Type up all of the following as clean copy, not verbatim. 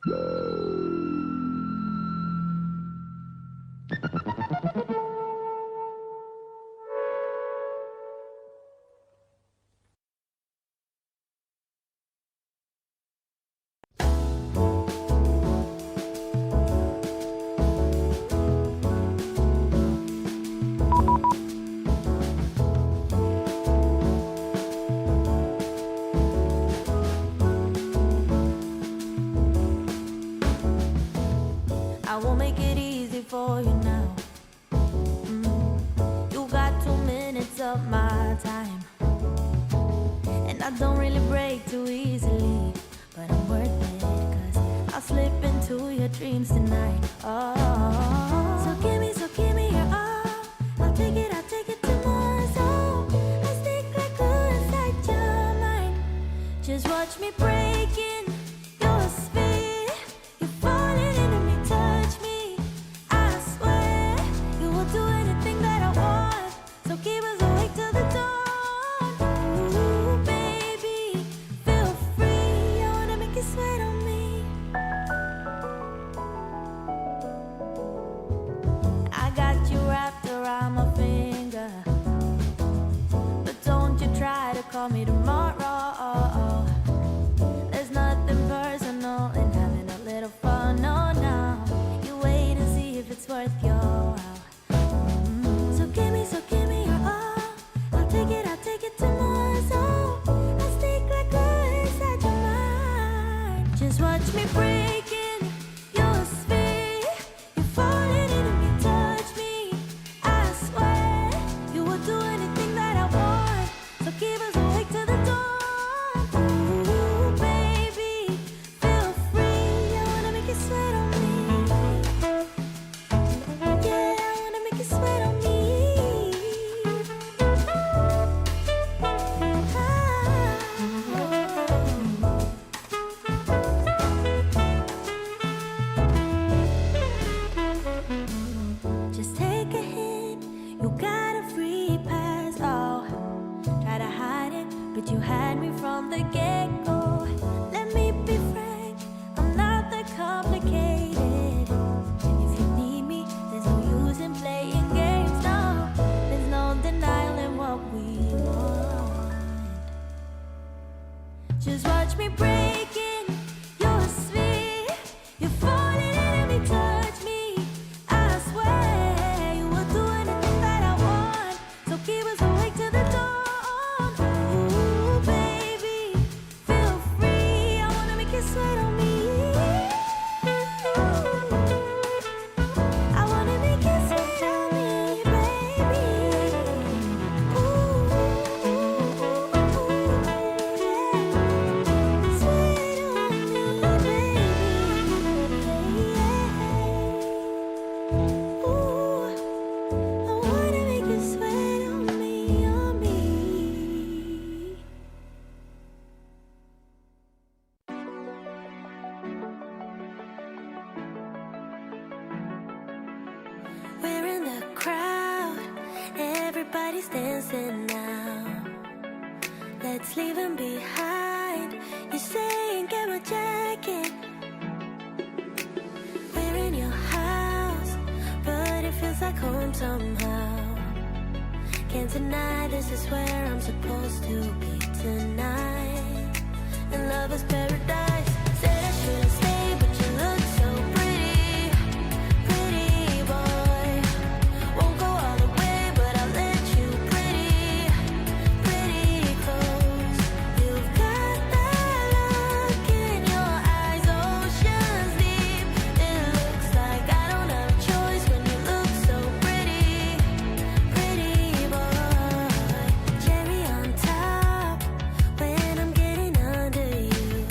I won't make it easy for you now. You got 2 minutes of my time, and I don't really break too easily, but I'm worth it, 'cause I'll slip into your dreams tonight. Oh, so give me your all. I'll take it to more. So I stick like glue inside your mind. Just watch me breaking your sphere. You're falling into me, touch me. I swear you will do anything that I want. So keep us awake till the dawn. Ooh, baby, feel free. I wanna make you sweat on me. I got you wrapped around my finger, but don't you try to call me tomorrow. There's nothing personal in having a little fun. No, no, you wait and see if it's worth your while. So give me your all. I'll take it to more. So I stick like glue inside your mind. Just watch me breaking your sphere. You're falling into me, touch me. I swear you will do anything that I want. So keep us awake till the dawn. Ooh, baby, feel free. I wanna make you sweat on me. Yeah, I wanna make you sweat on me. Just take a hint, you got a free pass. Oh, try to hide it, but you had me from the get-go. Let me be frank, I'm not that complicated. If you need me, there's no use in playing games. No, there's no denying what we want. Just watch me breaking your sphere. You're falling into me, touch me. I swear you will do anything that I want. So keep us awake till the dawn. Ooh, baby, feel free. I wanna make you sweat on me. I wanna make you sweat on me, baby. Ooh, sweat on me, baby. Ooh, I wanna make you sweat on me, on me. We're in the crowd, everybody's dancing now. Let's leave them behind. You're saying get my jacket. We're in your house, but it feels like home somehow. Can't deny this is where I'm supposed to be tonight. And love is paradise. Said I shouldn't stay, but you look so pretty, pretty boy. Won't go all the way, but I'll let you pretty, pretty close. You've got that look in your eyes, oceans deep. It looks like I don't have a choice when you look so pretty, pretty boy. Cherry on top when I'm getting under you.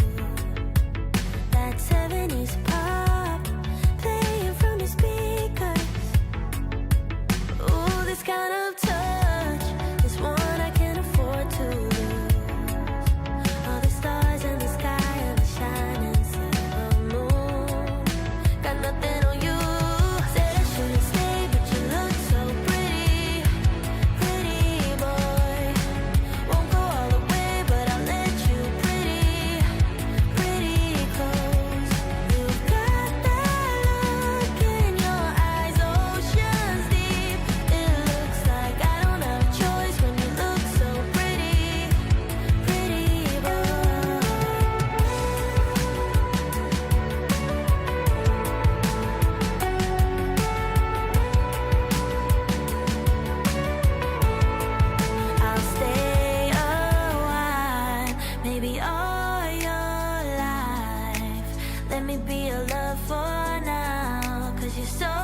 maybe all your life. Let me be your love for now, 'cause you're so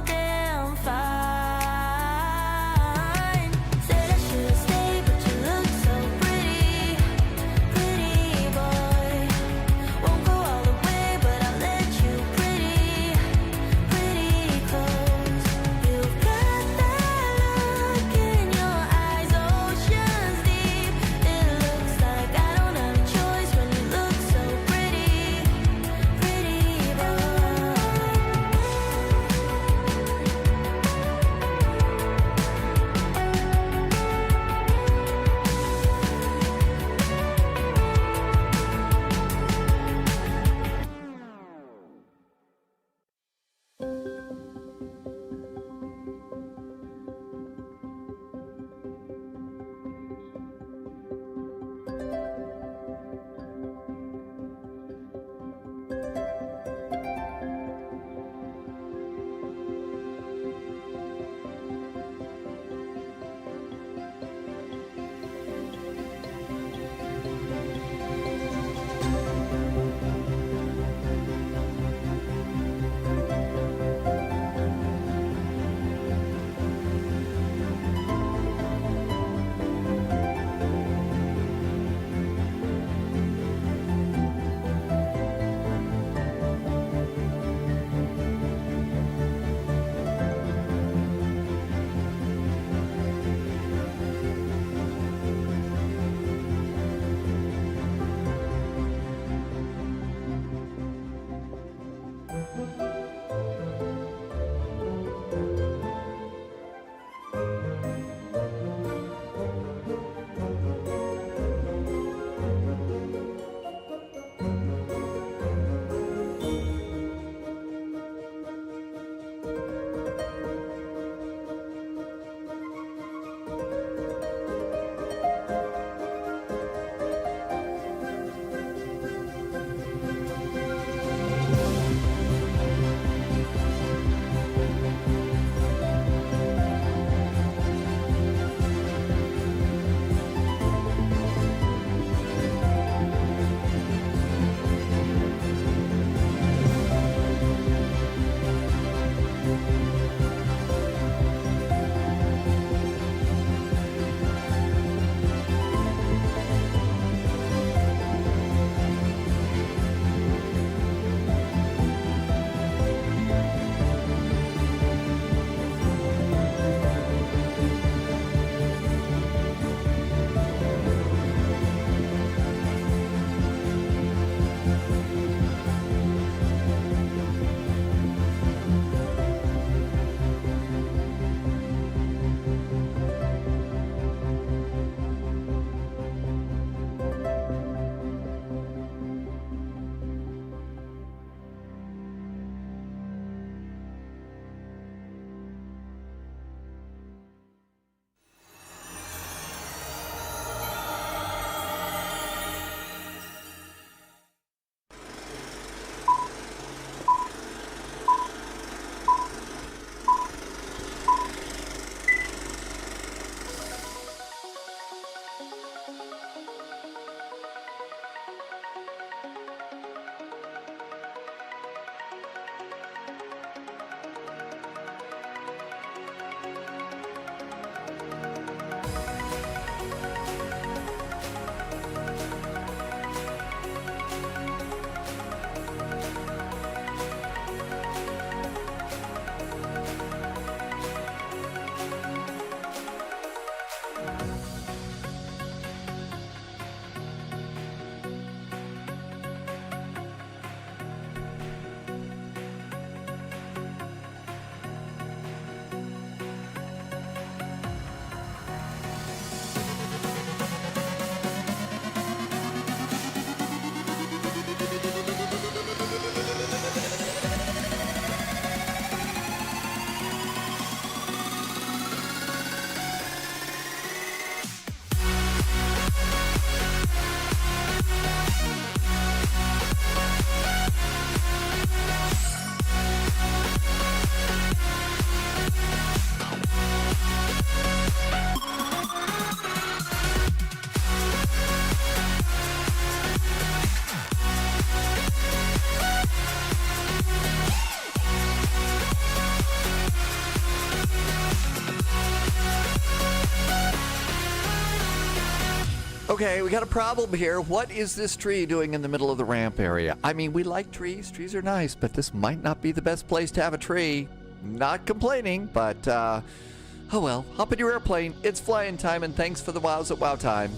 damn fine. Said I should've stayed, but you look so pretty, pretty boy. Won't go all the way, but I'll let you pretty, pretty close. You've got that look in your eyes, oceans deep. It looks like I don't have a choice. Okay, we got a problem here. What is this tree doing in the middle of the ramp area? I mean, we like trees. Trees are nice, but this might not be the best place to have a tree. Not complaining, but, oh well. Hop in your airplane. It's flying time, and thanks for the wows at Wow Time.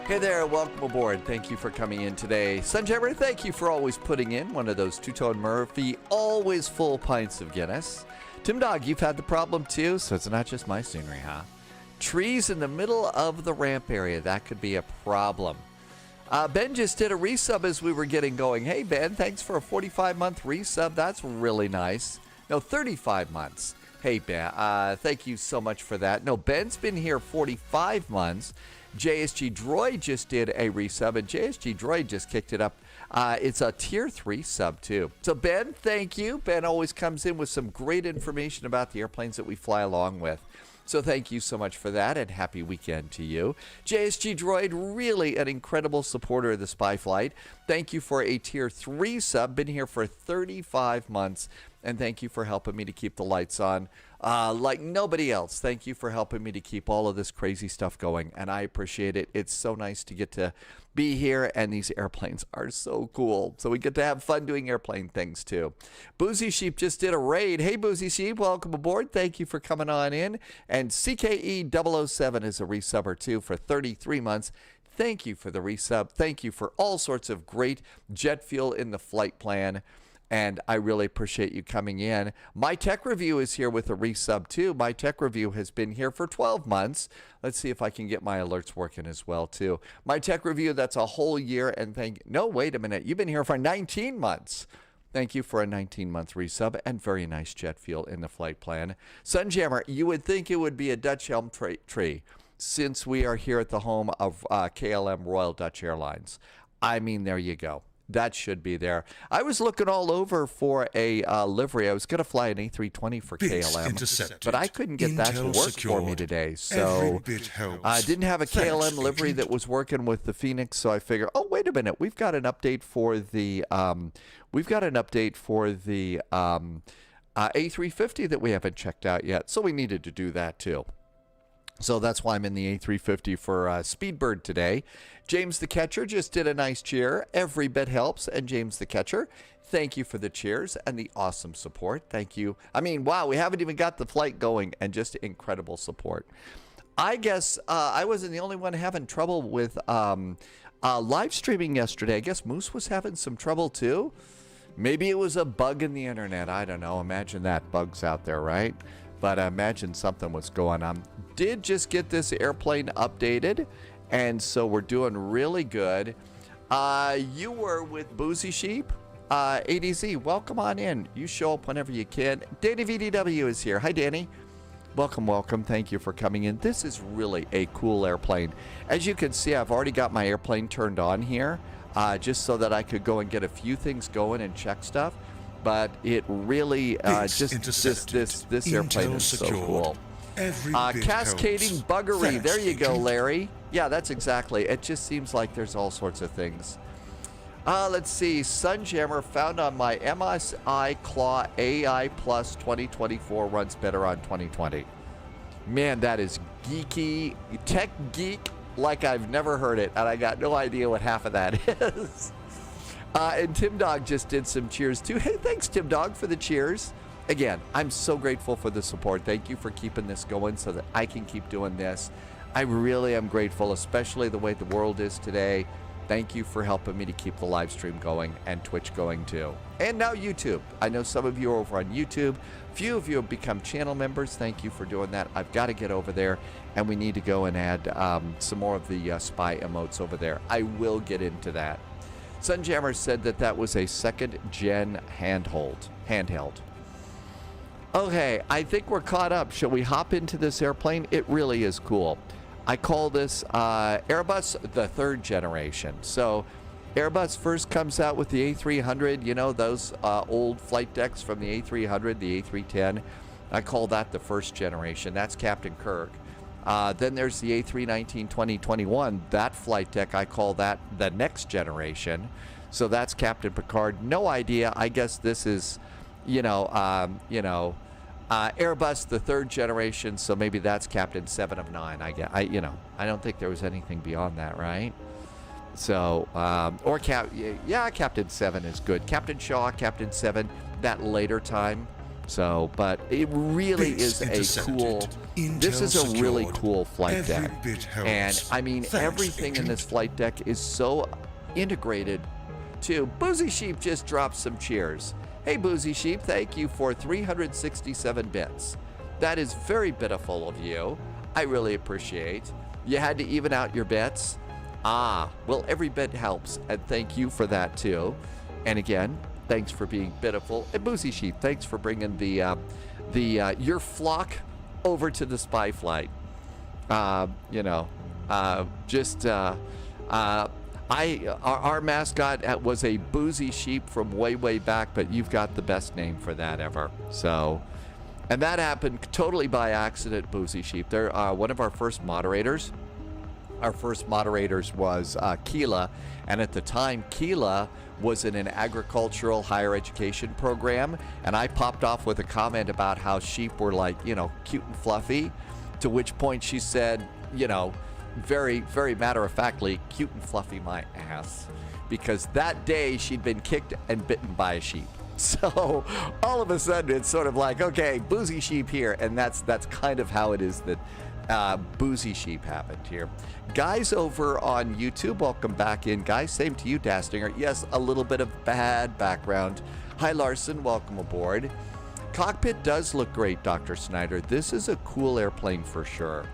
Hey there, welcome aboard. Thank you for coming in today. Sunjammer, thank you for always putting in one of those two-tone Murphy, always full pints of Guinness. Tim Dog, you've had the problem too, so it's not just my scenery, huh? Trees in the middle of the ramp area, that could be a problem. Ben just did a resub as we were getting going. Hey Ben, thanks for a 45-month resub. That's really nice. No, 35 months. Hey Ben, thank you so much for that. No, Ben's been here 45 months. JSG Droid just did a resub, and JSG Droid just kicked it up. It's a tier 3 sub, too. So, Ben, thank you. Ben always comes in with some great information about the airplanes that we fly along with. So thank you so much for that, and happy weekend to you. JSG Droid, really an incredible supporter of the Spy Flight. Thank you for a tier 3 sub. Been here for 35 months, and thank you for helping me to keep the lights on like nobody else. Thank you for helping me to keep all of this crazy stuff going, and I appreciate it. It's so nice to get to be here, and these airplanes are so cool. So we get to have fun doing airplane things, too. Boozy Sheep just did a raid. Hey, Boozy Sheep, welcome aboard. Thank you for coming on in. And CKE007 is a resubber, too, for 33 months. Thank you for the resub. Thank you for all sorts of great jet fuel in the flight plan. And I really appreciate you coming in. My Tech Review is here with a resub, too. My Tech Review has been here for 12 months. Let's see if I can get my alerts working as well, too. My Tech Review, that's a whole year. And no, wait a minute. You've been here for 19 months. Thank you for a 19-month resub and very nice jet fuel in the flight plan. Sunjammer, you would think it would be a Dutch elm tree since we are here at the home of KLM Royal Dutch Airlines. I mean, there you go. That should be there. I was looking all over for a livery. I was going to fly an A320 for KLM, but I couldn't get that to work for me today. So I didn't have a KLM livery that was working with the Phoenix. So I figured, oh, wait a minute, we've got an update for the A350 that we haven't checked out yet. So we needed to do that too. So that's why I'm in the A350 for Speedbird today. James the Catcher just did a nice cheer. Every bit helps. And James the Catcher, thank you for the cheers and the awesome support. Thank you. I mean, wow, we haven't even got the flight going and just incredible support. I guess I wasn't the only one having trouble with live streaming yesterday. I guess Moose was having some trouble too. Maybe it was a bug in the internet. I don't know. Imagine that. Bugs out there, right? But I imagine something was going on. Did just get this airplane updated, and so we're doing really good. You were with Boozy Sheep. ADZ, welcome on in. You show up whenever you can. Danny VDW is here. Hi, Danny. Welcome, welcome. Thank you for coming in. This is really a cool airplane. As you can see, I've already got my airplane turned on here, just so that I could go and get a few things going and check stuff. But it really, this airplane is so cool. Cascading buggery. There you go, Larry. Yeah, that's exactly. It just seems like there's all sorts of things. Let's see. Sunjammer found on my MSI Claw AI Plus 2024 runs better on 2020. Man, that is geeky. Tech geek like I've never heard it. And I got no idea what half of that is. And Tim Dog just did some cheers too. Hey, thanks Tim Dog for the cheers. Again, I'm so grateful for the support. Thank you for keeping this going so that I can keep doing this. I really am grateful, especially the way the world is today. Thank you for helping me to keep the live stream going and Twitch going too. And now YouTube. I know some of you are over on YouTube. Few of you have become channel members. Thank you for doing that. I've got to get over there, and we need to go and add some more of the spy emotes over there. I will get into that. Sunjammer said that that was a second-gen handheld. Okay, I think we're caught up. Shall we hop into this airplane? It really is cool. I call this Airbus the third generation. So Airbus first comes out with the A300, you know, those old flight decks from the A300, the A310. I call that the first generation. That's Captain Kirk. Then there's the A319 2021. That flight deck, I call that the next generation. So that's Captain Picard. No idea. I guess this is, Airbus the third generation. So maybe that's Captain 7 of 9. I don't think there was anything beyond that, right? So, Captain 7 is good. Captain Shaw, Captain 7, that later time. So, but it really is a cool, this is a really cool flight deck. And I mean, everything in this flight deck is so integrated too. Boozy Sheep just dropped some cheers. Hey, Boozy Sheep, thank you for 367 bits. That is very pitiful of you. I really appreciate. You had to even out your bets. Well, every bit helps, and thank you for that too. And again, thanks for being pitiful. And Boozy Sheep, thanks for bringing your flock over to the spy flight. Our mascot was a Boozy Sheep from way back, but you've got the best name for that ever. So, and that happened totally by accident, Boozy Sheep. They're one of our first moderators. Our first moderators was KEWR, and at the time, KEWR was in an agricultural higher education program, and I popped off with a comment about how sheep were like, cute and fluffy, to which point she said, very, very matter-of-factly, cute and fluffy my ass, because that day she'd been kicked and bitten by a sheep. So all of a sudden it's sort of like, okay, Boozy Sheep here, and that's kind of how it is that Boozy Sheep happened here. Guys over on YouTube, welcome back in, guys. Same to you, Dastinger. Yes, a little bit of bad background. Hi, Larson. Welcome aboard. Cockpit does look great, Dr. Snyder. This is a cool airplane for sure.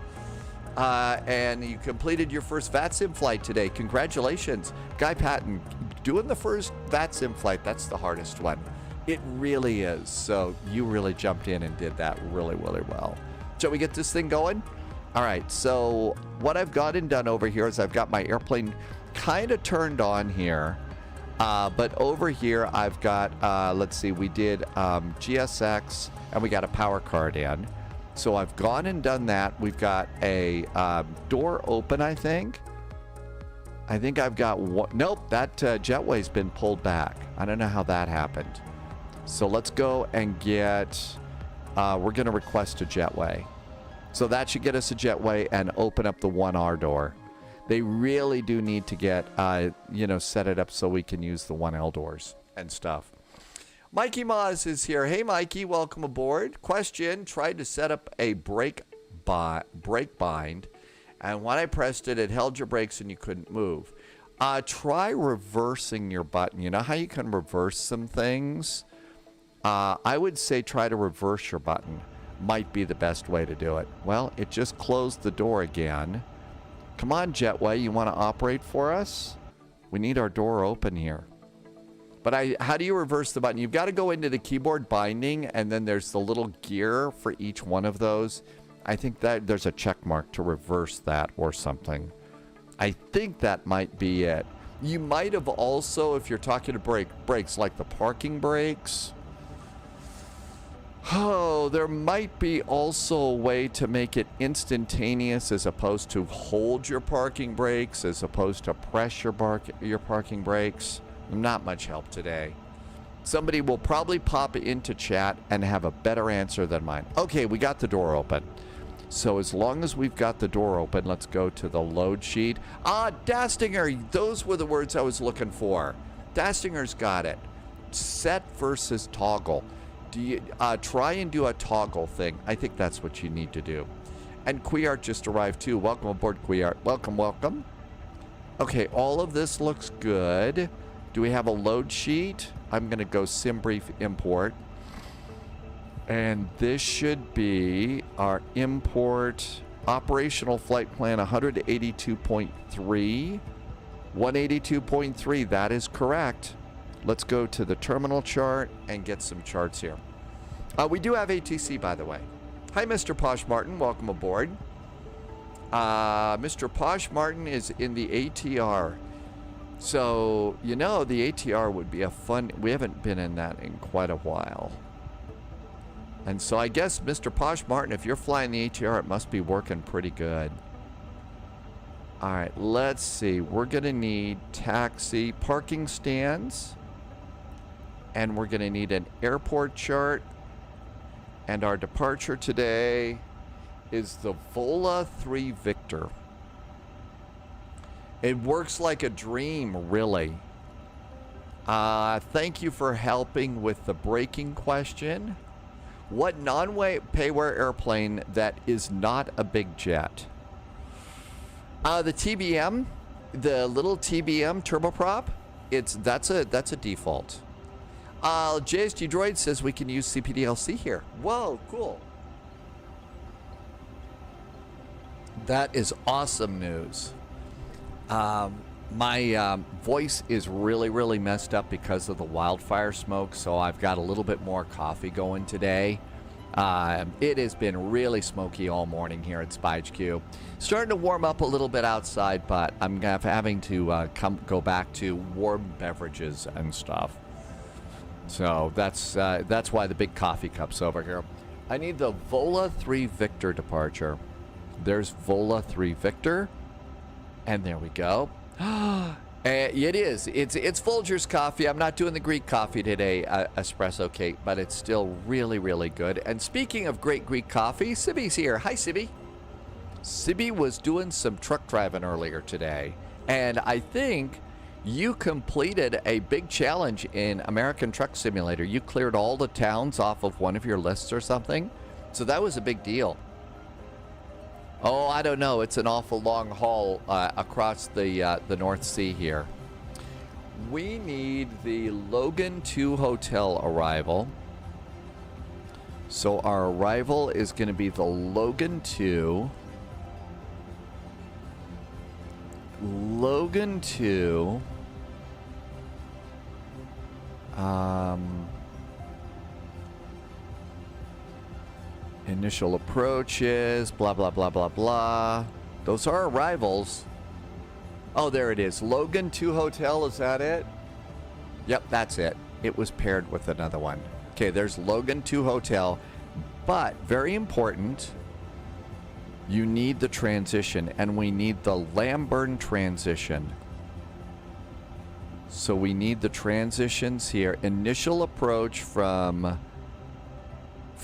And you completed your first VATSIM flight today. Congratulations. Guy Patton, doing the first VATSIM flight, that's the hardest one. It really is. So you really jumped in and did that really, really well. Shall we get this thing going? All right, so what I've got and done over here is I've got my airplane kind of turned on here. But over here, I've got, let's see, we did GSX, and we got a power card in. So I've gone and done that. We've got a door open, I think. I think I've got one. Nope, that jetway's been pulled back. I don't know how that happened. So let's go and get, we're going to request a jetway. So that should get us a jetway and open up the 1R door. They really do need to get, set it up so we can use the 1L doors and stuff. Mikey Moz is here. Hey, Mikey, welcome aboard. Question, tried to set up a brake bind, and when I pressed it, it held your brakes and you couldn't move. Try reversing your button. You know how you can reverse some things? I would say try to reverse your button. Might be the best way to do it. Well, it just closed the door again. Come on, Jetway, you want to operate for us? We need our door open here. But how do you reverse the button? You've got to go into the keyboard binding, and then there's the little gear for each one of those. I think that there's a check mark to reverse that or something. I think that might be it. You might have also, if you're talking to brakes, like the parking brakes. Oh, there might be also a way to make it instantaneous as opposed to hold your parking brakes, as opposed to press your parking brakes. Not much help today. Somebody will probably pop into chat and have a better answer than mine. Okay, we got the door open. So as long as we've got the door open, let's go to the load sheet. Dastinger, those were the words I was looking for. Dastinger's got it. Set versus toggle. Do you try and do a toggle thing? I think that's what you need to do. And KEWR just arrived too. Welcome aboard, KEWR. Welcome, welcome. Okay, all of this looks good. Do we have a load sheet? I'm going to go SimBrief import. And this should be our import operational flight plan 182.3. 182.3, that is correct. Let's go to the terminal chart and get some charts here. We do have ATC, by the way. Hi, Mr. Posh Martin. Welcome aboard. Mr. Posh Martin is in the ATR. So, you know, the ATR would be a fun... We haven't been in that in quite a while. And so I guess, Mr. Posh Martin, if you're flying the ATR, it must be working pretty good. All right, let's see. We're going to need taxi parking stands. And we're going to need an airport chart. And our departure today is the Vola 3 Victor. It works like a dream, really. Thank you for helping with the braking question. What non-paywear airplane that is not a big jet? The TBM, the little TBM turboprop, that's a default. JSG Droid says we can use CPDLC here. Whoa, cool. That is awesome news. My voice is really messed up because of the wildfire smoke, so I've got a little bit more coffee going today. It has been really smoky all morning here at Spy HQ. Starting to warm up a little bit outside, but I'm having to go back to warm beverages and stuff. So that's why the big coffee cup's over here. I need the Vola 3 Victor departure. There's Vola 3 Victor. And there we go. It is. It's Folgers coffee. I'm not doing the Greek coffee today, espresso cake, but it's still really good. And speaking of great Greek coffee, Sibby's here. Hi, Sibby. Sibby was doing some truck driving earlier today, and I think you completed a big challenge in American Truck Simulator. You cleared all the towns off of one of your lists or something, so that was a big deal. Oh, I don't know. It's an awful long haul across the North Sea here. We need the Logan 2 hotel arrival. So our arrival is going to be the Logan 2. Logan 2. Initial approaches, blah, blah, blah, blah, blah. Those are arrivals. Oh, there it is. Logan 2 Hotel, is that it? Yep, that's it. It was paired with another one. Okay, there's Logan 2 Hotel. But, very important, you need the transition, and we need the Lamburn transition. So we need the transitions here. Initial approach from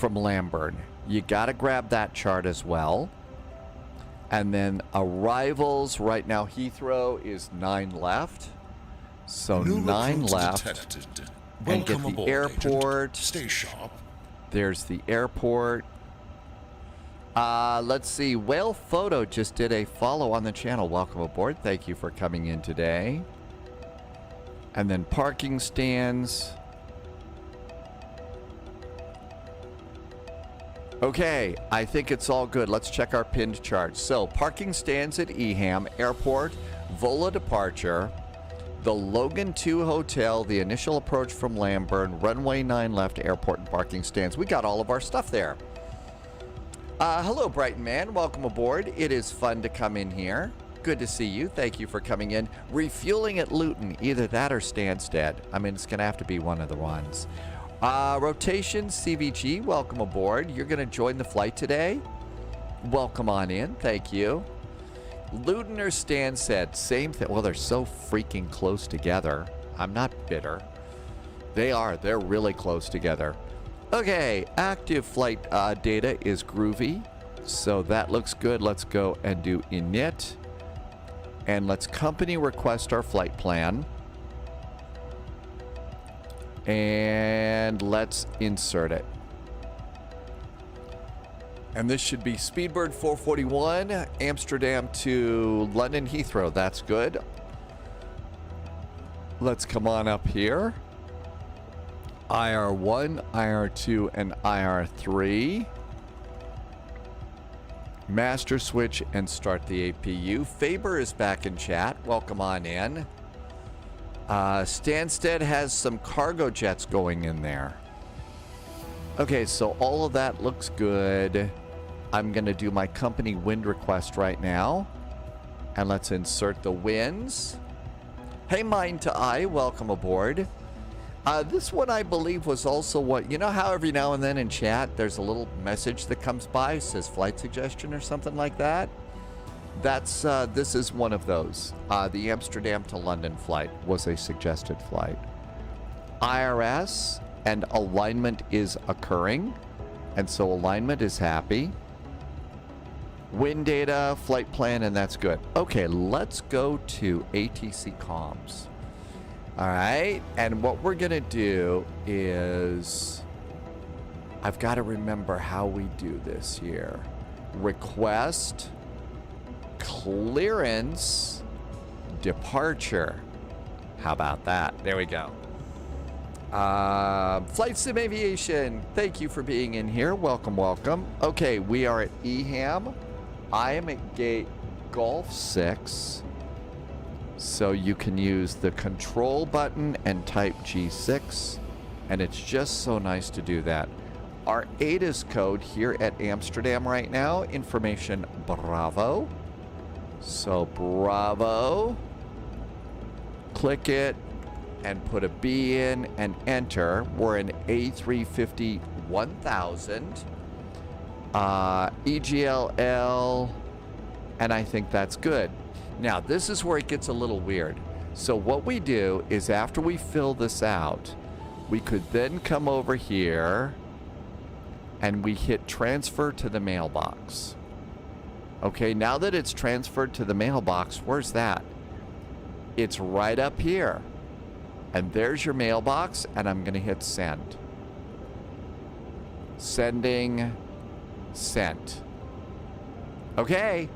Lamburn. You got to grab that chart as well. And then arrivals, right now Heathrow is 9 left. So New 9 recruits left. detected. And get Welcome the aboard, airport. agent. Stay sharp. There's the airport. Let's see. Whale Photo just did a follow on the channel. Welcome aboard. Thank you for coming in today. And then parking stands. Okay, I think it's all good. Let's check our pinned chart. So, parking stands at EHAM, airport, Vola departure, the Logan 2 hotel, the initial approach from Lamburn, runway 9 left, airport and parking stands. We got all of our stuff there. Hello, Brighton Man. Welcome aboard. It is fun to come in here. Good to see you. Thank you for coming in. Refueling at Luton, either that or Stansted. I mean, it's going to have to be one of the ones. Rotation CVG, welcome aboard. You're going to join the flight today. Welcome on in. Thank you. Luton or Stansted, same thing. Well, they're so freaking close together. I'm not bitter. They are. They're really close together. Okay, active flight data is groovy. So that looks good. Let's go and do init. And let's company request our flight plan. And let's insert it. And this should be Speedbird 441, Amsterdam to London Heathrow. That's good. Let's come on up here. IR1, IR2, and IR3. Master switch and start the APU. Faber is back in chat. Welcome on in. Stansted has some cargo jets going in there. Okay, so all of that looks good. I'm going to do my company wind request right now. And let's insert the winds. Hey, Mind to Eye, welcome aboard. This one, I believe, was also what, you know how every now and then in chat, there's a little message that comes by, says flight suggestion or something like that? That's, this is one of those. The Amsterdam to London flight was a suggested flight. IRS and alignment is occurring, and so alignment is happy. Wind data, flight plan, and that's good. Okay, let's go to ATC comms. All right, and what we're gonna do is, I've got to remember how we do this here. Request, clearance, departure. How about that? There we go. Flight Sim Aviation, thank you for being in here. Welcome, welcome. Okay, we are at EHAM. I am at gate Golf 6. So you can use the control button and type G6. And it's just so nice to do that. Our ATIS code here at Amsterdam right now, information Bravo. So Bravo. Click it and put a B in and enter. We're in A350 1000. EGLL. And I think that's good. Now, this is where it gets a little weird. So what we do is after we fill this out, we could then come over here and we hit transfer to the mailbox. Okay, now that it's transferred to the mailbox, where's that? It's right up here. And there's your mailbox, and I'm going to hit send. Sending, sent. Okay.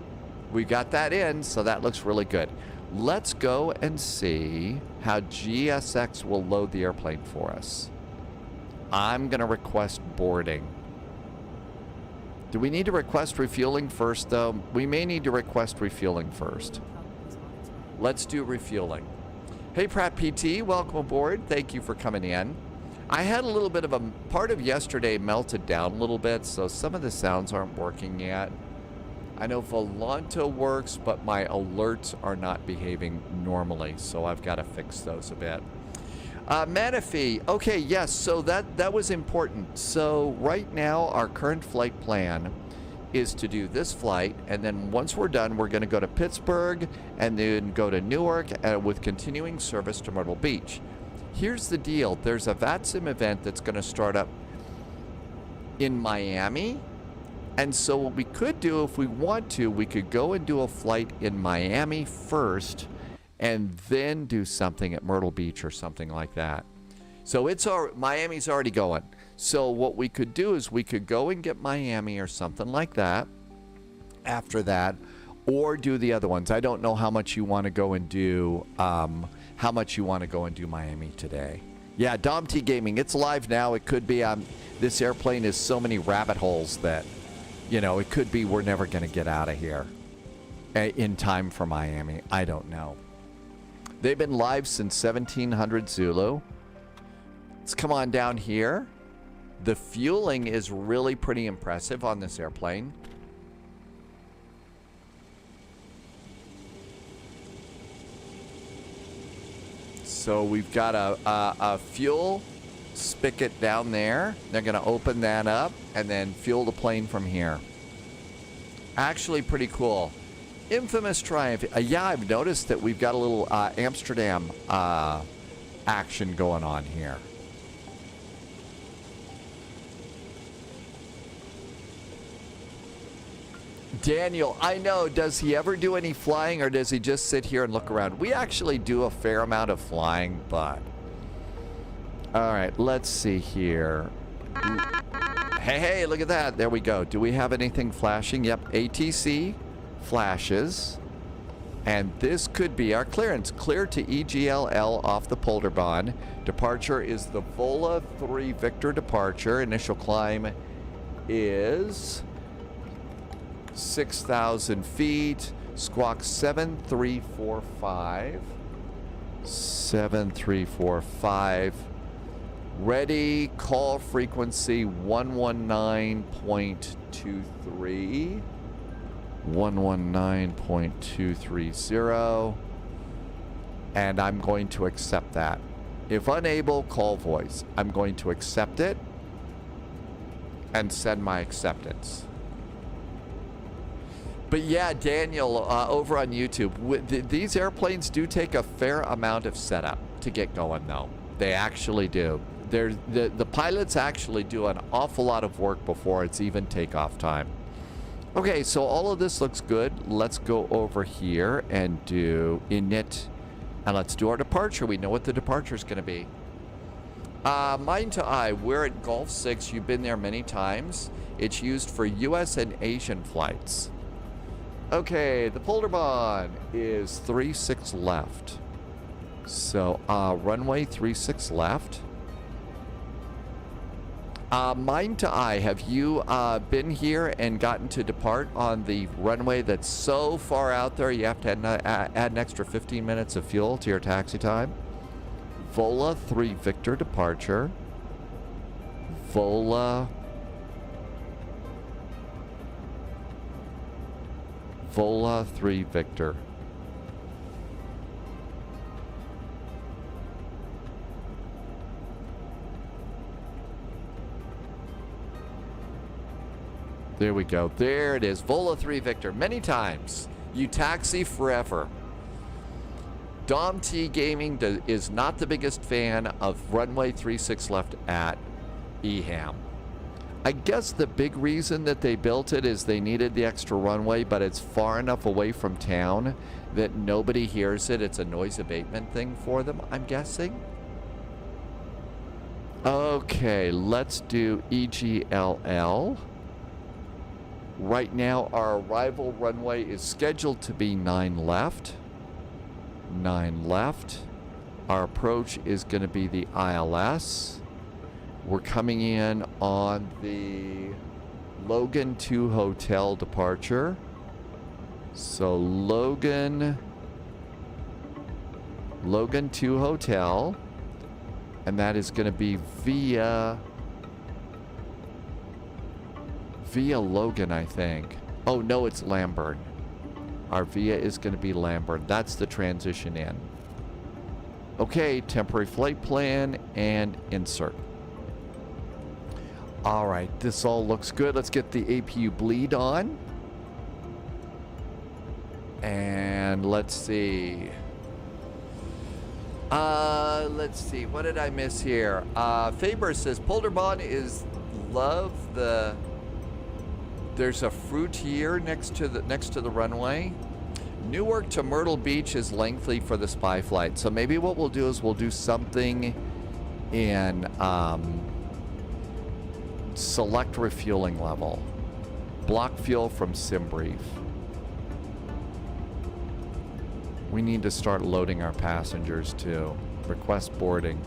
We got that in, so that looks really good. Let's go and see how GSX will load the airplane for us. I'm going to request boarding. Do we need to request refueling first, though? We may need to request refueling first. Let's do refueling. Hey, Pratt PT, welcome aboard. Thank you for coming in. I had a little bit of a part of yesterday melted down a little bit, so some of the sounds aren't working yet. I know Volanta works, but my alerts are not behaving normally, so I've got to fix those a bit. Manaphy, okay, yes, so that was important. So right now, our current flight plan is to do this flight, and then once we're done, we're going to go to Pittsburgh, and then go to Newark with continuing service to Myrtle Beach. Here's the deal. There's a VATSIM event that's going to start up in Miami. And so what we could do, if we want to, we could go and do a flight in Miami first and then do something at Myrtle Beach or something like that. So Miami's already going. So what we could do is we could go and get Miami or something like that after that, or do the other ones. I don't know how much you want to go and do, Miami today. Yeah, Dom T Gaming, it's live now. It could be this airplane is so many rabbit holes that, you know, it could be we're never going to get out of here in time for Miami. I don't know. They've been live since 1700 Zulu. Let's come on down here. The fueling is really pretty impressive on this airplane. So we've got a fuel spigot down there. They're going to open that up and then fuel the plane from here. Actually pretty cool. Infamous Triumph. Yeah, I've noticed that we've got a little Amsterdam action going on here. Daniel, I know, does he ever do any flying or does he just sit here and look around? We actually do a fair amount of flying, but... All right, let's see here. Hey, look at that. There we go. Do we have anything flashing? Yep, ATC flashes. And this could be our clearance. Clear to EGLL off the Polderbahn. Departure is the Vola 3 Victor departure. Initial climb is 6,000 feet. Squawk 7345. 7345. Ready, call frequency 119.23. 119.230. And I'm going to accept that. If unable, call voice. I'm going to accept it and send my acceptance. But yeah, Daniel, over on YouTube, these airplanes do take a fair amount of setup to get going, though. They actually do. The pilots actually do an awful lot of work before it's even takeoff time. Okay, so all of this looks good. Let's go over here and do init, and let's do our departure. We know what the departure is going to be. Mind to eye, we're at Gulf 6. You've been there many times. It's used for U.S. and Asian flights. Okay, the Polderbahn is 36 left. So, runway 36 left. Mind to eye, have you been here and gotten to depart on the runway that's so far out there you have to add an extra 15 minutes of fuel to your taxi time? Vola 3 Victor departure. Vola 3 Victor. There we go. There it is. Vola 3 Victor. Many times. You taxi forever. Dom T Gaming is not the biggest fan of runway 36 left at EHAM. I guess the big reason that they built it is they needed the extra runway, but it's far enough away from town that nobody hears it. It's a noise abatement thing for them, I'm guessing. Okay, let's do EGLL. Right now, our arrival runway is scheduled to be 9 left. 9 left. Our approach is going to be the ILS. We're coming in on the Logan 2 Hotel departure. So Logan 2 Hotel. And that is going to be via Logan, I think. Oh, no, it's Lamburn. Our via is going to be Lamburn. That's the transition in. Okay, temporary flight plan and insert. All right, this all looks good. Let's get the APU bleed on. And let's see. What did I miss here? Faber says Polderbahn is love the. There's a fruitier next to the runway. Newark to Myrtle Beach is lengthy for the spy flight. So maybe what we'll do is we'll do something in select refueling level. Block fuel from SimBrief. We need to start loading our passengers too. Request boarding.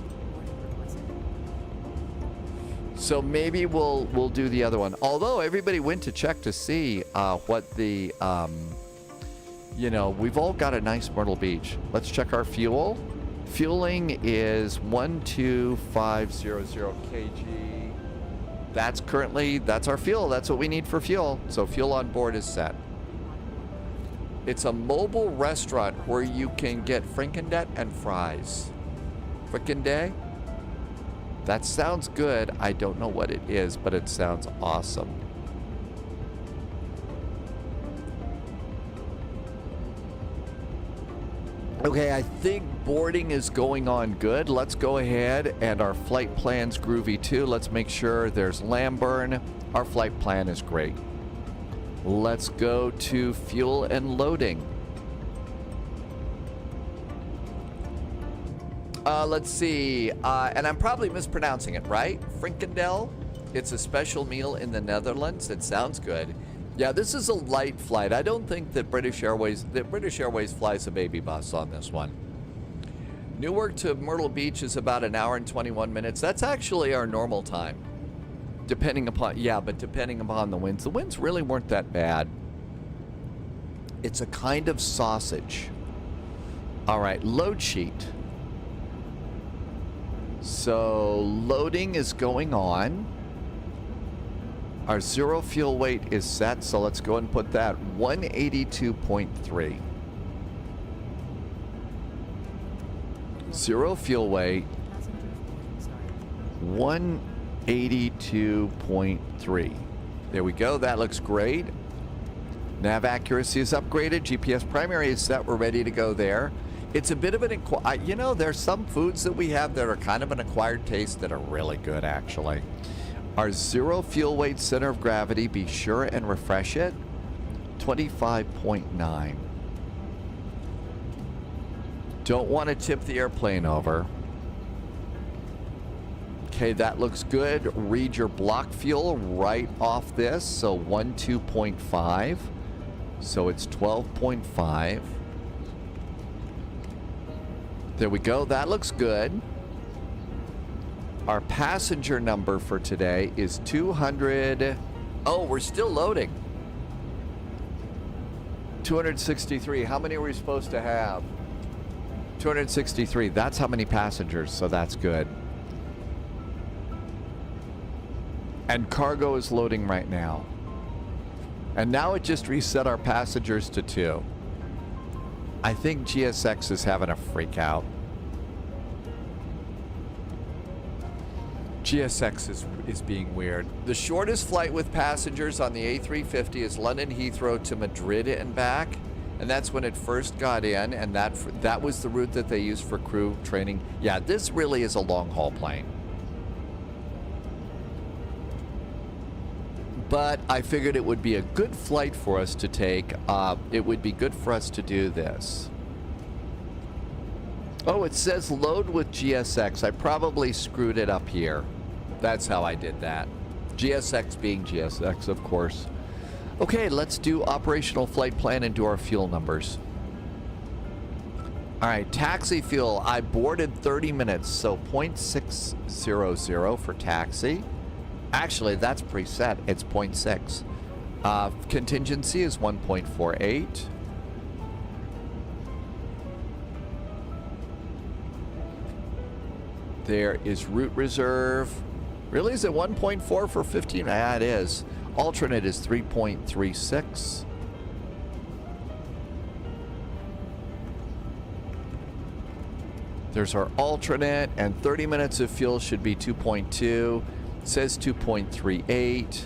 So maybe we'll do the other one. Although everybody went to check to see what the, we've all got a nice Myrtle Beach. Let's check our fuel. Fueling is 12500 kg. That's our fuel. That's what we need for fuel. So fuel on board is set. It's a mobile restaurant where you can get Frickendet and fries. Frickendet? That sounds good. I don't know what it is, but it sounds awesome. Okay, I think boarding is going on good. Let's go ahead, and our flight plan's groovy too. Let's make sure there's Lamburn. Our flight plan is great. Let's go to fuel and loading. Let's see, and I'm probably mispronouncing it, right? Frinkendel. It's a special meal in the Netherlands. It sounds good. Yeah, this is a light flight. I don't think that British Airways flies a baby bus on this one. Newark to Myrtle Beach is about an hour and 21 minutes. That's actually our normal time. Depending upon the winds. The winds really weren't that bad. It's a kind of sausage. All right, load sheet. So loading is going on. Our zero fuel weight is set, so let's go and put that 182.3. Zero fuel weight, 182.3. There we go. That looks great. Nav accuracy is upgraded. GPS primary is set. We're ready to go there. It's a bit of an you know, there's some foods that we have that are kind of an acquired taste that are really good, actually. Our zero fuel weight center of gravity, be sure and refresh it. 25.9. Don't want to tip the airplane over. Okay, that looks good. Read your block fuel right off this. So 12.5. So it's 12.5. There we go. That looks good. Our passenger number for today is 200. Oh, we're still loading. 263. How many are we supposed to have? 263. That's how many passengers, so that's good. And cargo is loading right now. And now it just reset our passengers to 2. I think GSX is having a freak out. GSX is being weird. The shortest flight with passengers on the A350 is London Heathrow to Madrid and back. And that's when it first got in, and that was the route that they used for crew training. Yeah, this really is a long-haul plane. But I figured it would be a good flight for us to take. It would be good for us to do this. Oh, it says load with GSX. I probably screwed it up here. That's how I did that. GSX being GSX, of course. Okay, let's do operational flight plan and do our fuel numbers. All right, taxi fuel. I boarded 30 minutes, so 0.600 for taxi. Actually, that's preset. It's 0.6. Contingency is 1.48. There is route reserve. Really, is it 1.4 for 15? Yeah, it is. Alternate is 3.36. There's our alternate, and 30 minutes of fuel should be 2.2. It says 2.38.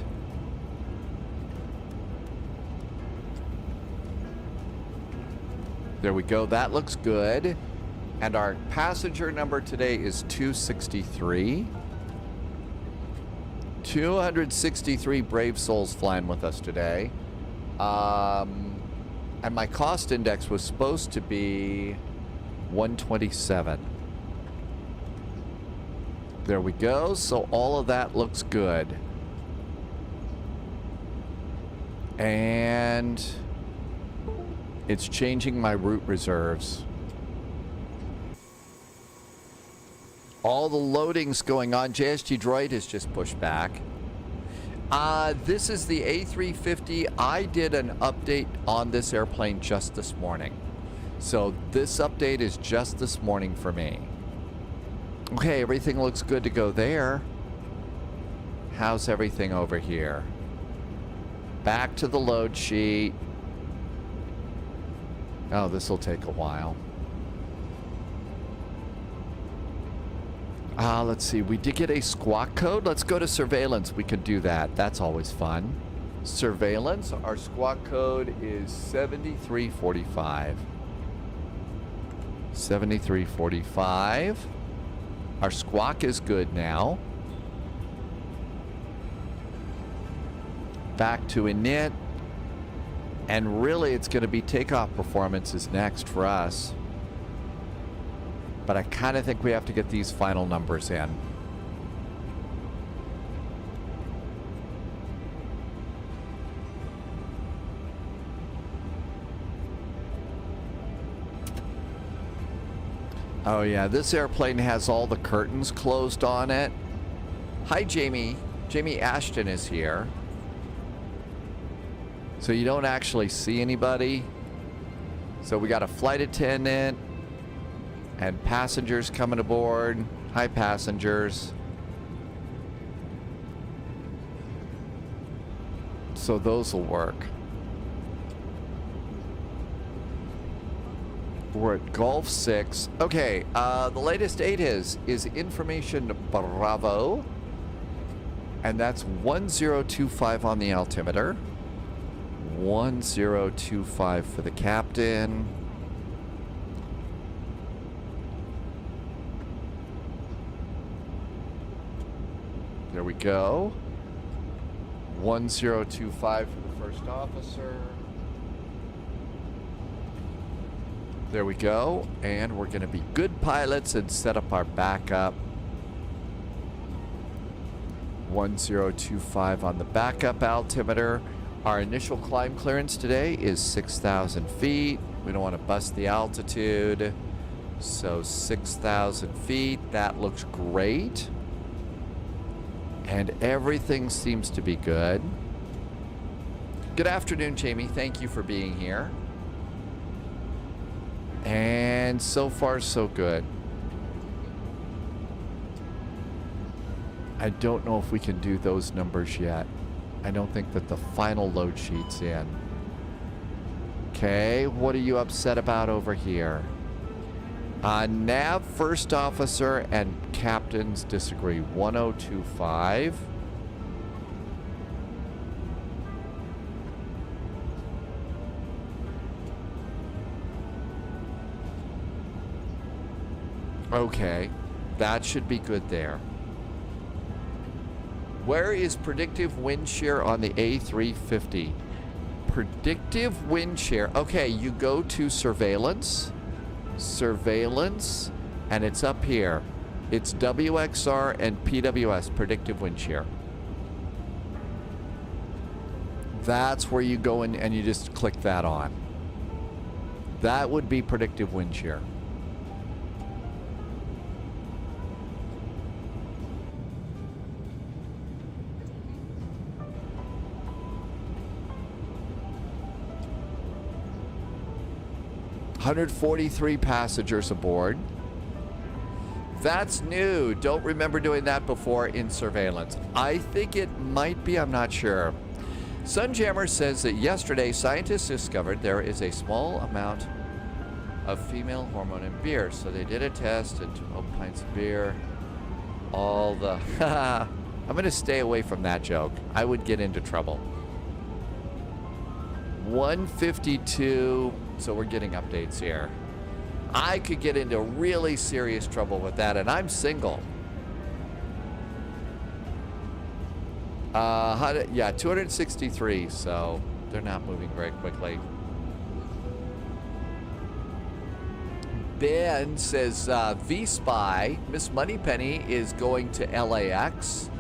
There we go. That looks good. And our passenger number today is 263. 263 brave souls flying with us today. And my cost index was supposed to be 127. There we go. So all of that looks good. And it's changing my route reserves. All the loading's going on. JSG Droid has just pushed back. This is the A350. I did an update on this airplane just this morning. So this update is just this morning for me. Okay, everything looks good to go there. How's everything over here? Back to the load sheet. Oh, this will take a while. Let's see. We did get a squawk code. Let's go to surveillance. We could do that. That's always fun. Surveillance. Our squawk code is 7345. 7345. Our squawk is good now. Back to init. And really, it's going to be takeoff performance is next for us. But I kind of think we have to get these final numbers in. Oh yeah, this airplane has all the curtains closed on it. Hi, Jamie. Jamie Ashton is here. So you don't actually see anybody. So we got a flight attendant and passengers coming aboard. Hi, passengers. So those will work. We're at Golf 6. Okay, the latest ATIS is Information Bravo. And that's 1025 on the altimeter. 1025 for the captain. There we go. 1025 for the first officer. There we go. And we're going to be good pilots and set up our backup. 1025 on the backup altimeter. Our initial climb clearance today is 6,000 feet. We don't want to bust the altitude. So 6,000 feet. That looks great. And everything seems to be good. Good afternoon, Jamie. Thank you for being here. And so far, so good. I don't know if we can do those numbers yet. I don't think that the final load sheet's in. Okay, what are you upset about over here? Nav, first officer, and captains disagree. 1025. Okay, that should be good there. Where is predictive wind shear on the A350? Predictive wind shear. Okay, you go to surveillance. Surveillance, and it's up here. It's WXR and PWS, predictive wind shear. That's where you go in and you just click that on. That would be predictive wind shear. $143 passengers aboard. That's new. Don't remember doing that before in surveillance. I think it might be, I'm not sure. Sunjammer says that yesterday scientists discovered there is a small amount of female hormone in beer. So they did a test and 12 pints of beer. All the... I'm going to stay away from that joke. I would get into trouble. 152... So we're getting updates here. I could get into really serious trouble with that, and I'm single. Yeah, 263, so they're not moving very quickly. Ben says, V-Spy, Miss Moneypenny is going to LAX.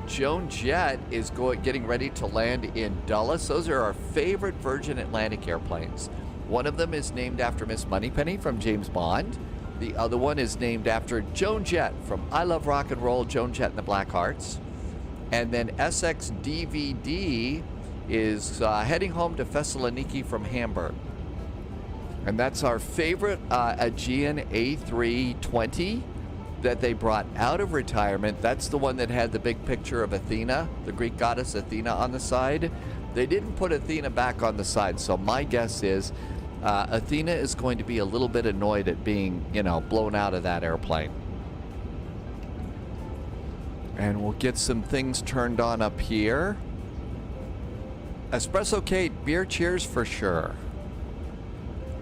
Joan Jett is getting ready to land in Dulles. Those are our favorite Virgin Atlantic airplanes. One of them is named after Miss Moneypenny from James Bond. The other one is named after Joan Jett from I Love Rock and Roll, Joan Jett and the Blackhearts. And then SX DVD is heading home to Thessaloniki from Hamburg. And that's our favorite Aegean A320 that they brought out of retirement. That's the one that had the big picture of Athena, the Greek goddess Athena, on the side. They didn't put Athena back on the side, so my guess is Athena is going to be a little bit annoyed at being, you know, blown out of that airplane. And we'll get some things turned on up here. Espresso Kate, beer cheers for sure.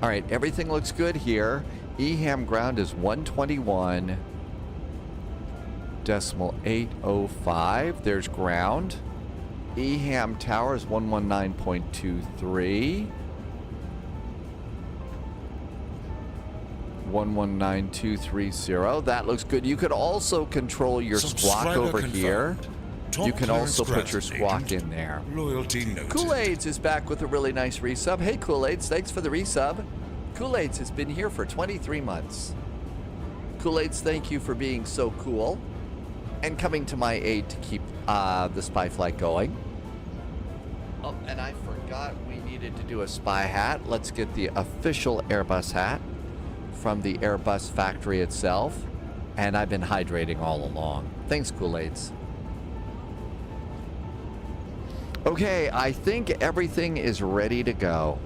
All right, everything looks good here. EHAM ground is 121.805. There's ground. EHAM tower is 119.23. 119230. That looks good. You could also control your squawk over here. You can also put your squawk in there. Kool-Aids is back with a really nice resub. Hey, Kool-Aids, thanks for the resub. Kool-Aids has been here for 23 months. Kool-Aids, thank you for being so cool and coming to my aid to keep the spy flight going. Oh, and I forgot we needed to do a spy hat. Let's get the official Airbus hat from the Airbus factory itself. And I've been hydrating all along. Thanks, Kool-Aids. Okay, I think everything is ready to go.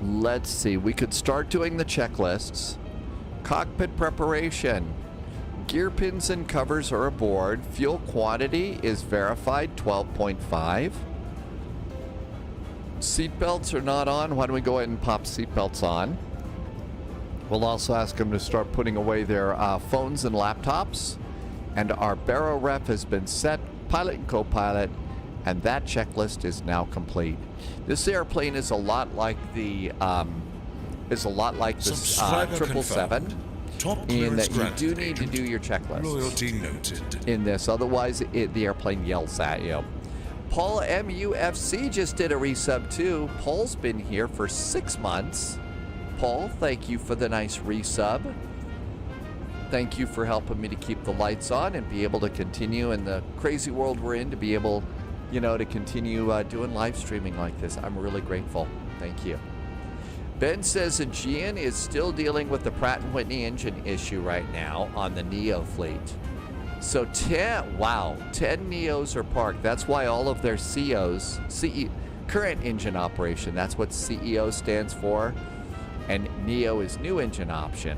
Let's see. We could start doing the checklists. Cockpit preparation. Gear pins and covers are aboard. Fuel quantity is verified, 12.5. Seatbelts are not on. Why don't we go ahead and pop seatbelts on? We'll also ask them to start putting away their phones and laptops. And our baro ref has been set, pilot and co-pilot, and that checklist is now complete. This airplane is a lot like the this 777 in that you do need to do your checklist Loyalty noted. in this, otherwise the airplane yells at you. Paul MUFC just did a resub too. Paul's been here for 6 months. Paul, thank you for the nice resub. Thank you for helping me to keep the lights on and be able to continue in the crazy world we're in, to be able, you know, to continue doing live streaming like this. I'm really grateful. Thank you. Ben says Aegean is still dealing with the Pratt & Whitney engine issue right now on the Neo fleet. So 10 Neos are parked. That's why all of their COs, current engine operation, that's what CEO stands for. And Neo is new engine option.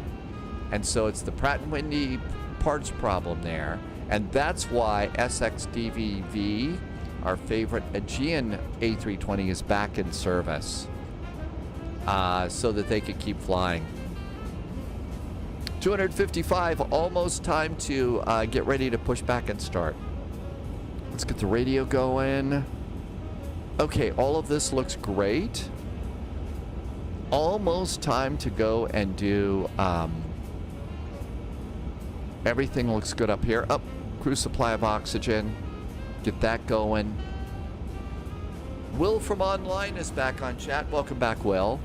And so it's the Pratt & Whitney parts problem there. And that's why SXDVV, our favorite Aegean A320, is back in service. So that they could keep flying. 255, almost time to get ready to push back and start. Let's get the radio going. Okay, all of this looks great. Almost time to go and do, everything looks good up here. Up, crew supply of oxygen. Get that going. Will from online is back on chat. Welcome back, Will.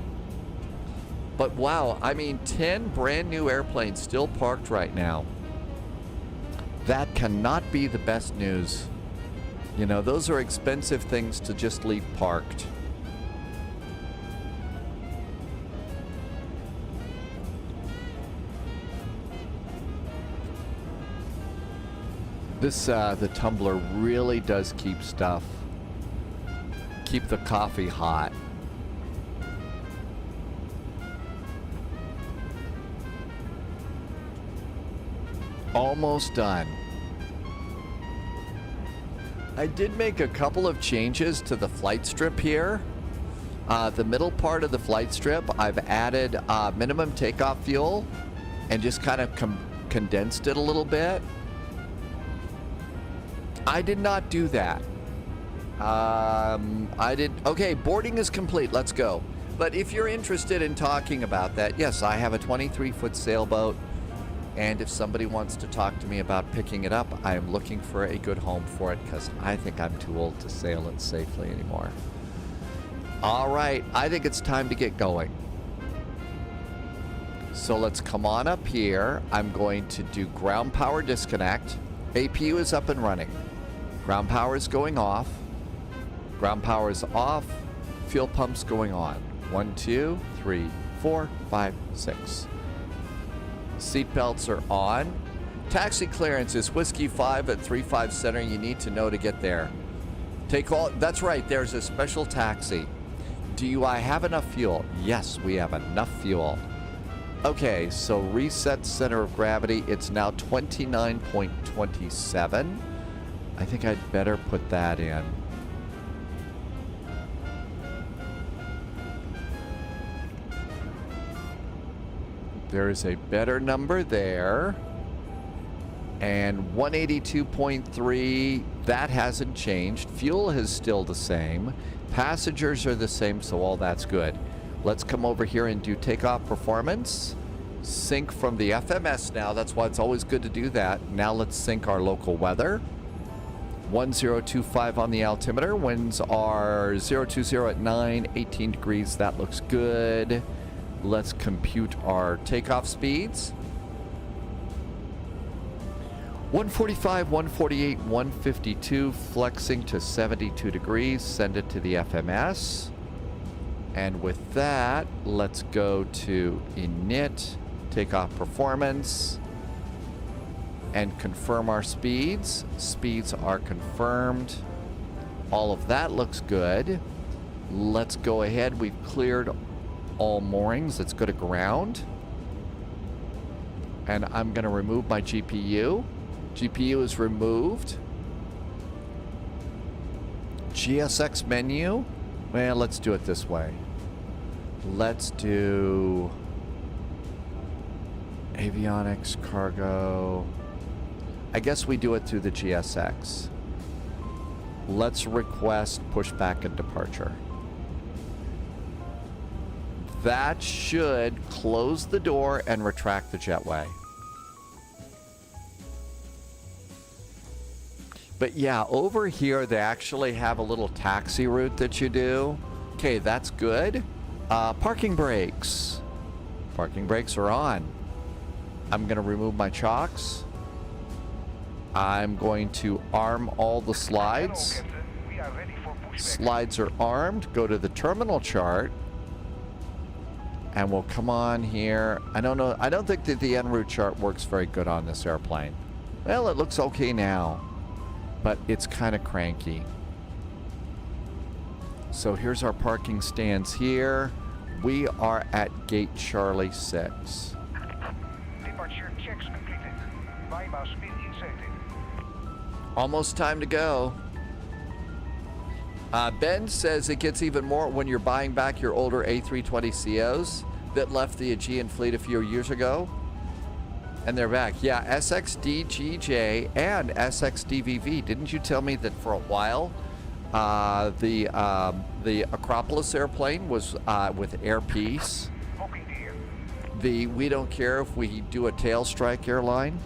But wow, I mean, 10 brand new airplanes still parked right now. That cannot be the best news. You know, those are expensive things to just leave parked. This, the tumbler really does keep the coffee hot. Almost done. I did make a couple of changes to the flight strip here. The middle part of the flight strip, I've added minimum takeoff fuel and just kind of condensed it a little bit. I did not do that. Okay, boarding is complete. Let's go. But if you're interested in talking about that, yes, I have a 23-foot sailboat. And if somebody wants to talk to me about picking it up, I am looking for a good home for it because I think I'm too old to sail it safely anymore. All right, I think it's time to get going. So let's come on up here. I'm going to do ground power disconnect. APU is up and running. Ground power is going off. Ground power is off. Fuel pump's going on. 1, 2, 3, 4, 5, 6. Seatbelts are on. Taxi clearance is Whiskey 5 at 35 Center. You need to know to get there. That's right, there's a special taxi. Do I have enough fuel? Yes, we have enough fuel. Okay, so reset center of gravity. It's now 29.27. I think I'd better put that in. There is a better number there. And 182.3, that hasn't changed. Fuel is still the same. Passengers are the same, so all that's good. Let's come over here and do takeoff performance. Sync from the FMS now. That's why it's always good to do that. Now let's sync our local weather. 1025 on the altimeter. Winds are 020 at 9, 18 degrees. That looks good. Let's compute our takeoff speeds. 145, 148, 152, flexing to 72 degrees. Send it to the FMS. And with that, let's go to init, takeoff performance, and confirm our speeds. Speeds are confirmed. All of that looks good. Let's go ahead. We've cleared all moorings. Let's go to ground. And I'm going to remove my GPU. GPU is removed. GSX menu. Well, let's do it this way. Let's do avionics, cargo. I guess we do it through the GSX. Let's request pushback and departure. That should close the door and retract the jetway. But yeah, over here they actually have a little taxi route that you do. Okay, that's good. Parking brakes. Parking brakes are on. I'm going to remove my chocks. I'm going to arm all the slides. Slides are armed. Go to the terminal chart. And we'll come on here. I don't know. I don't think that the en route chart works very good on this airplane. Well, it looks okay now, but it's kind of cranky. So here's our parking stands here. We are at gate Charlie 6. Departure checks completed. Bypass speed inserted. Almost time to go. Ben says it gets even more when you're buying back your older A320ceos that left the Aegean fleet a few years ago. And they're back. Yeah, SXDGJ and SXDVV. Didn't you tell me that for a while the Acropolis airplane was with Air Peace? The we don't care if we do a tail strike airline?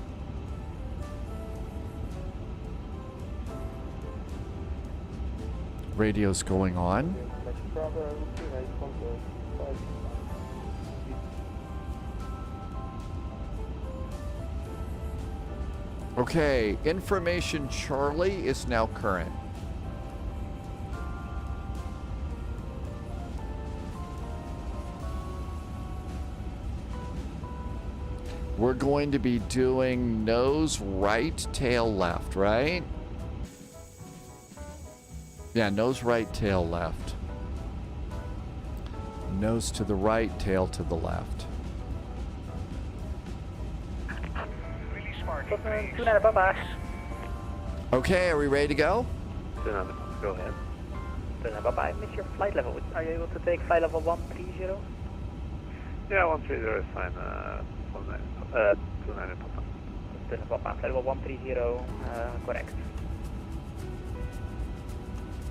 Radio's going on. Okay, information Charlie is now current. We're going to be doing nose right, tail left, right? Yeah, nose right, tail left. Nose to the right, tail to the left. Okay, are we ready to go? Go ahead. Bye-bye. Miss your flight level. Are you able to take flight level 130? Yeah, 130 is fine. 29 Papa. Papa. Flight level 130, correct.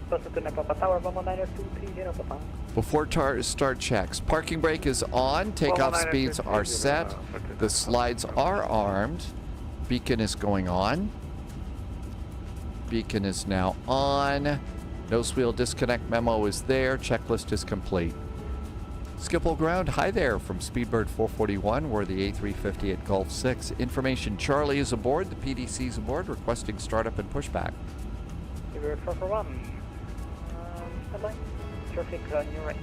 Papa Tower 119 Papa. Before start checks, parking brake is on, takeoff speeds are set, the slides are armed, beacon is going on, beacon is now on, nose wheel disconnect memo is there, checklist is complete. Skipple ground, hi there from Speedbird 441, we're the A350 at Gulf 6. Information Charlie is aboard, the PDC is aboard, requesting startup and pushback. Speedbird 441. Standby. Traffic on your right.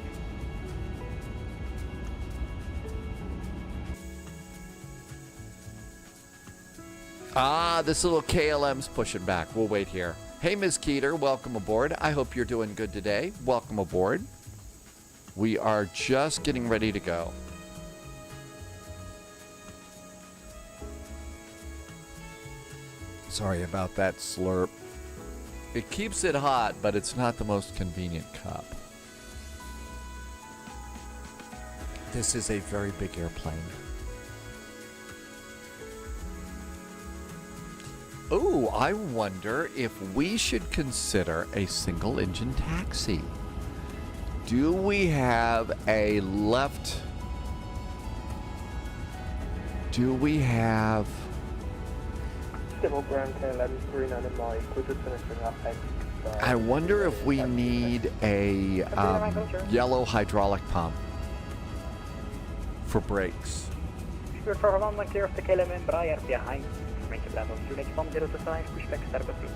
This little KLM's pushing back. We'll wait here. Hey, Ms. Keeter, welcome aboard. I hope you're doing good today. Welcome aboard. We are just getting ready to go. Sorry about that slurp. It keeps it hot, but it's not the most convenient cup. This is a very big airplane. Oh, I wonder if we should consider a single engine taxi. Do we have a left? Do we have? I wonder if we need a yellow hydraulic pump for brakes. Speedbird 441, clear of the KLM and Breyer behind. Range of level, unit from 0 to 5, pushback start approved.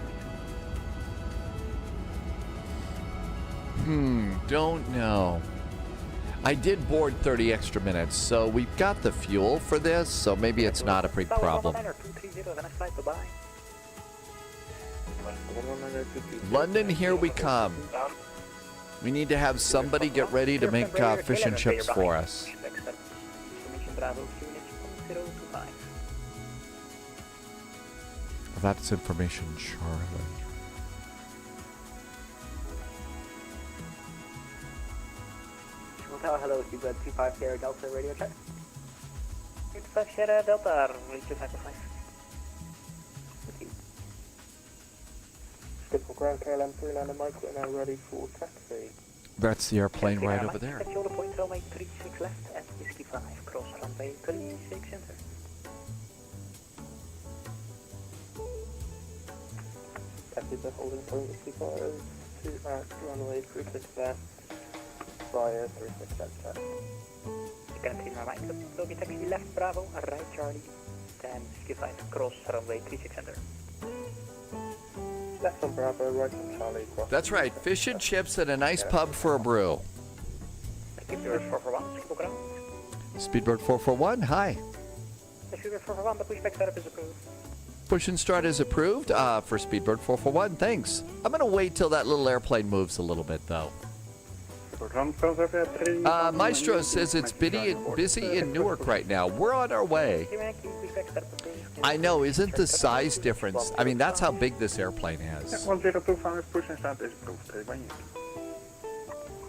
Don't know. I did board 30 extra minutes, so we've got the fuel for this, so maybe it's not a big problem. 230, the next flight, bye-bye. London, here we come. We need to have somebody get ready to make fish and chips for us. That's information, Charlie. Hotel, hello, you got 25 Sierra Delta radio check. 25 Sierra Delta, reach 25. Skip for Grand KLM 3 London Micro now ready for taxi. That's the airplane right over there. Shoulder point, runway 36 left at Whiskey 5, cross runway 36 center. Taxi to holding point Whiskey 5 to at runway 36 left via 36 left. You can see my mic, so taxi left Bravo, right Charlie, then Whiskey 5, cross runway 36 center. Left on Bravo, right on Charlie. Cross. That's right. Fish and chips at a nice pub for a brew. Speedbird 441, skip ground. Speedbird 441, hi. Speedbird 441, the pushback setup is approved. Push and start is approved for Speedbird 441, thanks. I'm going to wait till that little airplane moves a little bit, though. Maestro says it's busy in Newark right now. We're on our way. I know, isn't the size difference? I mean, that's how big this airplane is. 1025, push and start is approved.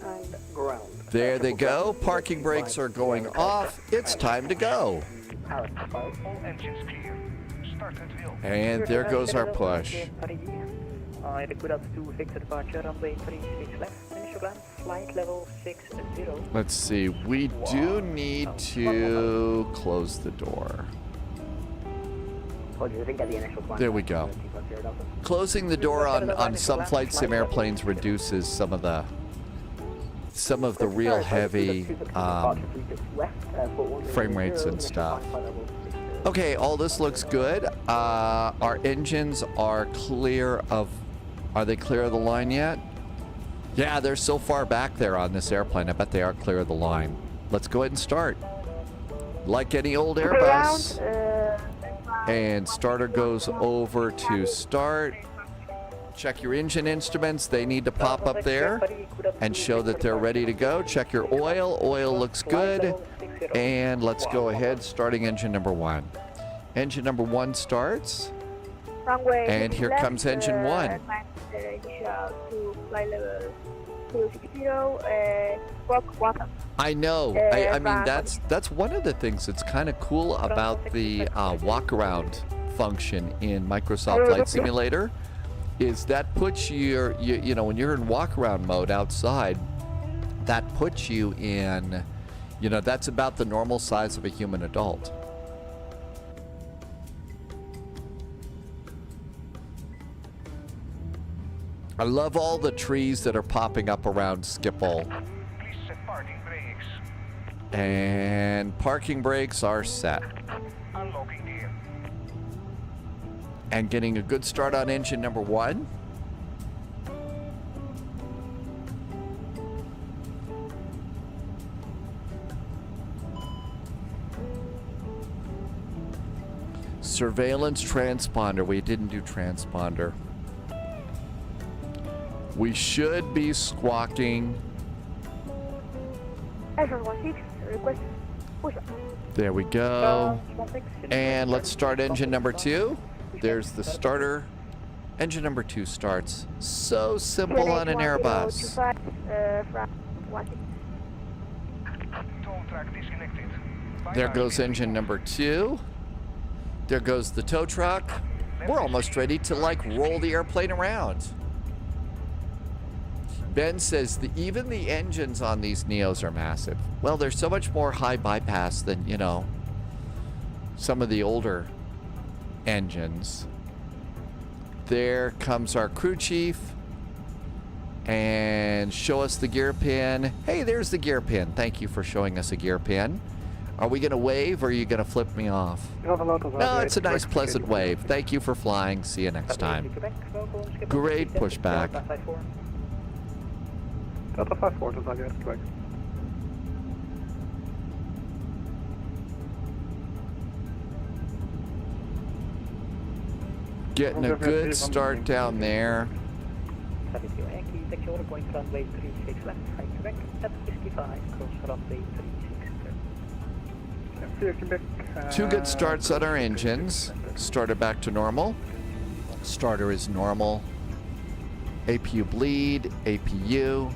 And ground. There they go. Parking brakes are going off. It's time to go. All engines clear. Start at will. And there goes our push. The good to Victor departure, runway 36 left. Initial land, flight level 60. Let's see. We do need to close the door. There we go. Closing the door on some flight sim airplanes reduces some of the real heavy frame rates and stuff. Okay, all this looks good. Our engines are clear of... Are they clear of the line yet? Yeah, they're so far back there on this airplane. I bet they are clear of the line. Let's go ahead and start. Like any old Airbus. And starter goes over to start. Check your engine instruments. They need to pop up there and show that they're ready to go. Check your oil. Oil looks good. And let's go ahead, starting engine number 1. Engine number 1 starts. And here comes engine 1. I know. I mean, that's one of the things that's kind of cool about the walk-around function in Microsoft Flight Simulator, is that puts you know, when you're in walk-around mode outside, that puts you in, you know, that's about the normal size of a human adult. I love all the trees that are popping up around Schiphol. Please set parking brakes. And parking brakes are set. Unlocking gear. And getting a good start on engine number 1. Surveillance transponder. We didn't do transponder. We should be squawking. There we go. And let's start engine number 2. There's the starter. Engine number 2 starts. So simple on an Airbus. Tow track disconnected. There goes engine number 2. There goes the tow truck. We're almost ready to like roll the airplane around. Ben says even the engines on these Neos are massive. Well, there's so much more high bypass than, you know, some of the older engines. There comes our crew chief. And show us the gear pin. Hey, there's the gear pin. Thank you for showing us a gear pin. Are we going to wave or are you going to flip me off? No, it's a nice pleasant wave. Thank you for flying. See you next time. Great pushback. Delta 54, Delta Quebec. Getting a good start down there. 72 Yankee, taxi order going runway 36 left, high Quebec, at 55, cross runway 36. Two good starts on our engines. Starter back to normal. Starter is normal. APU bleed, APU.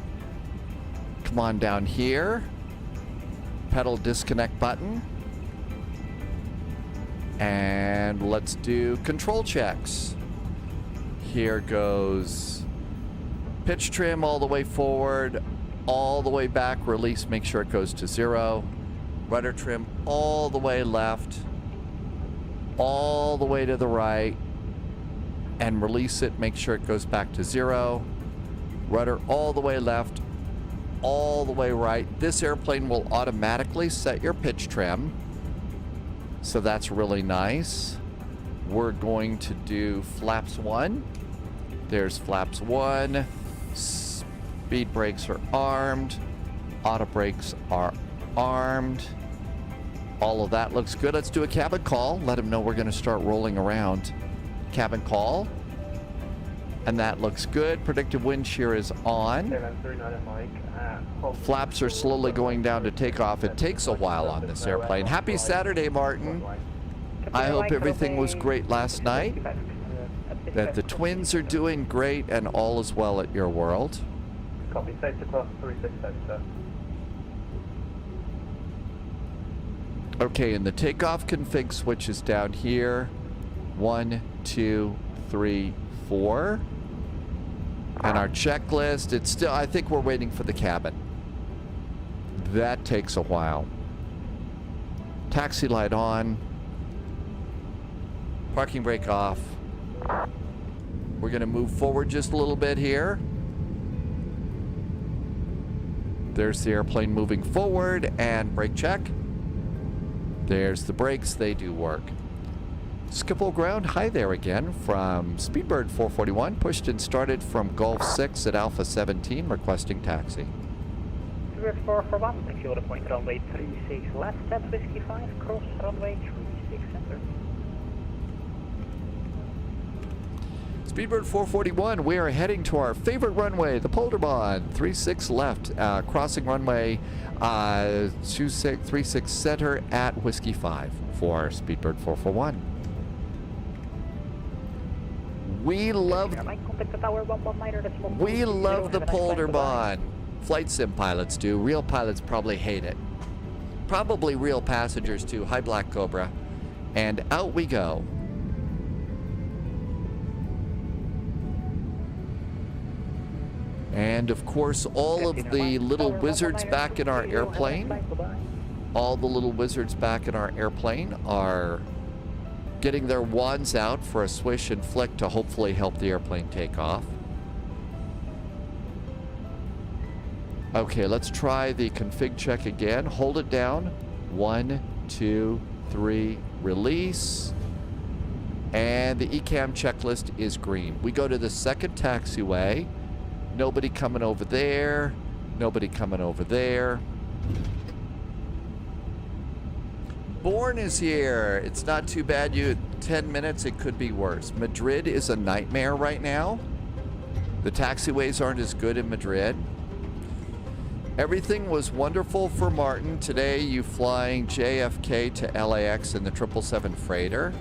Come on down here. Pedal disconnect button. And let's do control checks. Here goes pitch trim all the way forward, all the way back, release, make sure it goes to 0. Rudder trim all the way left, all the way to the right, and release it, make sure it goes back to 0. Rudder all the way left, all the way right. This airplane will automatically set your pitch trim, so that's really nice. We're going to do flaps 1. There's flaps 1. Speed brakes are armed. Auto brakes are armed. All of that looks good. Let's do a cabin call. Let them know we're going to start rolling around. Cabin call. And that looks good. Predictive wind shear is on. Flaps are slowly going down to takeoff. It takes a while on this airplane. Happy Saturday, Martin. I hope everything was great last night. That the twins are doing great and all is well at your world. Copy, safe to cross 367, sir. Okay, and the takeoff config switch is down here. 1, 2, 3, 4. And our checklist, it's still, I think we're waiting for the cabin. That takes a while. Taxi light on. Parking brake off. We're going to move forward just a little bit here. There's the airplane moving forward, and brake check. There's the brakes, they do work. Skipple ground, hi there again from Speedbird 441, pushed and started from Gulf 6 at Alpha 17, requesting taxi. Speedbird 441, taxi order point runway 36 left, at whiskey 5, cross runway 36 center. Speedbird 441, we are heading to our favorite runway, the Polderbahn, 36 left, crossing runway 36 center at Whiskey 5 for Speedbird 441. We love the Polderbahn. Flight sim pilots do. Real pilots probably hate it. Probably real passengers too. Hi, Black Cobra. And out we go. And of course, all of the little wizards back in our airplane, all the little wizards back in our airplane are getting their wands out for a swish and flick to hopefully help the airplane take off. Okay, let's try the config check again. Hold it down. 1, 2, 3, release. And the ECAM checklist is green. We go to the second taxiway. Nobody coming over there. Nobody coming over there. Bourne is here. It's not too bad. You 10 minutes, it could be worse. Madrid is a nightmare right now. The taxiways aren't as good in Madrid. Everything was wonderful for Martin. Today you flying JFK to LAX in the 777 freighter.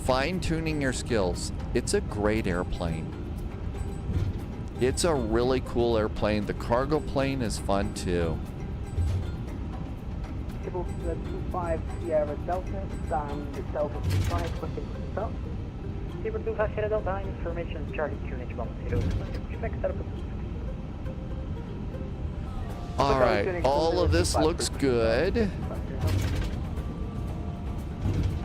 Fine-tuning your skills. It's a great airplane. It's a really cool airplane. The cargo plane is fun too. 25 Sierra Delta, Delta 5, looking for the top. Zebra 25 Sierra Delta, information Charlie QNH 10. Expect that. All right, all of this looks good.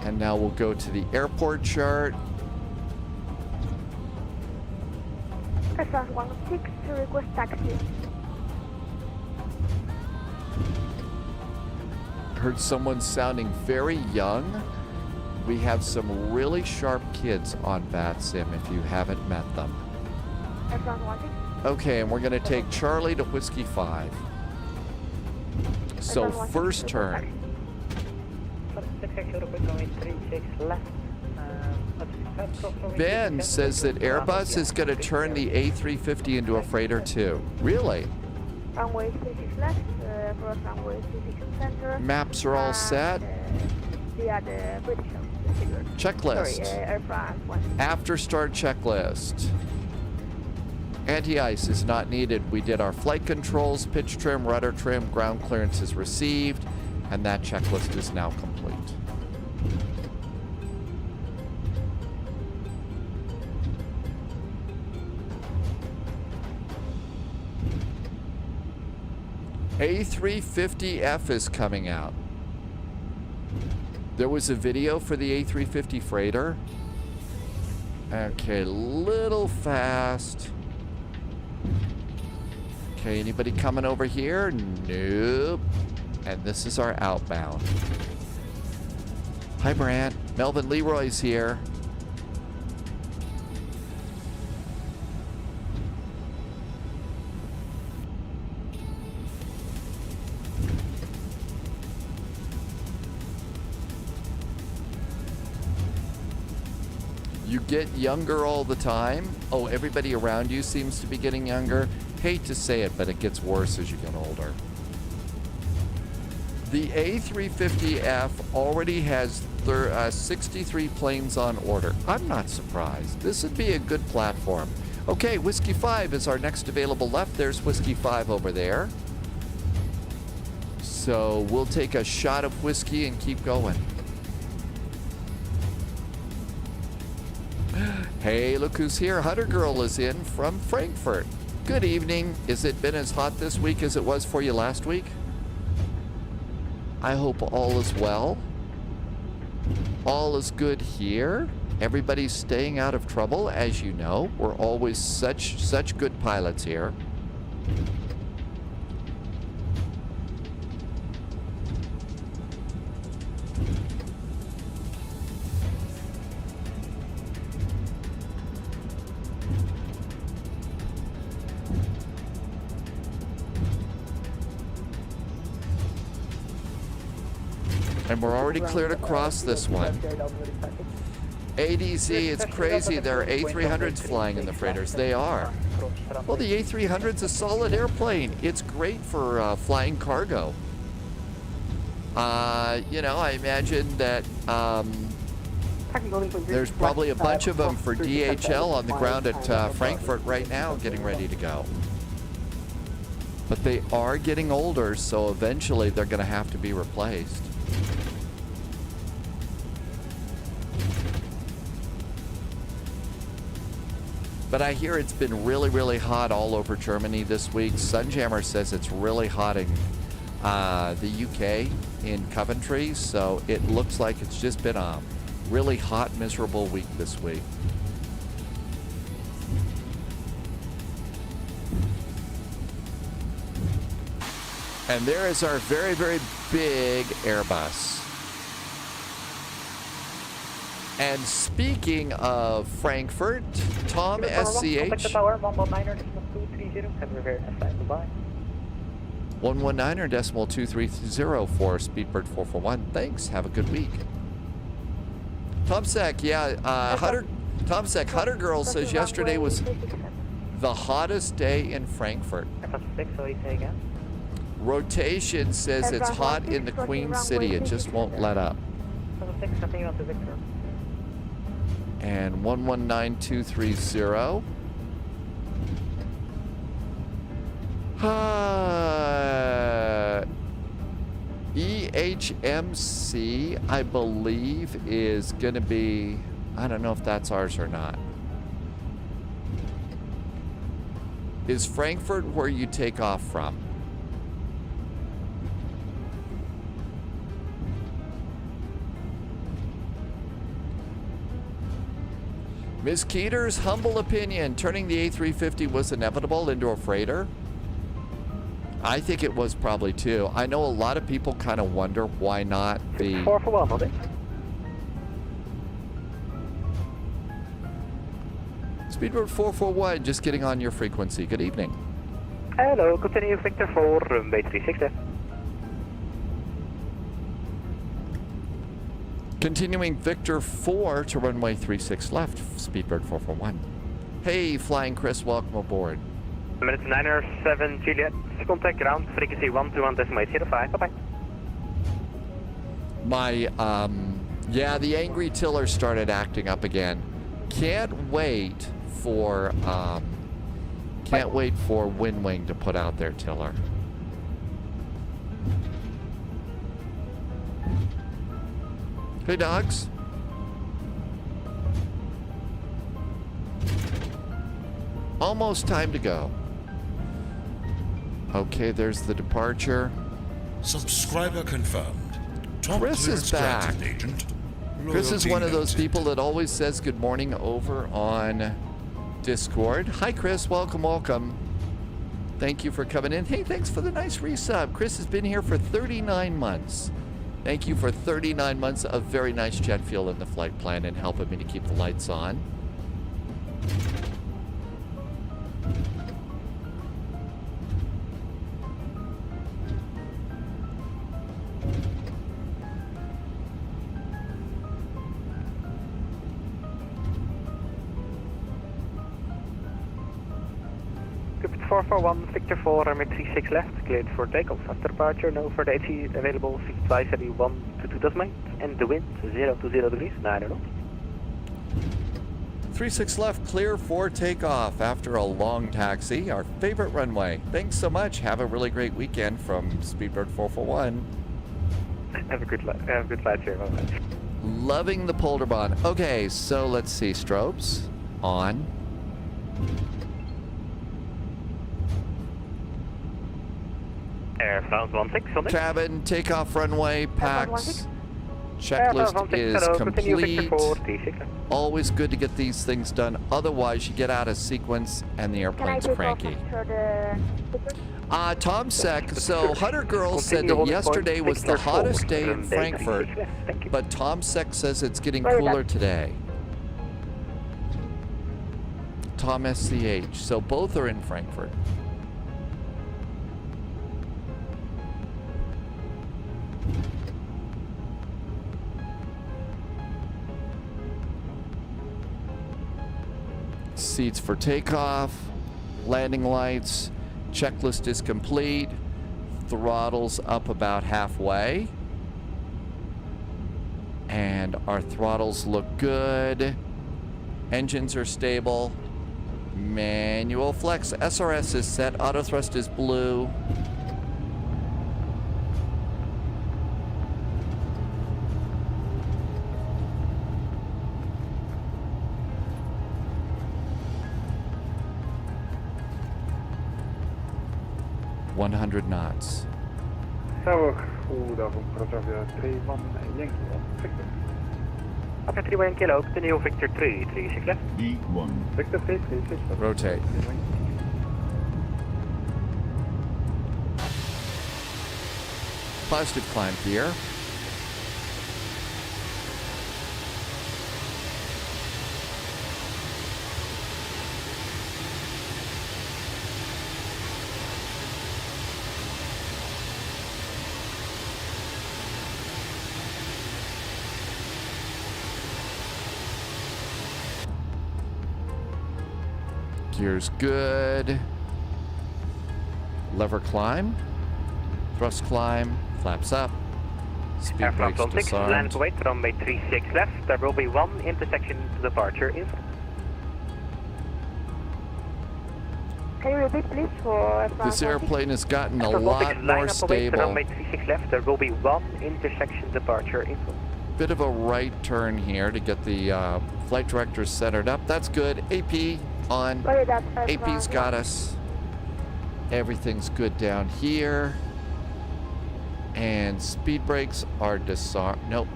And now we'll go to the airport chart. Aircraft 16 to request taxi. Heard someone sounding very young. We have some really sharp kids on VATSIM if you haven't met them. Aircraft 16. Okay, and we're going to take Charlie to Whiskey 5. So first turn. 36 left, Ben says that Airbus is going to turn the A350 into a freighter too. Really? Runway 36 left, cross runway 36 center. Maps are all set. Yeah, the British Checklist. Sorry, Air France 1. After start checklist. Anti-ice is not needed. We did our flight controls, pitch trim, rudder trim, ground clearance is received, and that checklist is now complete. A350F is coming out. There was a video for the A350 freighter. Okay, little fast. Okay, anybody coming over here? Nope. And this is our outbound. Hi, Brant. Melvin Leroy's here. You get younger all the time. Oh, everybody around you seems to be getting younger. Hate to say it, but it gets worse as you get older. The A350F already has 63 planes on order. I'm not surprised. This would be a good platform. Okay, Whiskey 5 is our next available left. There's Whiskey 5 over there. So we'll take a shot of whiskey and keep going. Hey, look who's here. Hunter Girl is in from Frankfurt. Good evening. Has it been as hot this week as it was for you last week? I hope all is well. All is good here. Everybody's staying out of trouble, as you know. We're always such good pilots here. And we're already cleared across this one. ADZ, it's crazy. There are A300s flying in the freighters. They are. Well, the A300's a solid airplane. It's great for flying cargo. You know, I imagine that there's probably a bunch of them for DHL on the ground at Frankfurt right now getting ready to go. But they are getting older, so eventually they're going to have to be replaced. But I hear it's been really hot all over Germany this week. Sunjammer says it's really hot in the UK, in Coventry. So it looks like it's just been a really hot, miserable week this week. And there is our very big Airbus. And speaking of Frankfurt, Tom SCH. 119.230 for Speedbird 441. Thanks. Have a good week. Tomsek, yeah. Tomsek, Hunter Girl says yesterday was the hottest day in Frankfurt. Rotation says it's hot in the Queen City. It just won't let up. And 119.230. EHMC, I believe, is going to be, I don't know if that's ours or not. Is Frankfurt where you take off from? Ms. Keeter's humble opinion, turning the A350 was inevitable into a freighter? I think it was probably too. I know a lot of people kind of wonder why not the... 4 for 1, Bobby. Speedbird 441, just getting on your frequency. Good evening. Hello, continue Victor 4, runway 36 left. Continuing Victor 4 to runway 36 left, Speedbird 441. Hey, Flying Chris, welcome aboard. Minutes 907 Juliet, contact ground, frequency 121.805, bye-bye. My, yeah, the angry tiller started acting up again. Can't wait for Windwing to put out their tiller. Hey, dogs. Almost time to go. Okay, there's the departure. Subscriber confirmed. Top Chris is clearance back. granted, Agent. Chris is Loyalty one of those noted. people that always says good morning over on Discord. Hi, Chris. Welcome, welcome. Thank you for coming in. Hey, thanks for the nice resub. Chris has been here for 39 months. Thank you for 39 months of very nice jet fuel in the flight plan and helping me to keep the lights on. KPIT 441, Victor 4, runway 36 left, cleared for takeoff. After departure, no further AC available, seat advisory 122.8, and the wind 0 to 0 degrees, 9 knots. 36 left, clear for takeoff after a long taxi, our favorite runway. Thanks so much. Have a really great weekend from Speedbird 441. Have a good flight here, bye-bye. Loving the Polderbahn. Okay, so let's see. Strobes on. Airbound 16, on it. Cabin, takeoff runway, packs. 16. Checklist is Continue Victor complete. 4, 36 left. Always good to get these things done. Otherwise, you get out of sequence and the Can I airplane's take off cranky. for the Tom Sec, so Hunter Girl said Continue that holding yesterday point, was the Victor hottest 4, day in runway Frankfurt, 36 left. Thank you. but Tom Sec says it's getting Where is cooler that? today. Tom SCH, so both are in Frankfurt. Seats for takeoff, landing lights, checklist is complete, throttle's up about halfway, and our throttles look good, engines are stable, manual flex, SRS is set, auto thrust is blue. knots. Tower, goedenavond, Protavia 31 Yankee, Victor. After 31 kilo, continue Victor 3, 36 left. B1. Victor 336. Rotate. Positive climb here. Gear's good. Lever climb. Thrust climb. Flaps up. Speed Airfront brakes 16, land disarmed. weight, runway 36 left. There will be one intersection to departure in front. Can you repeat, please, for This airplane has gotten a Airfront lot 16, more line up await, stable. runway 36 left. There will be one intersection departure in front. Bit of a right turn here to get the flight director centered up. That's good. AP on. Where is that? AP's got us. Everything's good down here. And speed brakes are disarmed. Nope.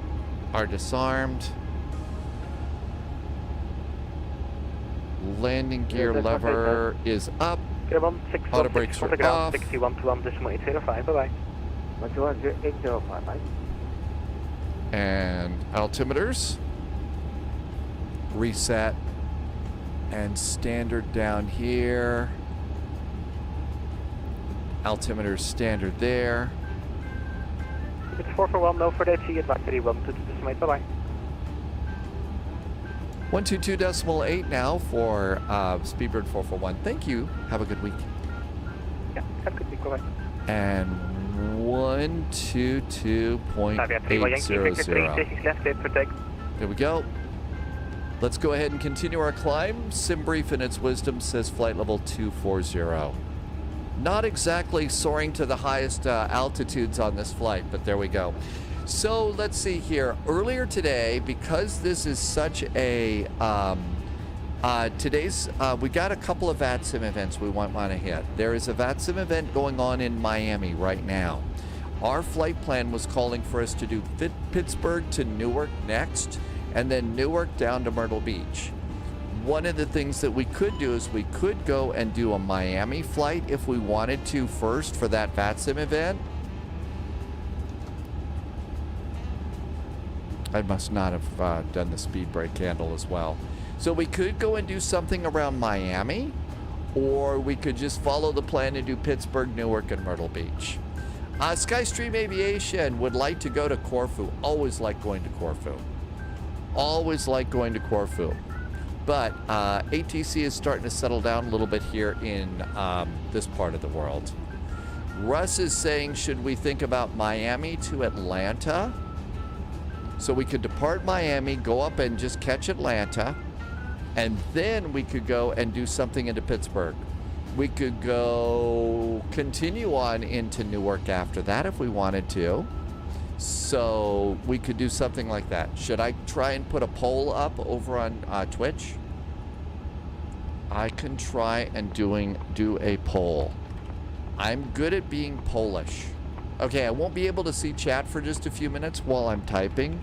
Are disarmed. Landing gear lever is up. Auto brakes are off. 6121.805. Bye-bye. 121.805, bye. And altimeters. Reset. And standard down here. Altimeter standard there. It's 441, no for the HE, advisory 122.8, bye-bye. 122.8 now for Speedbird 441. Thank you. Have a good week. Yeah, have a good week, bye-bye. And 122.800. There we go. Let's go ahead and continue our climb. SimBrief in its wisdom says flight level 240. Not exactly soaring to the highest altitudes on this flight, but there we go. So let's see here. Earlier today, because this is such a we got a couple of VATSIM events we want to hit. There is a VATSIM event going on in Miami right now. Our flight plan was calling for us to do Pittsburgh to Newark next, and then Newark down to Myrtle Beach. One of the things that we could do is we could go and do a Miami flight if we wanted to first for that VATSIM event. I must not have done the speed brake handle as well. So we could go and do something around Miami, or we could just follow the plan and do Pittsburgh, Newark, and Myrtle Beach. Skystream Aviation would like to go to Corfu. Always like going to Corfu. Always like going to Corfu. But ATC is starting to settle down a little bit here in this part of the world. Russ is saying, should we think about Miami to Atlanta? So we could depart Miami, go up and just catch Atlanta, and then we could go and do something into Pittsburgh. We could go continue on into Newark after that if we wanted to. So we could do something like that. Should I try and put a poll up over on Twitch? I can try and do a poll. I'm good at being Polish. Okay, I won't be able to see chat for just a few minutes while I'm typing.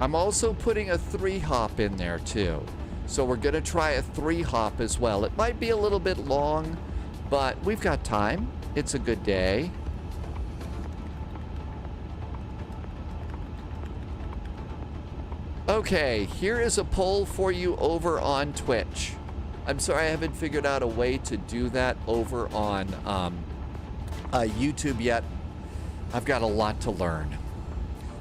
I'm also putting a 3-hop in there too. So we're gonna try a 3-hop as well. It might be a little bit long, but we've got time. It's a good day. Okay, here is a poll for you over on Twitch. I'm sorry I haven't figured out a way to do that over on YouTube yet. I've got a lot to learn.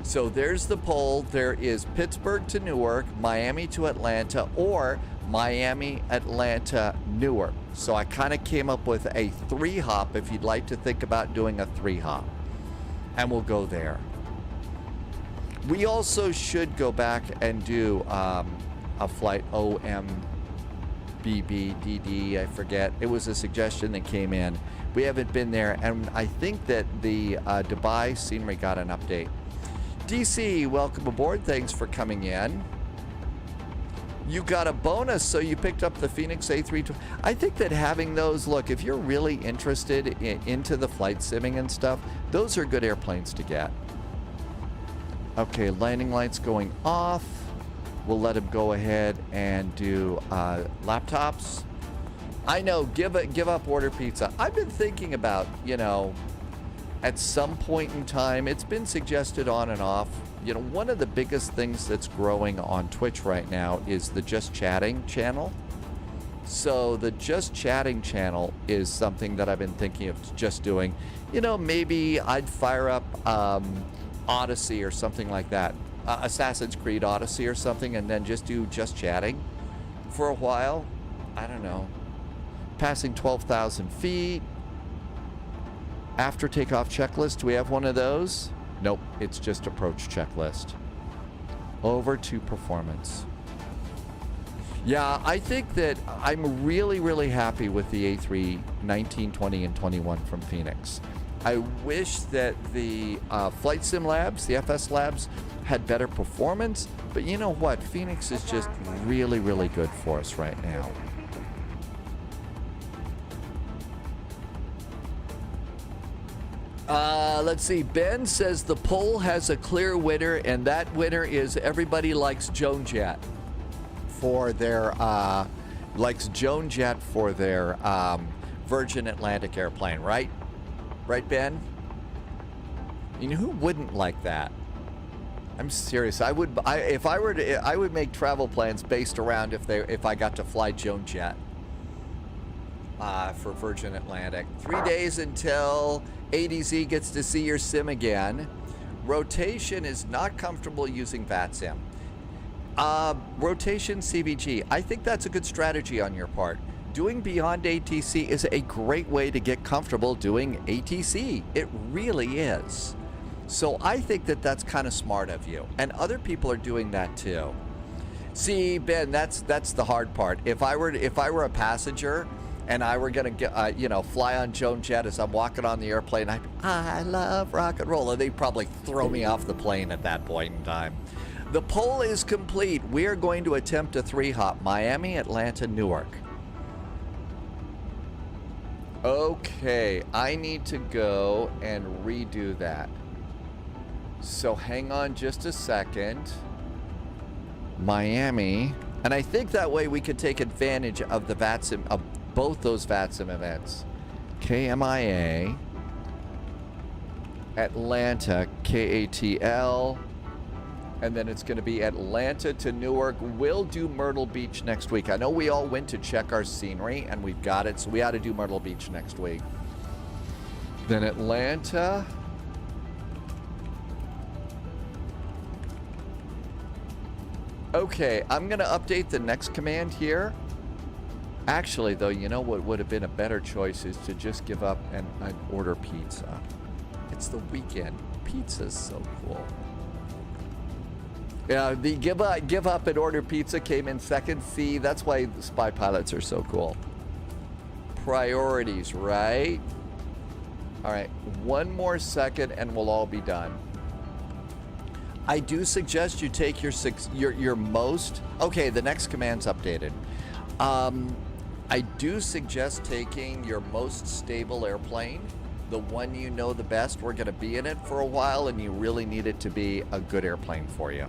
So there's the poll. There is Pittsburgh to Newark, Miami to Atlanta, or Miami, Atlanta, Newark. So I kind of came up with a 3-hop if you'd like to think about doing a 3-hop. And we'll go there. We also should go back and do a flight OMBBDD, I forget. It was a suggestion that came in. We haven't been there, and I think that the Dubai scenery got an update. DC, welcome aboard. Thanks for coming in. You got a bonus, so you picked up the Phoenix A320. I think that having those, look, if you're really interested into the flight simming and stuff, those are good airplanes to get. Okay, landing lights going off. We'll let him go ahead and do laptops. I know, give up, order pizza. I've been thinking about, you know, at some point in time, it's been suggested on and off. You know, one of the biggest things that's growing on Twitch right now is the Just Chatting channel. So the Just Chatting channel is something that I've been thinking of just doing. You know, maybe I'd fire up Odyssey or something like that. Assassin's Creed Odyssey or something, and then just do Just Chatting for a while. I don't know. Passing 12,000 feet. After takeoff checklist, do we have one of those? Nope, it's just approach checklist. Over to performance. Yeah, I think that I'm really, really happy with the A3 19, 20, and 21 from Phoenix. I wish that the Flight Sim Labs, the FS Labs, had better performance, but you know what? Phoenix is just really, really good for us right now. Let's see. Ben says the poll has a clear winner, and that winner is everybody likes Joan Jet for their Virgin Atlantic airplane, right? Right, Ben? You know who wouldn't like that? I'm serious. I would make travel plans based around if I got to fly Joan Jet for Virgin Atlantic. 3 days until ADZ gets to see your sim again. Rotation is not comfortable using VATSIM. Rotation CVG. I think that's a good strategy on your part. Doing beyond ATC is a great way to get comfortable doing ATC. It really is. So I think that that's kind of smart of you. And other people are doing that too. See, Ben, that's the hard part. If I were a passenger and I were gonna get, fly on Joan Jet as I'm walking on the airplane, I love rock and roll, and they'd probably throw me off the plane at that point in time. The poll is complete. We are going to attempt a 3-hop: Miami, Atlanta, Newark. Okay, I need to go and redo that. So hang on just a second. Miami, and I think that way we could take advantage of the VATSIM, of both those VATSIM events. KMYR, Atlanta, KATL, and then it's going to be Atlanta to Newark. We'll do Myrtle Beach next week. I know we all went to check our scenery, and we've got it, so we ought to do Myrtle Beach next week. Then Atlanta. Okay, I'm going to update the next command here. Actually, though, you know what would have been a better choice is to just give up and order pizza. It's the weekend. Pizza's so cool. Yeah, the give up and order pizza came in second. See, that's why the spy pilots are so cool. Priorities, right? All right, one more second and we'll all be done. I do suggest you take your most... Okay, the next command's updated. I do suggest taking your most stable airplane, the one you know the best. We're going to be in it for a while, and you really need it to be a good airplane for you.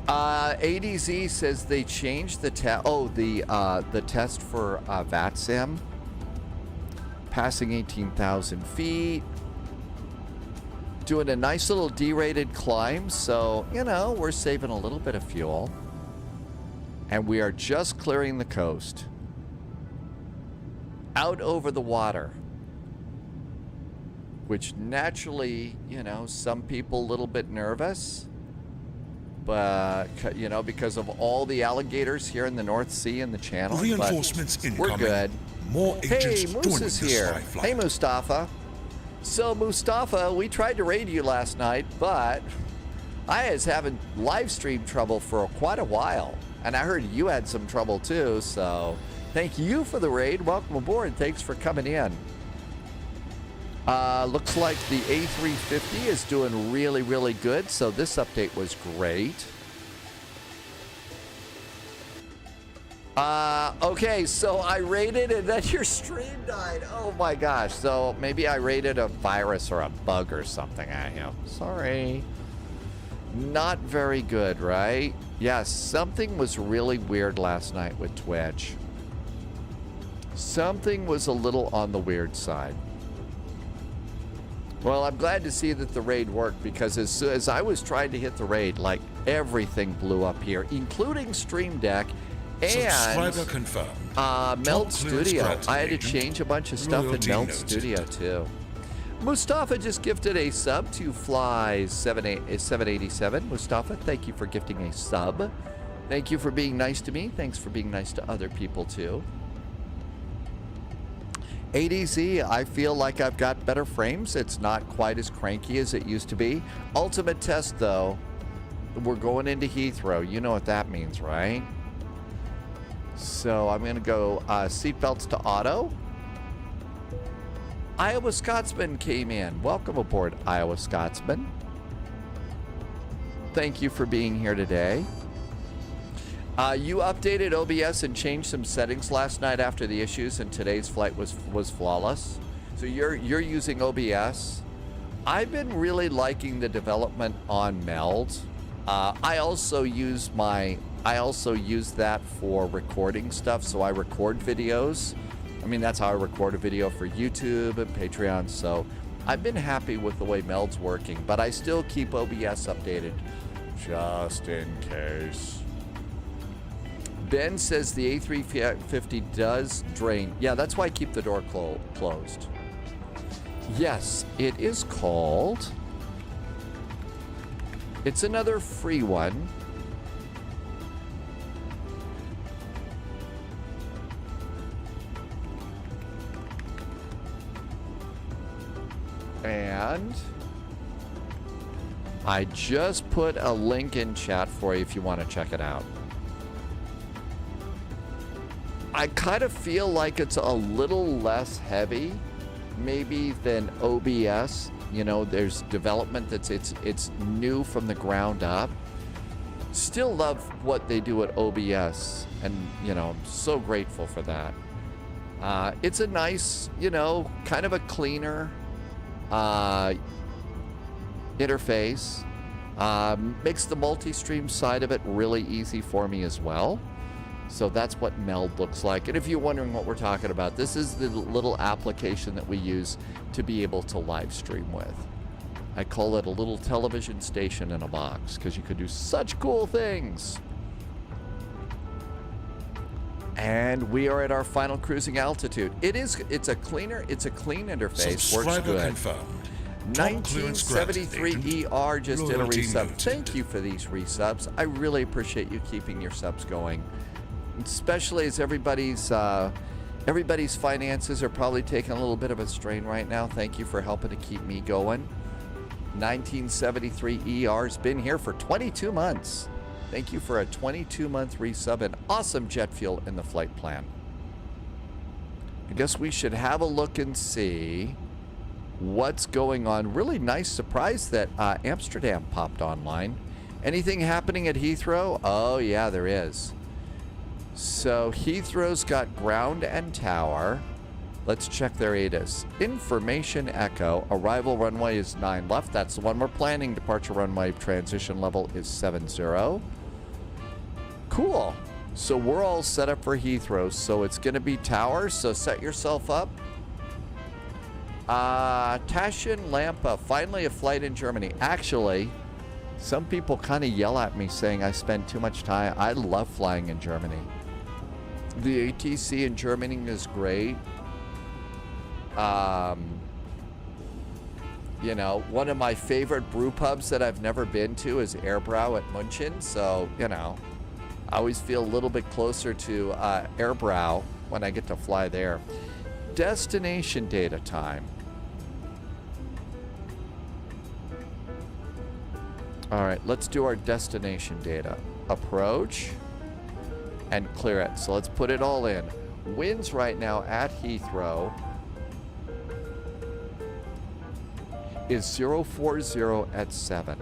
ADZ says they changed the test. Oh, the test for VATSIM. Passing 18,000 feet. Doing a nice little derated climb, so, you know, we're saving a little bit of fuel. And we are just clearing the coast. Out over the water. Which naturally, you know, some people a little bit nervous. But, you know, because of all the alligators here in the North Sea and the Channel. Reinforcements incoming. We're good. More agents Hey, Moose is here. Hey, Mustafa. So, Mustafa, we tried to raid you last night, but I was having live stream trouble for quite a while. And I heard you had some trouble too, so thank you for the raid. Welcome aboard. Thanks for coming in. Looks like the A350 is doing really, really good, so this update was great. Okay, so I raided and then your stream died. Oh my gosh. So maybe I raided a virus or a bug or something at you. Sorry. Not very good, right? Yeah, something was really weird last night with Twitch. Something was a little on the weird side. Well, I'm glad to see that the raid worked, because as I was trying to hit the raid, like, everything blew up here, including Stream Deck and Meld Studio. I had to change a bunch of stuff in Meld Studio too. Mustafa just gifted a sub to Fly 787. Mustafa, thank you for gifting a sub. Thank you for being nice to me. Thanks for being nice to other people too. ADZ, I feel like I've got better frames. It's not quite as cranky as it used to be. Ultimate test though, we're going into Heathrow. You know what that means, right? So I'm going to go seatbelts to auto. Iowa Scotsman came in. Welcome aboard, Iowa Scotsman. Thank you for being here today. You updated OBS and changed some settings last night after the issues, and today's flight was flawless. So you're using OBS. I've been really liking the development on Meld. I also use that for recording stuff. So I record videos. I mean, that's how I record a video for YouTube and Patreon. So I've been happy with the way Meld's working, but I still keep OBS updated just in case. Ben says the A350 does drain. Yeah, that's why I keep the door closed. Yes, it is called. It's another free one. And I just put a link in chat for you if you want to check it out. I kind of feel like it's a little less heavy maybe than OBS. You know, there's development it's new from the ground up. Still love what they do at OBS, and you know, I'm so grateful for that. It's a nice, you know, kind of a cleaner interface. Makes the multi-stream side of it really easy for me as well. So that's what Meld looks like. And if you're wondering what we're talking about, this is the little application that we use to be able to live stream with. I call it a little television station in a box because you could do such cool things. And we are at our final cruising altitude. It's a clean interface. Subscriber Works good. confirmed. 1973 ER just did a Loyalty resub. noted. Thank you for these resubs. I really appreciate you keeping your subs going, especially as everybody's finances are probably taking a little bit of a strain right now. Thank you for helping to keep me going. 1973 ER's been here for 22 months. Thank you for a 22-month resub and awesome jet fuel in the flight plan. I guess we should have a look and see what's going on. Really nice surprise that Amsterdam popped online. Anything happening at Heathrow? Oh yeah, there is. So Heathrow's got ground and tower. Let's check their ATIS. Information echo. Arrival runway is 9 left. That's the one we're planning. Departure runway transition level is 70. Cool. So we're all set up for Heathrow. So it's going to be tower. So set yourself up. Taschen Lampa. Finally a flight in Germany. Actually, some people kind of yell at me saying I spend too much time. I love flying in Germany. The ATC in Germany is great. You know, one of my favorite brew pubs that I've never been to is Airbrow at München. So, you know, I always feel a little bit closer to Airbrow when I get to fly there. Destination data time. All right, let's do our destination data. Approach and clear it. So let's put it all in. Winds right now at Heathrow is 040 at 7.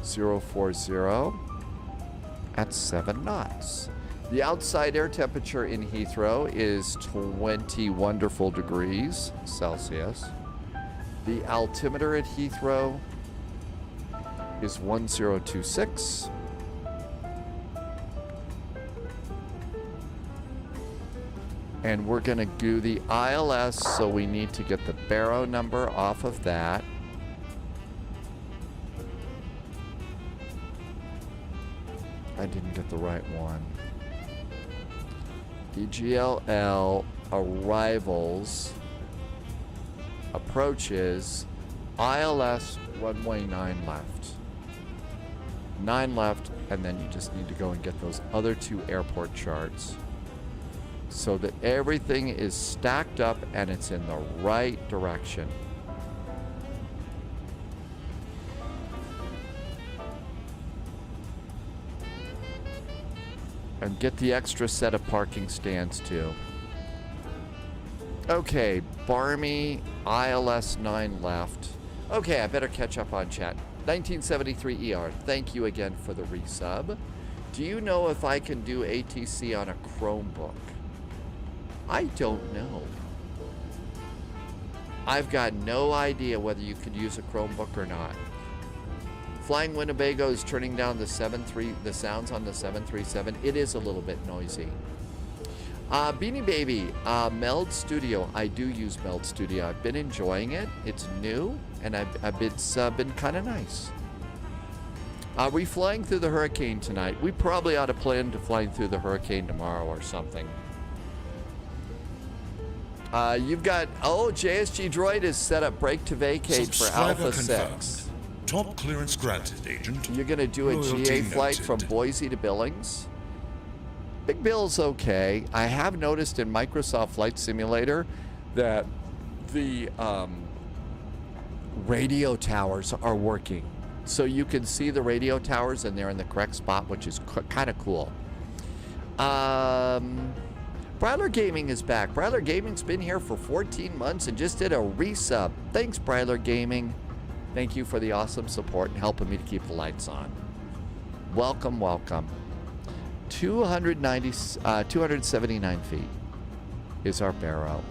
040 at 7 knots. The outside air temperature in Heathrow is 20 wonderful degrees Celsius. The altimeter at Heathrow is 1026. And we're going to do the ILS, so we need to get the Barrow number off of that. I didn't get the right one. EGLL arrivals, approaches, ILS runway 9 left. 9 left, and then you just need to go and get those other 2 airport charts so that everything is stacked up and it's in the right direction. And get the extra set of parking stands too. Okay, Barmy, ILS 9 left. Okay, I better catch up on chat. 1973 ER, thank you again for the resub. Do you know if I can do ATC on a Chromebook? I don't know. I've got no idea whether you could use a Chromebook or not. Flying Winnebago is turning down the sounds on the 737. It is a little bit noisy. Beanie Baby, Meld Studio. I do use Meld Studio. I've been enjoying it. It's new, and it's been kind of nice. Are we flying through the hurricane tonight? We probably ought to plan to flying through the hurricane tomorrow or something. You've got, JSG Droid is set up break to vacate for Subscriber Alpha confirmed. 6. Top clearance granted, Agent. You're going to do a Loyalty GA flight noted. from Boise to Billings? Big Bill's okay. I have noticed in Microsoft Flight Simulator that the radio towers are working. So you can see the radio towers and they're in the correct spot, which is kind of cool. Bryler Gaming is back. Bryler Gaming's been here for 14 months and just did a resub. Thanks, Bryler Gaming. Thank you for the awesome support and helping me to keep the lights on. Welcome, welcome. 279 feet is our barrow.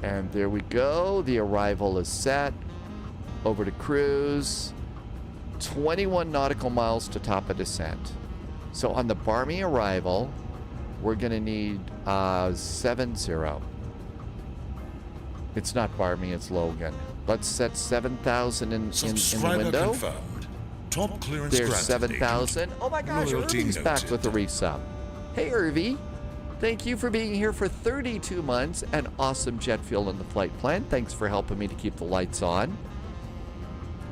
And there we go. The arrival is set. Over to cruise. 21 nautical miles to top of descent. So on the Barmy arrival, we're going to need 70. It's not Barmy, it's Logan. Let's set 7,000 in the Subscriber window. confirmed. Top clearance There's granted, 7,000. Oh my gosh, Loyalty Irvy's back noted. with the resub. Hey, Irvy. Thank you for being here for 32 months and awesome jet fuel in the flight plan. Thanks for helping me to keep the lights on.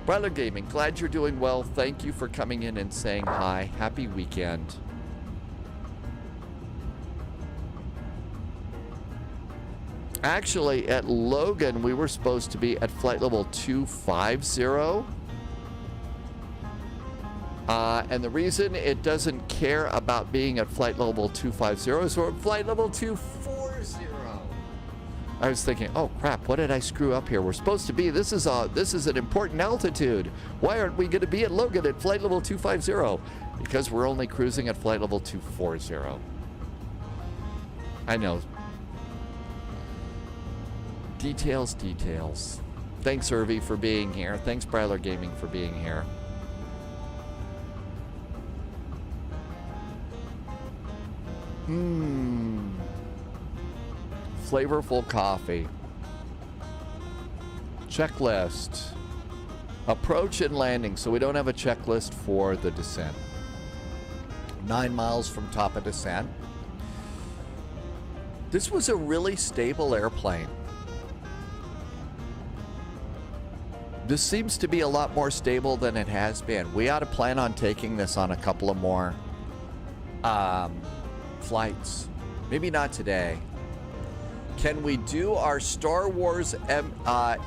Bryler Gaming, glad you're doing well. Thank you for coming in and saying hi. Happy weekend. Actually, at Logan, we were supposed to be at flight level 250. And the reason it doesn't care about being at flight level 250 is we're at flight level 240. I was thinking, oh crap, what did I screw up here? We're supposed to be, this is an important altitude. Why aren't we going to be at Logan at flight level 250? Because we're only cruising at flight level 240. I know. Details, details. Thanks, Irvy, for being here. Thanks, Bryler Gaming, for being here. Flavorful coffee. Checklist. Approach and landing. So we don't have a checklist for the descent. 9 miles from top of descent. This was a really stable airplane. This seems to be a lot more stable than it has been. We ought to plan on taking this on a couple of more flights. Maybe not today. Can we do our Star Wars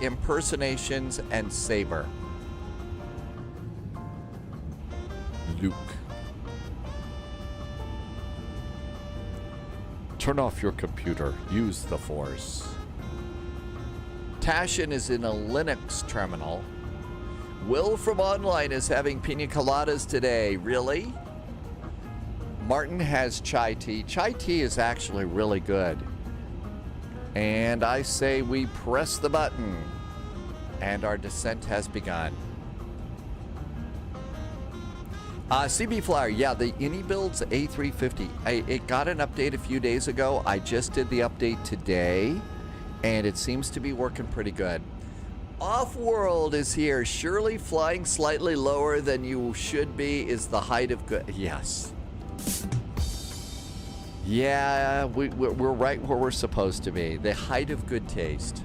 impersonations and Saber? Luke. Turn off your computer. Use the Force. Tashin is in a Linux terminal. Will from online is having pina coladas today. Really? Martin has chai tea. Chai tea is actually really good. And I say we press the button. And our descent has begun. CB Flyer, yeah, the AnyBuilds A350. It got an update a few days ago. I just did the update today. And it seems to be working pretty good. Off-world is here. Surely flying slightly lower than you should be is the height of good. Yes. Yeah, we're right where we're supposed to be. The height of good taste.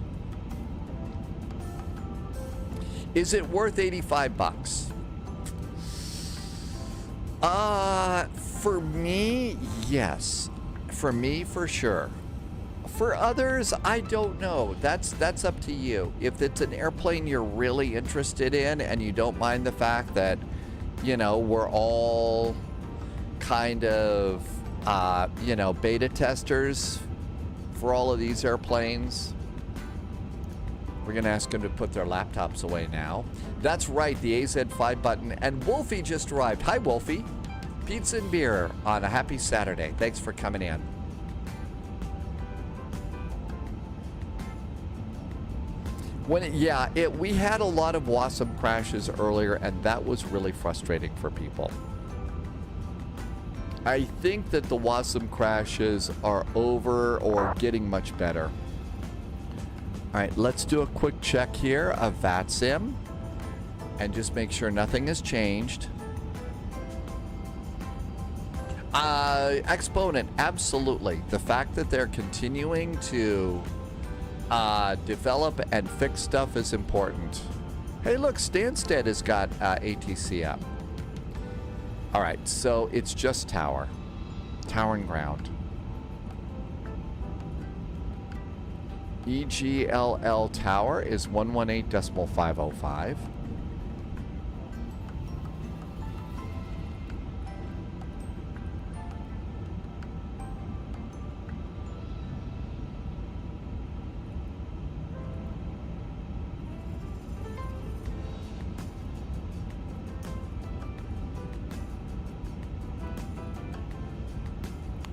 Is it worth $85? For me, yes. For me, for sure. For others, I don't know. That's up to you. If it's an airplane you're really interested in and you don't mind the fact that, you know, we're all kind of, beta testers for all of these airplanes, We're going to ask them to put their laptops away now. That's right, the AZ5 button. And Wolfie just arrived. Hi, Wolfie. Pizza and beer on a happy Saturday. Thanks for coming in. We had a lot of WASM crashes earlier, and that was really frustrating for people. I think that the WASM crashes are over or getting much better. All right, let's do a quick check here of VATSIM and just make sure nothing has changed. Exponent, absolutely. The fact that they're continuing to develop and fix stuff is important. Hey, look, Stansted has got ATC up. All right, so it's just tower. Tower and ground. EGLL tower is 118.505.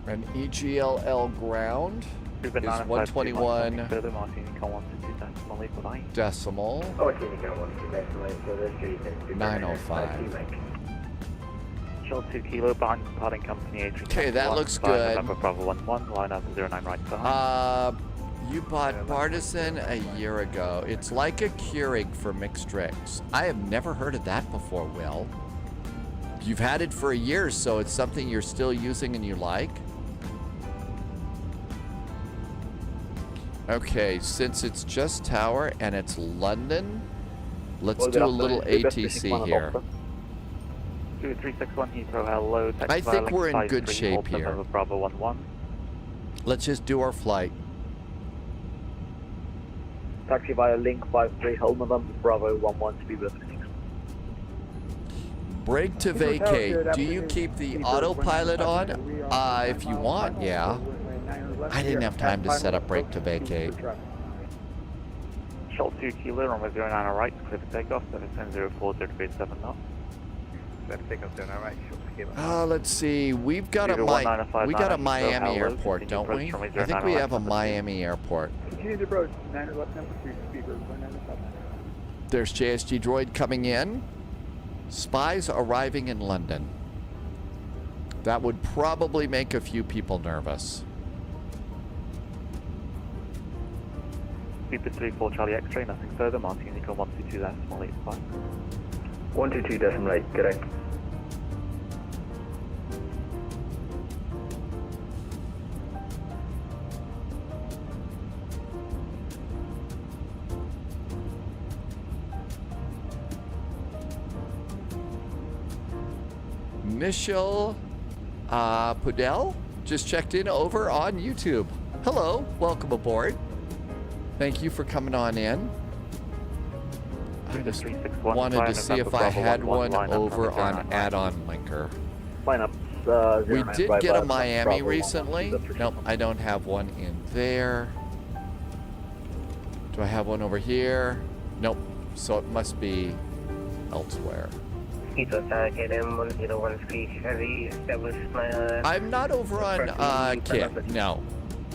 And EGLL ground is 121 decimal 905. Shell 2 kilo behind departing company A3. Okay, that looks good. Number Bravo 11, line up 09 right behind. You bought Partisan a year ago. It's like a Keurig for mixed drinks. I have never heard of that before, Will. You've had it for a year, so it's something you're still using and you like? Okay, since it's just tower and it's London, let's do a little ATC here. 2361 Heathrow, hello. I think we're in good shape here. Bravo 11. Let's just do our flight. Taxi via link 53, hold November Bravo 11 to be with me. Brake to vacate. Do you keep the autopilot on? If you want, yeah. I didn't have time to set up brake to vacate. Shell 2 kilo, runway 09 right, clear for takeoff, 7104037 knots. Let's see. We've got a Miami airport, don't we? I think we have a Miami airport. There's JSG droid coming in. Spies arriving in London. That would probably make a few people nervous. Super 34 Charlie X-ray, nothing further. Martin Unicorn 122 decimal 85. 122 decimal 8, correct. Michelle Pudel just checked in over on YouTube. Hello, welcome aboard. Thank you for coming on in. I just wanted to see if I had one over on add-on linker. We did get a Miami recently. Nope, I don't have one in there. Do I have one over here? Nope, so it must be elsewhere. I'm not over on Kit, no.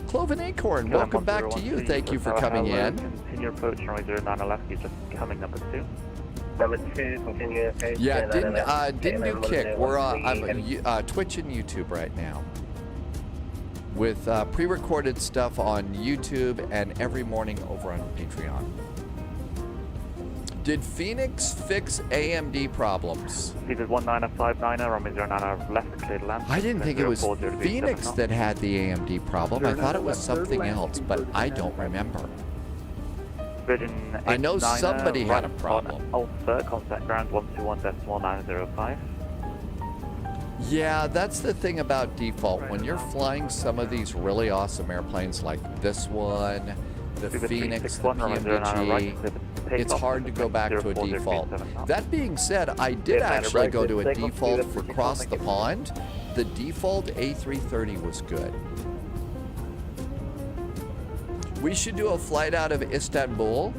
Cloven Acorn, welcome back to you. Thank you for coming in. Continue approach, runway 09 left, you're just coming number 2. Number 2, continue. Yeah, didn't do Kick. I'm Twitch and YouTube right now. With pre-recorded stuff on YouTube and every morning over on Patreon. Did Phoenix fix AMD problems? Seated 19059, runway 09 left, cleared land. I didn't think it was Phoenix that had the AMD problem. I thought it was something else, but I don't remember. I know somebody had a problem. Alpha, contact ground 121.905. Yeah, that's the thing about default. When you're flying some of these really awesome airplanes like this one, the Phoenix, the PMDG, it's hard to go back to a default. That being said, I did actually go to a default for Cross the Pond. The default A330 was good. We should do a flight out of Istanbul.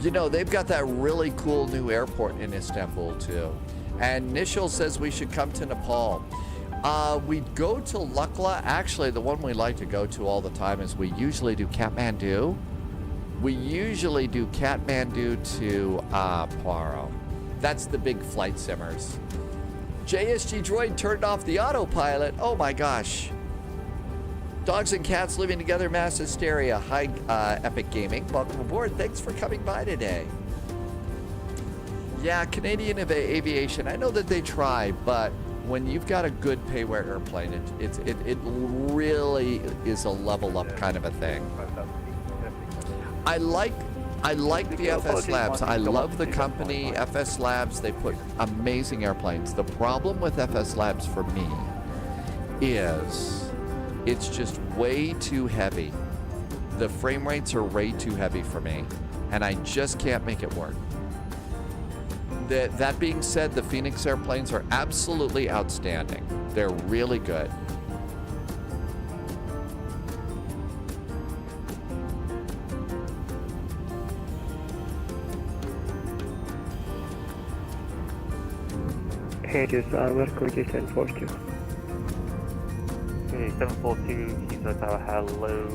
You know, they've got that really cool new airport in Istanbul too. And Nishal says we should come to Nepal. We'd go to Lukla. Actually, the one we like to go to all the time is we usually do Kathmandu. We usually do Kathmandu to Paro. That's the big flight simmers. JSG Droid turned off the autopilot. Oh my gosh. Dogs and cats living together, mass hysteria. Hi, Epic Gaming. Welcome aboard. Thanks for coming by today. Yeah, Canadian Aviation. I know that they try, but when you've got a good pay-wear airplane, it really is a level up kind of a thing. I like the FS Labs. I love the company FS Labs. They put amazing airplanes. The problem with FS Labs for me is it's just way too heavy. The frame rates are way too heavy for me, and I just can't make it work. That being said, the Phoenix airplanes are absolutely outstanding. They're really good. Pages Armor, Codage 1042. Okay, 742, Heathrow Tower, hello.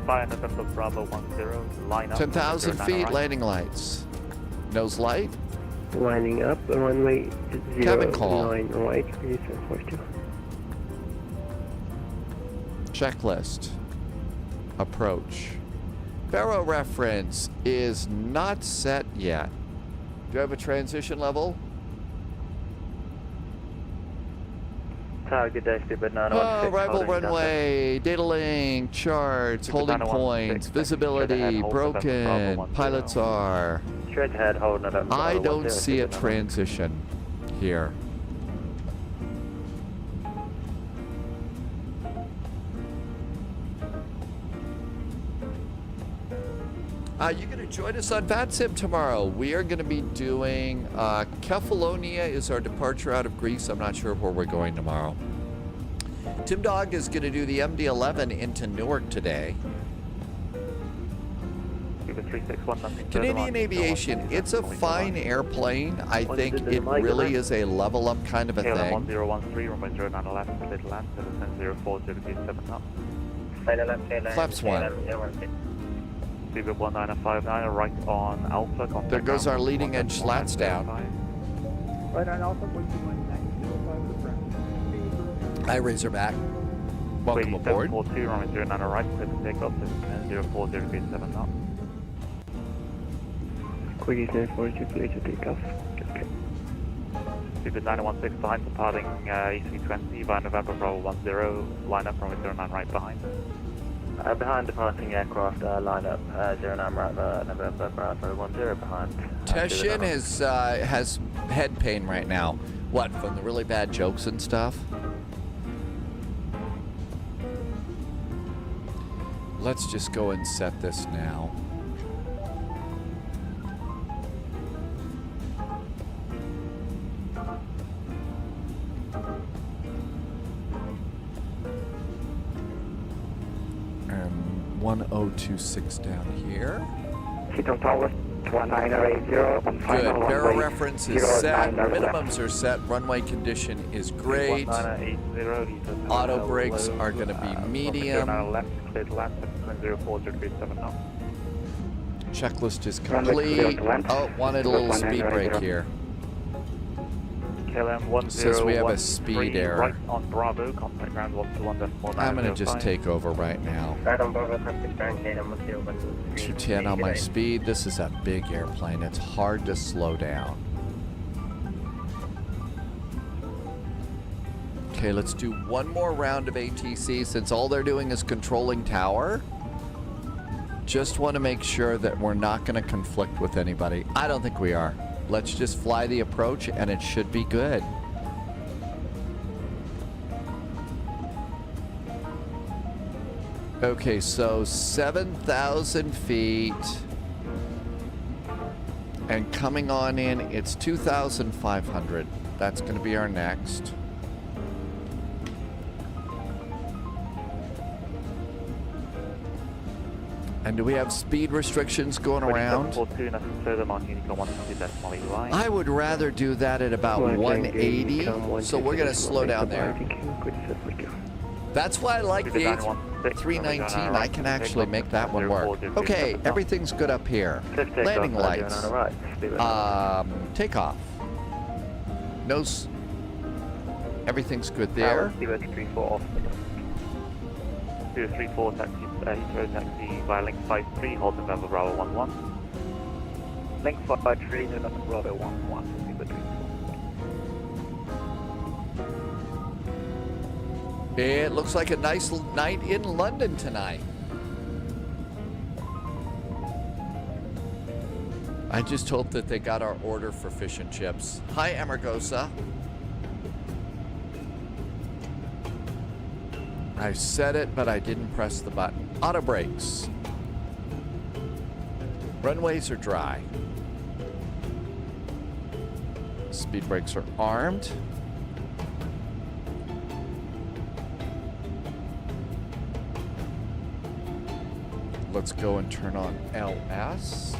Via November Bravo 10, line up. 10,000 feet, landing lights. Nose light. Lining up, runway Cabin call. 09 right, Codage 1042. Checklist. Approach. Barrow reference is not set yet. Do you have a transition level? Target dash but not Oh, rival runway, data link, charts, holding points, visibility, broken, pilots are. Straight ahead, holding it up. I don't see a transition here. You're going to join us on VATSIM tomorrow. We are going to be doing Kefalonia is our departure out of Greece. I'm not sure where we're going tomorrow. Tim Dog is going to do the MD-11 into Newark today. Canadian Aviation, it's a fine airplane. I think it really is a level up kind of a thing. 1013, runway 09 left, clear to land, 740 knots. Flaps 1. Speedbird 19559, right on Alpha. There goes our leading edge slats down. Right on Alpha, 121.905 to front. Hi, Razorback. Welcome aboard. 742, runway 09 right, clear to takeoff, 04037 knots. Codage 1042, clear to takeoff. Okay. Speedbird 916 behind, departing EC20 via November Bravo 10, line up, runway 09 right behind. Behind departing aircraft, line up 09 right, November Bravo 10 behind. Teshin has head pain right now. What, from the really bad jokes and stuff? Let's just go and set this now. And 1026 down here. Heathrow Tower 1980. Good. Barrel reference is set. Minimums are set. Runway condition is great. Auto brakes are going to be medium. Checklist is complete. Oh, wanted a little speed brake here. Says we have a speed error. Right on Bravo, contact ground 121.905. I'm going to just take over right now. 210 on my speed. This is a big airplane. It's hard to slow down. Okay, let's do one more round of ATC since all they're doing is controlling tower. Just want to make sure that we're not going to conflict with anybody. I don't think we are. Let's just fly the approach and it should be good. Okay, so 7,000 feet. And coming on in, it's 2,500. That's going to be our next. And do we have speed restrictions going around? 42, nothing further, Martin Unicorn 122.5. I would rather do that at about 180, so we're going to slow down there. That's why I like the 319. I can actually make that one work. Okay, everything's good up here. Landing lights. Takeoff. Nose. Everything's good there. 234 taxi, Heathrow taxi via link 53, hold November Bravo 11. Link 53, November Bravo 11, It looks like a nice night in London tonight. I just hope that they got our order for fish and chips. Hi, Amargosa. I said it, but I didn't press the button. Auto brakes. Runways are dry. Speed brakes are armed. Let's go and turn on LS.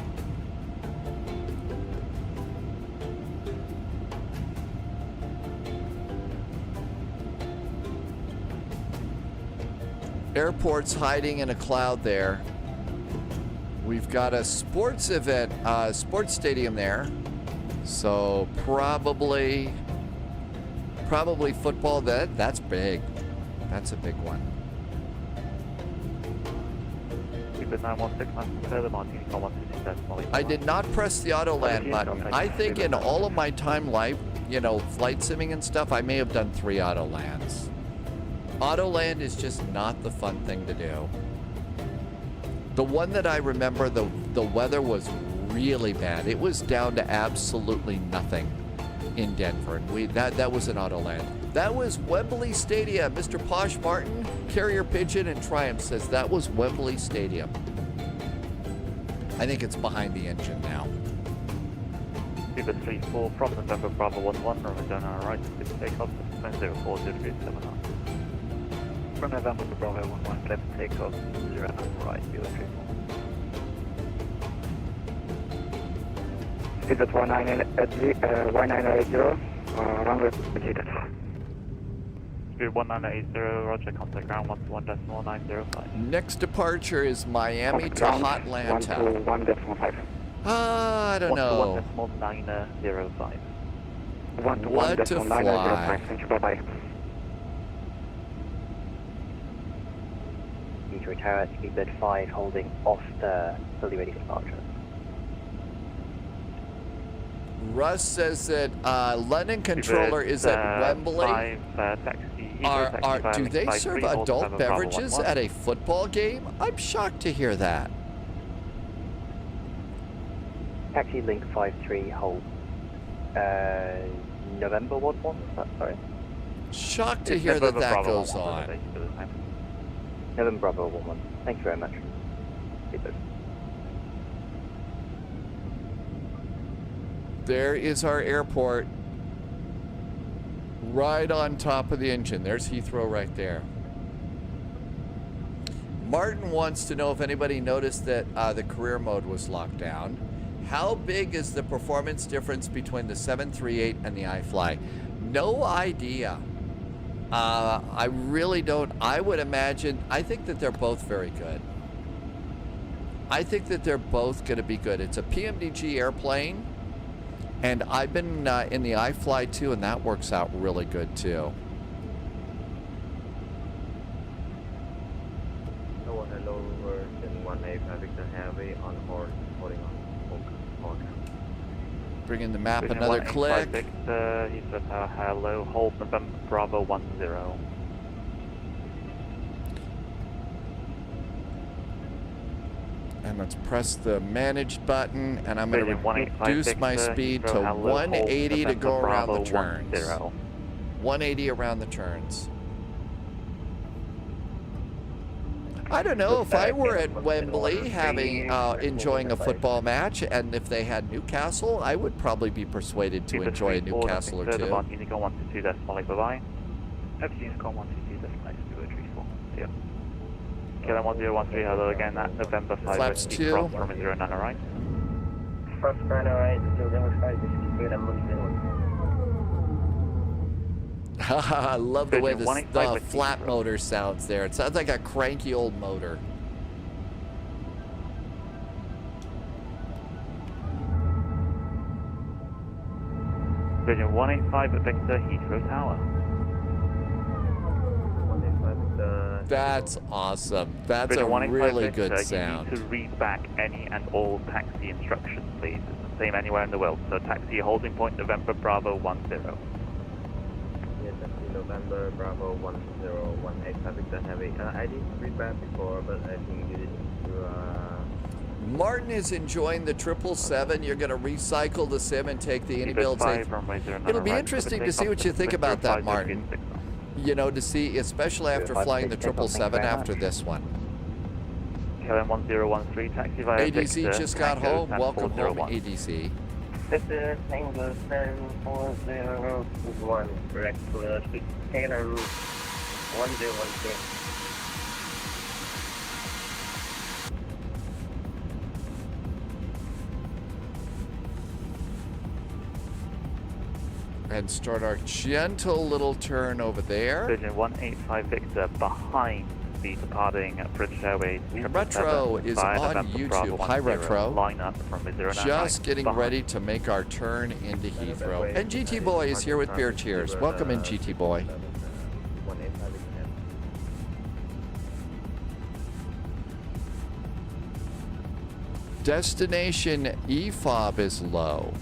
Airport's hiding in a cloud there. We've got a sports event, sports stadium there. So probably football. That's big. That's a big one. I did not press the auto land button. I think in all of my time life, you know, flight simming and stuff, I may have done 3 auto lands. Auto land is just not the fun thing to do. The one that I remember, the weather was really bad. It was down to absolutely nothing in Denver, and that was an auto land. That was Wembley Stadium. Mr. Posh Martin, Carrier Pigeon, and Triumph says that was Wembley Stadium. I think it's behind the engine now. Cuba 34 from November Bravo 11, return on right, takeoff, 040379. From November Bravo 11, left takeoff, 0 right, 034. Is it 1980, runway completed. Speed 1980, roger, contact ground 121.905. Next departure is Miami to Hotlanta. 121.5. I don't know. 121.905. What to fly? Thank you, bye-bye. Heathrow Tower, speedbird 5, holding off the fully ready for departure. Russ says that London controller is at Wembley. Do they serve adult beverages at a football game? I'm shocked to hear that. Taxi link 53, hold November 11, sorry? Shocked to hear that that goes on. November Bravo 11, thank you very much. Speedbird. There is our airport right on top of the engine. There's Heathrow right there. Martin wants to know if anybody noticed that the career mode was locked down. How big is the performance difference between the 738 and the iFly? No idea. I really don't. I would imagine, I think that they're both very good. I think that they're both going to be good. It's a PMDG airplane. And I've been in the iFly too, and that works out really good too. Hello, version 185 Victor Heavy on board, holding on. Bring in the map another click. He said hello, hold November Bravo 10. And let's press the managed button, and I'm going to reduce my speed to 180 to go around the turns. 180 around the turns. I don't know, if I were at Wembley having enjoying a football match, and if they had Newcastle, I would probably be persuaded to enjoy a Newcastle or two. KLM 1013, hello again at November 5 Flaps Whiskey 2. Cross from 09 right. First burn alright, November 5, Whiskey 2, I'm looking I love the way Vision 185 the with flat Heathrow. motor sounds there. It sounds like a cranky old motor. Vision 185 at Victor Heathrow Tower. 185 Victor. That's awesome. That's Vision a 185 really Victor, good sound. You need to read back any and all taxi instructions, please. It's the same anywhere in the world. So taxi holding point November Bravo 10. Yes, that's November Bravo 1018 Victor Heavy. I did read back before, but I think you didn't need to, Martin is enjoying the 777. You're going to recycle the sim and take the Eagle Anybuild. 5, runway 09 It'll be right, interesting for to the see what you takeoff, think about that, 05 Martin. degrees 6 knots. You know, to see, especially after flying the 777 after this one. KLM 1013, taxi via ADZ Victor, just got Tango home. Welcome home, 401. ADZ. This is Tango 74021, correct, KLM 1013. And start our gentle little turn over there. Vision 185 Victor behind the departing British Airways. Retro is on YouTube. Hi, Retro. Line up from 09 Just getting behind. ready to make our turn into Heathrow. And GT Boy is here with beer cheers. Welcome in, GT Boy. 185 Victor. Destination EFOB is low.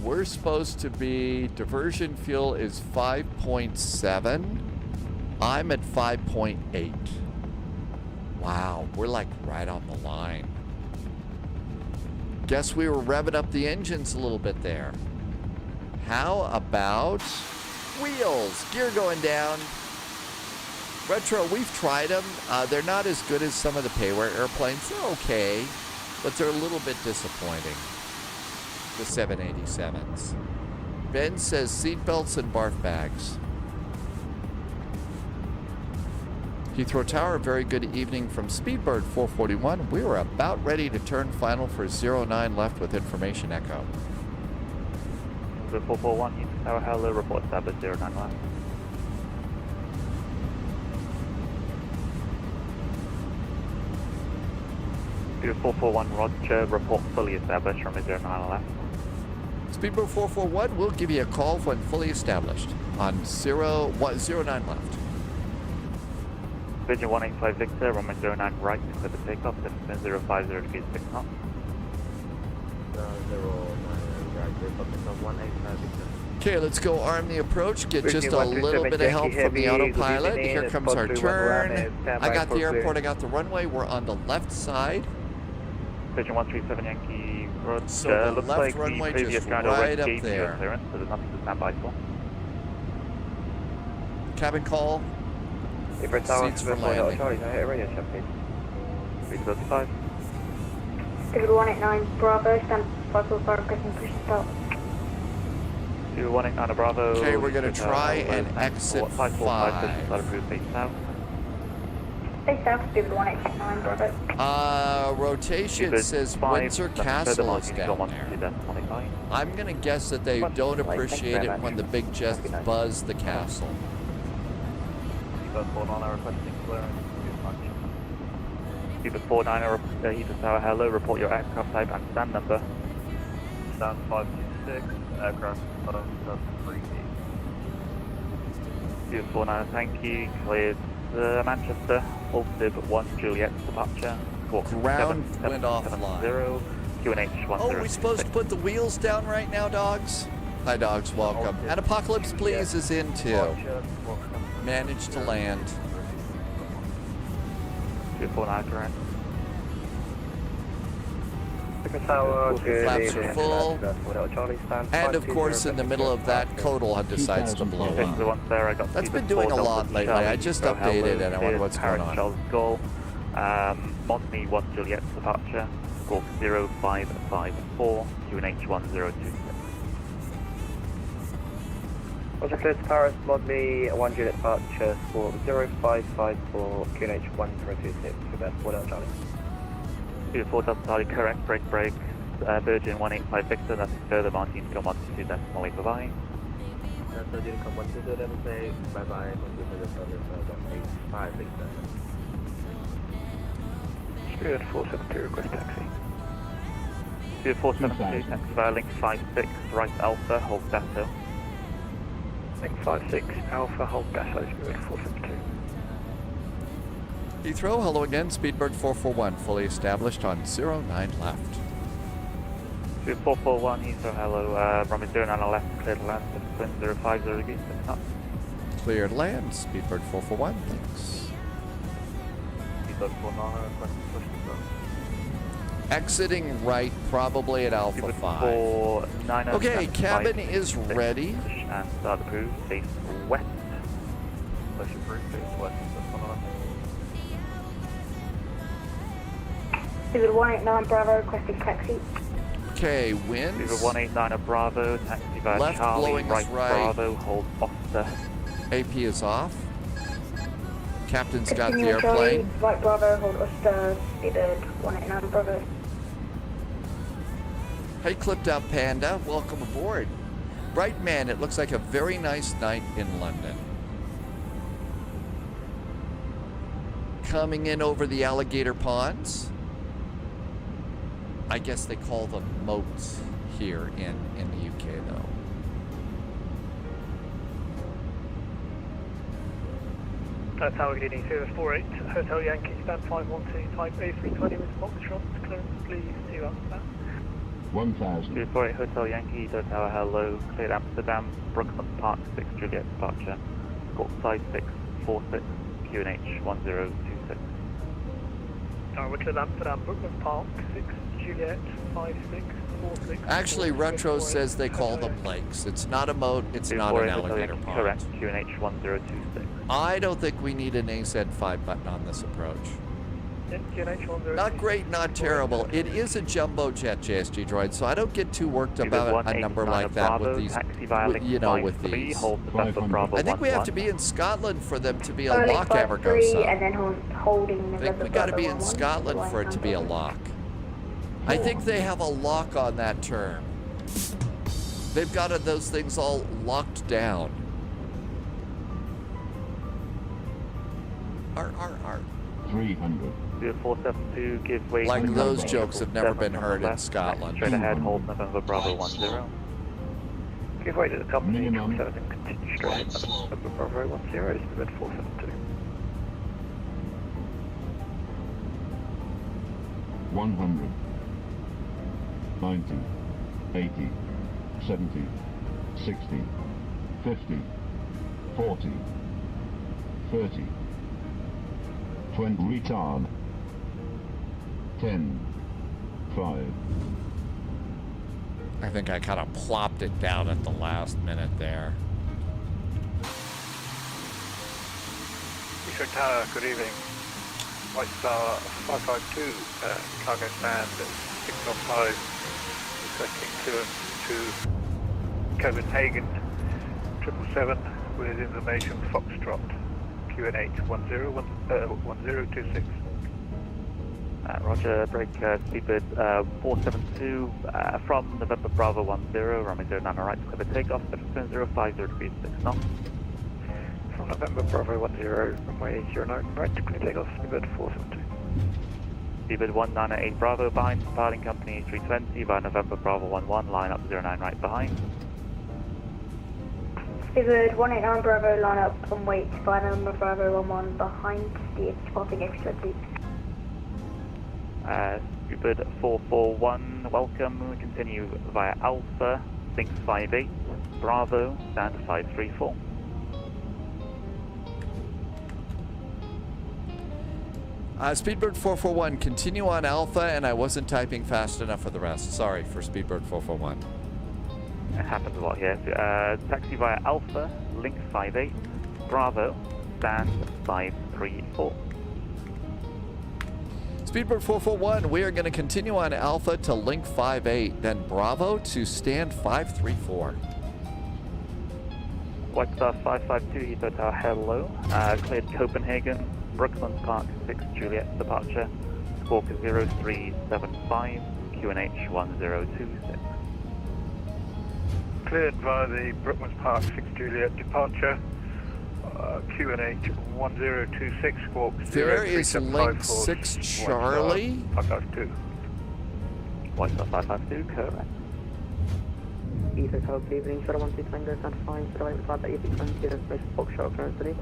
We're supposed to be, diversion fuel is 5.7. I'm at 5.8. Wow, we're like right on the line. Guess we were revving up the engines a little bit there. How about wheels? Gear going down. Retro, we've tried them. They're not as good as some of the payware airplanes. They're okay, but they're a little bit disappointing. The 787s. Ben says seatbelts and barf bags. Heathrow Tower, very good evening from Speedbird 441. We were about ready to turn final for 09 left with information echo. The 441, Heathrow Tower, hello, report established 09 left. Beautiful 441, Roger, report fully established from 09 left. Speedbird 441, we'll give you a call when fully established on 09 left. Vision 185 Victor, runway 09 right for the takeoff, distance 050 degrees 6 knots. 185 Victor. Okay, let's go arm the approach, get just a 137 little bit of help from the Heavy, autopilot. good evening, Here comes our 431 turn. stand by I got for the clear. airport, I got the runway. We're on the left side. Vision 137 Yankee Roger, So the looks left like runway the previous just ground right already up gave you there. a clearance, so there's nothing to stand by for. Cabin call. April Tower, Seats for 740 landing. Charlie, I hit radio check, please. 335. David 189 Bravo, stand by for fire pressing push start. 2189 Bravo. Okay, we're gonna Heathrow try Tower, and exit 545, 5. approved base south. Stay south, David 189 Bravo. Rotation David says 5, Windsor that's Castle further is marking down 122, there. that's 25. I'm gonna guess that they don't appreciate it when the big jets buzz the castle. Seabird 49 requesting clearance. Seabird 49 Heathrow Tower, hello, report your aircraft type and stand number. Stand 526, aircraft bottom 3D. Seabird 49, thank you, cleared Manchester, Altive 1 Juliet departure. Ground went offline. 0, QNH 10. Oh, we supposed to put the wheels down right now, dogs? Hi, dogs, welcome. And Apocalypse Please is in too. Managed to land. 249 correct. April Tower, good Flaps are evening. full. Charlie, stand And of course, in the middle of that, Codal decides to blow Okay, up. the one there, I got That's been Seabird doing a 4 lot Delta lately. Charlie, I just Echo updated Hello, and I wonder what's Paris going on. Charles Gaulle, Monty 1 Juliet departure, squawk 0554, QNH 1026. Roger, clear to Paris, mod me 1 unit departure for 0554 QNH 1026, Quebec, 4 Delta Charlie. 24 Delta Charlie, correct, break, Virgin 185 Victor, nothing further, Martin, come 122, decimal 8, bye-bye. So didn't come 122, let me say bye-bye, 185 Victor. Spirit 472, request taxi. Spirit 472, taxi via link 56, right Alpha, hold Dasso. Link 56, Alpha, hold Dasso, Spirit 472. Heathrow, hello again. Speedbird 441, fully established on 09 left. Spirit 441, Heathrow, hello, runway 09 on left, clear to land, 050 degrees, 6 knots. Cleared land, Speedbird 441, thanks. Speedbird 49, request push to go. Exiting right, probably at Alpha Speedbird 5. 49, Okay, cabin is ready. And start the cruise, face west. Push approved, face west, that's 111. Speedbird 189 Bravo, requesting taxi. Okay, Speedbird winds. 189 of Bravo, taxi via Left Charlie, blowing is right, right. Bravo, hold Oscar. AP is off. Captain's got the Continue Charlie, airplane. right Bravo, hold Oster, Speedbird 189 Bravo. Hey, clipped out Panda, welcome aboard. Right man, it looks like a very nice night in London. Coming in over the alligator ponds. I guess they call them moats here in the UK though. That's how we're getting 048, Hotel Yankee, stand 512, type A320 with Foxtrot, clearance please, 2 up that. 1000. Spirit 48 Hotel Yankee, Tower hello, cleared Amsterdam, Brookman Park 6 Juliet departure, Court size 646, QNH 1026. We're cleared Amsterdam, Brookman Park, 6 Juliet, 5646. Actually, Retro says they call them lakes. It's not a moat, it's Spirit not an 48 Hotel alligator Yankee, pond. correct, QNH 1026. I don't think we need an AZ5 button on this approach. QNH 1026. Not great, not terrible. It is a jumbo jet, JSG droid, so I don't get too worked about a number like that with these, you know, with these. I think we have to be in Scotland for them to be a lock, Amargosa. And then holding I think we got to be in Scotland for it to be a lock. I think they have a lock on that term. They've got those things all locked down. 300. 472, give way. Like to those runway jokes have never been heard in left, Scotland. Straight ahead, hold November Bravo 10. Give way to the company, Minimum. 7 and continue straight ahead, November Bravo 10, is Spirit 472. 100. 90. 80. 70. 60. 50. 40. 30. 20. Retard. 10. 5. I think I kind of plopped it down at the last minute there. Eastern Tower, good evening. White Star 552, cargo stand at 605, requesting to Copenhagen, 777 with information Foxtrot, QNH 1026. Roger, break Speedbird 472 from November Bravo 10, runway 09 right, clear the takeoff, at 050 degrees 6 knots. From November Bravo 10, runway 09 right, clear takeoff, Speedbird 472. Speedbird 198 Bravo behind, departing company 320 via November Bravo 11, line up 09 right behind. Speedbird 189 Bravo, line up and wait by November Bravo 11 behind the departing X20. Speedbird 441, welcome. We continue via Alpha, link 58, Bravo, stand 534. Speedbird 441, continue on Alpha, and I wasn't typing fast enough for the rest. Sorry for Speedbird 441. It happens a lot here. Taxi via Alpha, link 58, Bravo, stand 534. Speedbird 441, we are going to continue on Alpha to link 58, then Bravo to stand 534. White Star 552, Heathrow Tower, hello. Cleared Copenhagen, Brooklands Park, 6 Juliet departure. Squawk 0375, QNH 1026. Cleared via the Brooklands Park 6 Juliet departure. QNH 1026, squawk There is link 6 Charlie. 552. White Star 552, correct. Heathrow Tower, good evening. Shuttle 12 Tango, satisfying. Shuttle 8 5 EC20, information box shuttle current city.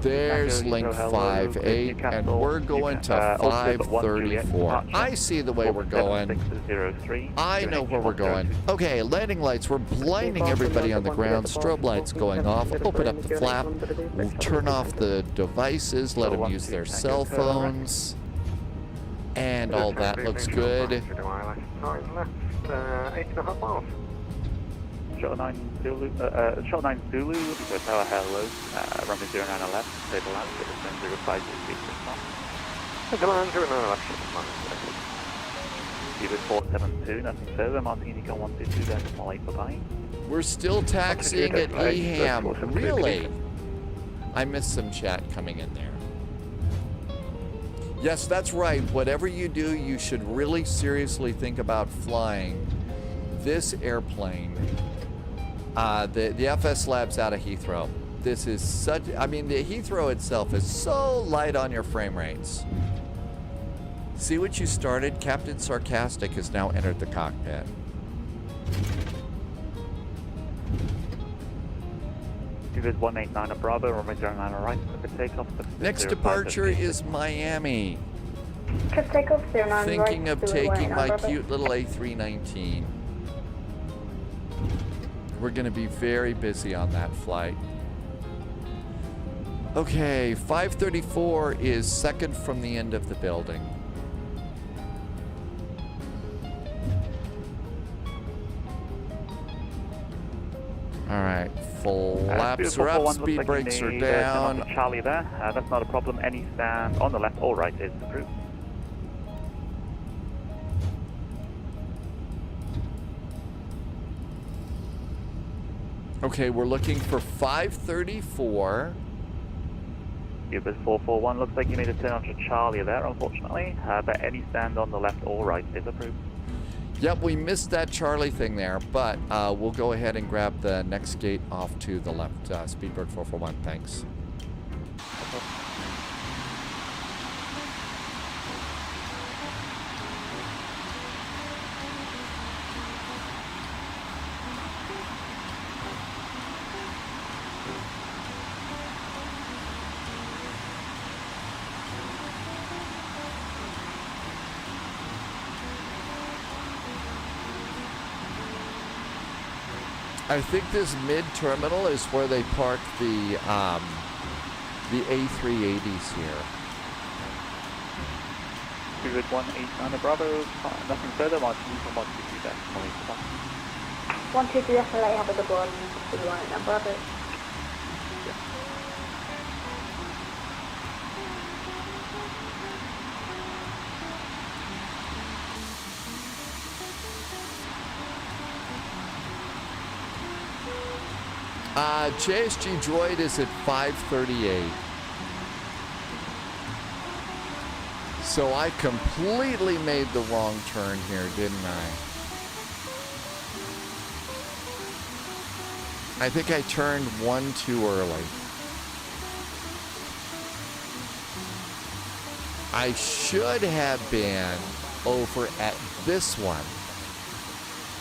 There's link 58, and we're going to 534. I see the way we're going. I know where we're going. Okay, landing lights. We're blinding everybody on the ground. Strobe lights going off. Open up the flap. We'll turn off the devices. Let them use their cell phones. And all that looks good. 8.5 miles. Shuttle 9 Zulu, Heathrow Tower, hello. Runway 09 left, stable land, with a 05 feet per knot. Stable land, 09 left, Cubic 472, nothing further. Martini Con 122, decimal 8, bye-bye. We're still taxiing at EHAM. Really? I missed some chat coming in there. Yes, that's right. Whatever you do, you should really seriously think about flying this airplane. The FS Labs out of Heathrow. This is such, I mean, the Heathrow itself is so light on your frame rates. See what you started? Captain Sarcastic has now entered the cockpit. Cubic 189 Bravo, runway 09 right, for takeoff. Next departure is Miami. Just takeoff 09 Thinking right, of taking my cute little A319. We're going to be very busy on that flight. Okay, 534 is second from the end of the building. All right, flaps are up, speed brakes are down. Charlie there, that's not a problem. Any stand on the left or right is approved. Okay, we're looking for 534. Cubis 441, looks like you made a turn onto Charlie there, unfortunately. But any stand on the left or right is approved. Yep, we missed that Charlie thing there, but we'll go ahead and grab the next gate off to the left. Speedbird 441, thanks. I think this mid-terminal is where they park the A380s here. Cubic 189 Bravo, nothing further, Martin from 122 decimal 8. 122 FLA, have a good one. 189 Bravo. JSG Droid is at 538. So I completely made the wrong turn here, didn't I? I think I turned one too early. I should have been over at this one.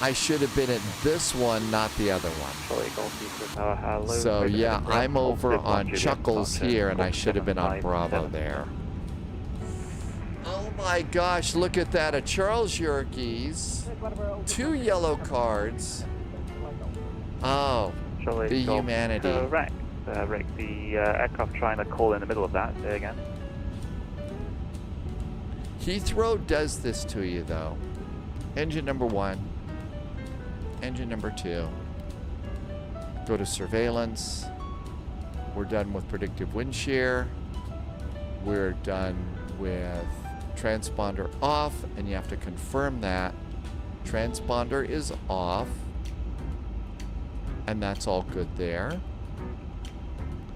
I should have been at this one, not the other one. So yeah, I'm over on Chuckles here, and I should have been on Bravo there. Oh my gosh, look at that. A Charles Yerkes, 2 yellow cards. Oh, the humanity. Correct. Rick, the aircraft trying to call in the middle of that. Say again. Heathrow does this to you, though. Engine number 1. Engine number 2. Go to surveillance. We're done with predictive wind shear. We're done with transponder off, and you have to confirm that. Transponder is off. And that's all good there.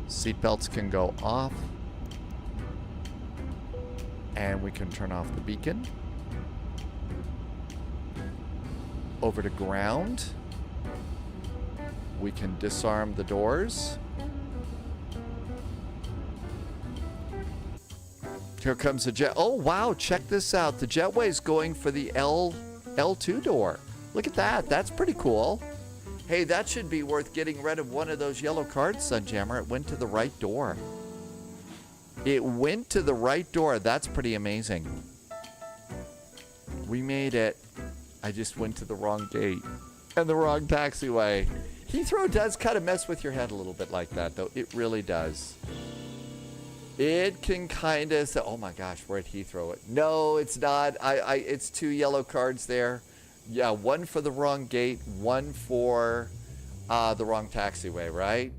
Seatbelts can go off. And we can turn off the beacon. Over to ground. We can disarm the doors. Here comes the jet. Oh, wow. Check this out. The jetway's going for the L2 door. Look at that. That's pretty cool. Hey, that should be worth getting rid of one of those yellow cards, Sunjammer. It went to the right door. It went to the right door. That's pretty amazing. We made it. I just went to the wrong gate and the wrong taxiway. Heathrow does kind of mess with your head a little bit like that, though. It really does. It can kind of say, oh my gosh, we're at Heathrow. No, it's not. It's 2 yellow cards there. Yeah, 1 for the wrong gate, 1 for the wrong taxiway, right?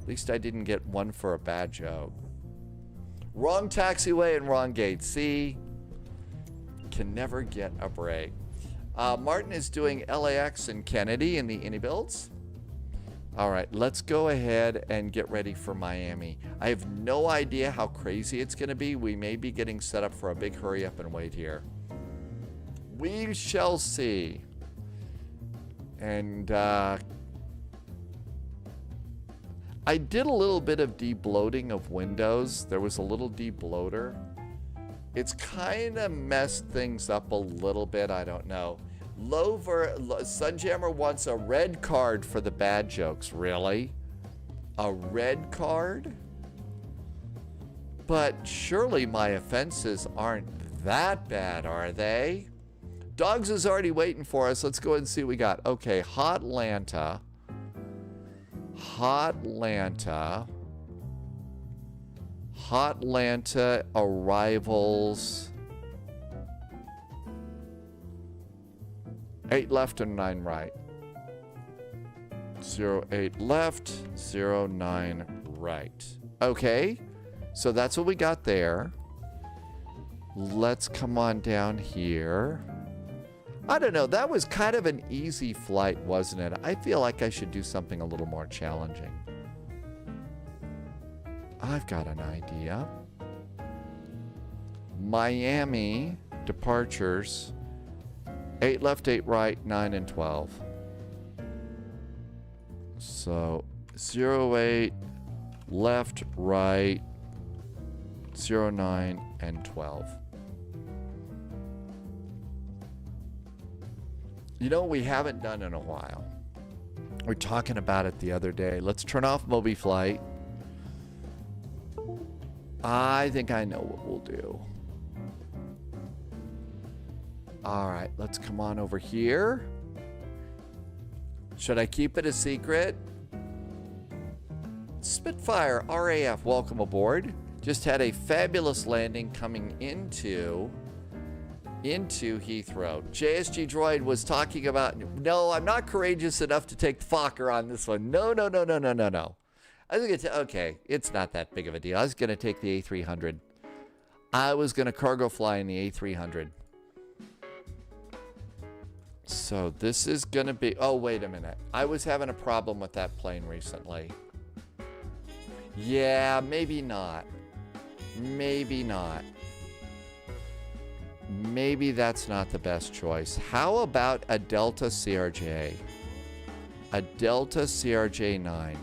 At least I didn't get 1 for a bad joke. Wrong taxiway and wrong gate. See? Can never get a break. Martin is doing LAX and Kennedy in the Indy builds. All right, let's go ahead and get ready for Miami. I have no idea how crazy it's going to be. We may be getting set up for a big hurry up and wait here. We shall see. And I did a little bit of debloating of Windows. There was a little debloater. It's kind of messed things up a little bit. I don't know. Sunjammer wants a red card for the bad jokes. Really? A red card? But surely my offenses aren't that bad, are they? Dogs is already waiting for us. Let's go ahead and see what we got. Okay, Hotlanta. Hotlanta arrivals. 8 left and 9 right. 08 left, 09 right. Okay, so that's what we got there. Let's come on down here. I don't know, that was kind of an easy flight, wasn't it? I feel like I should do something a little more challenging. I've got an idea. Miami departures. 8 left, 8 right, 9 and 12. So 08 left, right, 09 and 12. You know what we haven't done in a while? We were talking about it the other day. Let's turn off Moby Flight. I think I know what we'll do. All right, let's come on over here. Should I keep it a secret? Spitfire RAF, welcome aboard. Just had a fabulous landing coming into Heathrow. JSG Droid was talking about, no, I'm not courageous enough to take the Fokker on this one. No. I was going to, okay, it's not that big of a deal. I was going to take the A300. I was going to cargo fly in the A300. So this is going to be, oh, wait a minute. I was having a problem with that plane recently. Yeah, maybe not. Maybe that's not the best choice. How about a Delta CRJ? A Delta CRJ 9.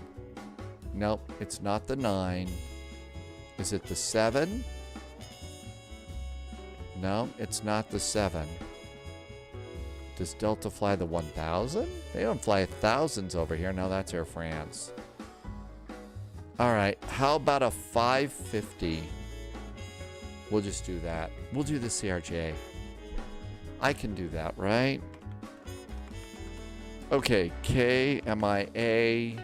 Nope, it's not the 9. Is it the 7? No, it's not the 7. Does Delta fly the 1000? They don't fly 1000s over here. No, that's Air France. All right, how about a 550? We'll just do that. We'll do the CRJ. I can do that, right? Okay, KMYR,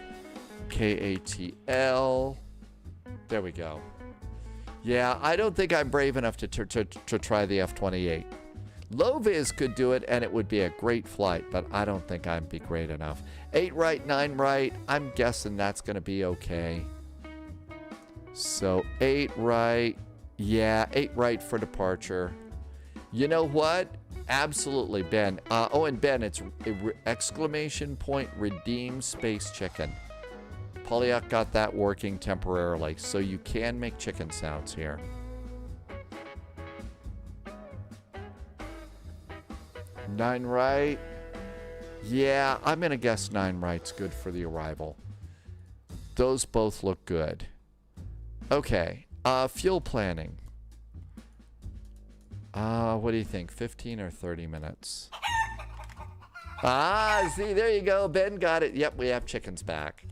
KATL. There we go. Yeah, I don't think I'm brave enough to try the F-28. Low-vis could do it, and it would be a great flight, but I don't think I'd be great enough. 8 right, 9 right. I'm guessing that's going to be okay. So 8 right. Yeah, 8 right for departure. You know what? Absolutely, Ben. Oh, and Ben, it's exclamation point redeem space chicken. Polyak got that working temporarily, so you can make chicken sounds here. Nine right. Yeah, I'm going to guess 9 right's good for the arrival. Those both look good. Okay, fuel planning. What do you think, 15 or 30 minutes? See, there you go. Ben got it. Yep, we have chickens back.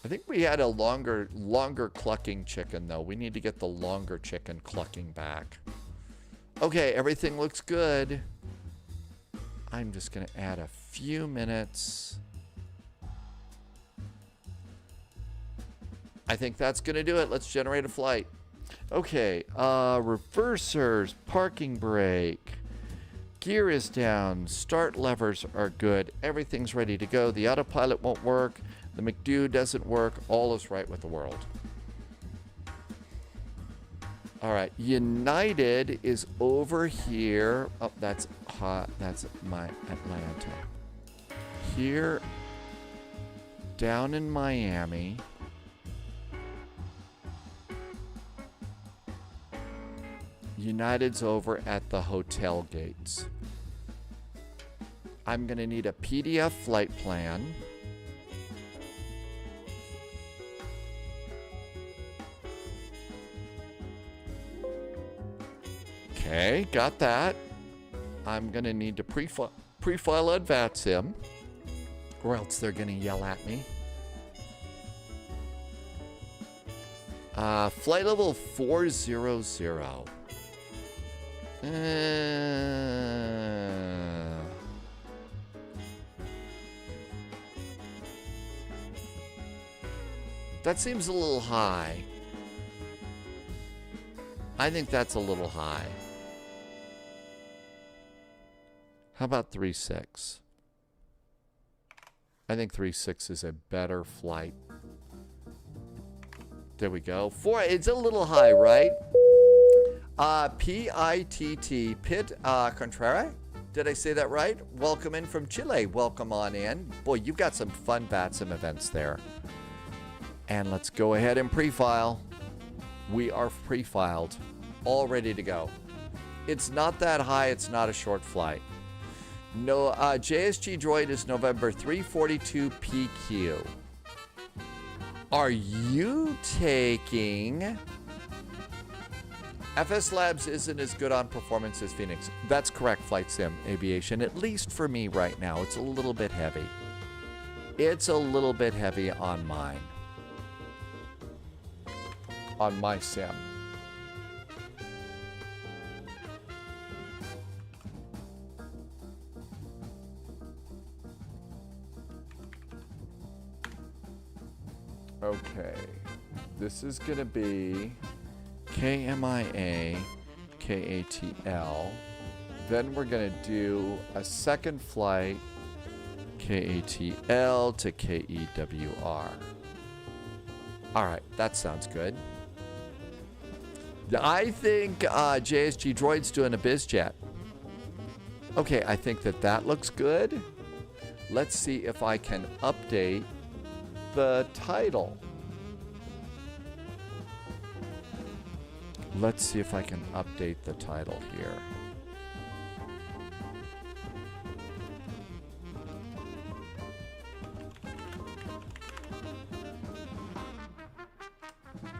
I think we had a longer clucking chicken, though. We need to get the longer chicken clucking back. Okay, everything looks good. I'm just going to add a few minutes. I think that's going to do it. Let's generate a flight. Okay, reversers, parking brake, gear is down, start levers are good, everything's ready to go. The autopilot won't work, the McDo doesn't work, all is right with the world. All right, United is over here. Oh, that's hot. That's my Atlanta. Here, down in Miami. United's over at the hotel gates. I'm going to need a PDF flight plan. Okay, got that. I'm going to need to pre-file at VATSIM, or else they're going to yell at me. Flight level 400. That seems a little high. I think that's a little high. How about 3.6? I think 3.6 is a better flight. There we go. 4, it's a little high, right? PITT, Pit Contrare. Did I say that right? Welcome in from Chile. Welcome on in. Boy, you've got some fun VATSIM events there. And let's go ahead and pre-file. We are pre-filed. All ready to go. It's not that high. It's not a short flight. No, JSG Droid is November 342 PQ. Are you taking... FS Labs isn't as good on performance as Phoenix. That's correct, Flight Sim Aviation. At least for me right now, it's a little bit heavy. It's a little bit heavy on mine. On my sim. Okay. This is going to be KMYR, KATL. Then we're going to do a second flight, KATL to KEWR. All right, that sounds good. I think JSG Droid's doing a BizJet. Okay, I think that looks good. Let's see if I can update the title. Let's see if I can update the title here.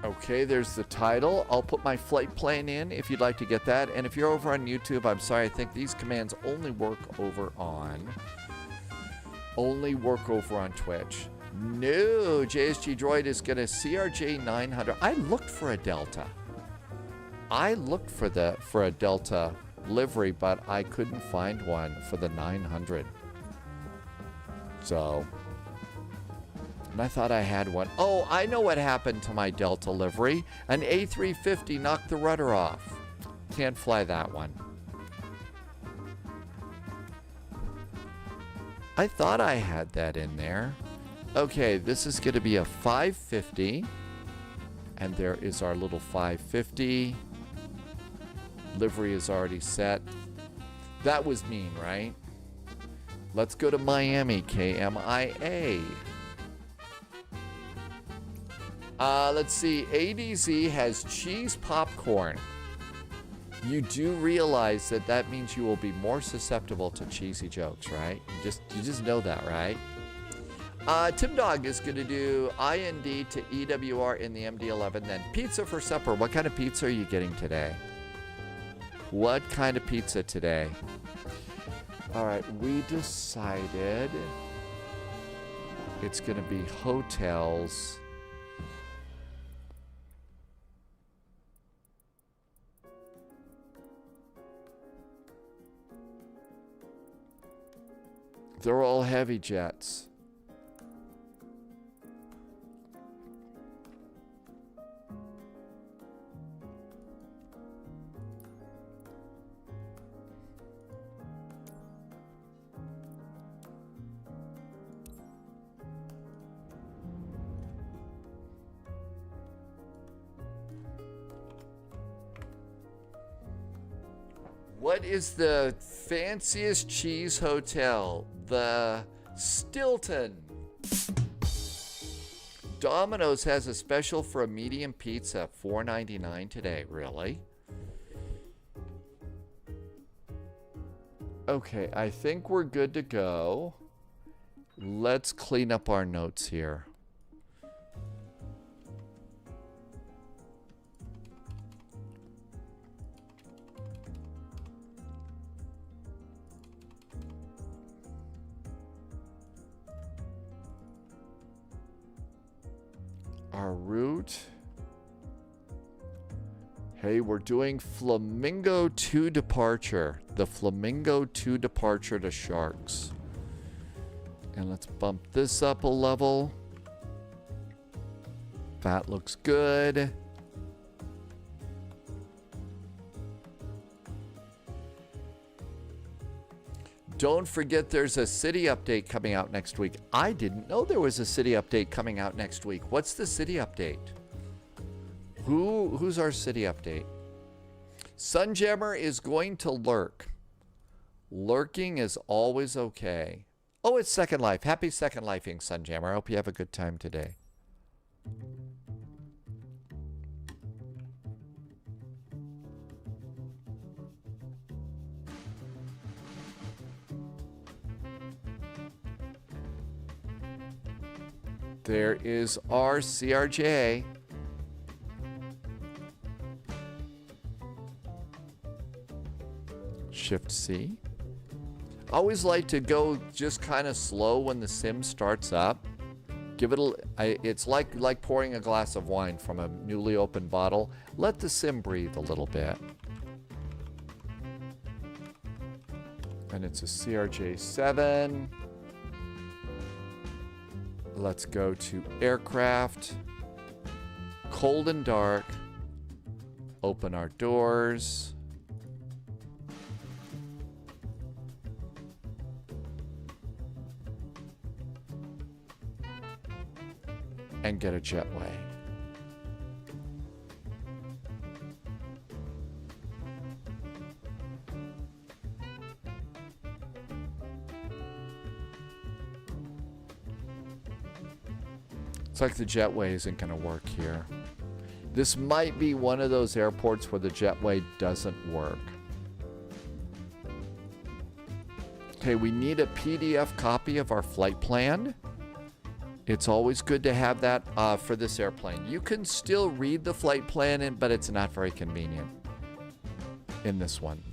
Okay, there's the title. I'll put my flight plan in if you'd like to get that. And if you're over on YouTube, I'm sorry, I think these commands only work over on Twitch. No, JSG Droid is going to CRJ 900. I looked for a Delta. I looked for a Delta livery, but I couldn't find one for the 900. So, and I thought I had one. Oh, I know what happened to my Delta livery. An A350 knocked the rudder off. Can't fly that one. I thought I had that in there. Okay, this is going to be a 550. And there is our little 550. Livery is already set. That was mean, right? Let's go to Miami, KMYR. Let's see. ADZ has cheese popcorn. You do realize that that means you will be more susceptible to cheesy jokes, right? You just know that, right? Tim Dog is going to do IND to EWR in the MD-11, then pizza for supper. What kind of pizza are you getting today? What kind of pizza today? All right, we decided it's going to be hotels. They're all heavy jets. What is the fanciest cheese hotel? The Stilton. Domino's has a special for a medium pizza, $4.99 today. Really? Okay, I think we're good to go. Let's clean up our notes here. Our route. Hey, we're doing Flamingo 2 departure. The Flamingo 2 departure to Sharks. And let's bump this up a level. That looks good. Don't forget there's a city update coming out next week. I didn't know there was a city update coming out next week. What's the city update? Who's our city update? Sunjammer is going to lurk. Lurking is always okay. Oh, it's Second Life. Happy Second Lifing, Sunjammer. I hope you have a good time today. There is our CRJ. Shift C. I always like to go just kind of slow when the sim starts up. Give it it's like pouring a glass of wine from a newly opened bottle. Let the sim breathe a little bit. And it's a CRJ-7. Let's go to aircraft, cold and dark, open our doors. And get a jetway. It's like the jetway isn't going to work here. This might be one of those airports where the jetway doesn't work. Okay, we need a PDF copy of our flight plan. It's always good to have that for this airplane. You can still read the flight plan, but it's not very convenient in this one.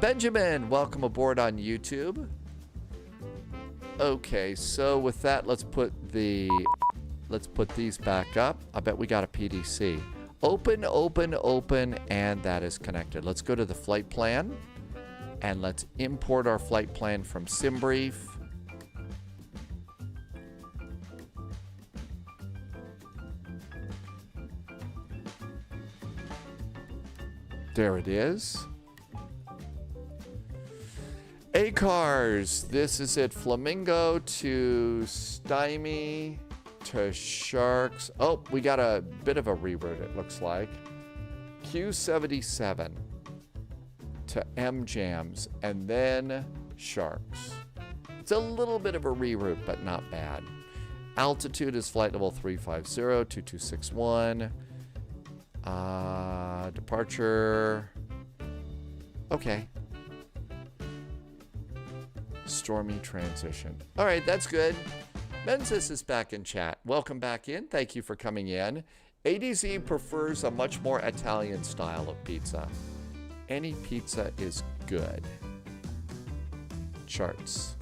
Benjamin, welcome aboard on YouTube. Okay, so with that, let's put these back up. I bet we got a PDC. Open, open, open, and that is connected. Let's go to the flight plan, and let's import our flight plan from SimBrief. There it is. ACARS. This is it. Flamingo to Stymie to Sharks. Oh, we got a bit of a reroute, it looks like. Q77. to M-jams, and then sharps. It's a little bit of a reroute, but not bad. Altitude is flight level 350, 2261. Departure. Okay. Stormy transition. All right, that's good. Menzies is back in chat. Welcome back in. Thank you for coming in. ADZ prefers a much more Italian style of pizza. Any pizza is good. Charts.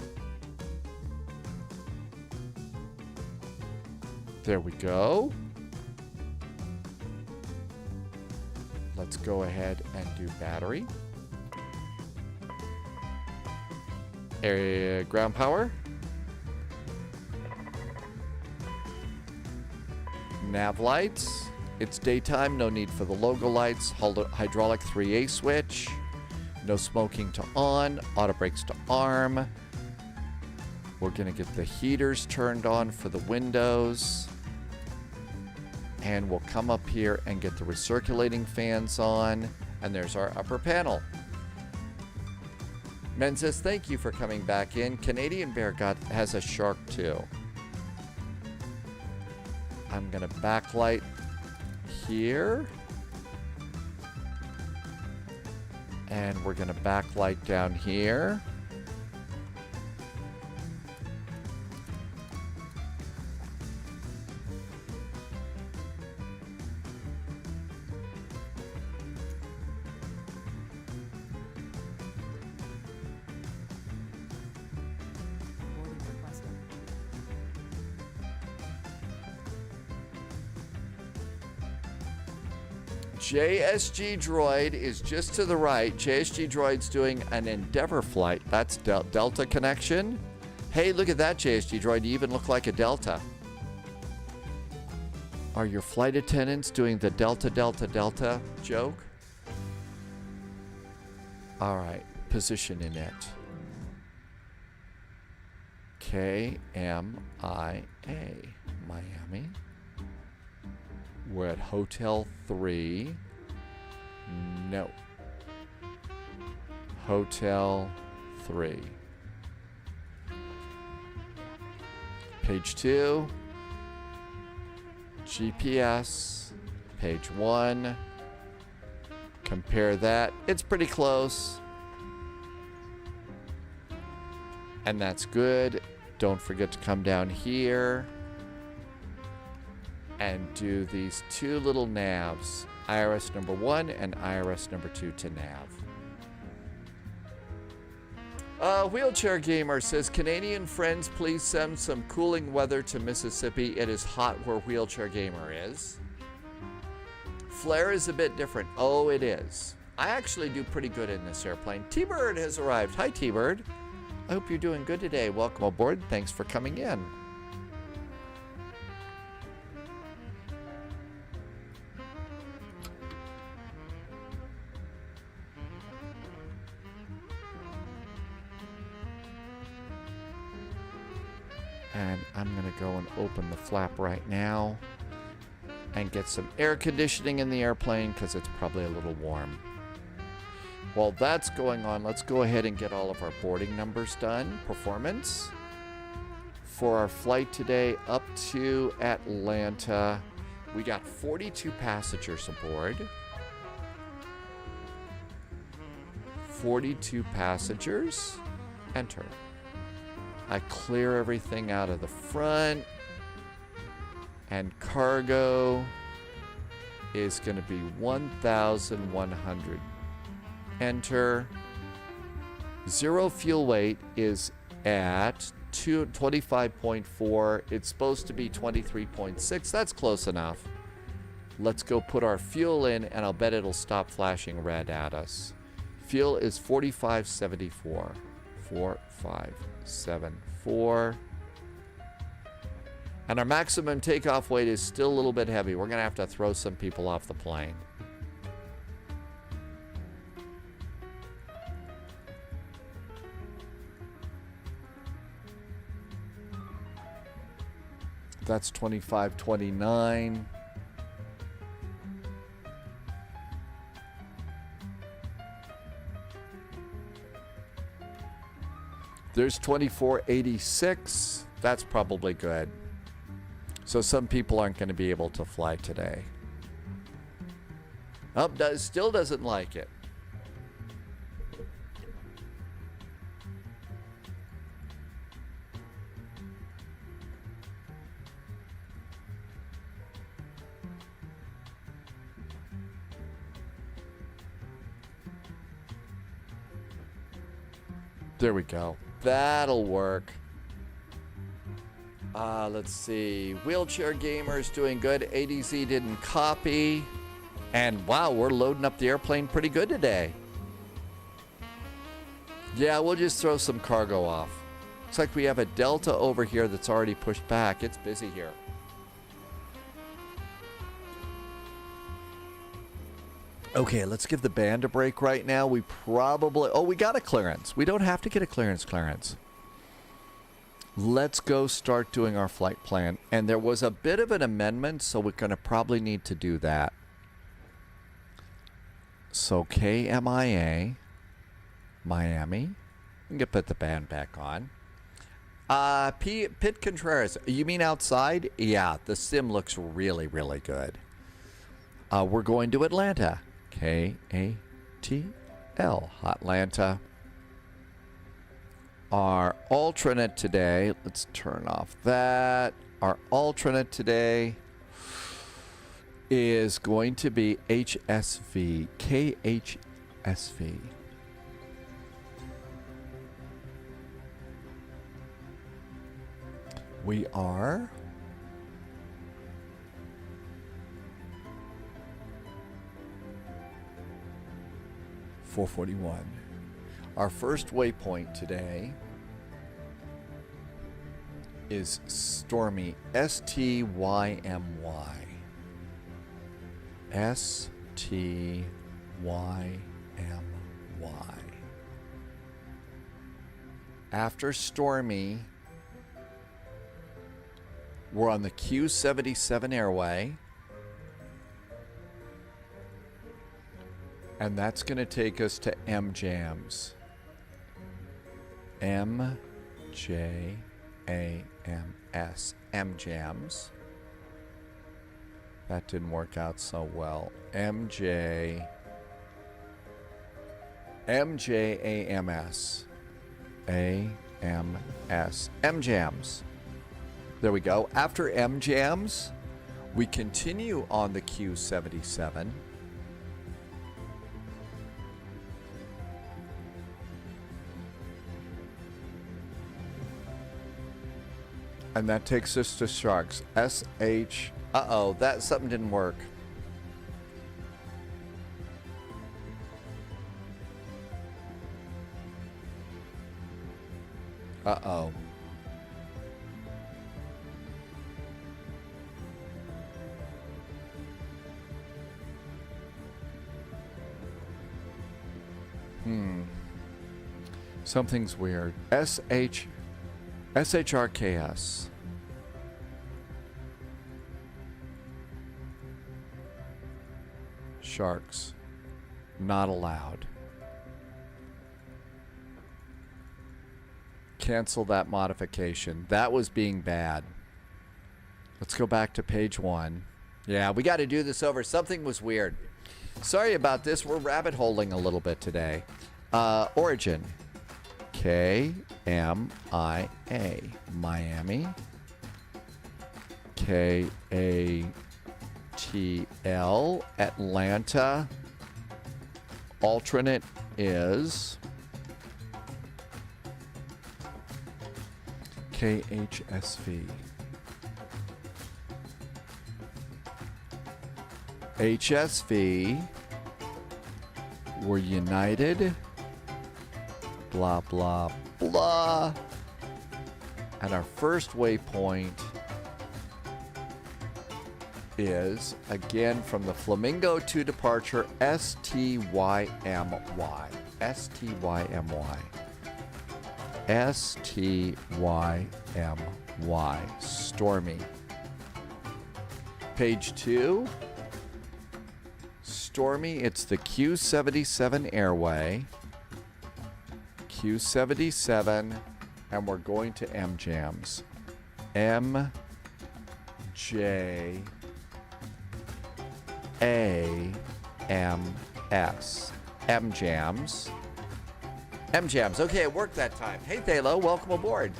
There we go. Let's go ahead and do battery. Area ground power. Nav lights. It's daytime, no need for the logo lights. Hydraulic 3A switch. No smoking to on. Auto brakes to arm. We're gonna get the heaters turned on for the windows. And we'll come up here and get the recirculating fans on. And there's our upper panel. Menzies, thank you for coming back in. Canadian Bear has a shark too. I'm gonna backlight here. And we're gonna backlight down here. JSG Droid is just to the right. JSG Droid's doing an Endeavour flight. That's Delta connection. Hey, look at that, JSG Droid. You even look like a Delta. Are your flight attendants doing the Delta, Delta, Delta joke? All right, position in it. KMYA, Miami. We're at Hotel 3. No. Hotel 3. Page 2. GPS. Page 1. Compare that. It's pretty close. And that's good. Don't forget to come down here and do these two little navs, IRS number 1 and IRS number 2 to nav. Wheelchair Gamer says, Canadian friends, please send some cooling weather to Mississippi. It is hot where Wheelchair Gamer is. Flare is a bit different. Oh, it is. I actually do pretty good in this airplane. T-Bird has arrived. Hi, T-Bird. I hope you're doing good today. Welcome aboard. Thanks for coming in. And I'm going to go and open the flap right now and get some air conditioning in the airplane because it's probably a little warm. While that's going on, let's go ahead and get all of our boarding numbers done. Performance for our flight today up to Atlanta. We got 42 passengers aboard. 42 passengers. Enter. I clear everything out of the front. And cargo is going to be 1,100. Enter. Zero fuel weight is at 25.4. It's supposed to be 23.6. That's close enough. Let's go put our fuel in, and I'll bet it'll stop flashing red at us. Fuel is 4574. 4574. And our maximum takeoff weight is still a little bit heavy. We're going to have to throw some people off the plane. That's 2529. There's 2486. That's probably good. So some people aren't going to be able to fly today. Oh, still doesn't like it. There we go. That'll work. Let's see. Wheelchair Gamer's doing good. ADZ didn't copy. And wow, we're loading up the airplane pretty good today. Yeah, we'll just throw some cargo off. Looks like we have a Delta over here that's already pushed back. It's busy here. Okay, let's give the band a break right now. We probably... Oh, we got a clearance. We don't have to get a clearance. Let's go start doing our flight plan. And there was a bit of an amendment, so we're going to probably need to do that. So KMYA, Miami. We can put the band back on. Pitt Contreras. You mean outside? Yeah, the sim looks really, really good. We're going to Atlanta. KATL, Hotlanta. Our alternate today, let's turn off that. Our alternate today is going to be HSV, KHSV. We are... .441. Our first waypoint today is Stormy, STYMY. STYMY. After Stormy, we're on the Q77 airway. And that's going to take us to MJAMS. MJAMS. MJAMS. That didn't work out so well. MJAMS. AMS. MJAMS. There we go. After MJAMS, we continue on the Q77. And that takes us to Sharks. SH. Uh-oh, that something didn't work. Uh-oh. Something's weird. SHRKS. Sharks. Not allowed. Cancel that modification. That was being bad. Let's go back to page 1. Yeah, we got to do this over. Something was weird. Sorry about this. We're rabbit holing a little bit today. Origin. KMIA. Miami. KATL. Atlanta. Alternate is KHSV. HSV. We're United. Blah, blah, blah. And our first waypoint is, again, from the Flamingo to departure, STYMY. STYMY. STYMY. Stormy. Page 2. Stormy, it's the Q77 airway. Q77 and we're going to MJAMS. MJAMS. MJAMS. MJAMS. Okay, it worked that time. Hey, Thalo, welcome aboard.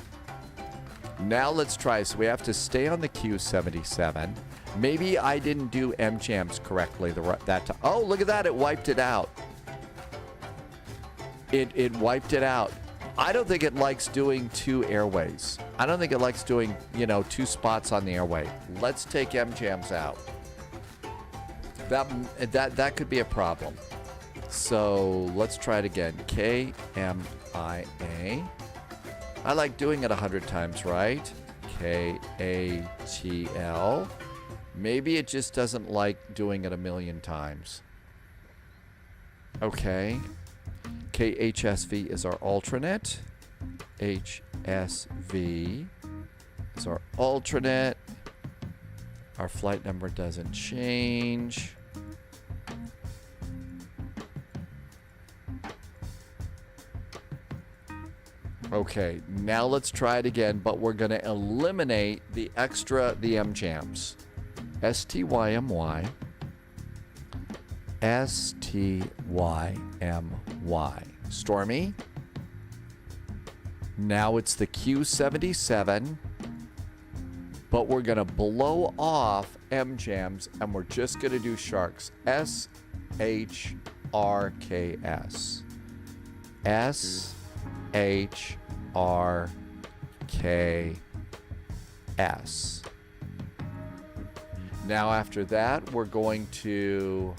Now let's try. So we have to stay on the Q77. Maybe I didn't do MJAMS correctly that time. Oh, look at that. It wiped it out. It wiped it out. I don't think it likes doing 2 airways. I don't think it likes doing, 2 spots on the airway. Let's take MJAMS out. That could be a problem. So let's try it again. KMYR. I like doing it 100 times, right? KATL. Maybe it just doesn't like doing it 1,000,000 times. Okay. KHSV is our alternate. HSV is our alternate. Our flight number doesn't change. Okay, now let's try it again, but we're going to eliminate the MJAMS. STYMY. STYMY. Stormy. Now it's the Q77, but we're going to blow off MJAMS, and we're just going to do sharks. SHRKS. SHRKS. Now after that, we're going to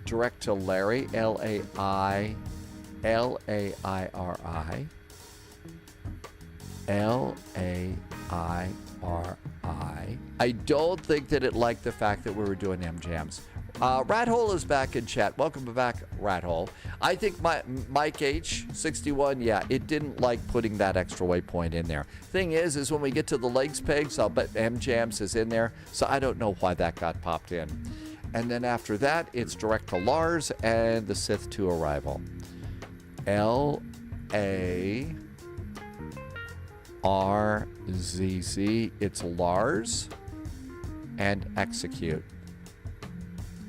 direct to Larry, LAIRI. I don't think that it liked the fact that we were doing MJAMS. Rathole is back in chat. Welcome back, Rathole. I think Mike H61, yeah, it didn't like putting that extra waypoint in there. Thing is when we get to the legs pegs, I'll bet MJAMS is in there, so I don't know why that got popped in. And then after that, it's direct to Lars and the Sith to arrival. LARZZ, it's Lars, and execute.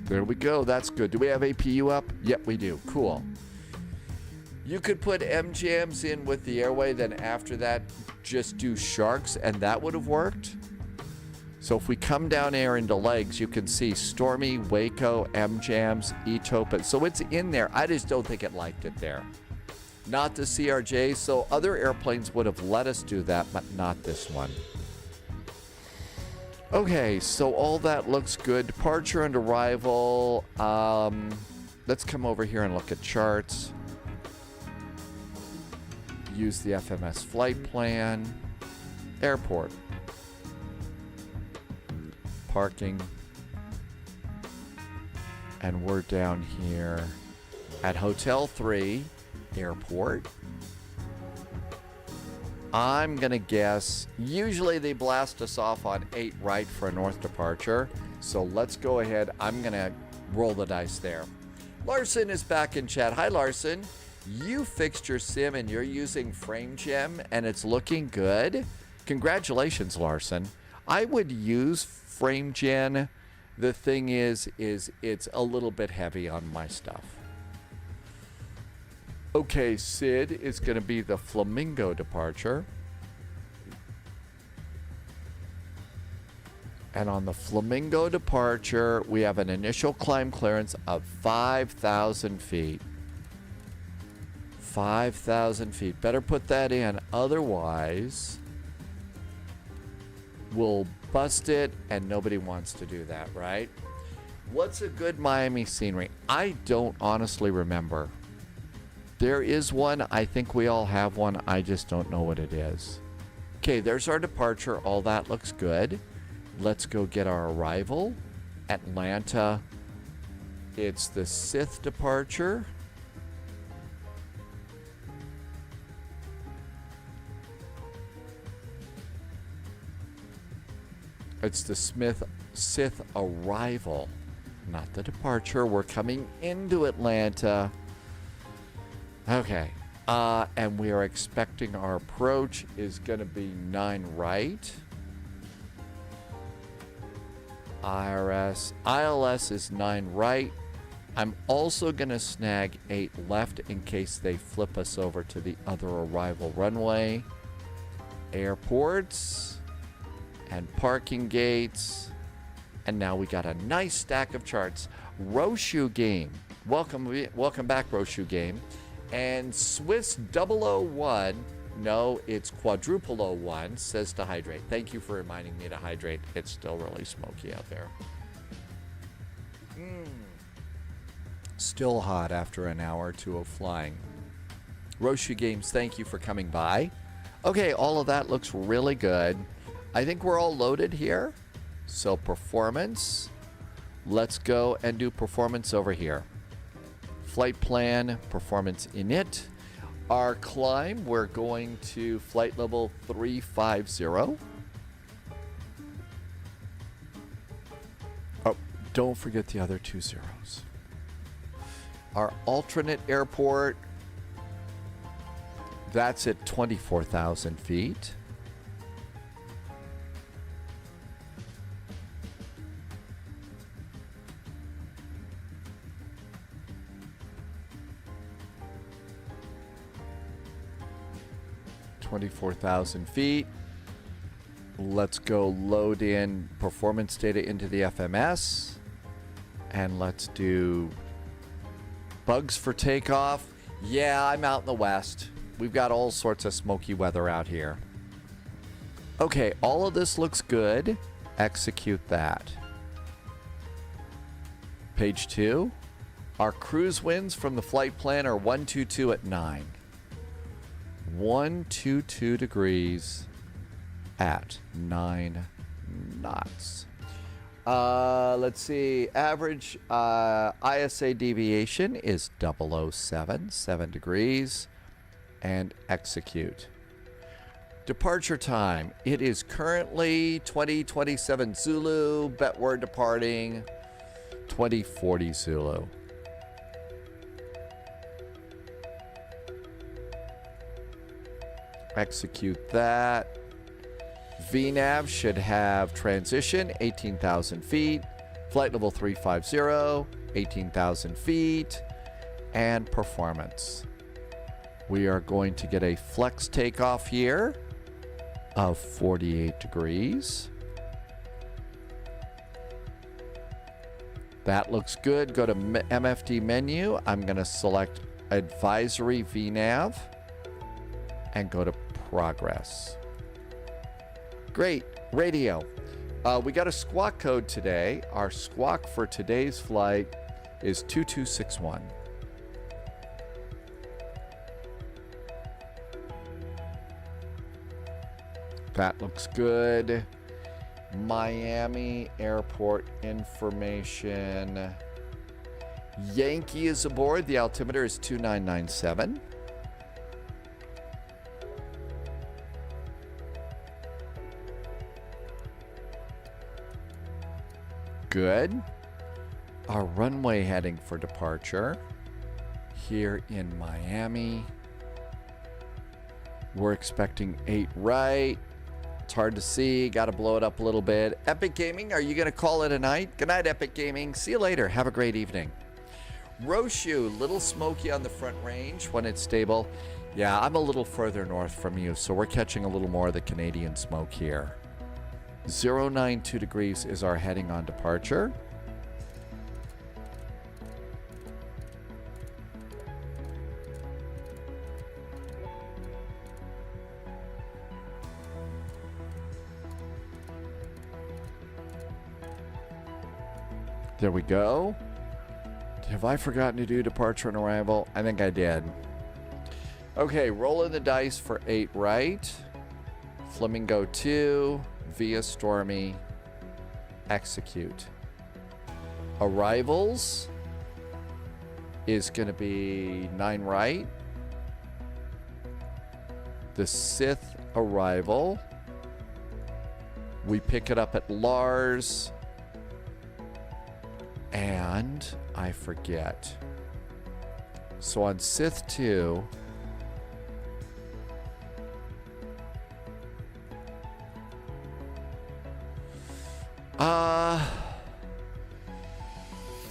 There we go. That's good. Do we have APU up? Yep, we do. Cool. You could put MJAMS in with the airway, then after that, just do sharks, and that would have worked. So if we come down air into legs, you can see Stormy, Waco, MJAMS, ETOPA. So it's in there. I just don't think it liked it there. Not the CRJ. So other airplanes would have let us do that, but not this one. Okay, so all that looks good. Departure and arrival. Let's come over here and look at charts. Use the FMS flight plan. Airport. Parking. And we're down here at Hotel 3, airport. I'm going to guess, usually they blast us off on 8 right for a north departure. So let's go ahead. I'm going to roll the dice there. Larson is back in chat. Hi, Larson. You fixed your sim and you're using FrameGem and it's looking good. Congratulations, Larson. I would use FrameGen. The thing is it's a little bit heavy on my stuff. Okay, Sid is going to be the Flamingo departure. And on the Flamingo departure, we have an initial climb clearance of 5,000 feet. 5,000 feet. Better put that in. Otherwise, we'll bust it, and nobody wants to do that, right? What's a good Miami scenery? I don't honestly remember. There is one. I think we all have one. I just don't know what it is. Okay, there's our departure. All that looks good. Let's go get our arrival. Atlanta. It's the Sith departure. It's the Sith arrival, not the departure. We're coming into Atlanta. Okay. And we are expecting our approach is going to be 9 right. ILS is 9 right. I'm also going to snag 8 left in case they flip us over to the other arrival runway. Airports and parking gates. And now we got a nice stack of charts. Roshu Game. Welcome back, Roshu Game. And Swiss 001, no, it's quadruple 01, says to hydrate. Thank you for reminding me to hydrate. It's still really smoky out there. Still hot after an hour or two of flying. Roshu Games, thank you for coming by. Okay, all of that looks really good. I think we're all loaded here. So performance. Let's go and do performance over here. Flight plan, performance init. Our climb, we're going to flight level 350. Oh, don't forget the other 2 zeros. Our alternate airport, that's at 24,000 feet. $24,000. Let's go load in performance data into the FMS. And let's do bugs for takeoff. Yeah, I'm out in the west. We've got all sorts of smoky weather out here. Okay, all of this looks good. Execute that. Page 2. Our cruise winds from the flight plan are 122 at 9. 122 degrees at 9 knots. Let's see. Average ISA deviation is 007, 7 degrees. And execute. Departure time. It is currently 2027 Zulu. Bet we're departing 2040 Zulu. Execute that. VNAV should have transition 18,000 feet. Flight level 350, 18,000 feet. And performance. We are going to get a flex takeoff here of 48 degrees. That looks good. Go to MFD menu. I'm going to select advisory VNAV and go to progress. Great. Radio. We got a squawk code today. Our squawk for today's flight is 2261. That looks good. Miami Airport information. Yankee is aboard. The altimeter is 2997. Good. Our runway heading for departure here in Miami. We're expecting 8 right. It's hard to see. Got to blow it up a little bit. Epic Gaming, are you going to call it a night? Good night, Epic Gaming. See you later. Have a great evening. Roshu, little smoky on the front range when it's stable. Yeah, I'm a little further north from you, so we're catching a little more of the Canadian smoke here. 092 degrees is our heading on departure. There we go. Have I forgotten to do departure and arrival? I think I did. Okay, rolling the dice for 8 right. Flamingo 2, via Stormy, execute. Arrivals is going to be 9 right. The Sith arrival. We pick it up at Lars. And I forget. So on Sith 2,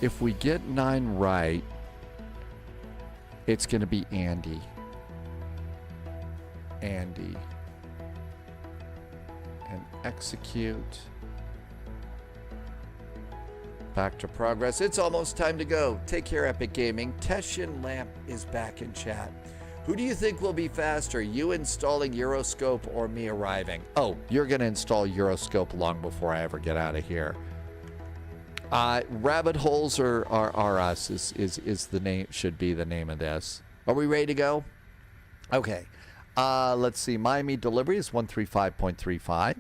If we get 9 right, it's going to be Andy. And execute. Back to progress. It's almost time to go. Take care, Epic Gaming. Teshin Lamp is back in chat. Who do you think will be faster, you installing Euroscope or me arriving? Oh, you're going to install Euroscope long before I ever get out of here. Rabbit holes are us is the name, should be the name of this. Are we ready to go? Okay. Let's see. Miami delivery is 135.35.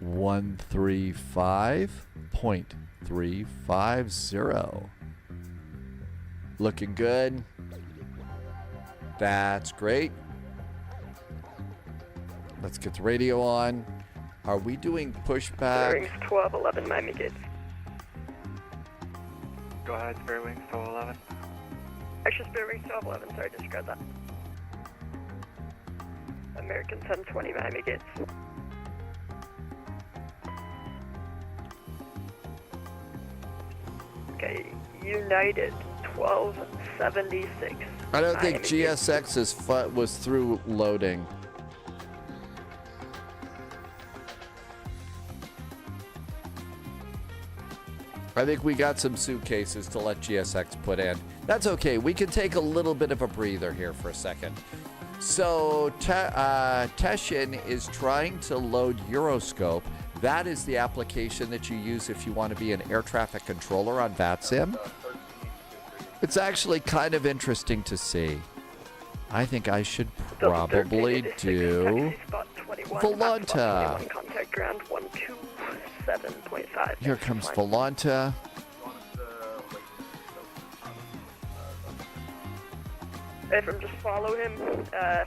135.350. Looking good. That's great. Let's get the radio on. Are we doing pushback? Bearings 1211 Miami Gates. Go ahead, Spare Wings 1211. Extra bearings 1211, sorry, disregard that. American 1020 Miami Gates. Okay, United 1276. I don't think GSX's was through loading. I think we got some suitcases to let GSX put in. That's okay. We can take a little bit of a breather here for a second. So Teshin is trying to load Euroscope. That is the application that you use if you want to be an air traffic controller on VATSIM. It's actually kind of interesting to see. I think I should probably do Volanta. Contact ground 127.5. Here comes Volanta. If I'm just follow him,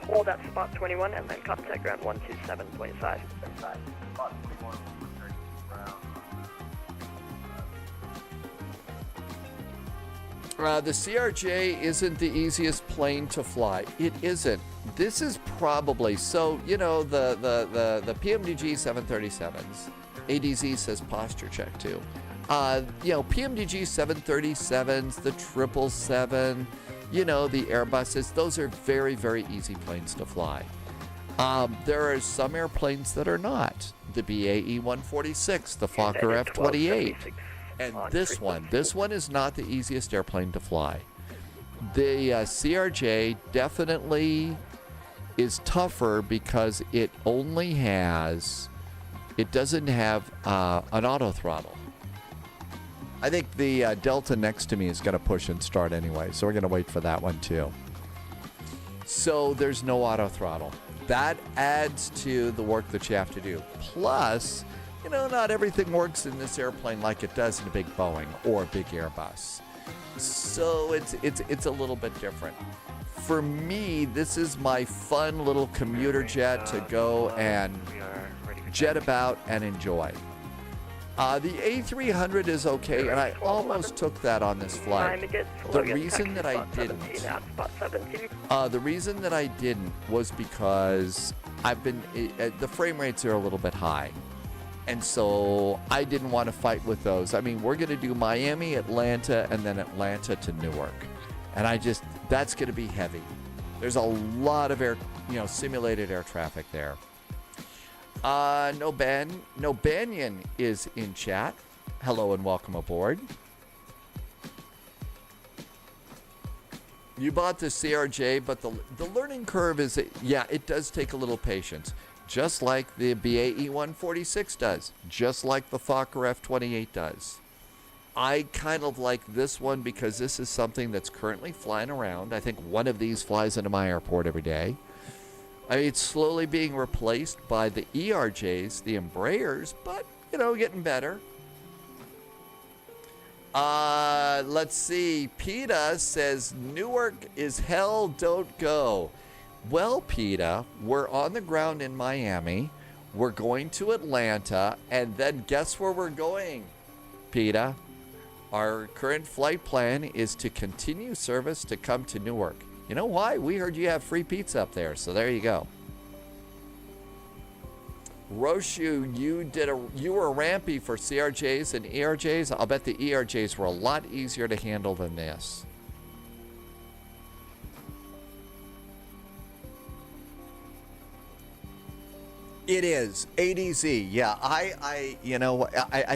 hold at spot 21 and then contact ground 127.5. The CRJ isn't the easiest plane to fly. It isn't. This is probably, so, you know, the PMDG 737s, ADZ says posture check too. You know, PMDG 737s, the 777, you know, the Airbuses, those are very, very easy planes to fly. There are some airplanes that are not. The BAE 146, the Fokker F-28. And this one is not the easiest airplane to fly. The CRJ definitely is tougher because it only has, it doesn't have an auto throttle. I think the Delta next to me is going to push and start anyway, so we're going to wait for that one too. So there's no auto throttle. That adds to the work that you have to do. Plus, you know, not everything works in this airplane like it does in a big Boeing or a big Airbus. So it's a little bit different. For me, this is my fun little commuter jet to go and jet about and enjoy. The A300 is okay, and I almost took that on this flight. The reason that I didn't was because the frame rates are a little bit high. And so I didn't want to fight with those. I mean, we're going to do Miami, Atlanta, and then Atlanta to Newark. And that's going to be heavy. There's a lot of simulated air traffic there. No Banyan is in chat. Hello and welcome aboard. You bought the CRJ, but the learning curve is, it does take a little patience. Just like the BAE 146 does. Just like the Fokker F-28 does. I kind of like this one because this is something that's currently flying around. I think one of these flies into my airport every day. I mean, it's slowly being replaced by the ERJs, the Embraers, but, you know, getting better. Let's see. PETA says, Newark is hell, don't go. Well, PETA, we're on the ground in Miami. We're going to Atlanta. And then guess where we're going, PETA? Our current flight plan is to continue service to come to Newark. You know why? We heard you have free pizza up there, so there you go. Roshu, you were rampy for CRJs and ERJs. I'll bet the ERJs were a lot easier to handle than this. It is ADZ. Yeah, I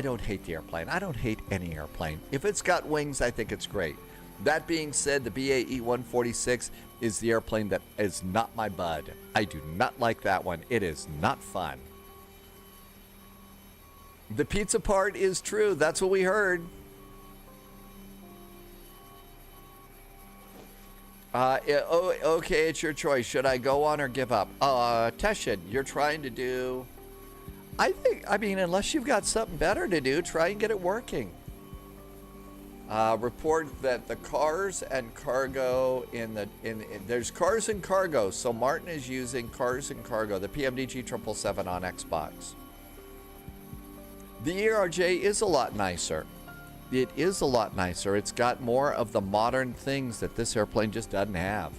don't hate the airplane. I don't hate any airplane. If it's got wings, I think it's great. That being said, the BAE 146 is the airplane that is not my bud. I do not like that one. It is not fun. The pizza part is true. That's what we heard. Okay, it's your choice. Should I go on or give up? Teshin, you're trying to do... I mean, unless you've got something better to do, try and get it working. Report that the cars and cargo there's cars and cargo, so Martin is using cars and cargo, the PMDG 777 on Xbox. The ERJ is a lot nicer. It is a lot nicer. It's got more of the modern things that this airplane just doesn't have.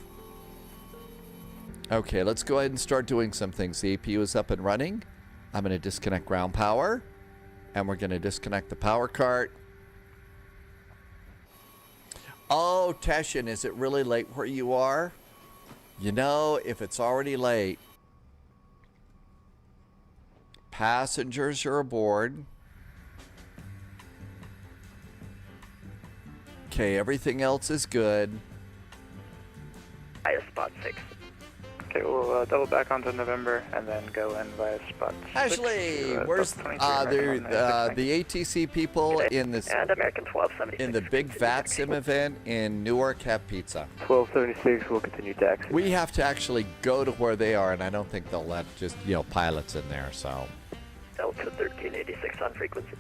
Okay, let's go ahead and start doing some things. The APU is up and running. I'm going to disconnect ground power, and we're going to disconnect the power cart. Oh, Teshin, is it really late where you are? You know, if it's already late, passengers are aboard. Okay, everything else is good. Via spot 6. Okay, we'll double back onto November and then go in via spot 6. Ashley, where's the ATC people in this? And American 1276. In the big VATSIM event in Newark have pizza. 1276 will continue taxi. We have to actually go to where they are, and I don't think they'll let just pilots in there. So. Delta 1386 on frequency.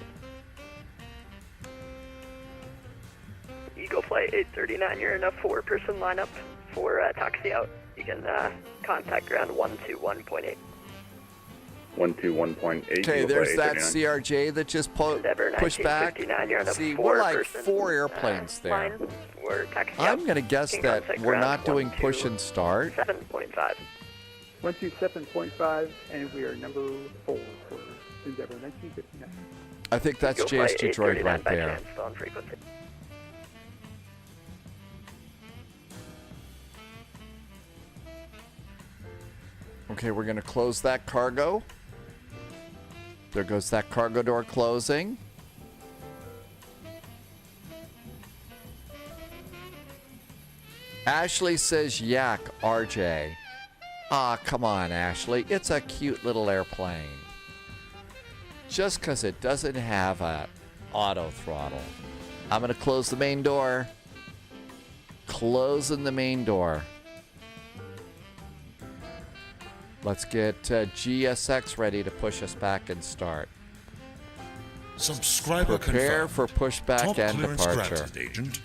Eagle Flight 839, you're in a 4-person lineup for taxi out. You can contact ground 121.8. 121.8. Okay, there's that CRJ that just pushed back. See, we're like 4 airplanes there. I'm going to guess that we're not doing push and start. 7.5. 127.5, and we are number 4 for Endeavor 1959. I think that's JSG Droid right there. Okay, we're going to close that cargo. There goes that cargo door closing. Ashley says yak, RJ. Ah, come on, Ashley. It's a cute little airplane. Just because it doesn't have a auto throttle. I'm going to close the main door. Closing the main door. Let's get GSX ready to push us back and start. Subscriber Prepare confirmed. for pushback Top and clearance departure. granted, Agent.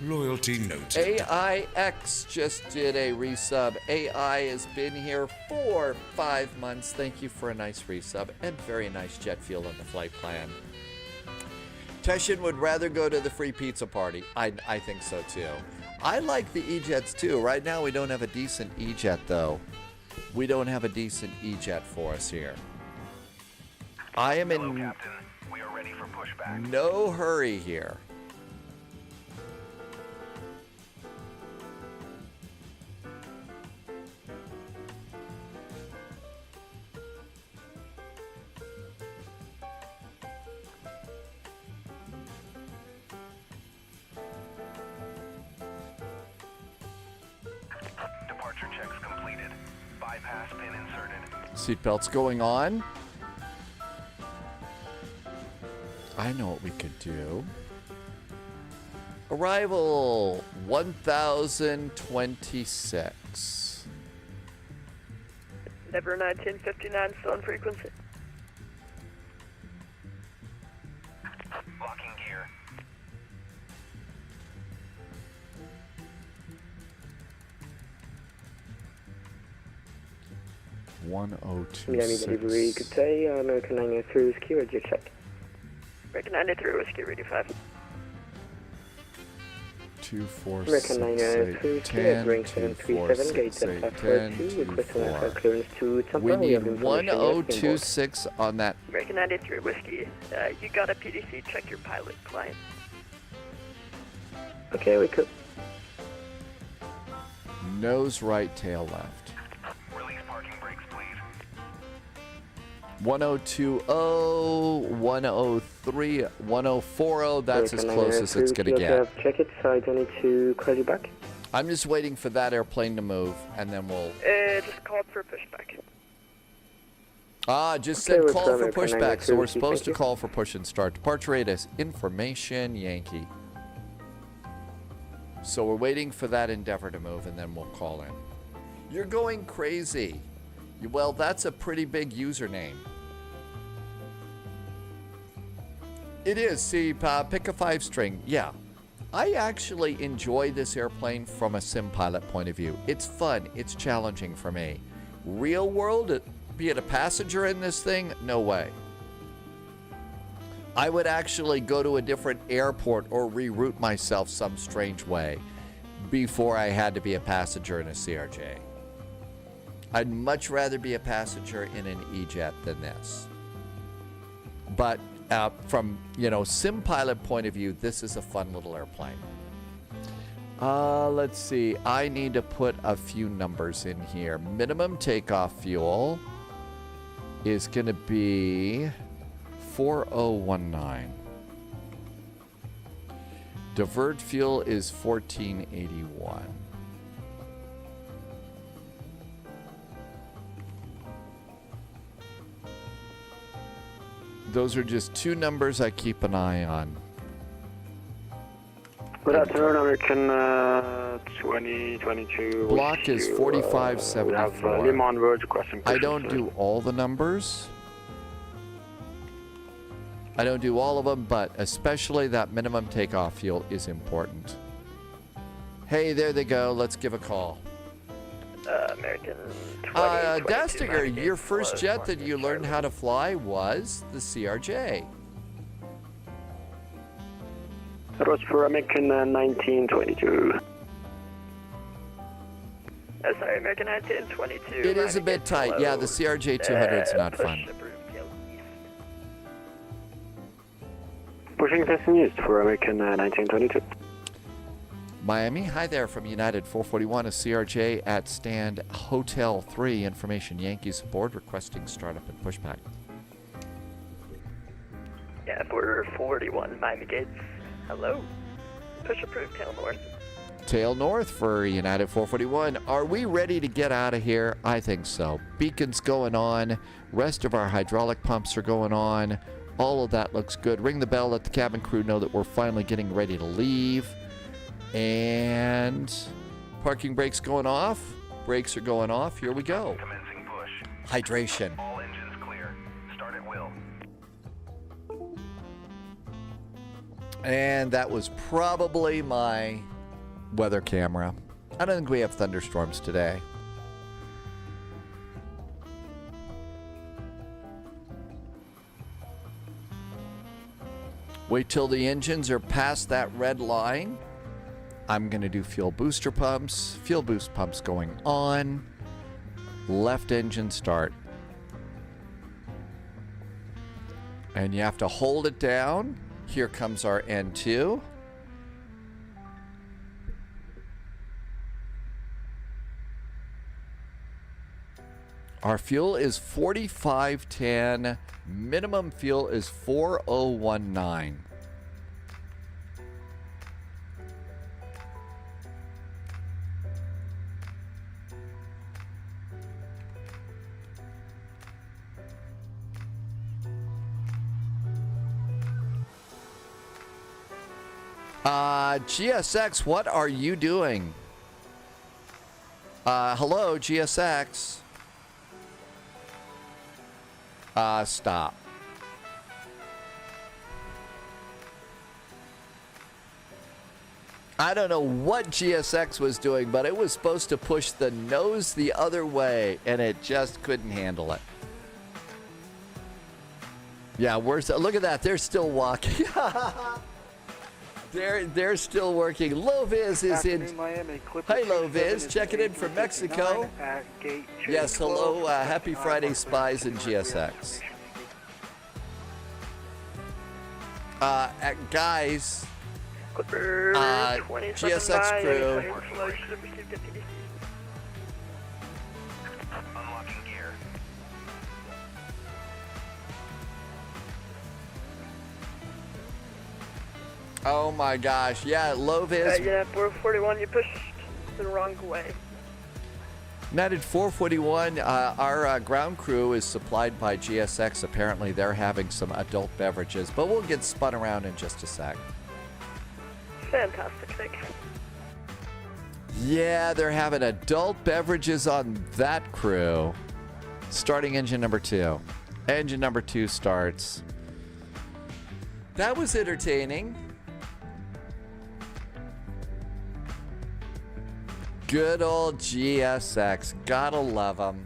Loyalty noted. AIX just did a resub. AI has been here for 5 months. Thank you for a nice resub and very nice jet fuel in the flight plan. Teshin would rather go to the free pizza party. I think so too. I like the E-Jets too. Right now we don't have a decent E-Jet though. We don't have a decent E-Jet for us here. I am in Captain. We are ready for pushback. no hurry here. Departure checks completed. Bypass pin inserted. Seatbelts going on. I know what we could do. Arrival 1026. Never 1959, still on frequency. Locking gear. Miami delivery, good day. American 93 Whiskey, ready to check. American 93 Whiskey, radio 5. 2, 4, American 6, 902, 8, 10, ring 2, 4, 737, gate 6, 8, 10, 10, 2, requesting 4. clearance to Tampa. We need have information yet, 1026 on that. American 93 Whiskey, you got a PDC, check your pilot client. Okay, we could. Nose right, tail left. Release parking brakes, please. 1020, 103, 1040. That's as close as it's going to get. Check it, so I don't need to call you back. I'm just waiting for that airplane to move, and then we'll... Just called for pushback. Just said call for pushback, so we're supposed to call for push and start. Departure rate is information Yankee. So we're waiting for that Endeavor to move, and then we'll call in. You're going crazy. Well, that's a pretty big username. It is. See, pick a 5-string. Yeah. I actually enjoy this airplane from a sim pilot point of view. It's fun. It's challenging for me. Real world, be it a passenger in this thing, no way. I would actually go to a different airport or reroute myself some strange way before I had to be a passenger in a CRJ. I'd much rather be a passenger in an E-Jet than this. But from, sim pilot point of view, this is a fun little airplane. Let's see. I need to put a few numbers in here. Minimum takeoff fuel is going to be 4019. Divert fuel is 1481. Those are just two numbers I keep an eye on. Good afternoon, American 2022. Block is 4574. Lima on road requesting I don't do all the numbers. I don't do all of them, but especially that minimum takeoff fuel is important. Hey, there they go. Let's give a call. American 2022. Dastinger, your first jet that you learned how to fly was the CRJ. That was for American 1922. Sorry, American 1922. It is a bit tight. Yeah, the CRJ 200 is not fun. Pushing testing used for American 1922. Miami, hi there from United 441, a CRJ at stand Hotel 3. Information Yankees aboard, requesting startup and pushback. Yeah, for 41, Miami Gates. Hello. Push approved, tail north. Tail north for United 441. Are we ready to get out of here? I think so. Beacon's going on. Rest of our hydraulic pumps are going on. All of that looks good. Ring the bell, let the cabin crew know that we're finally getting ready to leave. And parking brakes going off. Brakes are going off. Here we go. Commencing push. Hydration. All engines clear. Start at will. And that was probably my weather camera. I don't think we have thunderstorms today. Wait till the engines are past that red line. I'm going to do fuel booster pumps. Fuel boost pumps going on. Left engine start. And you have to hold it down. Here comes our N2. Our fuel is 4510. Minimum fuel is 4019. GSX, what are you doing? Hello, GSX. Stop. I don't know what GSX was doing, but it was supposed to push the nose the other way, and it just couldn't handle it. Yeah, look at that. They're still walking. They're still working. Loviz is in. Miami, Clipper Hey, 27 Loviz, is checking in from Mexico. at gate Yes, hello. 12. Happy Friday, Spies and GSX. Guys, GSX crew. Unlocking gear. Oh my gosh, yeah, Loviz. Yeah, 441, you pushed the wrong way. United 441, our ground crew is supplied by GSX. Apparently they're having some adult beverages, but we'll get spun around in just a sec. Fantastic, thanks. Yeah, they're having adult beverages on that crew. Starting engine number 2. Engine number 2 starts. That was entertaining. Good old GSX. Gotta love them.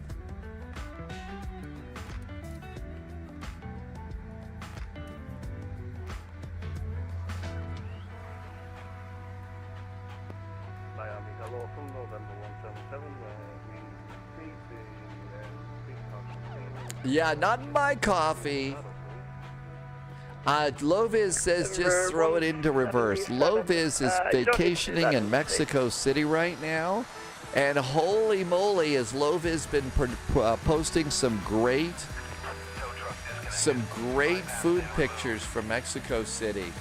Miami, hello from November 177. We see the Yeah, not in my coffee. Loviz says just throw it into reverse. Loviz is vacationing in Mexico City right now. And holy moly, has Loviz been posting some great food pictures from Mexico City.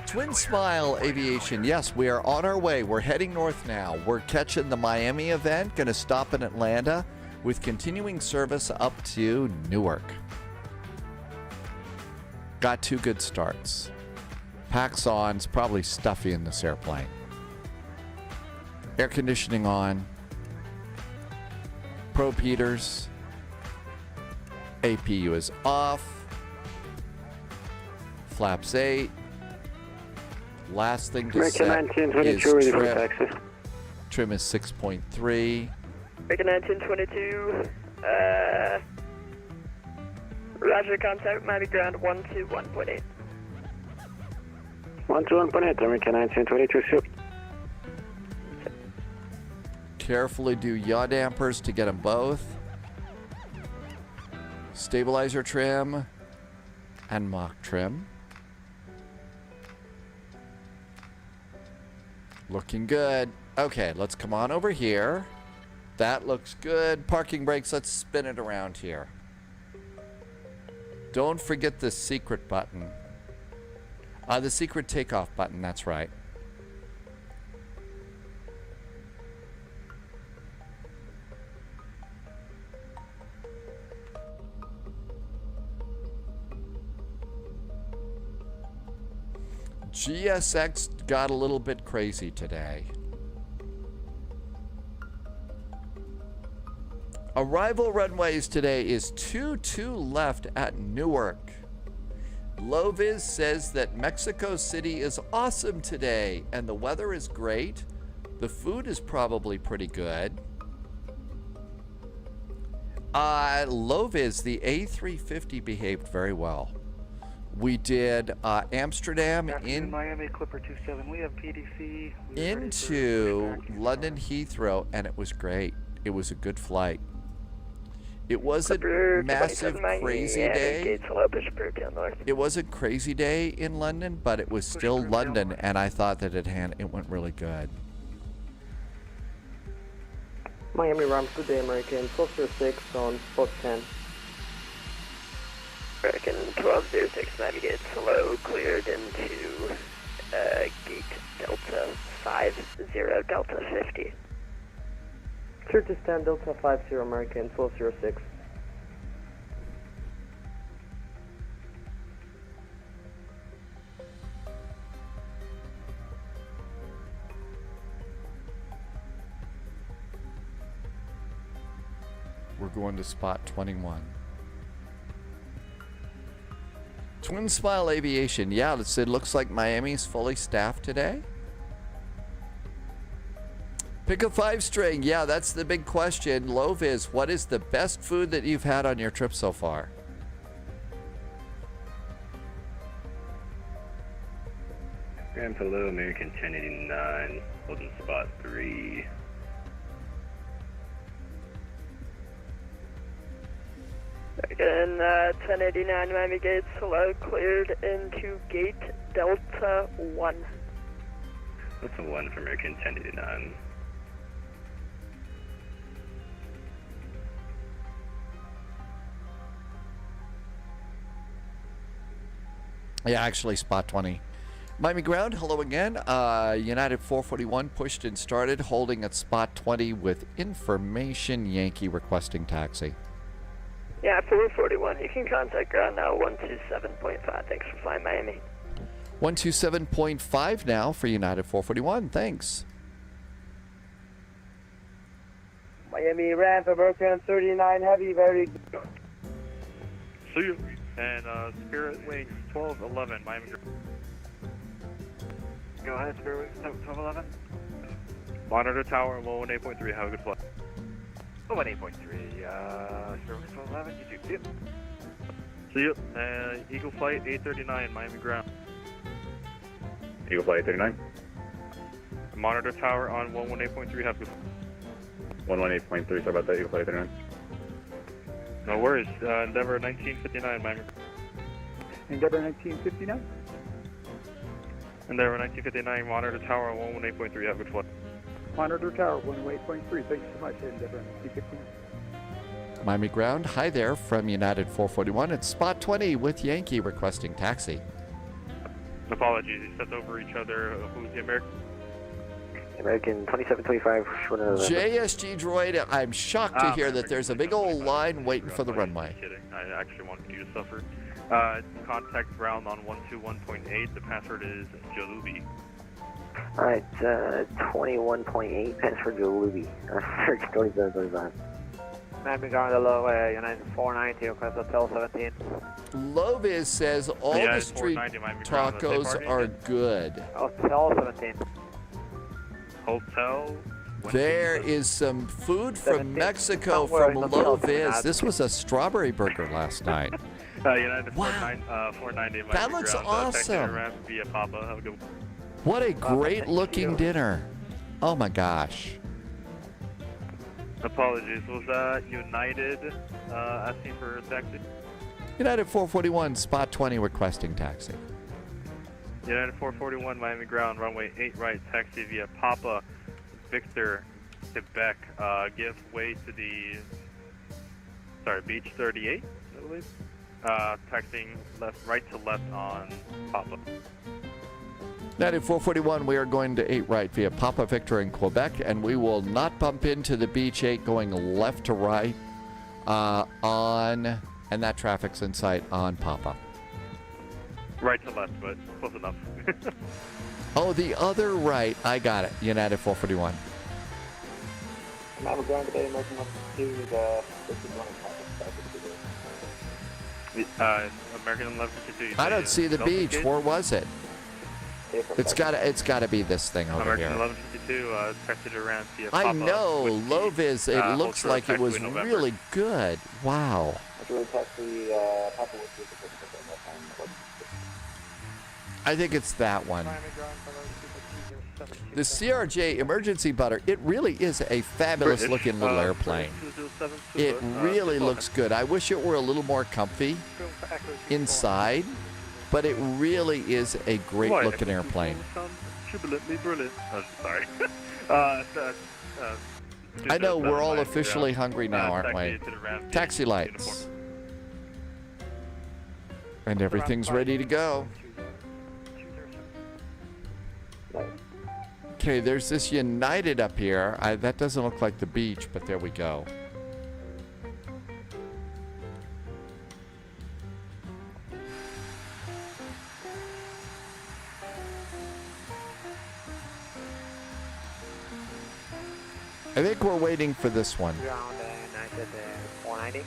Twin Smile Aviation, yes, we are on our way. We're heading north now. We're catching the Miami event, going to stop in Atlanta with continuing service up to Newark. Got 2 good starts. Packs on. It's probably stuffy in this airplane. Air conditioning on. Probe heaters. APU is off. Flaps 8. Last thing to set is trim. Trim is 6.3. American 1922, Roger, contact Miami ground 121.8. 121.8, American 1922, shoot. Carefully do yaw dampers to get them both. Stabilizer trim and mock trim. Looking good. Okay, let's come on over here. That looks good. Parking brakes, let's spin it around here. Don't forget the secret button. The secret takeoff button, that's right. GSX got a little bit crazy today. Arrival runways today is 22 left at Newark. Loviz says that Mexico City is awesome today and the weather is great. The food is probably pretty good. Loviz, the A350 behaved very well. We did Amsterdam in Miami Clipper 27. We have PDC into London Heathrow, and it was great. It was a good flight. It wasn't massive crazy day. It wasn't crazy day in London, but it was still London, and I thought that it went really good. Miami Rams, good day, American 1206 on spot 10. American 1206 navigates hello, cleared into gate Delta 50 Delta 50. Clear to stand Delta 50 American 1206. We're going to spot 21. Twin Smile Aviation. Yeah, it looks like Miami's fully staffed today. Pick a 5-string. Yeah, that's the big question. Loviz, what is the best food that you've had on your trip so far? Grand Hello, American 1089, holding spot 3. Again, 1089 Miami Gates, hello, cleared into gate Delta 1. That's a 1 for American 1089. Yeah, actually, spot 20. Miami ground, hello again. United 441 pushed and started, holding at spot 20 with information. Yankee requesting taxi. Yeah, 441, you can contact ground now, 127.5. Thanks for flying Miami. 127.5 now for United 441. Thanks. Miami ramp, American 39 heavy, very good. See you. And Spirit Wings 1211, Miami. Go ahead, Spirit Wings 1211. Monitor tower 118.3, have a good flight. 118.3, Spirit Wings 1211, you too. See you. Eagle Flight 839, Miami ground. Eagle Flight 839. Monitor tower on 118.3, have a good flight. 118.3, sorry about that, Eagle Flight 839. No worries. Endeavor 1959, Miami. Endeavor 1959. Endeavor 1959, monitor tower on 118.3, have a good flight. Monitor tower 108.3. Thanks so much, Endeavor 1959. Miami ground, hi there from United 441. It's spot 20 with Yankee requesting taxi. Apologies, you stepped over each other. Who's the American? American 2725. JSG droid, I'm shocked to hear that there's a big old line waiting for the runway. Kidding. I actually wanted you to suffer. Contact ground on 121.8. The password is Jalubi. Alright, 21.8, password Jalubi. Search 2725. Miami ground, hello, United 490, request Hotel 17. Loviz says all the street tacos are good. Hotel 17. Hotel. There is some food from Mexico from Loviz. This was a strawberry burger last night. United Wow. 490. That looks awesome. Via Papa. Have a good one. What a great looking dinner. Oh my gosh. Apologies. Was that United asking for a taxi? United 441, spot 20 requesting taxi. United 441, Miami ground, runway 8 right, taxi via Papa, Victor, Quebec. Give way to the, Beach 38, I believe. Taxiing right to left on Papa. United 441, we are going to 8 right via Papa Victor in Quebec, and we will not bump into the Beach 8 going left to right and that traffic's in sight on Papa. Right to left, but close enough. Oh, the other right. I got it. United 441. Miami ground today, American 152, American 1152. I don't see the beach. Where was it? It's gotta be this thing over American here. 1152, texted around via Papa. I know, Loviz. It looks like it was November. really good. Wow. I think it's that one. The CRJ emergency butter, it really is a fabulous looking little airplane. It really looks good. I wish it were a little more comfy inside, but it really is a great looking airplane. Brilliant. Oh, sorry. I know, we're all officially hungry now, aren't we? Taxi lights. And everything's ready to go. Okay, there's this United up here. That doesn't look like the beach, but there we go. I think we're waiting for this one. Ground, United 490.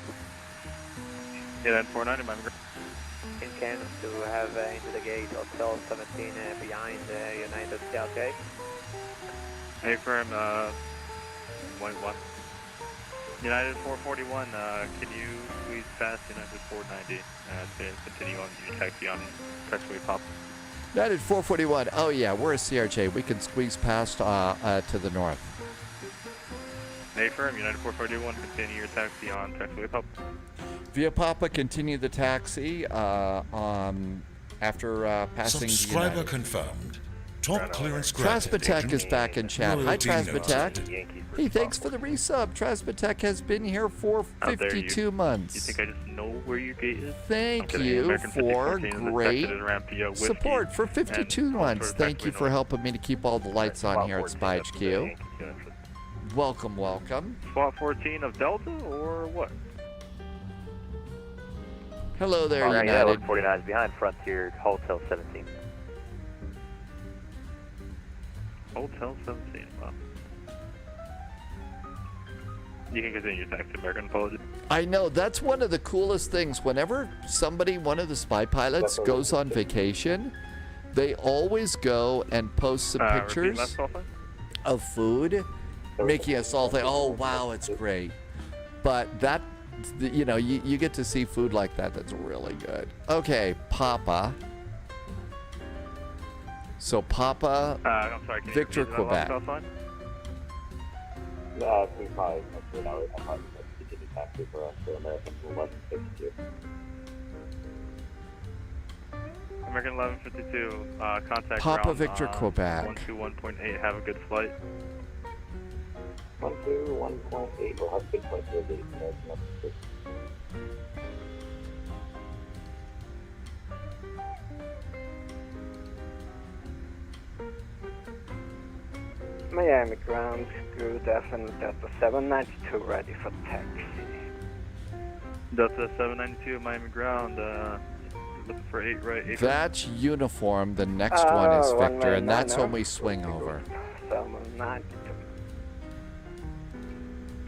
United 490, Miami ground. In to have into the gate Hotel 17 behind United CLK. Hey, firm, 1-1. United 441, can you squeeze past United 490 to continue on your taxi on taxiway Pop? United 441. Oh, yeah, we're a CRJ. We can squeeze past to the north. Affirm, United 441, continue your taxi on taxiway Papa. Via Papa, continue the taxi after passing Subscriber United. confirmed. Top clearance granted. Transmitech is back in chat. Hi, Loyalty Transmitech. noted. Hey, thanks for the resub. Transmitech has been here for 52 months. You think I just know where your gate is? Thank you for great support for 52 months. Thank you for helping me to keep all the lights on here at Spy HQ. Welcome, welcome. Spot 14 of Delta or what? Hello there, Alright, yeah, United. 49 is behind Frontier, Hotel 17. Hotel 17, wow. You can continue your taxi, American, apologies. I know, that's one of the coolest things. Whenever one of the spy pilots goes on vacation, they always go and post some pictures of food, making us all think, oh, wow, it's great. But that, you know, you get to see food like that. That's really good. Okay, Papa. So Papa, I'm sorry, can Victor, you repeat that Quebec. last line? 35, continue taxi for us for American 1152. American 1152, contact Papa ground, Victor, Quebec. 121.8, have a good flight. 121.8, we'll have a good flight for the American 1152. Miami ground, good definite Delta 792 ready for taxi. Delta 792 Miami ground, looking for 8 right, 8 That's uniform. The next one is Victor, and that's when we swing over. 792.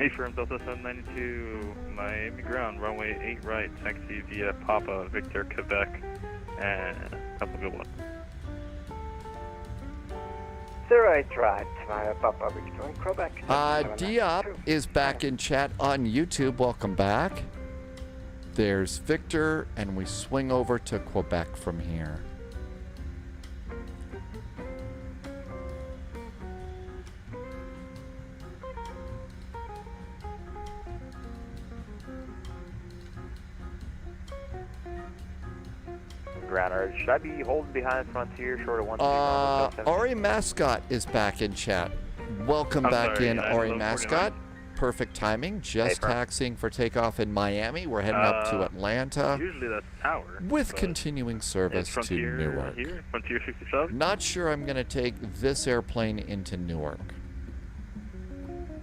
Affirm, Delta 792 Miami ground, runway 8 right, taxi via Papa Victor, Quebec, and a couple good ones. 08 right, via Papa Victor in Quebec. Diop is back in chat on YouTube. Welcome back. There's Victor, and we swing over to Quebec from here. Ground, should I be holding behind Frontier short of 1 Ari Mascot is back in chat. Welcome back in, Ari Mascot. Perfect timing. Just taxiing for takeoff in Miami. We're heading up to Atlanta. Usually that's tower. With continuing service to Newark. Here, Frontier 67. Not sure I'm going to take this airplane into Newark.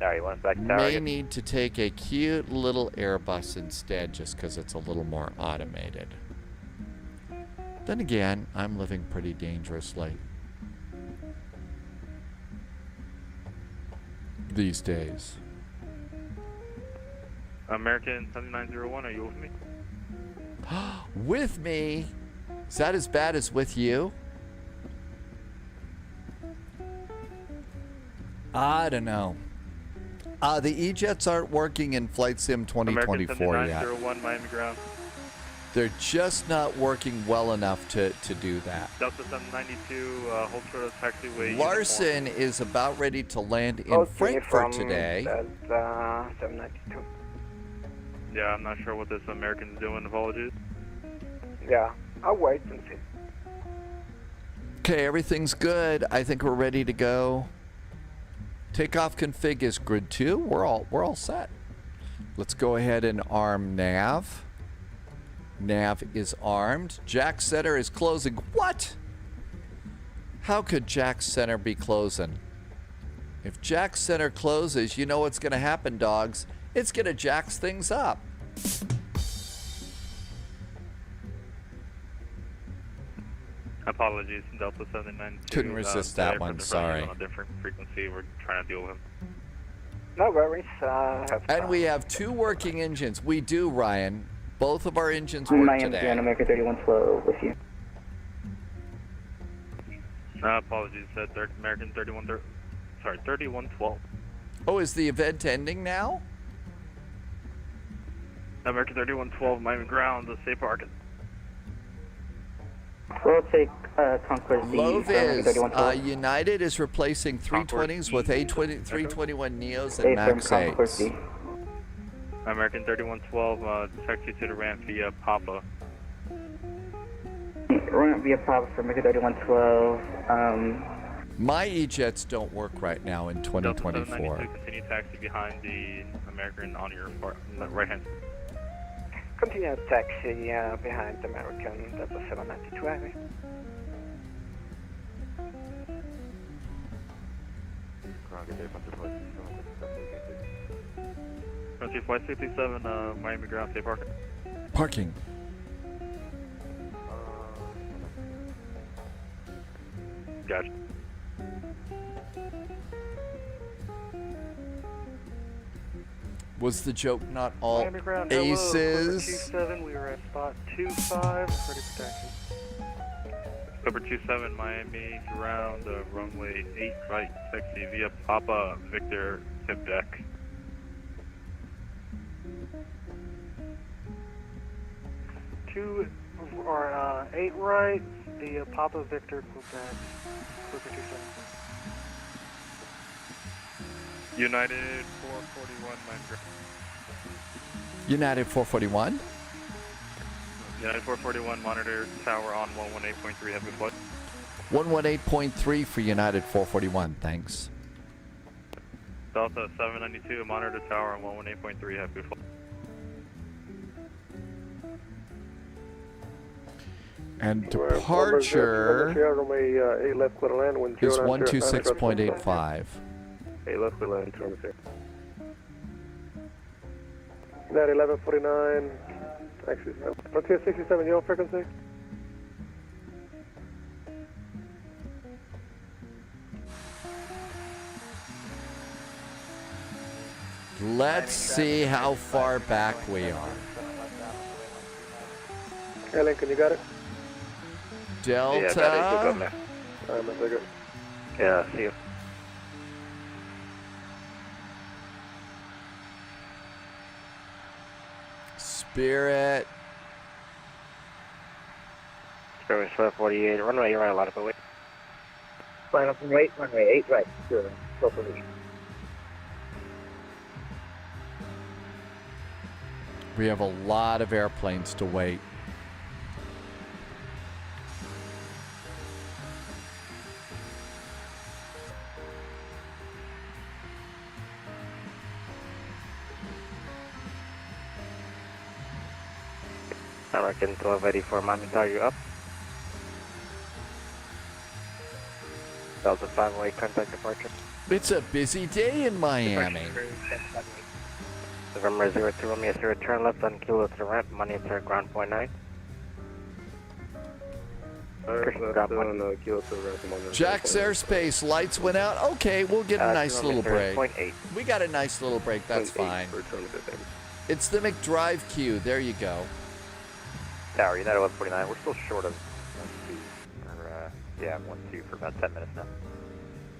Alright, you want us back to tower May again? need to take a cute little Airbus instead just because it's a little more automated. Then again, I'm living pretty dangerously these days. American 7901, are you with me? With me? Is that as bad as with you? I don't know. The E-Jets aren't working in Flight Sim 2024 yet. American 7901 Miami ground. They're just not working well enough to do that. Delta 792, hold short of taxiway. Larson is about ready to land in Frankfurt today. Delta 792. Yeah, I'm not sure what this American's doing, apologies. Yeah, I'll wait and see. Okay, everything's good. I think we're ready to go. Takeoff config is grid 2. We're all set. Let's go ahead and arm nav. Nav is armed. Jack Center is closing. What? How could Jack Center be closing? If Jack Center closes, you know what's going to happen, dogs. It's going to jacks things up. Apologies, Delta 792. Couldn't resist that one, sorry. On a different frequency, we're trying to deal with him. No worries. And we have 2 working engines. We do, Ryan. Both of our engines work today. America 3112 with you. Apologies, said American 3112. Oh, is the event ending now? American 3112, Miami ground, the safe parking. We'll take Low vis, United is replacing 320s with A321 Neos and MAX 8s. American 3112, taxi to the ramp via Papa. Ramp via Papa for American 3112. My E-jets don't work right now in 2024. Continue taxi behind the American on your right hand. Continue taxi behind American, Delta 792 Heavy. Frontier Flight 67, Miami ground, safe parking. Parking. Gotcha. Was the joke not all Miami ground, aces? 27, we were at spot 25, ready for taxi. Cover 27, Miami ground, runway 8 right, taxi via Papa, Victor, tip deck. Or 8 right, the Papa Victor, Quebec, Clipper 27. United 441, Miami ground. United 441. United 441, monitor tower on 118.3, have a good flight. 118.3 for United 441, thanks. Delta 792, monitor tower on 118.3, have a good flight. And departure is 126.85. 8 left, clear land, turn here. Net 1149, taxi. Frontier 67, your frequency? Let's see how far back we are. Hey, Lincoln, you got it? Delta. Yeah, got it. Good left. All right, my good. Yeah, see you. Spirit. Spirit 1248, runway right, a lot of away. Final from right, runway 8 right, sure, 1248. We have a lot of airplanes to wait. American 1284, Miami, are you up? Delta 508, contact departure. It's a busy day in Miami. November 02, Romeo 0, turn left on kilo to the ramp, monitor ground point 9. Jack's airspace, lights went out. Okay, we'll get a nice little break. We got a nice little break, that's fine. It's the McDrive queue, there you go. Tower, United 1149, we're still short of 1-2 for about 10 minutes now.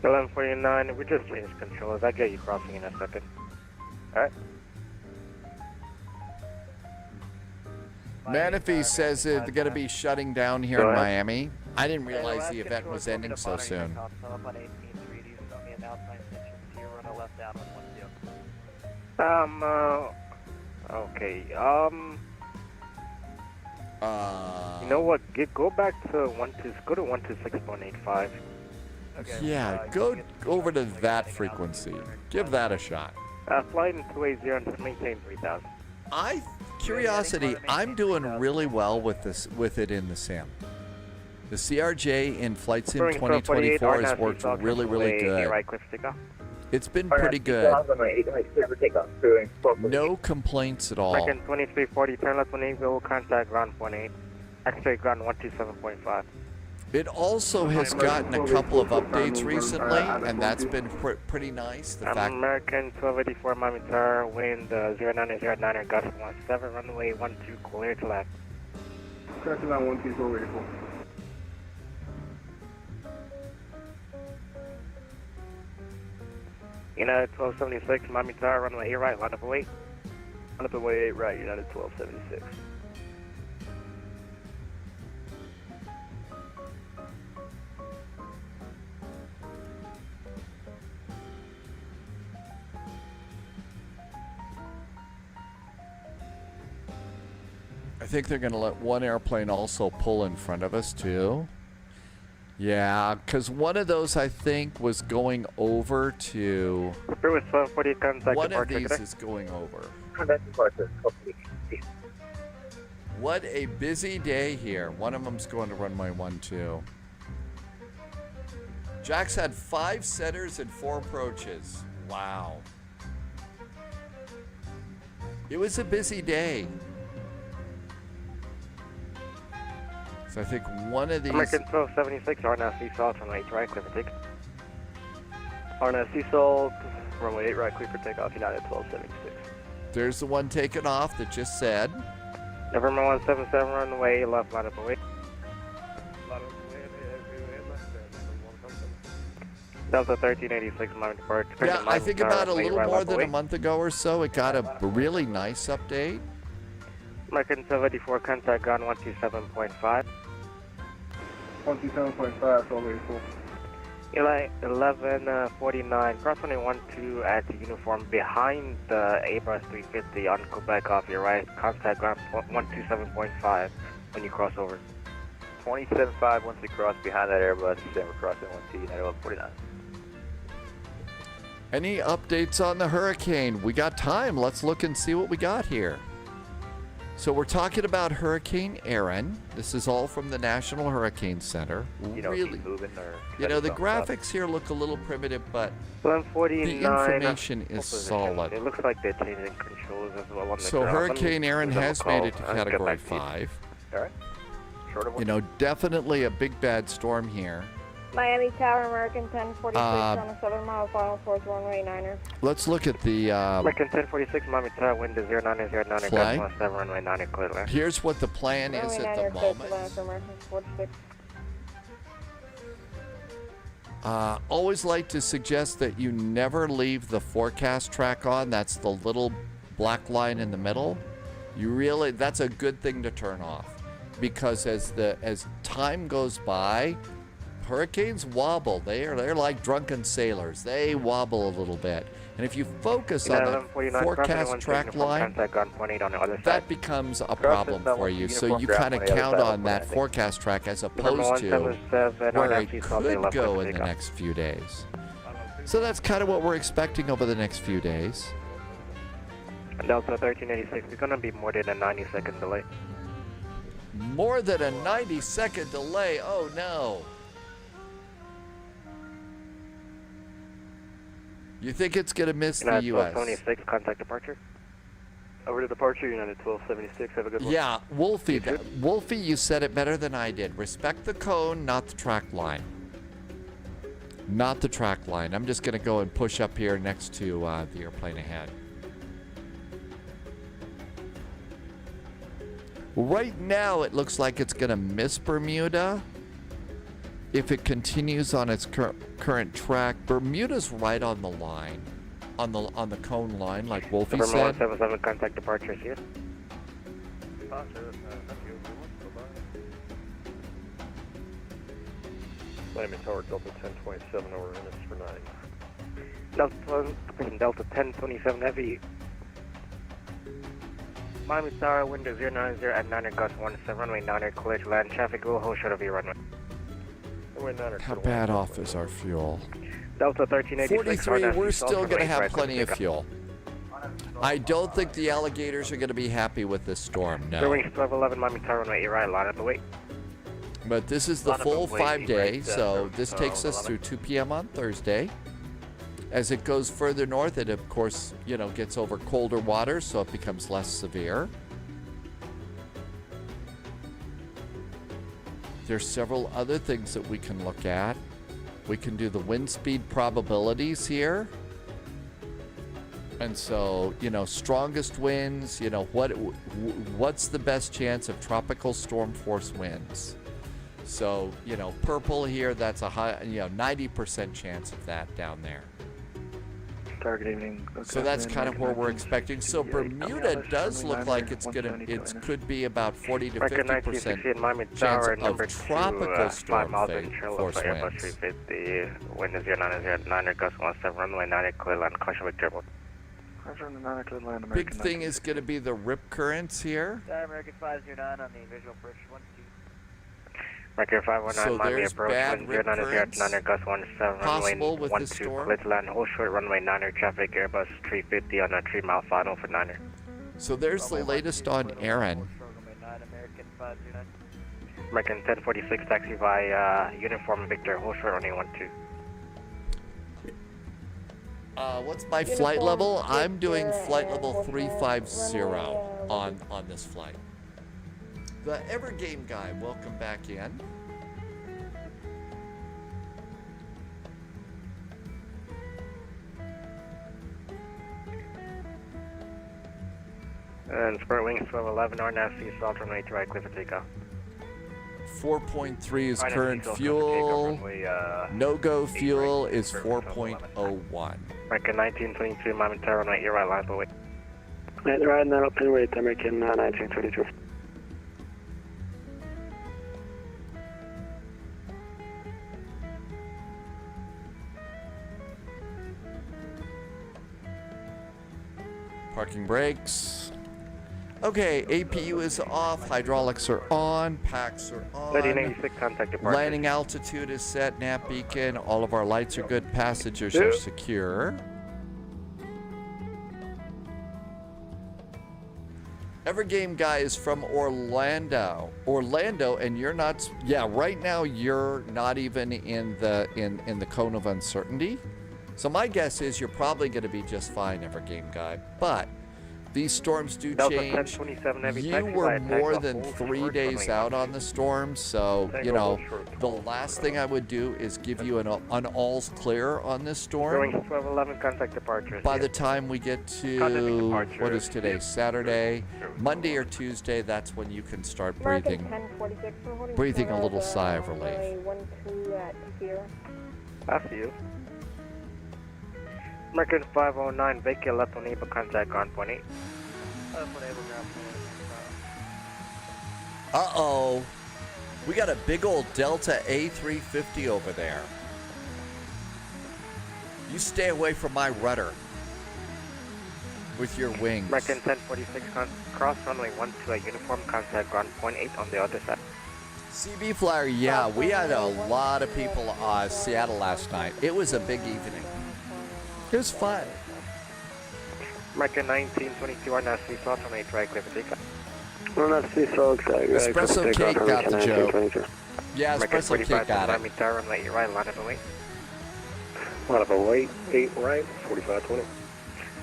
1149, we just changed controls. I'll get you crossing in a second. Alright. Manifee says they're going to be shutting down here in Miami. I didn't realize the event was ending so soon. Okay, you know what? Go back to go to 126.85. Yeah, go over to that frequency. Give that a shot. Flight in 280 and just maintain 3000. Curiosity, I'm doing really well with it in the sim. The CRJ in Flight Sim 2024 has worked really, really good. It's been pretty good. No complaints at all. Second 2340, turn left 18, will contact ground 18. X-ray ground 127.5. It also has gotten a couple of updates recently, and that's been pretty nice. The fact American 1284 Miami Tower, wind 0909er, gust 17, runway 12, clear to left. Correct about 12484. United 1276, Miami Tower, runway 8 right, line up away. Line up away 8 right, United 1276. I think they're going to let one airplane also pull in front of us, too. Yeah, because one of those, I think, was going over to... One of these is going over. What a busy day here. One of them's going to runway 12. Jack's had 5 setters and 4 approaches. Wow. It was a busy day. So I think one of these... American 1276, RNS Seasalt, runway 8 right, clear for takeoff. RNS Seasalt, runway 8 right, clear for takeoff, United 1276. There's the one taken off that just said. November 177, runway left, line up away. Delta 1386, line depart. Yeah, I think about a little more than a month ago or so, it got a really nice update. American 784, contact gun 127.5. 127.5, all very full. Eli 1149, cross 12 at the uniform behind the Airbus 350 on Quebec off your right. Contact ground 127.5 when you cross over. 27.5 once we cross behind that Airbus, then we're crossing 1T at 1149. Any updates on the hurricane? We got time. Let's look and see what we got here. So we're talking about Hurricane Aaron. This is all from the National Hurricane Center. You know, really, moving or you know, the graphics here look a little primitive, but the 149 information is solid. It looks like they're changing controls as well on the So ground. Hurricane Aaron has made it to Category 5. All right. You know, definitely a big bad storm here. Miami Tower, American 1046 on a 7-mile final force runway 9er. Let's look at the American 1046, Miami Tower, wind is 0909, flight. 7 runway 9 clear. Here's what the plan is at the moment. Always like to suggest that you never leave the forecast track on. That's the little black line in the middle. That's a good thing to turn off, because as time goes by, hurricanes wobble. They're like drunken sailors. They wobble a little bit. And if you focus on the forecast track line, that becomes a problem for you. So you kind of count on that forecast track as opposed to where it could go in the next few days. So that's kind of what we're expecting over the next few days. Delta 1386, it's going to be more than a 90-second delay. More than a 90-second delay? Oh, no. You think it's going to miss the U.S.? 1276, contact departure. Over to departure, United 1276, have a good one. Yeah, Wolfie, you said it better than I did. Respect the cone, not the track line. Not the track line. I'm just going to go and push up here next to the airplane ahead. Right now, it looks like it's going to miss Bermuda. If it continues on its current track, Bermuda's right on the line, on the cone line, like Wolfie said. 177, contact departure here. Miami Tower, Delta 1027, over minutes for 9. Delta 1027 heavy. Miami Tower, window 090 at 9er, gust 17, runway 9er, clear to land. Traffic will hold short of your runway. How bad off is our fuel? Delta 1386. 43, we're still going to have plenty of fuel. I don't think the alligators are going to be happy with this storm, no. Wings 1211, Miami Tower, runway 8 right, line up the way. But this is the full 5-day, so this takes us through 2 p.m. on Thursday. As it goes further north, it, of course, gets over colder water, so it becomes less severe. There's several other things that we can look at. We can do the wind speed probabilities here. And so, strongest winds, what's the best chance of tropical storm force winds? So, purple here, that's a high, 90% chance of that down there. Targeting. So that's kind of where we're expecting. So Bermuda does look like it could be about 40 to 50% chance of tropical storm force winds. 350, wind is 090 at 9er, gust 17, runway 9er, clear land, caution with turbo. Big thing is going to be the rip currents here. American 509 on the visual approach 12. American 519, So Miami there's approach bad rip 109 currents Gus 17, possible runway with this 12, storm. clear to land, hold short, runway 9er, traffic, Airbus 350 on a 3-mile final for 9er. So there's the latest on Aaron. American 509. American 1046, taxi by Uniform Victor, hold short, runway 12. What's my flight level? I'm doing flight level 350 on this flight. The Evergame guy, welcome back in. And Spirit Wings 1211, RNAV Sea Salt, runway 2 right, clear for takeoff. 4.3 is current fuel. No-go fuel is 4.01. American 1922, Miami Tower, runway your right, line away. Right now, open weight, American 1922. Parking brakes. Okay, APU is off, hydraulics are on, packs are on. 3096, contact departure. Landing altitude is set, nav beacon, all of our lights are good, passengers are secure. Evergame guy is from Orlando. Orlando, and you're not, yeah, right now you're not even in the cone of uncertainty. So my guess is you're probably going to be just fine, Evergame guy. But these storms do change. You were more than 3 days out on the storm, so, you know, the last thing I would do is give you an all's clear on this storm. Going 1211, contact departure. By the time we get to, what is today, Saturday, Monday or Tuesday, that's when you can start breathing a little sigh of relief. I see you. American 509, vacate left on Able, contact ground point 8. Uh-oh. We got a big old Delta A350 over there. You stay away from my rudder with your wings. American 1046, cross runway 12 at uniform, contact ground point 8 on the other side. CB Flyer, yeah, we had a lot of people Seattle last night. It was a big evening. It was fun. American 1922, RNAV Sea Salt, runway 2 right, clear for takeoff. Espresso Cake got the joke. Yeah, Espresso Cake got it. Miami Tower, runway 8 right, line up and wait. Line up and wait, 8 right, 4520.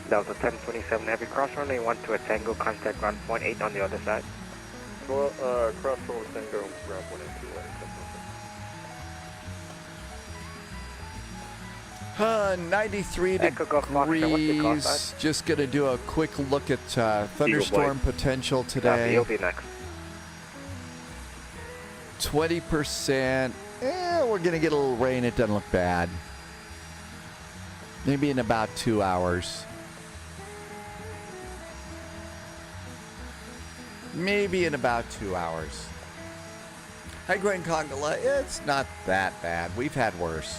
Delta 1027, heavy cross runway 12 at Tango, contact ground point 8 on the other side. Well, cross over Tango, ground 182 right. 93 degrees. Just going to do a quick look at thunderstorm potential today. You'll be next. 20%. We're going to get a little rain. It doesn't look bad. Maybe in about 2 hours. Maybe in about 2 hours. Hi, Grand Congola. It's not that bad. We've had worse.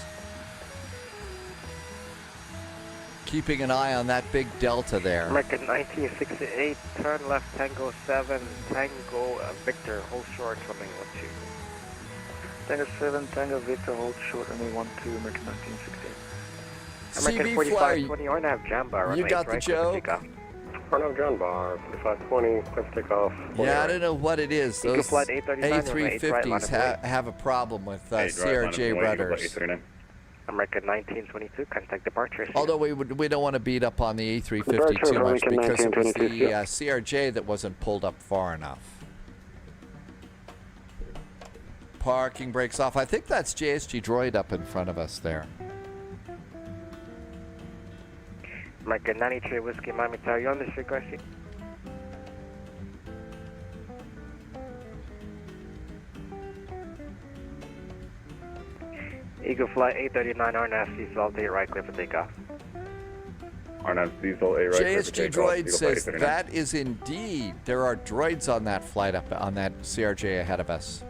Keeping an eye on that big delta there. American 1968, turn left Tango 7, Tango Victor, hold short, runway 12. Tango 7, Tango Victor, hold short, runway 12, American 1968. American 4520, you're gonna have Jamba, runway You got the joke? Arno John Bar, 4520, clear for takeoff. Yeah, I don't know what it is. Those flight 839, A350s have a problem with CRJ rudders. American 1922, contact departure. Although we don't want to beat up on the A350 too much because it was the CRJ that wasn't pulled up far enough. Parking brakes off. I think that's JSG Droid up in front of us there. American 93 Whiskey Miami Tower, you on this frequency? Eagle Flight 839, RNAV Sea Salt, 8 right, clear for takeoff. RNAV Sea Salt, 8 right, JSG Droid says that is indeed, there are droids on that flight up on that CRJ ahead of us.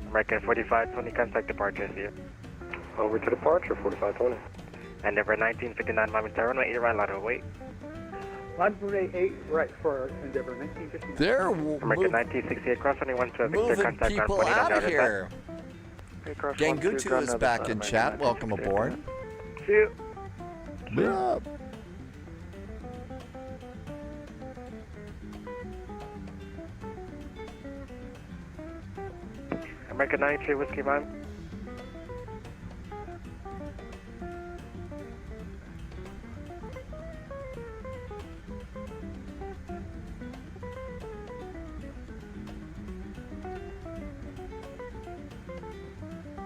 American 4520, contact departure here. Over to departure, 4520. Endeavor 1959 Miami Tower, runway 8 right, line up wait. Runway 8 right for Endeavor 1959. They're American 1968 cross 21 to Victor moving contact ground people 29 out of down here. attack. Gangutu is back in chat. Welcome aboard. See you. Yeah. American 93 Whiskey Miami.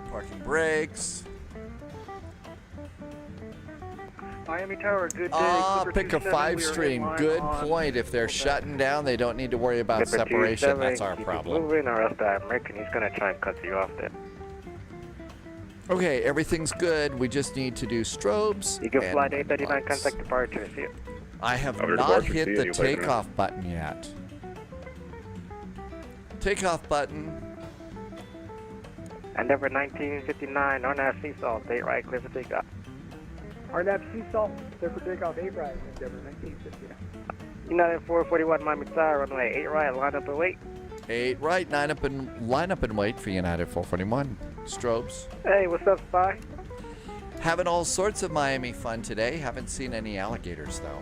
Parking brakes. Miami Tower, good day. Pick a 5 stream. Good point. If they're shutting down, they don't need to worry about separation. That's our problem. Moving or else the American, he's going to try and cut you off there. Okay, everything's good. We just need to do strobes. You can and fly to 839 lights. contact departure. See you. I have not hit the takeoff button yet. Takeoff button. Endeavor 1959 on that sea salt, 8 right, clear for takeoff. RNAV Seasalt, clear for takeoff 8 right, Endeavor 1959. United 441 Miami Tower, runway 8 right, line up and wait. 8 right, line up and wait for United 441. Strobes. Hey, what's up, Spy? Having all sorts of Miami fun today. Haven't seen any alligators though.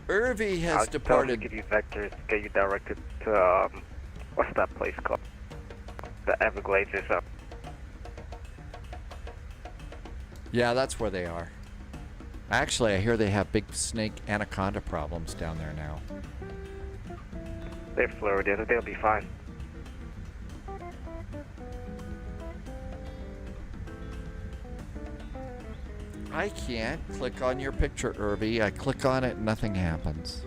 Irvy has departed. Give you vectors to get you directed to what's that place called? The Everglades or something. Yeah, that's where they are. Actually, I hear they have big snake anaconda problems down there now. They're Florida, they'll be fine. I can't click on your picture, Irvy. I click on it and nothing happens.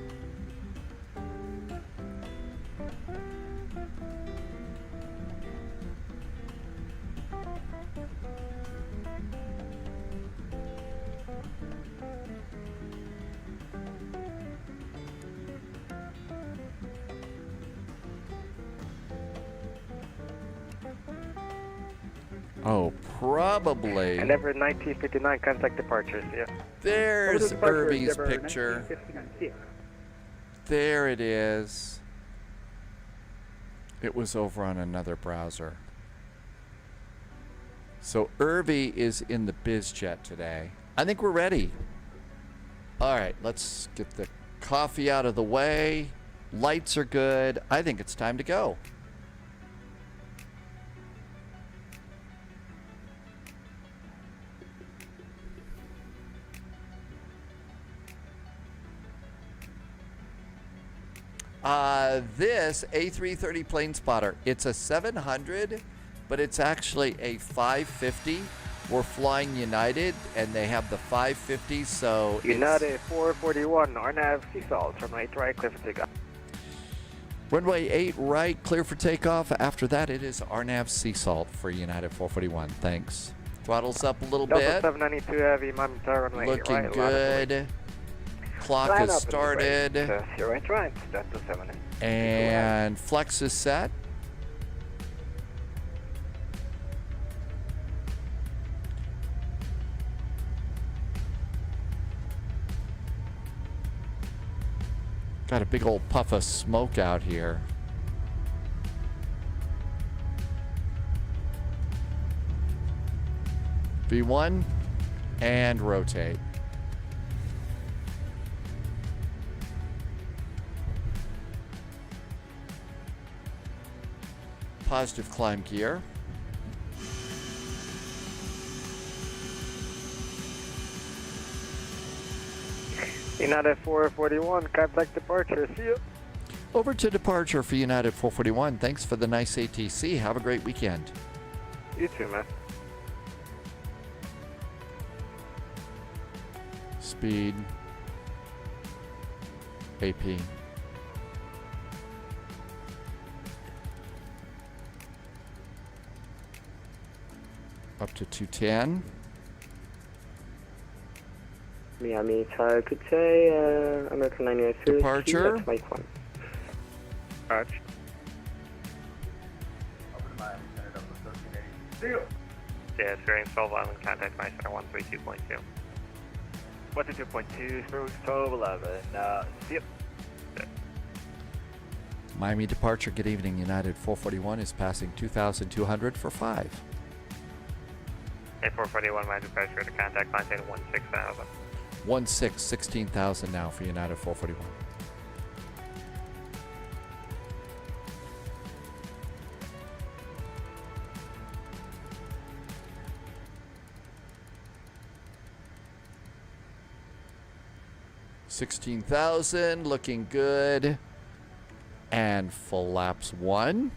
Oh, probably. Endeavor 1959, contact departures, yeah. There's Irvy's Endeavor picture. 1959. There it is. It was over on another browser. So Irvy is in the BizJet today. I think we're ready. All right, let's get the coffee out of the way. Lights are good. I think it's time to go. This A330 plane spotter, it's a 700, but it's actually a 550. We're flying United, and they have the 550, so United 441, RNAV Seasalt, runway 8 right, clear for takeoff. Runway 8 right, clear for takeoff. After that, it is RNAV Seasalt for United 441. Thanks. Throttles up a little Delta bit. 792 Heavy, Miami Tower, runway 8 Looking right. good. Clock has started. You're right, Delta 7. And flex is set. Got a big old puff of smoke out here. V1 and rotate. Positive climb gear. United 441, contact departure. See you. Over to departure for United 441. Thanks for the nice ATC. Have a great weekend. You too, man. Speed. AP. Up to 210. Miami Tower, good day, American 902. Departure. Mike 1. Arch. Yeah, experiencing 12 island contact my center 132.2. 132.2, Spirit 1211. See you. Miami departure, good evening. United 441 is passing 2,200 for 5. Hey, 441, Miami departure to contact my center 16,000. 16,000 now for United 441. $16,000, looking good. And full laps 1.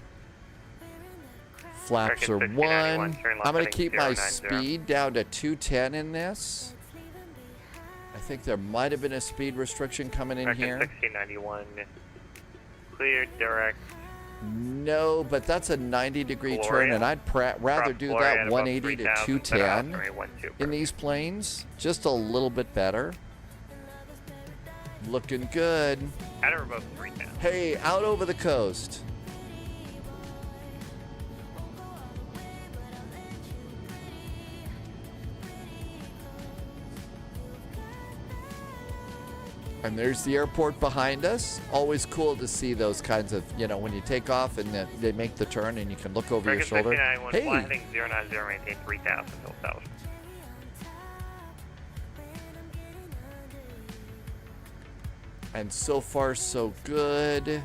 Flaps are 1. I'm going to keep my speed down to 210 in this. I think there might have been a speed restriction coming in here. 1691. Clear direct. No, but that's a 90-degree turn, and I'd rather do that 180 to 210 in these planes. Just a little bit better. Looking good. At or above 3,000. Hey, out over the coast. And there's the airport behind us. Always cool to see those kinds of, you know, when you take off and they make the turn and you can look over your shoulder. Hey! Heading 090, maintain 3,000 till 1,000. And so far, so good.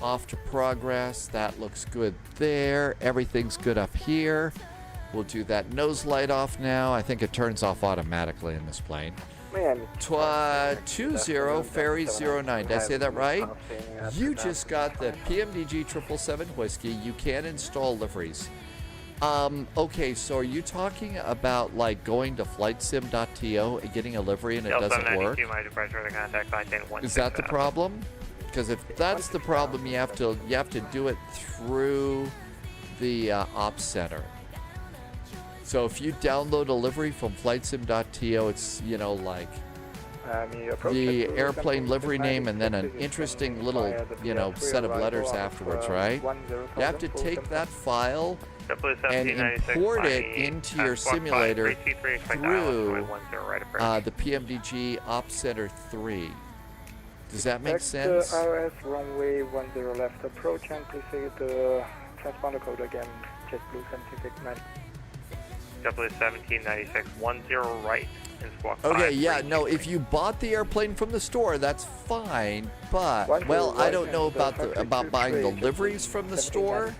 Off to progress. That looks good there. Everything's good up here. We'll do that nose light off now. I think it turns off automatically in this plane. 20 Ferry 09. Did I say that right? You just got the PMDG 777 Whiskey. You can install liveries. Okay, so are you talking about like going to flightsim.to and getting a livery and it doesn't work? Is that the problem? Because if that's the problem, you have to do it through the ops center. So if you download a livery from flightsim.to, it's, you know, like the airplane livery name and then an interesting little, you know, set of letters afterwards, right? You have to take that file and import it into your simulator through the PMDG Ops Center 3. Does that make sense? RS runway 10 left approach and please say the transponder code again. JetBlue 7690. JetBlue 1796 10 right in squawk 5. Okay, yeah, no, if you bought the airplane from the store, that's fine, but well, I don't know about buying the liveries from the store.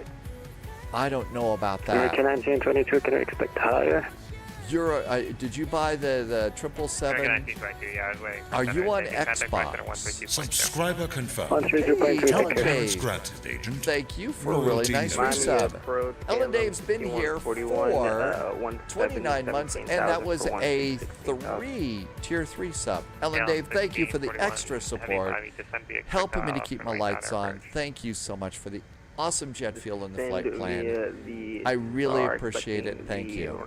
I don't know about that. Can 1922, can I expect higher? Did you buy the 777? Are you on Xbox? Subscriber confirmed. Ellen Dave, thank you for a really nice resub. Ellen Dave's been here for 29 months, and that was a tier 3 sub. Ellen Dave, thank you for the extra support, helping me to keep my lights on. Thank you so much for the awesome jet fuel in the flight plan. I really appreciate it. Thank you.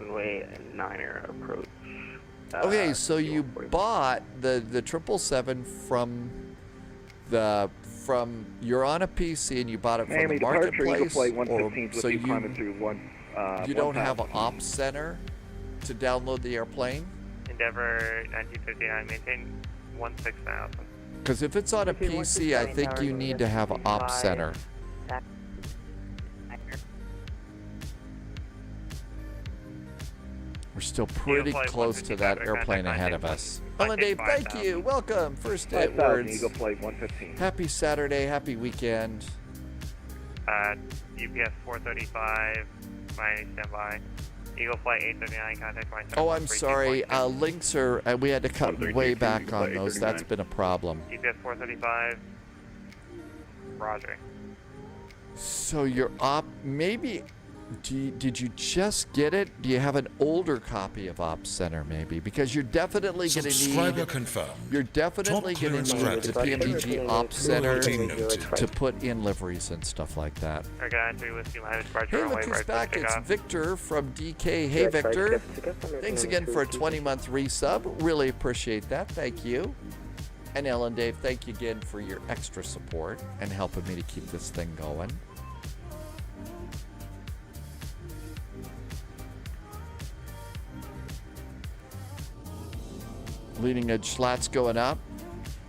Okay, so you bought the 777 from you're on a PC and you bought it from the marketplace, or so you don't have an ops center to download the airplane. Endeavor 1959, maintain 16,000. Because if it's on a PC, I think you need to have an ops center. We're still pretty close to that airplane ahead of us. Ellen Dave, thank you. Welcome. First Edwards. Eagle Flight 115. Happy Saturday. Happy weekend. UPS 435, Miami standby. Eagle Flight 839, contact my Oh, I'm sorry. Links are, we had to cut way back on those. That's been a problem. UPS 435, roger. So you're maybe, did you just get it? Do you have an older copy of Ops Center maybe? Because you're definitely going to need, confirmed. You're definitely going to need the PMDG Ops Center to put in liveries and stuff like that. Hey, look who's back. It's Victor from DK. Hey, Victor. Thanks again for a 20-month resub. Really appreciate that. Thank you. And Ellen Dave, thank you again for your extra support and helping me to keep this thing going. Leading edge slats going up.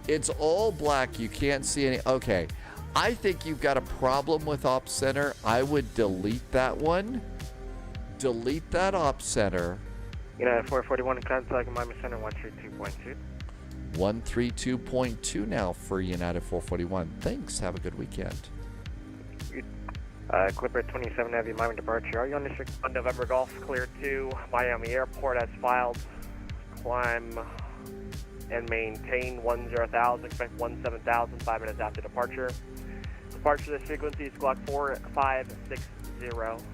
It's all black. You can't see any. Okay. I think you've got a problem with op center. I would delete that one. Delete that op center. United 441 contact Miami Center 132.2. 132.2 now for United 441. Thanks. Have a good weekend. Clipper 27 Heavy Miami departure. Are you on district? On November Golf, clear to Miami Airport as filed. Climb and maintain 10,000. Expect 17,000 5 minutes after departure. Departure this frequency is clock 4560.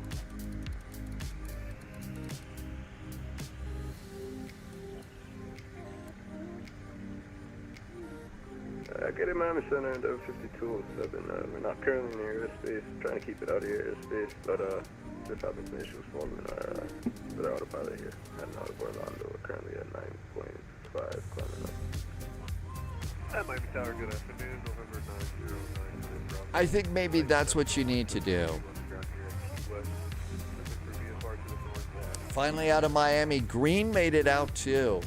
Get in Miami Center and 5207. We're not currently near airspace, trying to keep it out of your airspace, but just having some issues forming with our autopilot here. Heading out of Orlando, we're currently at 9.5, climbing up. That might be Tower, good afternoon, November 9096. I think maybe that's what you need to do. Finally out of Miami. Green made it out too.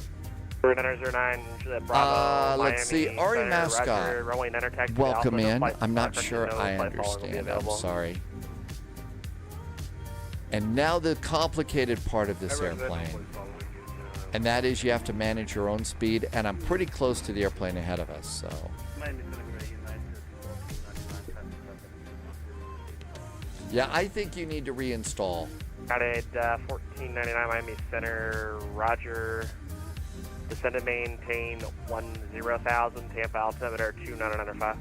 909 Bravo, let's Miami, see. Ari Mascot. runway niner, taxi, Welcome Alpha, in. flight, I'm not flight, sure no, I flight following will be understand. I'm available. sorry. And now the complicated part of this airplane. And that is you have to manage your own speed. And I'm pretty close to the airplane ahead of us. So. Yeah, I think you need to reinstall. United 1499 Miami Center, Roger. Descend and maintain 10,000. Tampa altimeter 2995.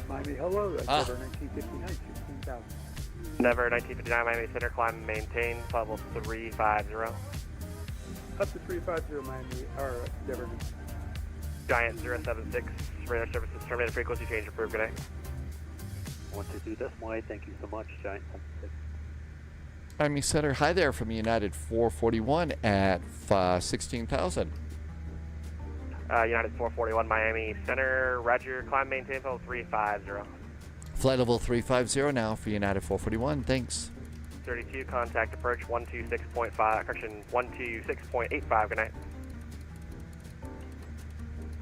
Miami, hello. That's Never 1959, 16,000. Never 1959 Miami Center, climb and maintain level 350. Up to 350 Miami, or Never. Giant 076, radar services terminated, frequency change approved, good night. 122 decimal 8, thank you so much, Giant 76. Miami Center, hi there from United 441 at 16,000. United 441 Miami Center, Roger, climb maintain level 350. Flight level 350 now for United 441, thanks. 32, contact approach 126.5, correction 126.85, good night.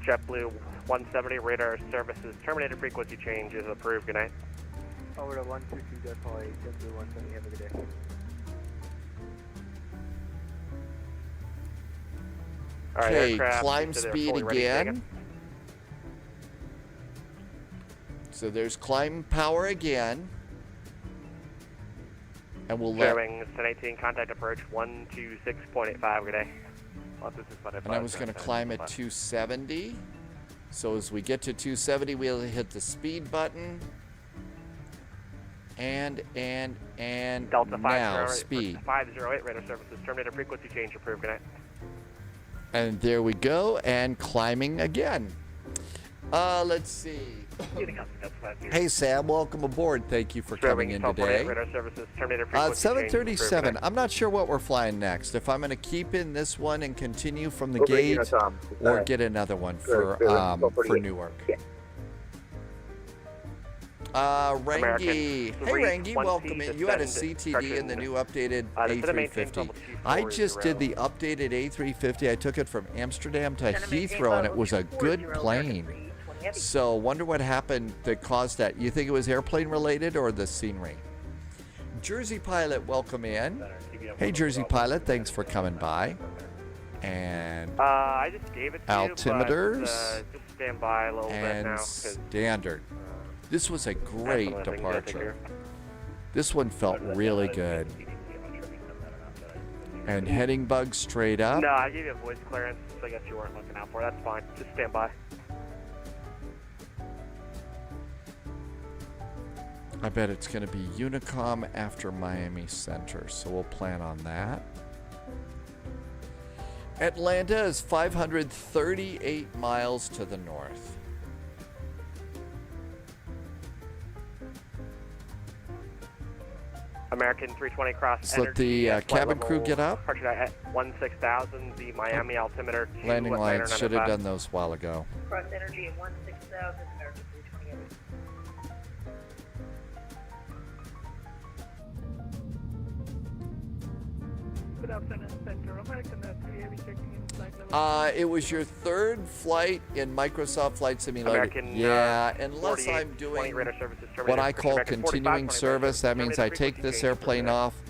JetBlue 170, radar services terminated, frequency change is approved, good night. Over to 122 decimal 8, JetBlue 170, have a good day. Okay, climb speed again. So there's climb power again. And we'll let... Showing 1018, contact approach 126.85, good day. And I was going to climb at 270. So as we get to 270, we'll hit the speed button. And Delta now speed. 508, radar services terminated, frequency change approved, good night. And there we go, and climbing again. Let's see. Hey Sam, welcome aboard. Thank you for coming in today. 737. I'm not sure what we're flying next. If I'm going to keep in this one and continue from the gate, or get another one for Newark. Rangi. Hey Rangi, welcome in. You had a CTD in the new updated A350. I just did the updated A350. I took it from Amsterdam to Heathrow, and it was a good plane. So wonder what happened that caused that. You think it was airplane related or the scenery? Jersey Pilot, welcome in. Hey Jersey Pilot, thanks for coming by. And I just gave it to altimeters you, but, just stand by a little bit now. Standard. This was a great departure. This one felt really good. And heading bug straight up. No, I gave you a voice clearance, so I guess you weren't looking out for it. That's fine. Just stand by. I bet it's going to be Unicom after Miami Center, so we'll plan on that. Atlanta is 538 miles to the north. American 320 cross. Let's let the cabin crew get up. Departure at 16,000, the Miami altimeter. Landing lights, should have done those a while ago. Cross energy at 16,000, American 328. Good afternoon, Center. American 3 checking in flight level. It was your third flight in Microsoft Flight Simulator. Yeah, unless I'm doing what I call continuing service, that means I take this airplane off,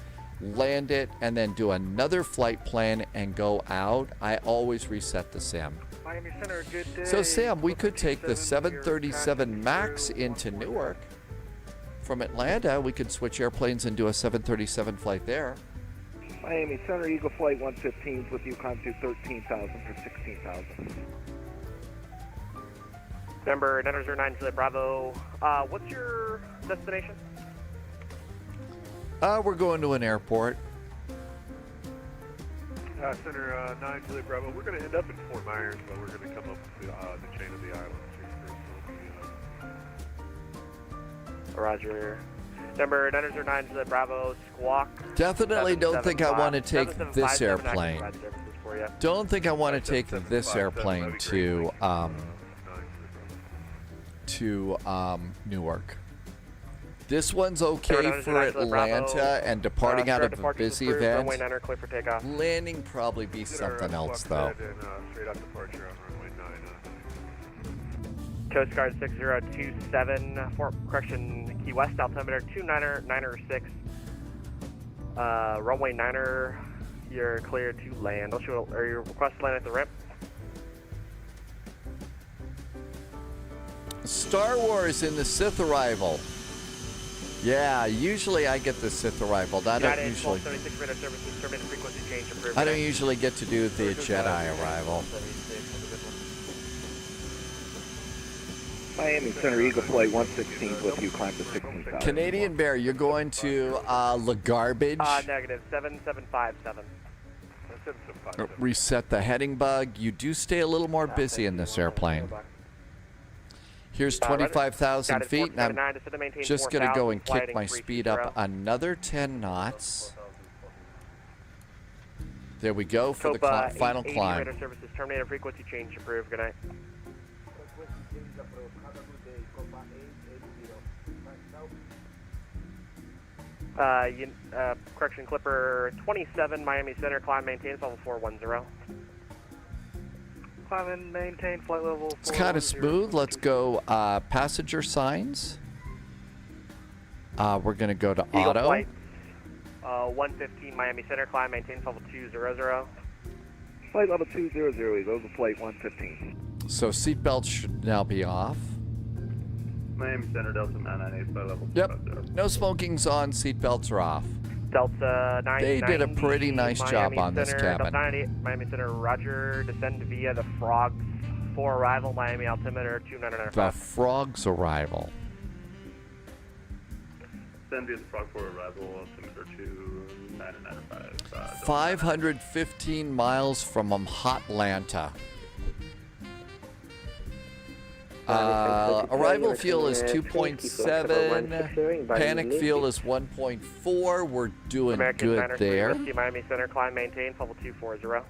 land it, and then do another flight plan and go out. I always reset the sim. Miami Center, good day. So Sam, we could take the 737 MAX into Newark. From Atlanta, we could switch airplanes and do a 737 flight there. Miami Center, Eagle Flight 115 with you, climb to 13,000 for 16,000. Number 909 Juliet Bravo. What's your destination? We're going to an airport. Center 9 Juliet Bravo. We're going to end up in Fort Myers, but we're going to come up the chain of the islands here. Roger. Number 909 Juliet Bravo. Squawk. Definitely don't think I want to take this airplane. Don't think I want to take this airplane to Newark. This one's okay for Atlanta and departing out of a busy event. Landing probably be something else though. Coast Guard 6027, Key West, altimeter 2996. Runway 9er, you're clear to land. Are you request to land at the ramp? Star Wars in the Sith Arrival. Yeah, usually I get the Sith Arrival. I don't usually get to do the Jedi Arrival. Miami Center, Eagle Flight 116 with you, climb to 16,000. Canadian Bear, you're going to La Garbage. Negative 7757. Reset the heading bug. You do stay a little more busy in this airplane. Here's 25,000 feet, and I'm just going to go and kick my speed up another 10 knots. There we go for the final climb. Services terminated, frequency change approved. Good night. Correction, Clipper 27, Miami Center, climb, maintain, level 410. Climb and maintain flight level 410. It's kind of smooth. Let's go passenger signs. We're going to go to Eagle auto. Flight 115, Miami Center, climb, maintain, level 200. Flight level 200, Eagle Flight 115. So seatbelts should now be off. Miami Center, Delta 998, flight level 250. No smoking's on, seatbelts are off. Delta 990. They did a pretty nice job on this cabin. Delta 98, Miami Center, Roger, descend via the Frogs for arrival, Miami altimeter 2995. The Frogs arrival. Descend via the Frog for arrival, altimeter 2995. 515 miles from Hotlanta. Arrival fuel is 2.7. Panic fuel is 1.4. We're doing good there. Miami Center, climb, maintain, level 240.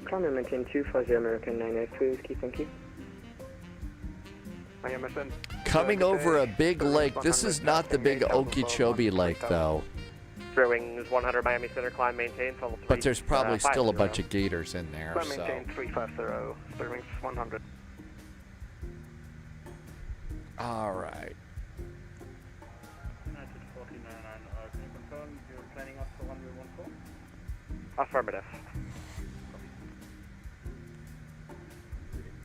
Climb and maintain 240, American 902, thank you. Coming over a big lake. This is not the big Okeechobee Lake, though. Fair wings 100, Miami Center, climb, maintain, level 3. But there's probably still a bunch of gators in there. Climb, maintain 350, fair wings 100. All right. United 49, can you confirm you're planning up for runway 14? Affirmative.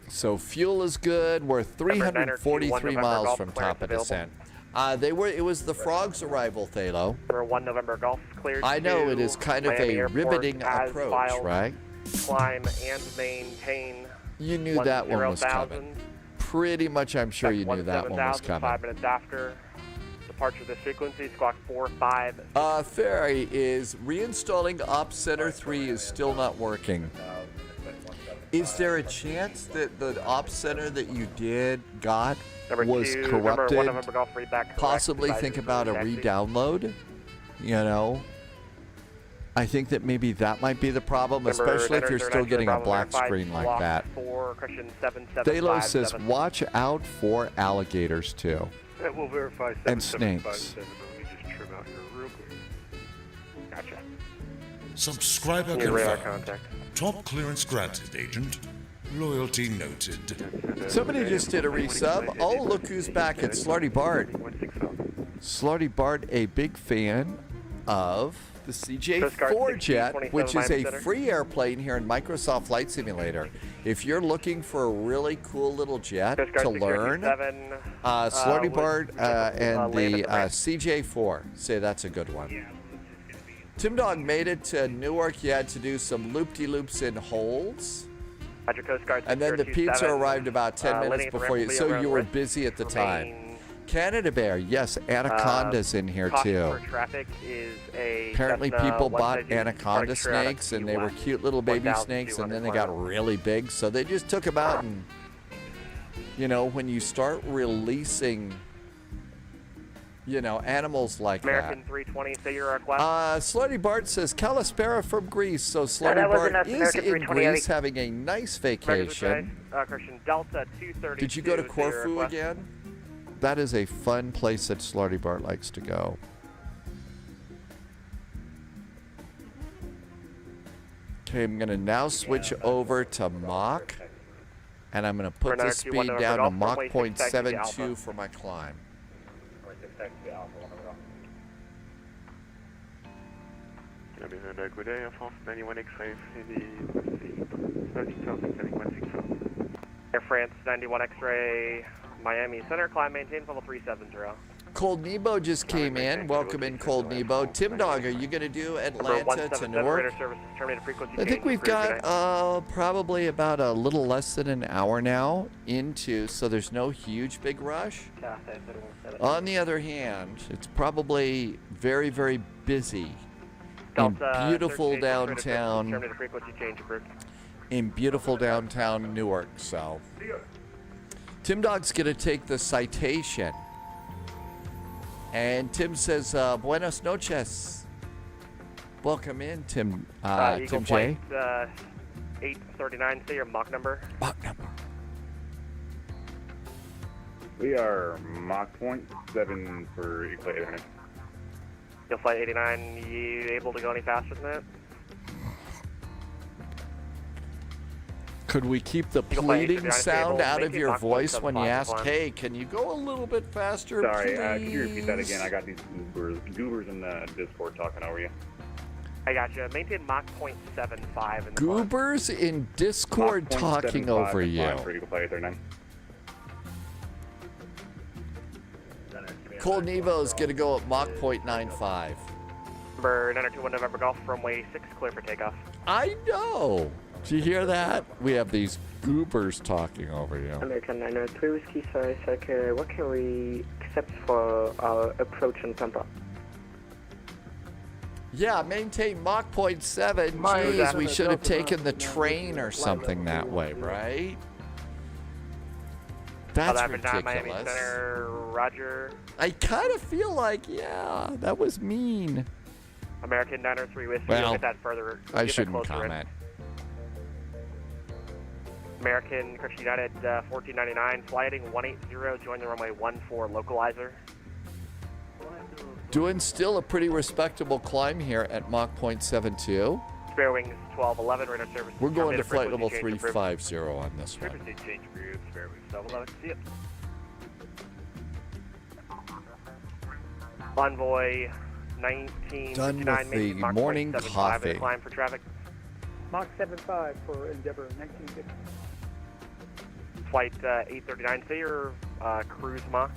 So fuel is good. We're 343 miles from top of descent. It was the Frogs arrival, Thalo. For 1 November Golf cleared. I know it is kind of Miami a Airport riveting approach, filed, right? Climb and maintain. You knew that one was coming. Pretty much, I'm sure you knew that one was coming. 5 minutes after departure of this frequency, squawk 45. Ferry is reinstalling Op Center 3 is still not working. Is there a chance that the Op Center that you got was corrupted? Possibly think about a re-download. You know, I think that maybe that might be the problem, especially if you're still getting a black screen like that. Thalo says, watch out for alligators too. We'll verify and snakes. Let me just trim out here real quick. Gotcha. Subscriber Your radar confirmed. contact. Top clearance granted, Agent. Loyalty noted. Somebody just did a resub. Oh, look who's back. It's Slarty Bart. Slarty Bart, a big fan of the CJ4 jet, which is a free airplane here in Microsoft Flight Simulator. If you're looking for a really cool little jet to learn, Slarty Bart and the CJ4, say that's a good one. Tim Dog made it to Newark. You had to do some loop-de-loops in holds. And then the pizza arrived about 10 minutes before you, so you were busy at the time. Canada Bear, yes, Anaconda's in here too. Apparently people bought anaconda snakes and they were cute little baby snakes and then they got really big, so they just took them out and, you know, when you start releasing, you know, animals like American that. 320, say your request. Slutty Bart says Kalispera from Greece, so Slutty Bart is in Greece having a nice vacation. Christian Delta 232. Did you go to Corfu again? That is a fun place that Slarty Bart likes to go. Okay, I'm going to now switch over to Mach, and I'm going to put the speed down to Mach 0.72 for my climb. Good day, France 91 X-ray, Air France 91 X-ray, Miami Center, climb maintain level 370. Cold Nebo just came in. Welcome in, Cold Nebo. Tim Dog, are you going to do Atlanta to Newark? I think we've got probably about a little less than an hour now into, so there's no huge big rush. On the other hand, it's probably very, very busy in beautiful downtown, Newark, so. Tim Dog's going to take the citation. And Tim says, buenas noches. Welcome in, Tim, Tim J. 839, say your Mach number. Mach number. We are Mach 0.7 for EGLL 89. You'll flight 89, you able to go any faster than that? Could we keep the pleading sound out of your voice when you ask, hey, can you go a little bit faster, Sorry, please? can you repeat that again? I got these goobers in the Discord talking over you. I got you. Maintain Mach 0.75. Goobers in Discord talking over you. Cold Nevo's going to go at Mach 0.95. Number 921 November Golf, runway 6, clear for takeoff. I know. Do you hear that? We have these goobers talking over you. American 903 Whiskey, sorry, what can we accept for our approach in Tampa? Yeah, maintain Mach 0.7. Jeez, we should have taken the train or something that way, right? That's ridiculous. Center, Roger. I kind of feel like, yeah, that was mean. American 903 Whiskey, well, get that further. I shouldn't comment. American Christian United 1499, flighting 180, join the runway 14 localizer. Doing still a pretty respectable climb here at Mach 0.72. Spare wings 1211, radar service. We're going to flight level 350 on this one. Frequency change approved, spare wings 1211, see it. Envoy 1959, done with the morning coffee. Climb for traffic. Mach 75 for Endeavor 1950. Flight 839, say your cruise Mach.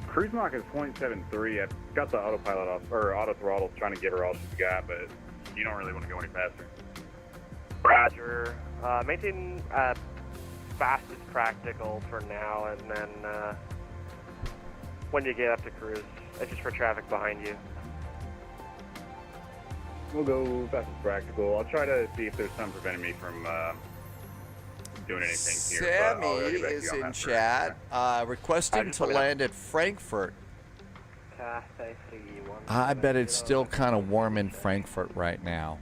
Cruise Mach is 0.73. I've got the autopilot off, or auto throttle, trying to give her all she's got, but you don't really want to go any faster. Roger. Maintain fast as practical for now, and then when you get up to cruise, it's just for traffic behind you. We'll go fast as practical. I'll try to see if there's something preventing me from doing anything here. Sammy is in chat, requesting to land at Frankfurt. I bet it's still kind of warm in Frankfurt right now.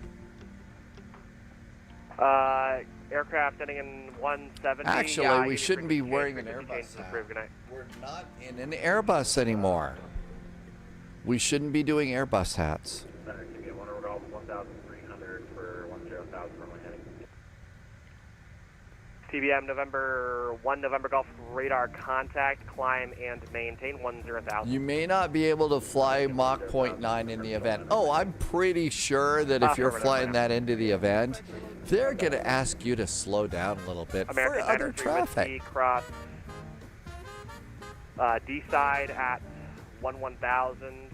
Aircraft ending in 170. Actually, we shouldn't be wearing an Airbus hat. We're not in an Airbus anymore. We shouldn't be doing Airbus hats. Get 1 over golf 1,300 for 10,000 for my heading. TBM November 1 November Golf radar contact, climb and maintain 10,000. You may not be able to fly Mach 0.9 in the event. Oh, I'm pretty sure that if you're flying that into the event, they're going to ask you to slow down a little bit for other traffic. Cross D side at 1,000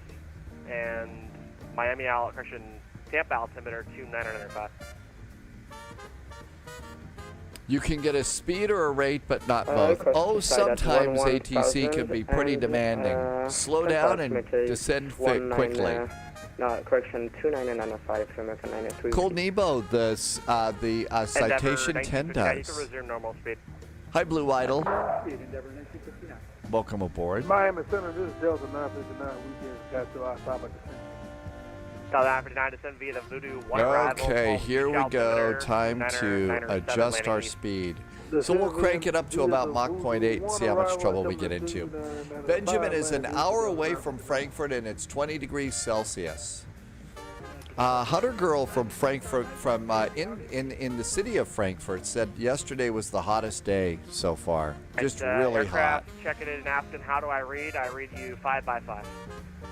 and Miami correction Tampa altimeter 2995. You can get a speed or a rate, but not both. Oh, sometimes ATC can be pretty demanding. Slow down and descend quickly. No, correction, 2995 for American 93. Cold Nebo, the citation 10 does. Resume normal speed. Hi, Blue Idol. Welcome aboard. Miami Center, this is Delta 959. We just got to our stop at the center. Delta 959 descend via the Voodoo 1 arrival. Okay, here we go. Time to adjust our speed. So we'll crank it up to about Mach 0.8 and see how much trouble we get into. Benjamin is an hour away from Frankfurt and it's 20 degrees Celsius. Hunter Girl from Frankfurt, in the city of Frankfurt, said yesterday was the hottest day so far. Just really hot. Check it in Aston. How do I read? I read you 5x5.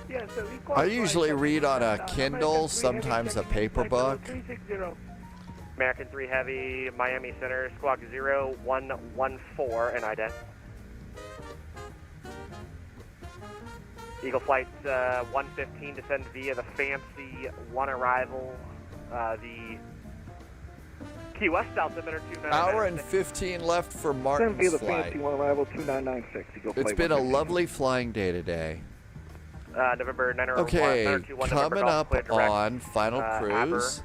Yeah, so I usually read on a Kindle, sometimes a paper book. American 3 Heavy, Miami Center, Squawk 0114, and IDEN. Eagle Flight 115 descend via the Fancy 1 arrival. The Key West altimeter 2996. Hour and 15 left for Martin's the flight. Fancy 1 arrival 2996. Eagle It's Flight been a 115. lovely flying day today. November 901. Okay, 921, coming November up Golf, clear direct. on final Aber. cruise.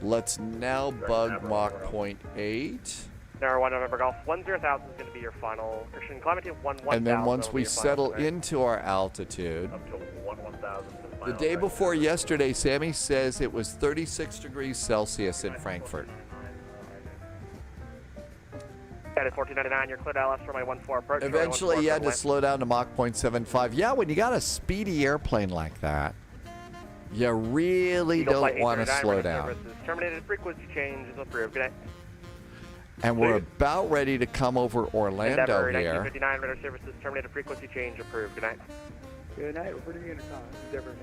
Let's now bug Mach 0.8. Number 1 November Golf 10,000 is going to be your final. Christian Clemente 1,000. And then once we settle into our altitude, the day before yesterday, Sammy says it was 36 degrees Celsius in Frankfurt. That is 1499. You're cleared LS for my 14 approach. Eventually, you had to slow down to Mach 0.75. Yeah, when you got a speedy airplane like that, you really don't want to slow down. Terminated frequency change is approved. Good night. And we're about ready to come over Orlando Endeavor, here. 1959 radar services terminated frequency change approved. Good night. Good night. We're putting in Endeavor 1959.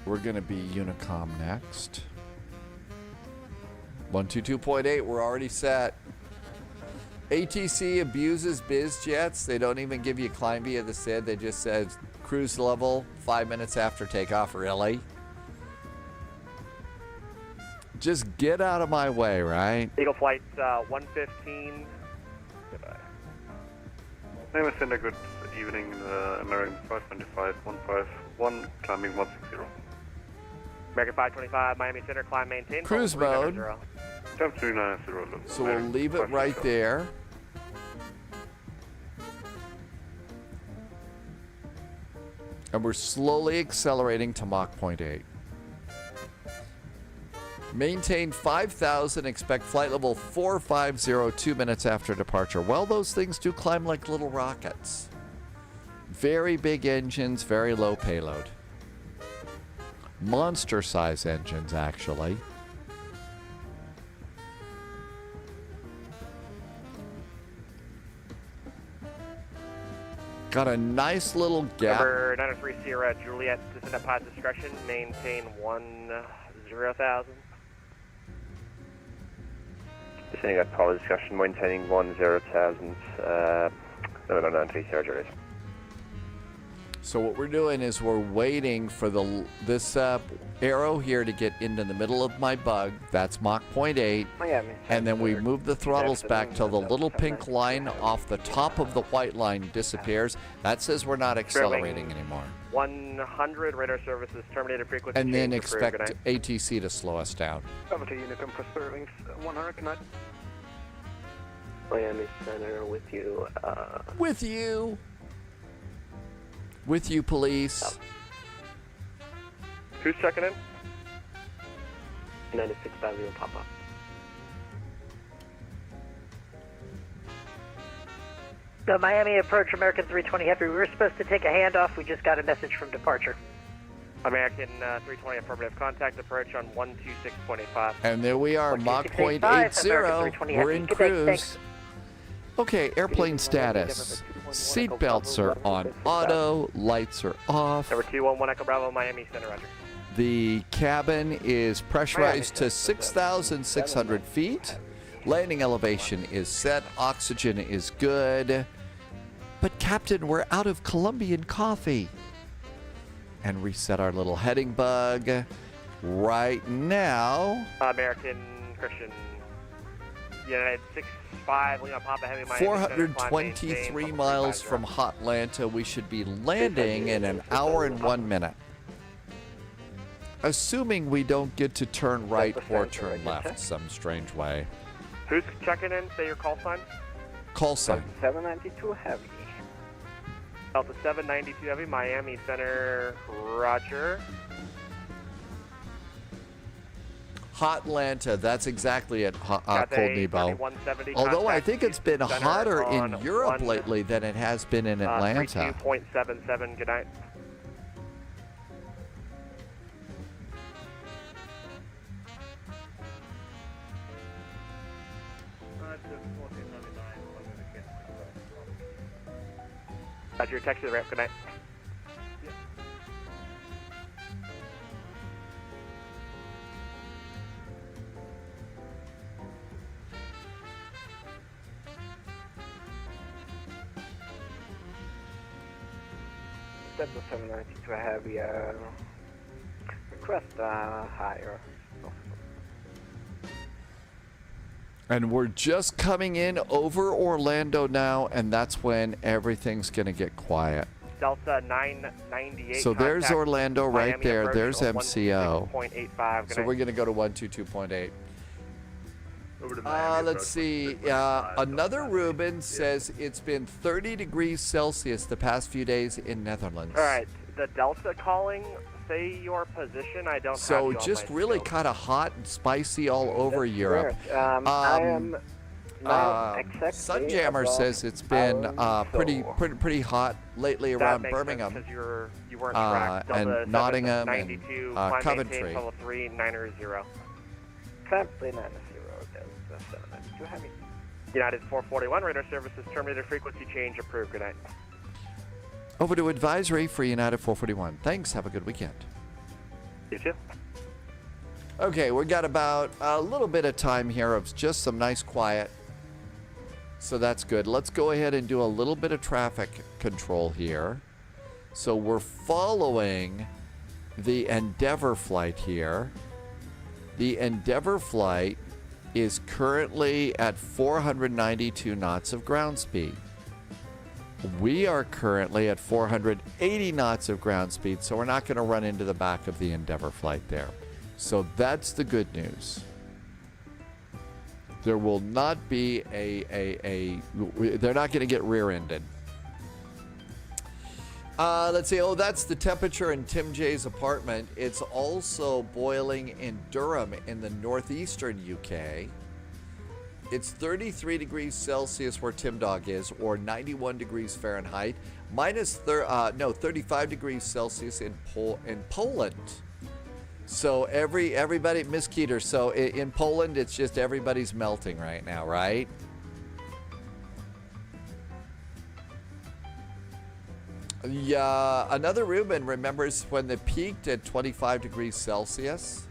We're going to be Unicom next. 122.8, we're already set. ATC abuses biz jets. They don't even give you climb via the SID. They just said cruise level 5 minutes after takeoff. Really? Just get out of my way, right? Eagle Flight 115. Goodbye. Name Center, good evening. American 525, 151, climbing 160. American 525, Miami Center, climb maintain. Cruise mode. Temp 390. So we'll leave it right there. And we're slowly accelerating to Mach 0.8. Maintain 5,000, expect flight level 450 2 minutes after departure. Well, those things do climb like little rockets. Very big engines, very low payload. Monster size engines, actually. Got a nice little gap. Number 903 Sierra Juliet, descend at pilot discretion, maintain 10,000. Descending at pilot discretion, maintaining 10,000. November 93 Sierra Juliet. So what we're doing is we're waiting for this arrow here to get into the middle of my bug. That's Mach 0.8. And then we move the throttles back till the little pink line off the top of the white line disappears. That says we're not accelerating anymore. 100 radar services terminated frequency. And then change approved. expect ATC to slow us down. Over to Unicom for Sterling 100, good night. Miami Center with you. With you. With you, police. Who's checking in? 96 Avenue Papa. The Miami approach, American 320 Heavy. We were supposed to take a handoff. We just got a message from departure. American 320 affirmative, contact approach on 126.85. And there we are, Mach 126.85, .80. We're in Good day, cruise. thanks. Okay, airplane status. Seat belts are on auto, lights are off. Number 211 Echo Bravo, Miami Center, roger. The cabin is pressurized to 6,600 feet. Landing elevation is set. Oxygen is good. But Captain, we're out of Colombian coffee. And reset our little heading bug. Right now, American Christian United 65, Lima Papa Heavy, Miami 423 miles from Hotlanta. We should be landing in an hour and 1 minute. Assuming we don't get to turn right or turn left some strange way. Who's checking in? Say your call sign. Call sign. 792 Heavy. Delta 792 Heavy, Miami Center, roger. Hotlanta, that's exactly it, Cold Nebo. 170, Although I think it's been hotter in on Europe lately than it has been in Atlanta. 32.77, good night. That's your text to the ramp, good night. Delta 792 Heavy, request higher. And we're just coming in over Orlando now, and that's when everything's going to get quiet. Delta 998. So there's contact Orlando right Miami there. approach There's MCO. 126.85, good So night. we're going to go to 122.8. Over to Miami Let's see. Another Ruben says it's been 30 degrees Celsius the past few days in Netherlands. All right, the Delta calling, say your position. I don't have So you on just my really scope. kind of hot and spicy all over Europe. I am now exactly Sunjammer above says it's been Alonso. pretty hot lately That around makes Birmingham. sense 'cause you weren't tracked. and Delta Nottingham 792, and climb Coventry. maintain level 390. Family 90, Delta 792 Heavy. United 441, radar services terminated, frequency change approved, good night. Over to advisory for United 441. Thanks. Have a good weekend. You too. Okay, we got about a little bit of time here of just some nice quiet. So that's good. Let's go ahead and do a little bit of traffic control here. So we're following the Endeavor flight here. The Endeavor flight is currently at 492 knots of ground speed. We are currently at 480 knots of ground speed, so we're not going to run into the back of the Endeavor flight there. So that's the good news. There will not be they're not going to get rear-ended. Let's see. Oh, that's the temperature in Tim J's apartment. It's also boiling in Durham in the northeastern UK. It's 33 degrees Celsius where Tim Dog is, or 91 degrees Fahrenheit. 35 degrees Celsius in Poland. So everybody, Miss Keeter, so in Poland, it's just everybody's melting right now, right? Yeah, another Ruben remembers when they peaked at 25 degrees Celsius.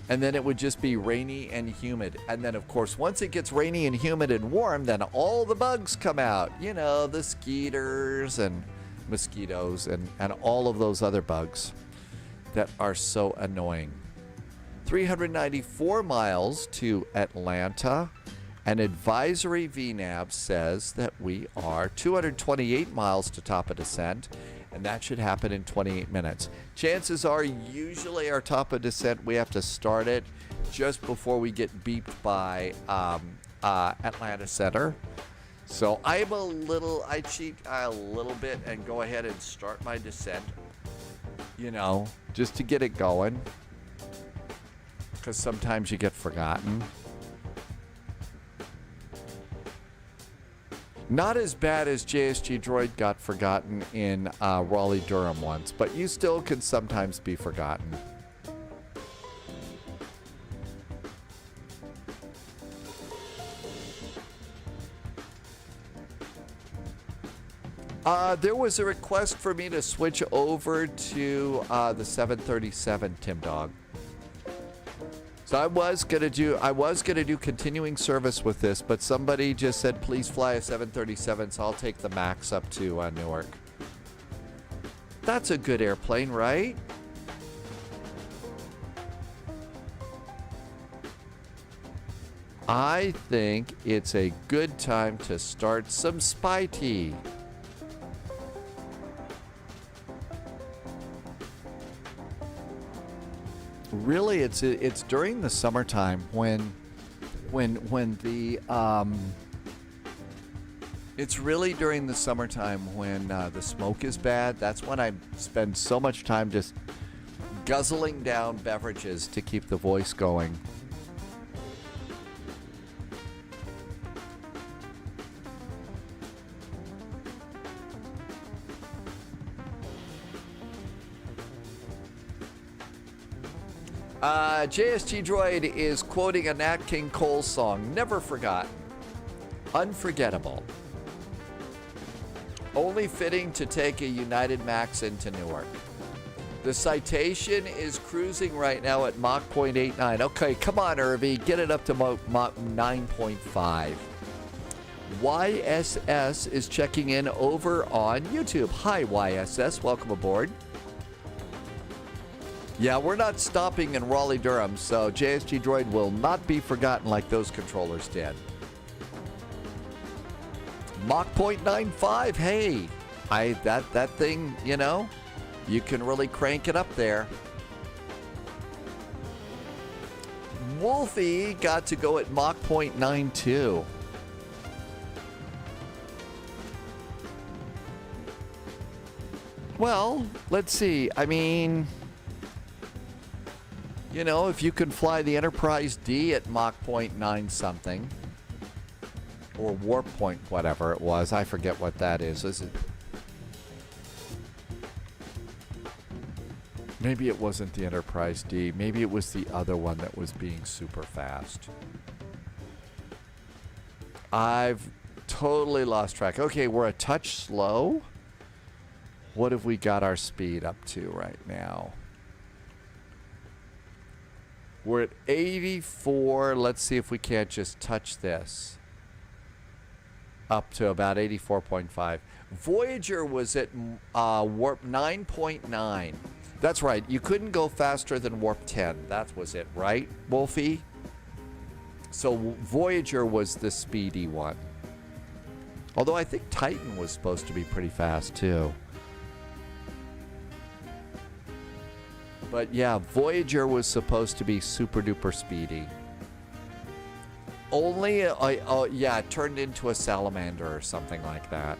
And then it would just be rainy and humid. And then, of course, once it gets rainy and humid and warm, then all the bugs come out. You know, the skeeters and mosquitoes and all of those other bugs that are so annoying. 394 miles to Atlanta. An advisory VNAV says that we are 228 miles to top of descent, and that should happen in 28 minutes. Chances are, usually our top of descent, we have to start it just before we get beeped by Atlanta Center. So I cheat a little bit and go ahead and start my descent, you know, just to get it going, because sometimes you get forgotten. Not as bad as JSG Droid got forgotten in Raleigh-Durham once, but you still can sometimes be forgotten. There was a request for me to switch over to the 737, Tim Dog. So I was gonna do continuing service with this, but somebody just said please fly a 737, so I'll take the MAX up to Newark. That's a good airplane, right? I think it's a good time to start some spy tea. Really, it's during the summertime when the it's really during the summertime when the smoke is bad. That's when I spend so much time just guzzling down beverages to keep the voice going. JSG Droid is quoting a Nat King Cole song, Never Forgotten. Unforgettable. Only fitting to take a United Max into Newark. The Citation is cruising right now at Mach 0.89. Okay, come on, Irvy. Get it up to Mach 9.5. YSS is checking in over on YouTube. Hi, YSS. Welcome aboard. Yeah, we're not stopping in Raleigh-Durham, so JSG Droid will not be forgotten like those controllers did. Mach 0.95, hey, that thing, you know, you can really crank it up there. Wolfie got to go at Mach 0.92. Well, let's see. I mean, you know, if you can fly the Enterprise D at Mach 0.9 something, or warp point, whatever it was, I forget what that is. Is it? Maybe it wasn't the Enterprise D. Maybe it was the other one that was being super fast. I've totally lost track. Okay, we're a touch slow. What have we got our speed up to right now? We're at 84. Let's see if we can't just touch this. Up to about 84.5. Voyager was at warp 9.9. That's right. You couldn't go faster than warp 10. That was it, right, Wolfie? So Voyager was the speedy one. Although I think Titan was supposed to be pretty fast, too. But yeah, Voyager was supposed to be super duper speedy. Only, yeah, it turned into a salamander or something like that.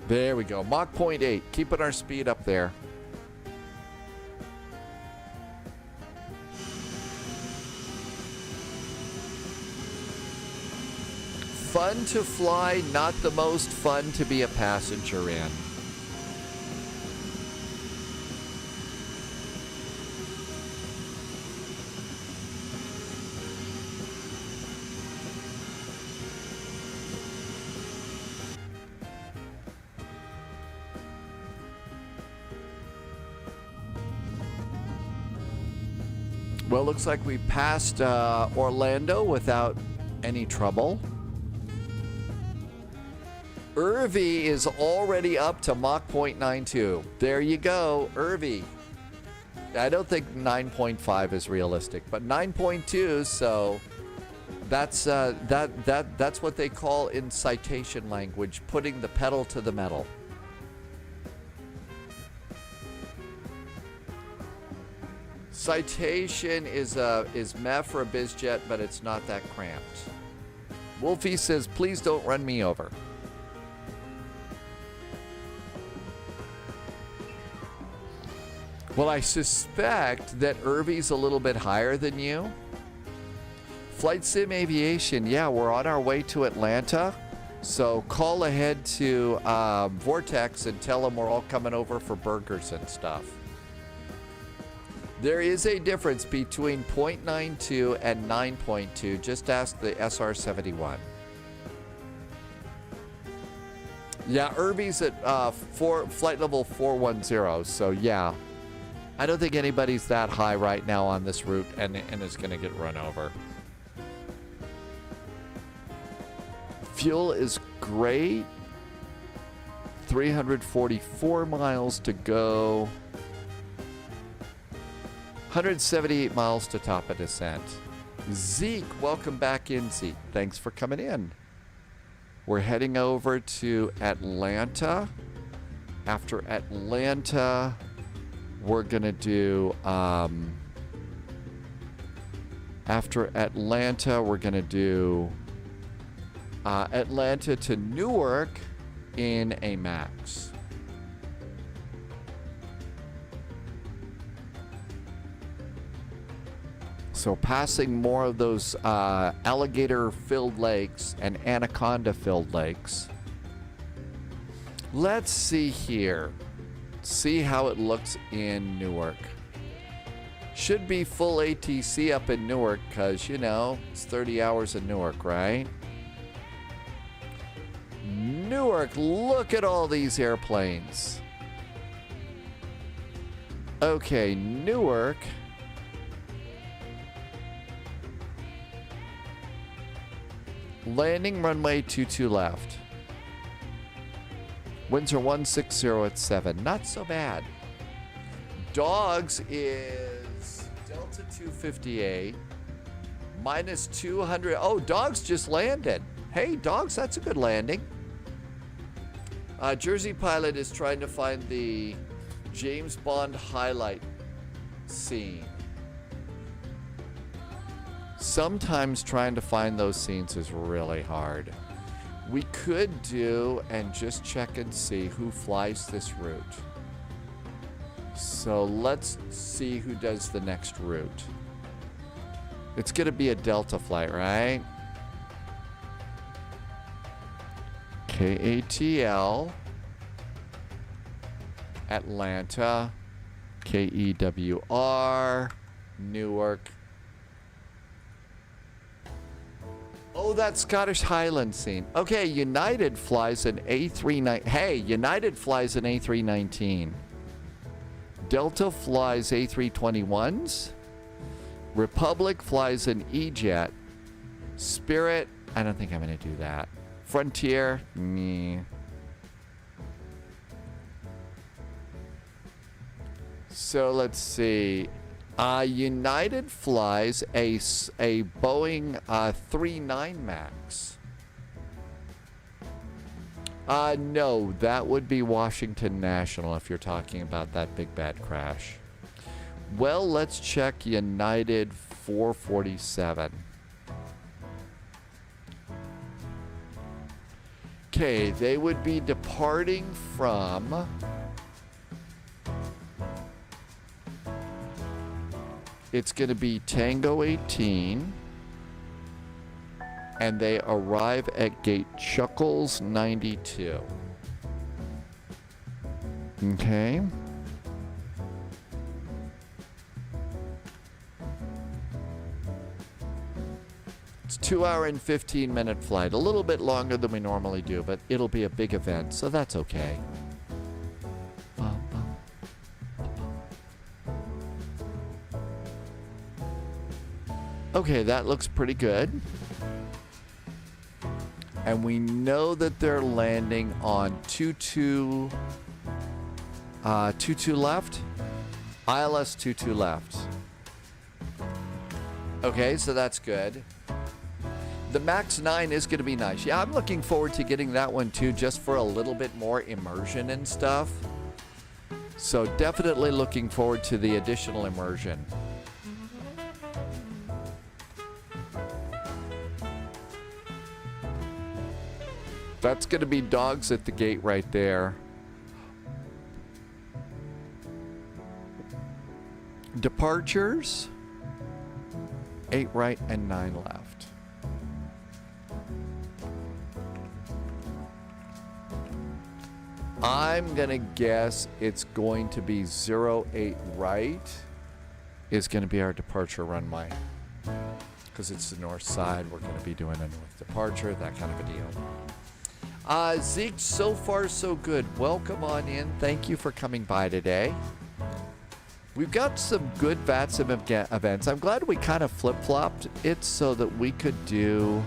There we go. Mach 0.8. Keeping our speed up there. Fun to fly, not the most fun to be a passenger in. Well, looks like we passed Orlando without any trouble. Irvy is already up to Mach 0.92. There you go, Irvy. I don't think 9.5 is realistic, but 9.2, so that's that's what they call in citation language, putting the pedal to the metal. Citation is meh for a bizjet, but it's not that cramped. Wolfie says, please don't run me over. Well, I suspect that Irvy's a little bit higher than you. Flight Sim Aviation, yeah, we're on our way to Atlanta. So call ahead to Vortex and tell them we're all coming over for burgers and stuff. There is a difference between 0.92 and 9.2. Just ask the SR-71. Yeah, Irby's at flight level 410. So yeah, I don't think anybody's that high right now on this route and is going to get run over. Fuel is great. 344 miles to go. 178 miles to top of descent. Zeke, welcome back in, Zeke. Thanks for coming in. We're heading over to Atlanta. After Atlanta, we're going to do... after Atlanta, we're going to do... Atlanta to Newark in a MAX. So passing more of those alligator-filled lakes and anaconda-filled lakes. Let's see here. See how it looks in Newark. Should be full ATC up in Newark because, you know, it's 30 hours in Newark, right? Newark, look at all these airplanes. Okay, Newark. Landing runway 22 left. Winds are 160 at 7. Not so bad. Dogs is Delta 258. Minus 200. Oh, Dogs just landed. Hey, Dogs, that's a good landing. Jersey Pilot is trying to find the James Bond highlight scene. Sometimes trying to find those scenes is really hard. We could do and just check and see who flies this route. So let's see who does the next route. It's going to be a Delta flight, right? KATL, Atlanta, KEWR, Newark. Oh, that Scottish Highland scene. Okay, United flies an A319. Hey, United flies an A319. Delta flies A321s. Republic flies an E-Jet. Spirit, I don't think I'm going to do that. Frontier, meh. So let's see. United flies a Boeing 39 MAX. No, that would be Washington National if you're talking about that big bad crash. Well, let's check United 447. Okay, they would be departing from... It's going to be Tango 18. And they arrive at gate Chuckles 92. Okay. It's 2 hour and 15 minute flight. A little bit longer than we normally do, but it'll be a big event, so that's okay. Okay, that looks pretty good. And we know that they're landing on 22 left. ILS 22 left. Okay, so that's good. The MAX 9 is going to be nice. Yeah, I'm looking forward to getting that one too, just for a little bit more immersion and stuff. So definitely looking forward to the additional immersion. That's going to be Dogs at the gate right there. Departures, 8 right and 9 left. I'm going to guess it's going to be 08 right is going to be our departure runway. Because it's the north side, we're going to be doing a north departure, that kind of a deal. Zeke, so far so good. Welcome on in. Thank you for coming by today. We've got some good VATSIM events. I'm glad we kind of flip-flopped it so that we could do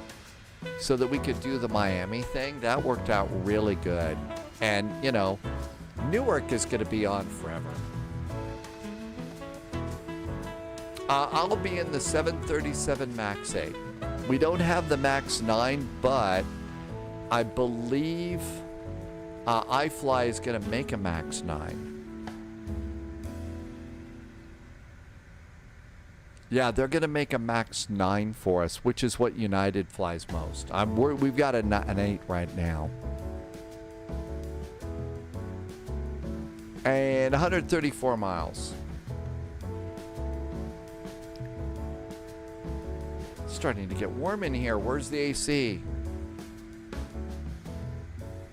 the Miami thing. That worked out really good. And, you know, Newark is going to be on forever. I'll be in the 737 MAX 8. We don't have the MAX 9, but I believe iFly is going to make a MAX 9. Yeah, they're going to make a MAX 9 for us, which is what United flies most. We've got an 8 right now. And 134 miles. It's starting to get warm in here. Where's the AC?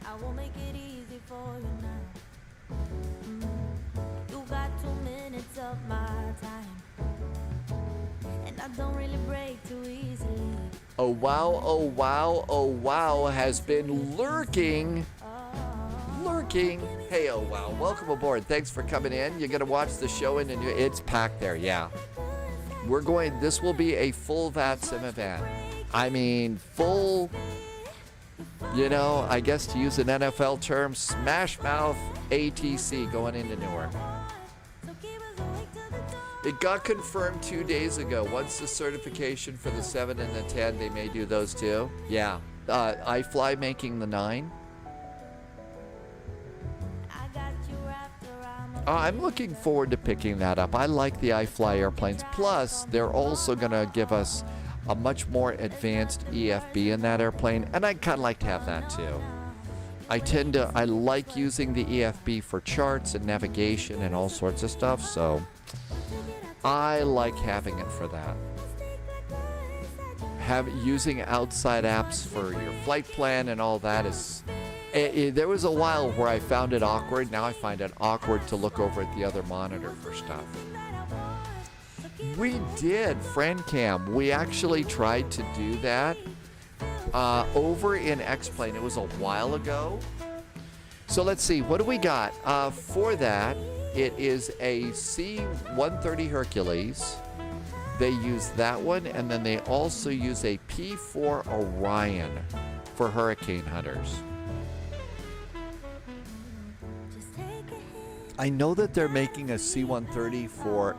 I will make it easy for you now. You got 2 minutes of my time, and I don't really break too easily. Oh wow, oh wow, oh wow has been lurking. Hey, oh wow, welcome aboard. Thanks for coming in. You're gonna watch the show and it's packed there, yeah. This will be a full VATSIM event. I mean, full, you know, I guess to use an NFL term, smash mouth ATC going into Newark. It got confirmed 2 days ago. Once the certification for the 7 and the 10, they may do those too. Yeah, iFly making the 9. I'm looking forward to picking that up. I like the iFly airplanes. Plus, they're also going to give us a much more advanced EFB in that airplane, and I'd kind of like to have that too. I like using the EFB for charts and navigation and all sorts of stuff, so I like having it for that. Using outside apps for your flight plan and all that is... there was a while where I found it awkward. Now I find it awkward to look over at the other monitor for stuff. We did, FriendCam. We actually tried to do that over in X-Plane. It was a while ago. So let's see. What do we got? For that, it is a C-130 Hercules. They use that one, and then they also use a P-4 Orion for Hurricane Hunters. I know that they're making a C-130 for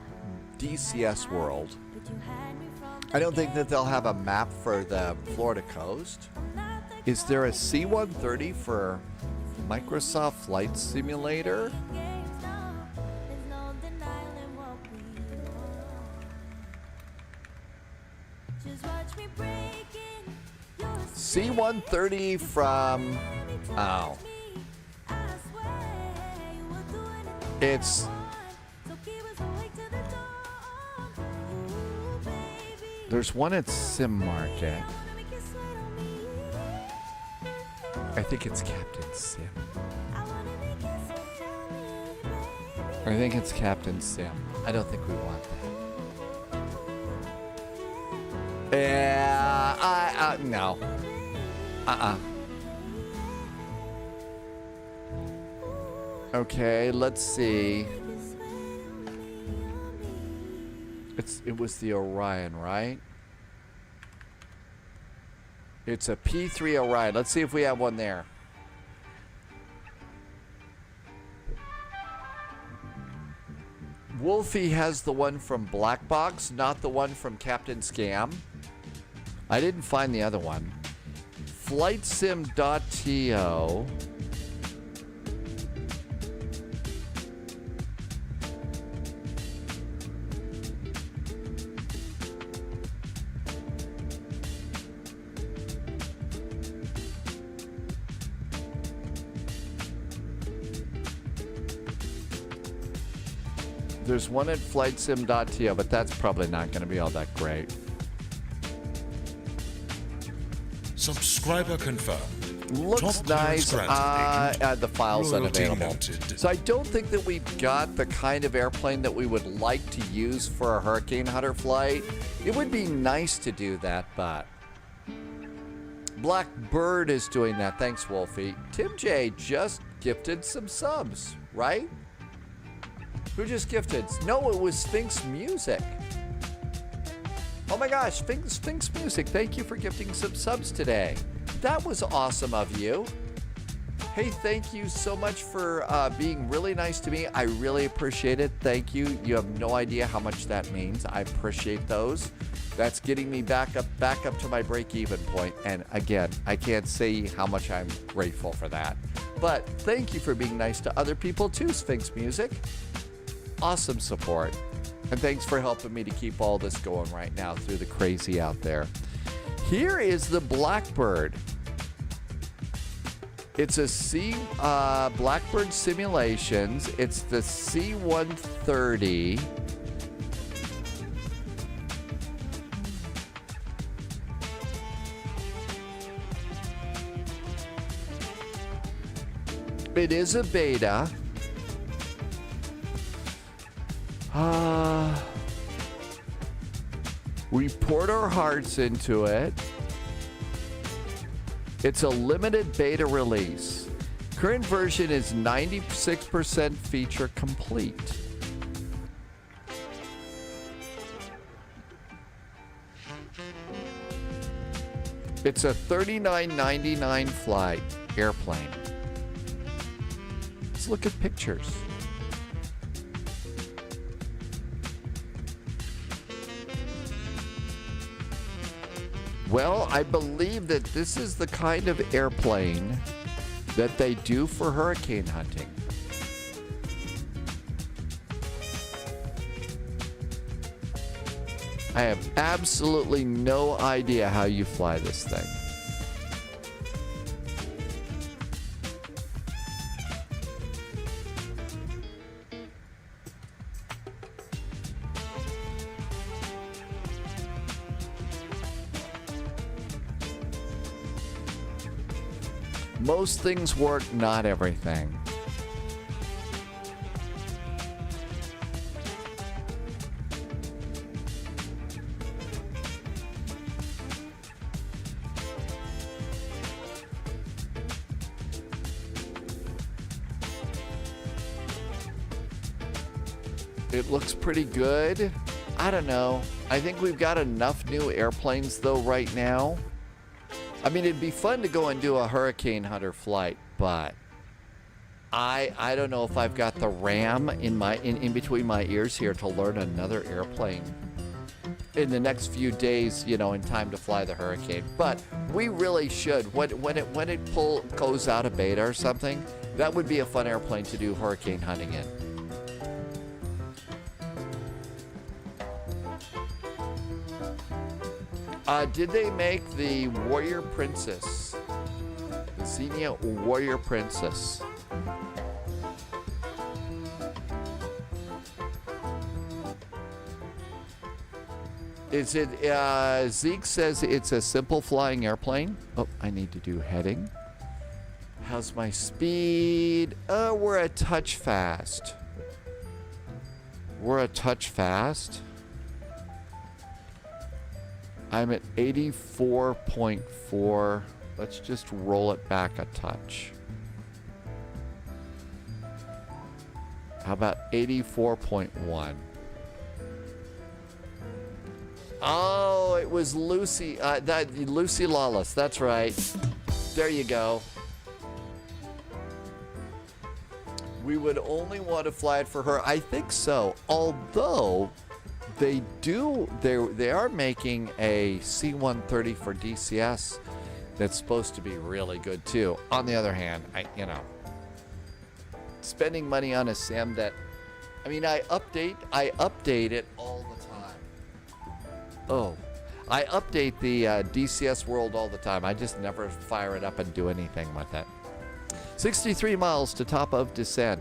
DCS World. I don't think that they'll have a map for the Florida coast. Is there a C-130 for Microsoft Flight Simulator? C-130 from... Oh. It's... There's one at Sim Market. I think it's Captain Sim. I think it's Captain Sim. I don't think we want that. Yeah, no. Okay, let's see. It was the Orion, right? It's a P3 Orion. Let's see if we have one there. Wolfie has the one from Black Box, not the one from Captain Scam. I didn't find the other one. FlightSim.to. There's one at FlightSim.to, but that's probably not going to be all that great. Subscriber confirmed. Looks Top nice. clearance granted, The file's Loyalty unavailable. noted. So I don't think that we've got the kind of airplane that we would like to use for a Hurricane Hunter flight. It would be nice to do that, but Blackbird is doing that. Thanks, Wolfie. Tim J just gifted some subs, right? Who just gifted? No, it was Sphinx Music. Oh my gosh, Sphinx Music, thank you for gifting some subs today. That was awesome of you. Hey, thank you so much for being really nice to me. I really appreciate it. Thank you. You have no idea how much that means. I appreciate those. That's getting me back up to my break-even point. And again, I can't say how much I'm grateful for that. But thank you for being nice to other people too, Sphinx Music. Awesome support. And thanks for helping me to keep all this going right now through the crazy out there. Here is the Blackbird. It's a Blackbird Simulations. It's the C-130. It is a beta. We poured our hearts into it. It's a limited beta release. Current version is 96% feature complete. It's a $39.99 flight airplane. Let's look at pictures. Well, I believe that this is the kind of airplane that they do for hurricane hunting. I have absolutely no idea how you fly this thing. Most things work, not everything. It looks pretty good. I don't know. I think we've got enough new airplanes though right now. I mean, it'd be fun to go and do a Hurricane Hunter flight, but I don't know if I've got the RAM in between my ears here to learn another airplane in the next few days, you know, in time to fly the Hurricane. But we really should. When it goes out of beta or something, that would be a fun airplane to do hurricane hunting in. Did they make the Warrior Princess? The Xenia Warrior Princess. Is it, Zeke says it's a simple flying airplane. Oh, I need to do heading. How's my speed? We're a touch fast. We're a touch fast. I'm at 84.4. Let's just roll it back a touch. How about 84.1? Oh, it was Lucy. Lucy Lawless. That's right. There you go. We would only want to fly it for her. I think so. Although they are making a C-130 for DCS that's supposed to be really good too. On the other hand, spending money on a SAM that, I mean, I update it all the time. Oh, I update the DCS world all the time. I just never fire it up and do anything with it. 63 miles to top of descent.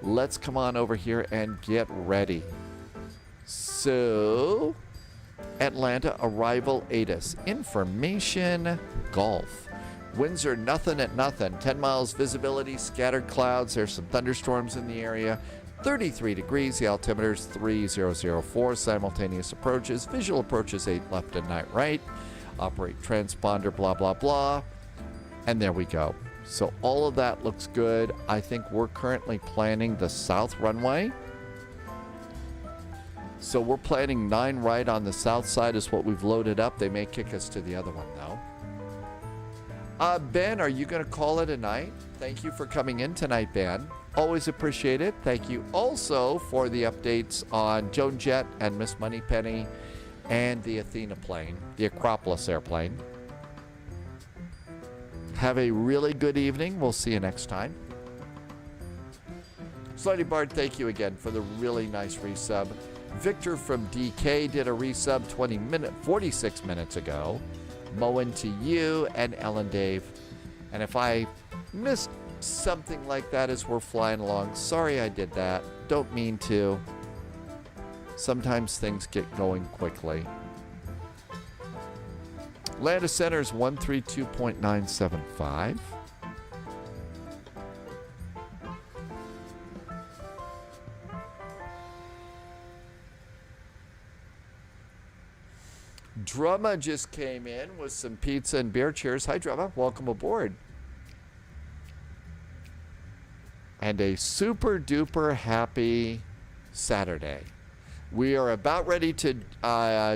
Let's come on over here and get ready. So, Atlanta arrival ATIS information golf. Winds are nothing at nothing. 10 miles visibility, scattered clouds. There's some thunderstorms in the area. 33 degrees. The altimeter's 3004. Simultaneous approaches. Visual approaches 8 left and 9 right. Operate transponder, blah, blah, blah. And there we go. So all of that looks good. I think we're currently planning the south runway. So we're planning 9 right on the south side is what we've loaded up. They may kick us to the other one, though. Ben, are you going to call it a night? Thank you for coming in tonight, Ben. Always appreciate it. Thank you also for the updates on Joan Jett and Miss Moneypenny and the Athena plane, the Acropolis airplane. Have a really good evening. We'll see you next time. Slutty Bard, thank you again for the really nice resub. Victor from DK did a resub 46 minutes ago. Moen to you and Ellen Dave. And if I missed something like that as we're flying along, sorry I did that. Don't mean to. Sometimes things get going quickly. Land Center is 132.975. Drumma just came in with some pizza and beer. Cheers. Hi, Drumma. Welcome aboard. And a super duper happy Saturday. We are about ready to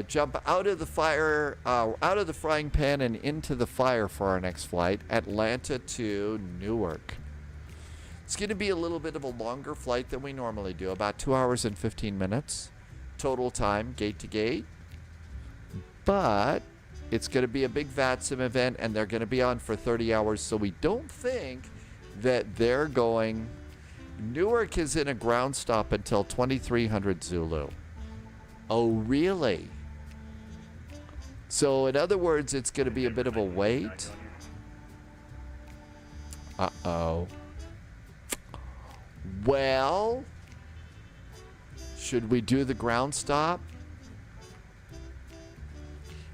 jump out of the fire, out of the frying pan and into the fire for our next flight, Atlanta to Newark. It's going to be a little bit of a longer flight than we normally do, about 2 hours and 15 minutes total time, gate to gate. But it's going to be a big VATSIM event, and they're going to be on for 30 hours, so we don't think that they're going. Newark is in a ground stop until 2300 Zulu. Oh, really? So, in other words, it's going to be a bit of a wait. Uh-oh. Well, should we do the ground stop?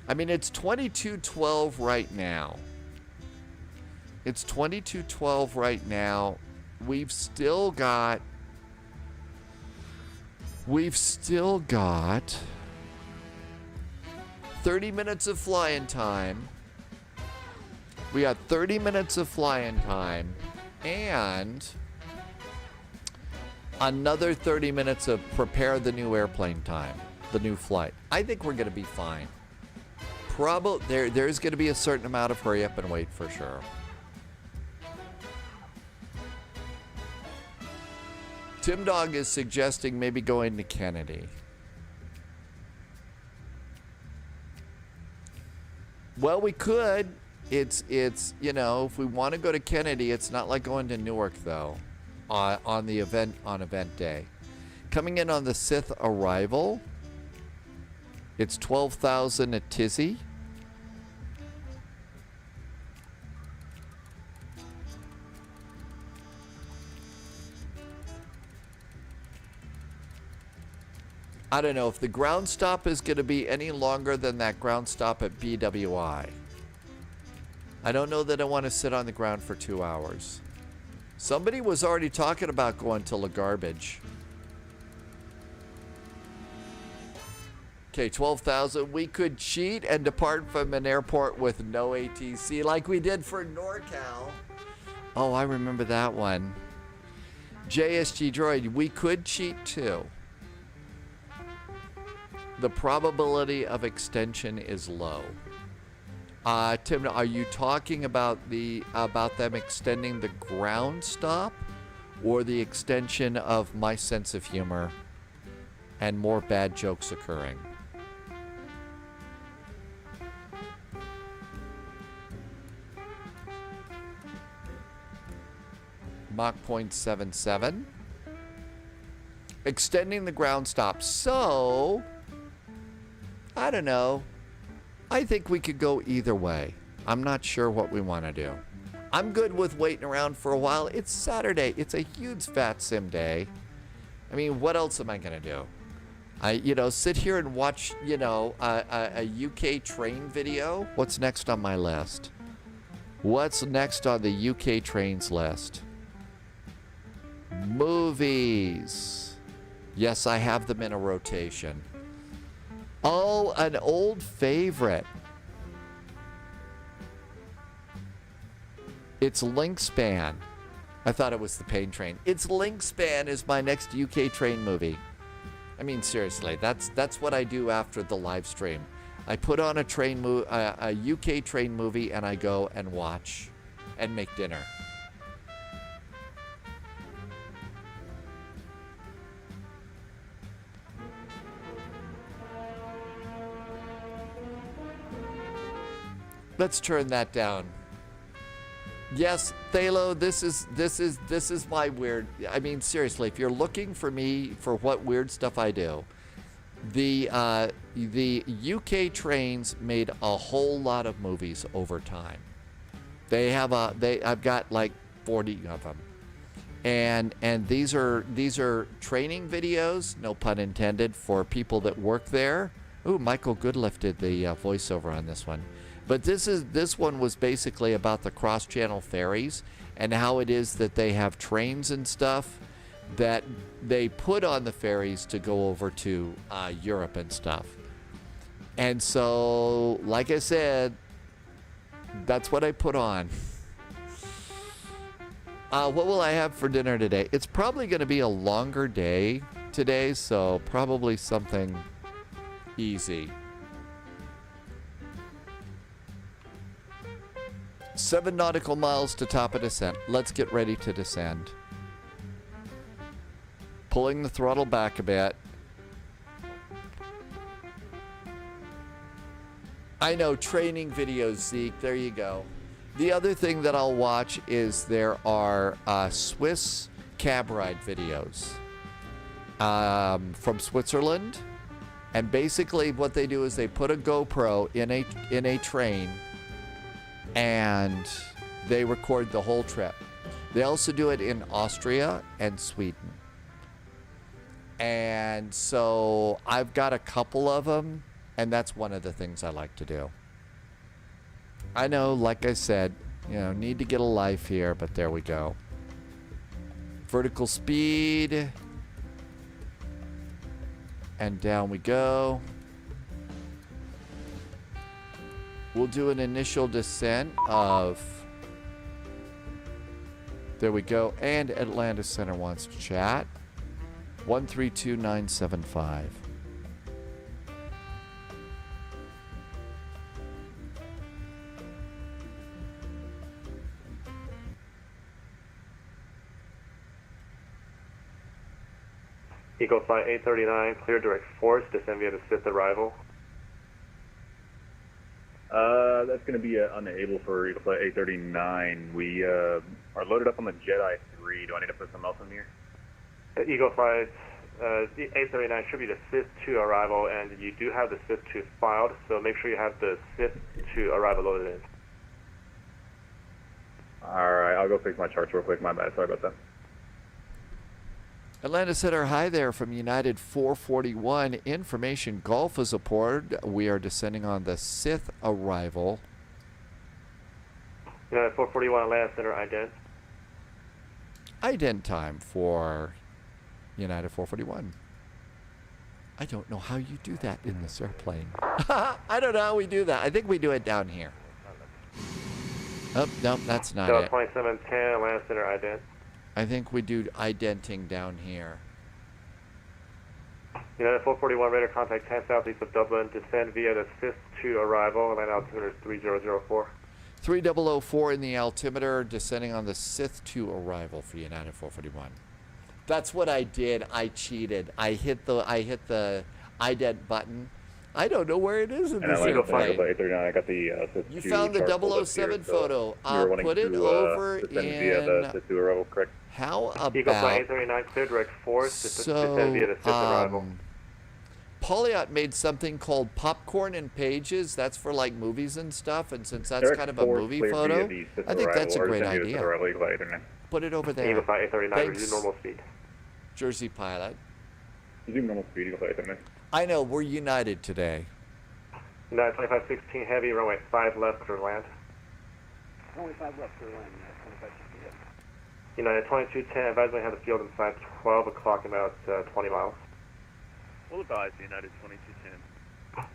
I mean, it's 2212 right now. It's 2212 right now. We've still got 30 minutes of flying time. We got 30 minutes of flying time and another 30 minutes of prepare the new airplane time, the new flight. I think we're going to be fine. There's going to be a certain amount of hurry up and wait for sure. Tim Dog is suggesting maybe going to Kennedy. Well, we could. It's you know, if we want to go to Kennedy, it's not like going to Newark though. On event day. Coming in on the Sith arrival. It's 12,000 at Tizzy. I don't know if the ground stop is going to be any longer than that ground stop at BWI. I don't know that I want to sit on the ground for 2 hours. Somebody was already talking about going to La Garbage. Okay, 12,000. We could cheat and depart from an airport with no ATC like we did for NorCal. Oh, I remember that one. JSG Droid, we could cheat too. The probability of extension is low. Tim, are you talking about them extending the ground stop or the extension of my sense of humor and more bad jokes occurring? Mach 0.77. Extending the ground stop. So, I don't know. I think we could go either way. I'm not sure what we want to do. I'm good with waiting around for a while. It's Saturday. It's a huge VATSIM day. I mean, what else am I going to do? Sit here and watch, a UK train video. What's next on my list? What's next on the UK trains list? Movies. Yes, I have them in a rotation. Oh, an old favorite. It's Linkspan. I thought it was the Pain Train. It's Linkspan is my next UK train movie. I mean, seriously, that's what I do after the live stream. I put on a UK train movie, and I go and watch and make dinner. Let's turn that down. Yes, Thalo, this is my weird. I mean, seriously, if you're looking for me for what weird stuff I do, the UK trains made a whole lot of movies over time. I've got like 40 of them, and these are training videos, no pun intended, for people that work there. Ooh, Michael Goodliff did the voiceover on this one. But this one was basically about the cross-channel ferries and how it is that they have trains and stuff that they put on the ferries to go over to Europe and stuff. And so, like I said, that's what I put on. What will I have for dinner today? It's probably going to be a longer day today, so probably something easy. 7 nautical miles to top of descent. Let's get ready to descend. Pulling the throttle back a bit. I know, training videos, Zeke. There you go. The other thing that I'll watch is there are Swiss cab ride videos from Switzerland. And basically what they do is they put a GoPro in a train, and they record the whole trip. They also do it in Austria and Sweden. And so I've got a couple of them, and that's one of the things I like to do. I know, like I said, need to get a life here, but there we go. Vertical speed. And down we go. We'll do an initial descent of... There we go. And Atlanta Center wants to chat. 132975. Eagle Flight 839, clear direct force, descend via the 5th arrival. That's going to be unable for Eagle Flight 839. We are loaded up on the Jedi 3. Do I need to put something else in here? Eagle Flight 839 should be the 5th to arrival, and you do have the 5th to filed, so make sure you have the 5th to arrival loaded in. Alright, I'll go fix my charts real quick. My bad. Sorry about that. Atlanta Center, hi there from United 441. Information Golf is aboard. We are descending on the 6th arrival. United 441, Atlanta Center, ident. Ident time for United 441. I don't know how you do that in this airplane. I don't know how we do that. I think we do it down here. Oh, no, that's not it. 2710, Atlanta Center, ident. I think we do identing down here. United 441, radar contact 10 southeast of Dublin. Descend via the 5th to arrival. Land altimeter is 3004. 3004 in the altimeter, descending on the 6th to arrival for United 441. That's what I did. I cheated. I hit the ident button. I don't know where it is in this airplane. I got the you found the 007 photo. Put it over in... Via the 2 arrival, correct? How about... Eagle Flight 839, clear direct force. Descend via the 5th arrival. Polyot made something called Popcorn and Pages. That's for like movies and stuff. And since that's kind of a movie photo, I think that's a great idea. Put it over there. Eagle Flight 839, resume normal speed. Jersey pilot. Resume normal speed, Eagle Flight 839. I know, we're United today. United 2516 heavy, runway 5 left, clear land. Only 5 left for landing. 25 feet. United 2210, advise we have the field inside 12 o'clock in about 20 miles. We'll advise United 2210.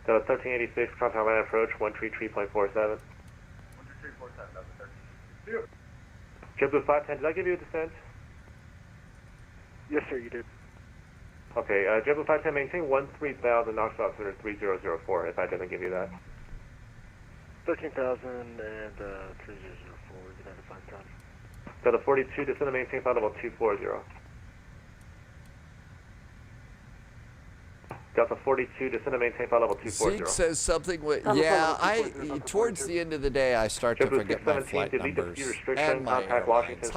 So 1386, contact line approach, 133.47. 133.47, that's a 13. JetBlue 510, did I give you a descent? Yes, sir, you did. Okay, JetBlue 510, maintain 13,000, Knox altimeter 3004, if I didn't give you that. 13,000 and 3004, United 510. Delta 42, descend and maintain flight level 240. Delta 42, descend and maintain flight level 240. Zeke says something with, yeah, towards the end of the day, I start to forget my flight numbers and my airlines.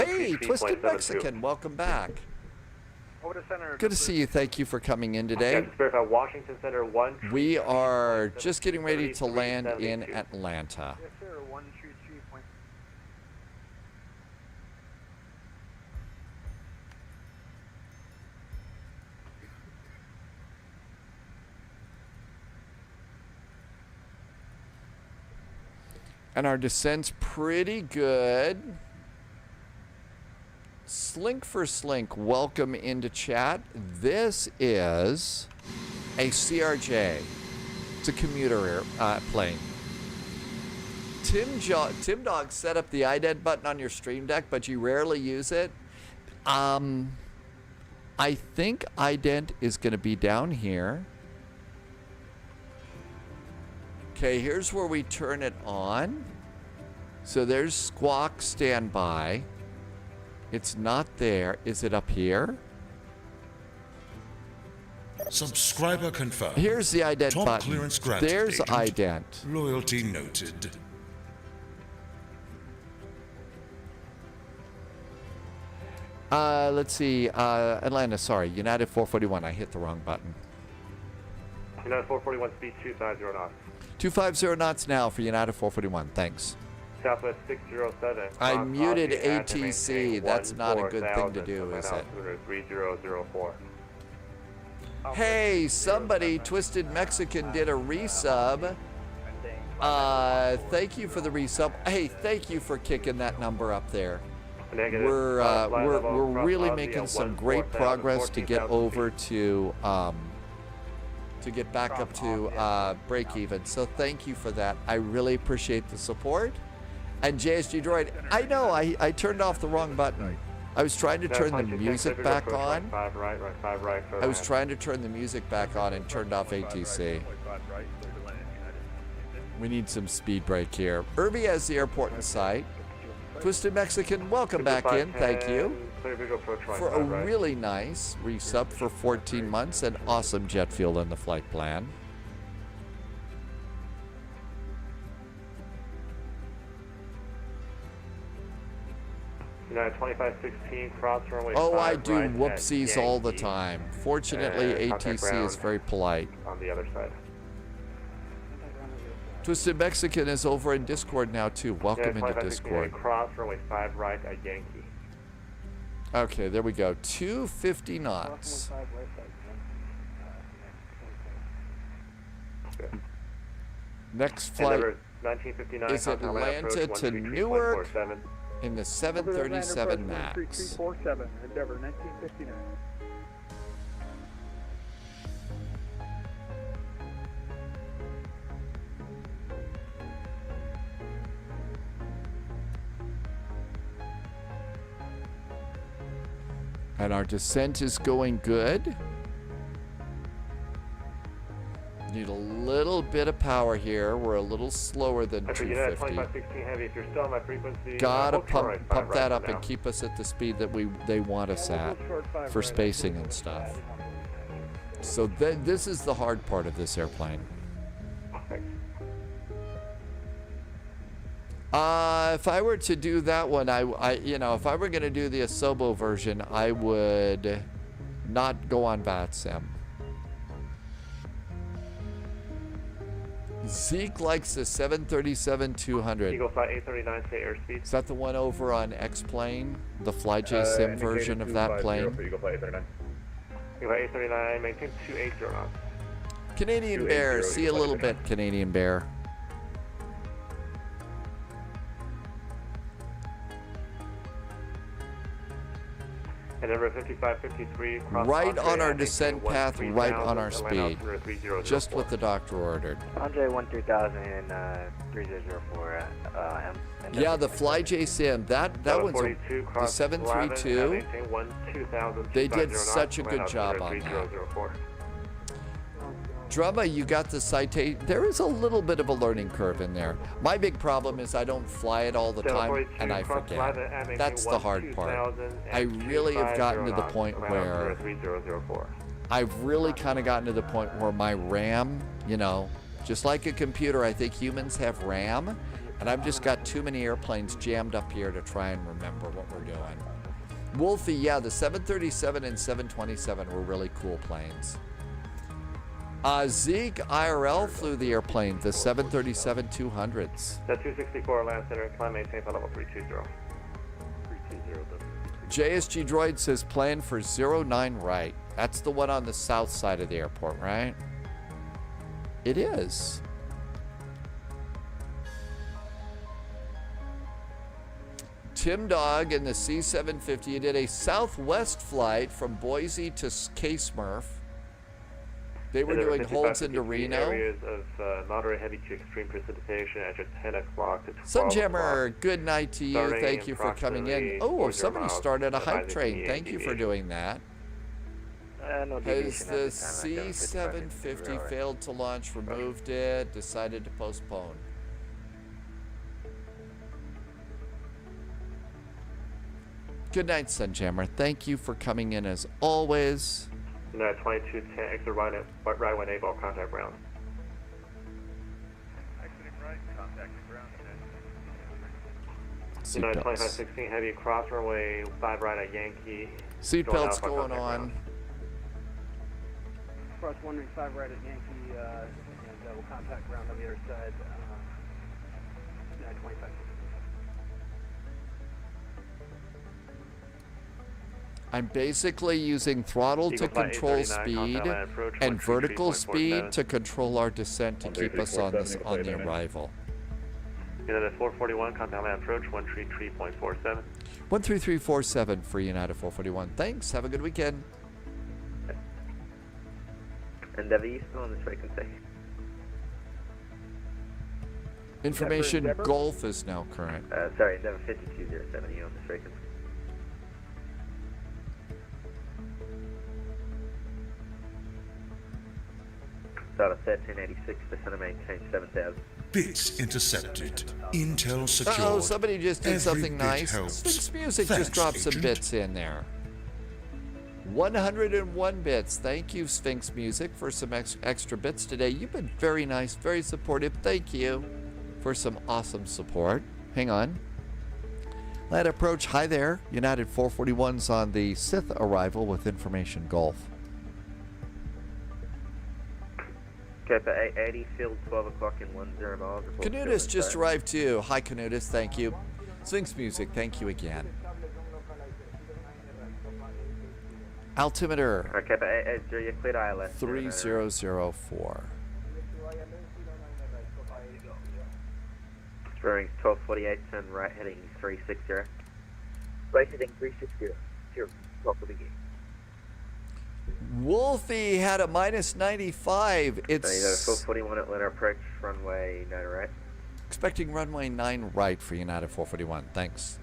Hey, Twisted Mexican, welcome back. Good to see you. Thank you for coming in today. Washington Center 1. We are just getting ready to land in Atlanta. Yes, sir, 133. And our descent's pretty good. Slink for Slink, welcome into chat. This is a CRJ. It's a commuter plane. Tim Dog set up the ident button on your stream deck, but you rarely use it. I think ident is going to be down here. Okay, here's where we turn it on. So there's squawk standby. It's not there. Is it up here? Subscriber confirmed. Here's the ident Top button. clearance granted, There's agent. ident. Loyalty noted. Let's see. Atlanta, sorry. United 441. I hit the wrong button. United 441, speed 250 knots. 250 knots now for United 441. Thanks. Southwest 607. I muted ATC. That's not a good thing to do, is it? 3004. Hey, somebody, Twisted Mexican, did a resub. Thank you for the resub. Hey, thank you for kicking that number up there. We're really making some great progress to get over to get back up to break even. So thank you for that. I really appreciate the support. And JSG Droid, I know I turned off the wrong button. I was trying to turn the music back on. I was trying to turn the music back on and turned off ATC. We need some speed break here. Irby has the airport in sight. Twisted Mexican, welcome back in. Thank you for a really nice resub for 14 months and awesome jet fuel in the flight plan. United 2516, cross runway 5 Oh, I do right whoopsies all the time. Fortunately, ATC is very polite. On the other side. Twisted Mexican is over in Discord now too. Welcome into Discord. Cross runway 5 right at Yankee. Okay, there we go. 250 knots. Next flight is Atlanta to Newark in the 737 MAX. 3347, Endeavor 1959. And our descent is going good. Need a little bit of power here. We're a little slower than 250. Heavy. If you're still on my frequency, Gotta pump that up and keep us at the speed that they want us at for spacing and stuff. So this is the hard part of this airplane. If I were to do that one, if I were going to do the Asobo version, I would not go on VATSIM. Zeke likes the 737-200. Eagle Flight 839, say airspeed. Is that the one over on X-Plane? The FlyJSim version of that plane? Eagle Flight 839. Eagle Flight 839, maintain 280 knots. Canadian Bear, see you a little bit, Canadian Bear. And number 5553. Right on our descent path, right on our speed. Just what the doctor ordered. Andre 13000 and 3004 M. Yeah, the FlyJ Sim, that one's the 732. They did such a good job on that. Drumma, you got the citation. There is a little bit of a learning curve in there. My big problem is I don't fly it all the time, and I forget. That's the hard part. I really have gotten to the point where I've really kind of gotten to the point where my RAM, you know, just like a computer, I think humans have RAM, and I've just got too many airplanes jammed up here to try and remember what we're doing. Wolfie, yeah, the 737 and 727 were really cool planes. Zeke IRL flew the airplane, the 737-200s. That 264 land center, climb maintain for level 320. JSG Droid says plan for 09 right. That's the one on the south side of the airport, right? It is. Tim Dog in the C-750 did a southwest flight from Boise to K-Smurf. They were doing holds into Reno. Areas of moderate heavy to extreme precipitation at 10 o'clock to 12 Sunjammer, good night to you. Thank you for coming in. Oh, somebody started a hype train. Thank you for doing that. Has the C-750 failed to launch, removed it, decided to postpone? Good night, Sunjammer. Thank you for coming in as always. 2210, exit right when able, contact ground. Exiting right, contact ground. 2516, heavy cross runway 5 right at Yankee. Seatbelts going on. Cross 135 right at Yankee, and we'll contact ground on the other side. 25. I'm basically using throttle to control speed and vertical speed to control our descent to keep us on the arrival. United 441, contact land approach 133.47. 13347 for United 441. Thanks. Have a good weekend. Endeavour, you still on this frequency? Information Golf is now current. Sorry, Endeavour 5207, you on this frequency? Start at 1386, descend and maintain 7000. Bits intercepted. Intel secured. Uh-oh, somebody just did something nice. Helps. Sphinx Music Thanks, just dropped some Agent. bits in there. 101 bits. Thank you, Sphinx Music, for some extra bits today. You've been very nice, very supportive. Thank you for some awesome support. Hang on. Land approach. Hi there. United 441's on the Sith arrival with Information Golf. Kappa 880, field 12 o'clock in 10 miles. Canutus just arrived too. Hi, Canutus. Thank you. Sphinx Music. Thank you again. Altimeter. Kappa 880, you're cleared ILS. 3004. Bearings 1248, turn right heading 360. Right heading 360. Here, top of the gate. Wolfie had a minus 95. It's 441 Atlanta approach, runway 9 right. Expecting runway 9 right for United 441. Thanks.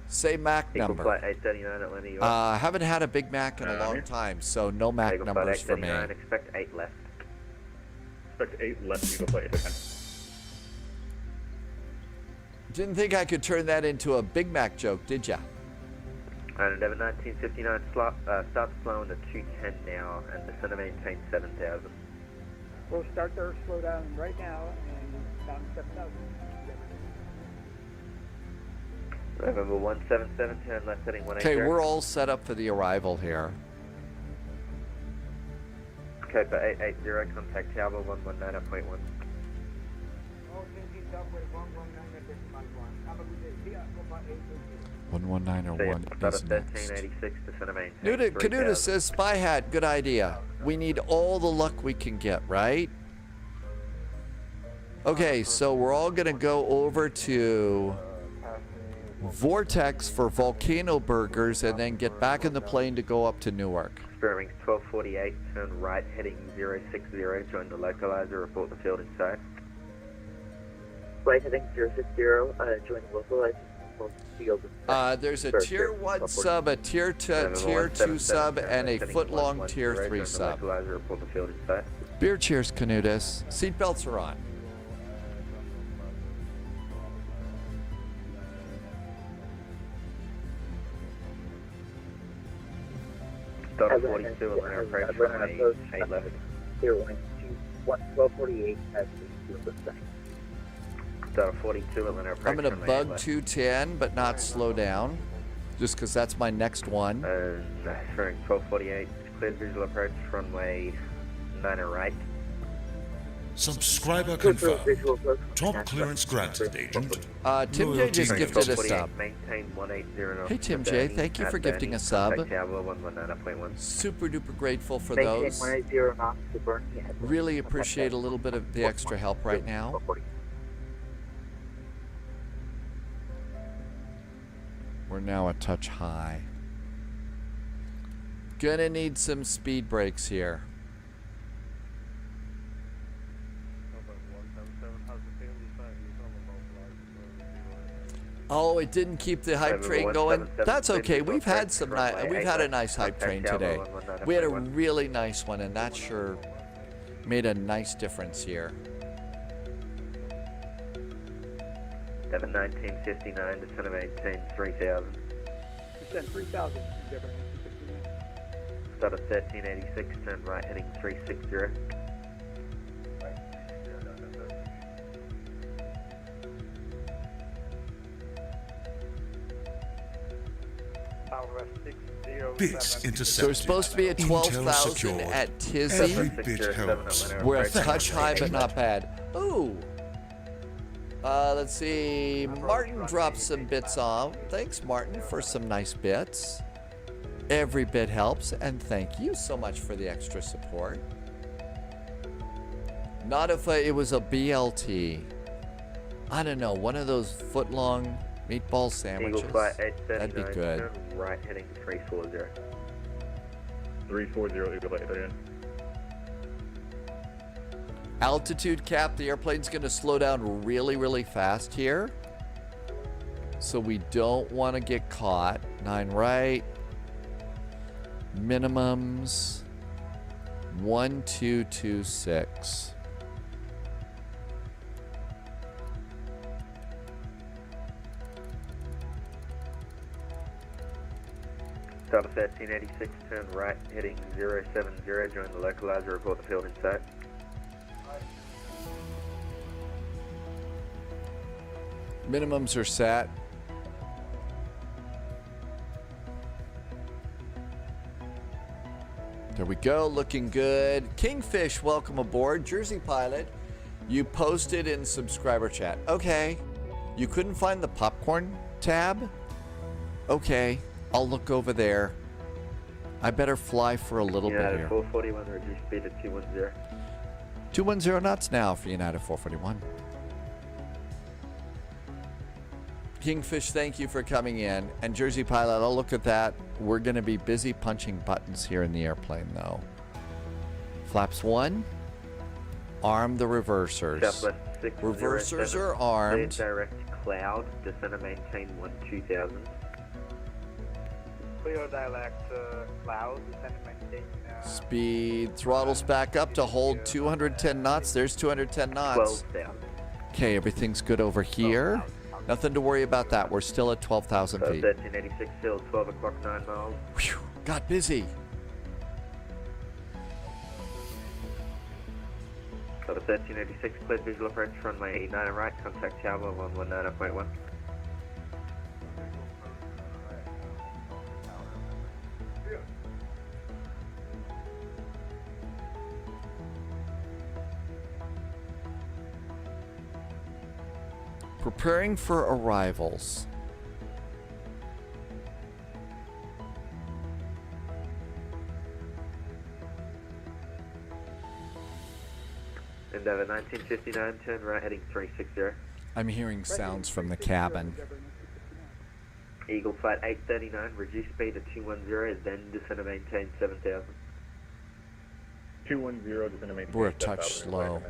Say Mac Eagle number. Flight 839 Atlanta, US. Haven't had a Big Mac in a long time, so no Mac Eagle numbers Flight for me. 839, expect 8 left. Expect 8 left, Eagle Flight 839. Didn't think I could turn that into a Big Mac joke, did ya? Endeavour 1959, start slowing to 210 now, and descend and maintain 7,000. We'll start their slowdown right now and down to 7,000. November 177, turn left heading 180. Okay, we're all set up for the arrival here. Kappa 880, contact Tower 119.1. 11901 is next. 1386 to maintain. Canuta says, Spy Hat, good idea. We need all the luck we can get, right? Okay, so we're all going to go over to Vortex for Volcano Burgers, and then get back in the plane to go up to Newark. Spirit wings 1248, turn right, heading 060, join the localizer, report the field inside. Right heading 060, join the localizer. There's a tier 1 sub, a tier 2 sub, and a foot-long tier 3 sub. Beer cheers, Canutus. Seatbelts are on. Delta 42, Atlanta approach runway 811. Tier 1, 1248 has the sign. Delta 42, Atlanta approach. I'm going to bug 210, but not slow down, just because that's my next one. Spring 1248, cleared visual approach, runway 9 right. Subscriber confirmed. Top clearance granted, Agent. Tim J just gifted a sub. Maintain 180. Hey Tim J, thank you for gifting a sub. Super duper grateful for those. Really appreciate a little bit of the extra help right now. We're now a touch high. Gonna need some speed brakes here. Oh, it didn't keep the hype train going. That's okay. We've had a nice hype train today. We had a really nice one, and that sure made a nice difference here. 1959, descent of 18, 3000. Descent 3000. Start of 1386, turn right, heading 360. Bits intercepted. So we're supposed to be at 12,000 at Tizzy. Every bit helps. We're a touch high, but not bad. Ooh. Let's see. Martin dropped some bits off. Thanks, Martin, for some nice bits. Every bit helps, and thank you so much for the extra support. Not if it was a BLT. I don't know, one of those foot-long meatball sandwiches. Eagle Flight That'd be 839, good. turn right, heading 340. 340, Eagle Flight 839. Altitude cap, the airplane's going to slow down really, really fast here. So we don't want to get caught. 9 right. Minimums. 1226. Delta 1386, turn right, heading 070, join the localizer, report the field in sight. Minimums are set. There we go, looking good. Kingfish, welcome aboard. Jersey Pilot, you posted in subscriber chat. Okay. You couldn't find the popcorn tab? Okay, I'll look over there. I better fly for a little bit United here. 441, reduce speed to 210. 210 knots now for United 441. Kingfish, thank you for coming in. And Jersey Pilot, I'll look at that. We're going to be busy punching buttons here in the airplane, though. Flaps 1. Arm the reversers. Southwest 607, Reversers are armed. Clear direct cloud, descend and maintain 12,000. Clear direct cloud, descend and maintain. Speed throttles back up to hold 210 knots. There's 210 knots. 12,000. Okay, everything's good over here. Nothing to worry about that. We're still at 12,000 feet. 1386, still 12 o'clock, 9 miles. Whew, got busy. Delta 1386, cleared visual approach, runway 89 right, contact tower 119.1. Preparing for arrivals. Endeavour 1959, turn right, heading 360. I'm hearing sounds from the cabin. Eagle Flight 839, reduce speed to 210, then descend and maintain 7,000. 210, descend and maintain. We're a touch slow.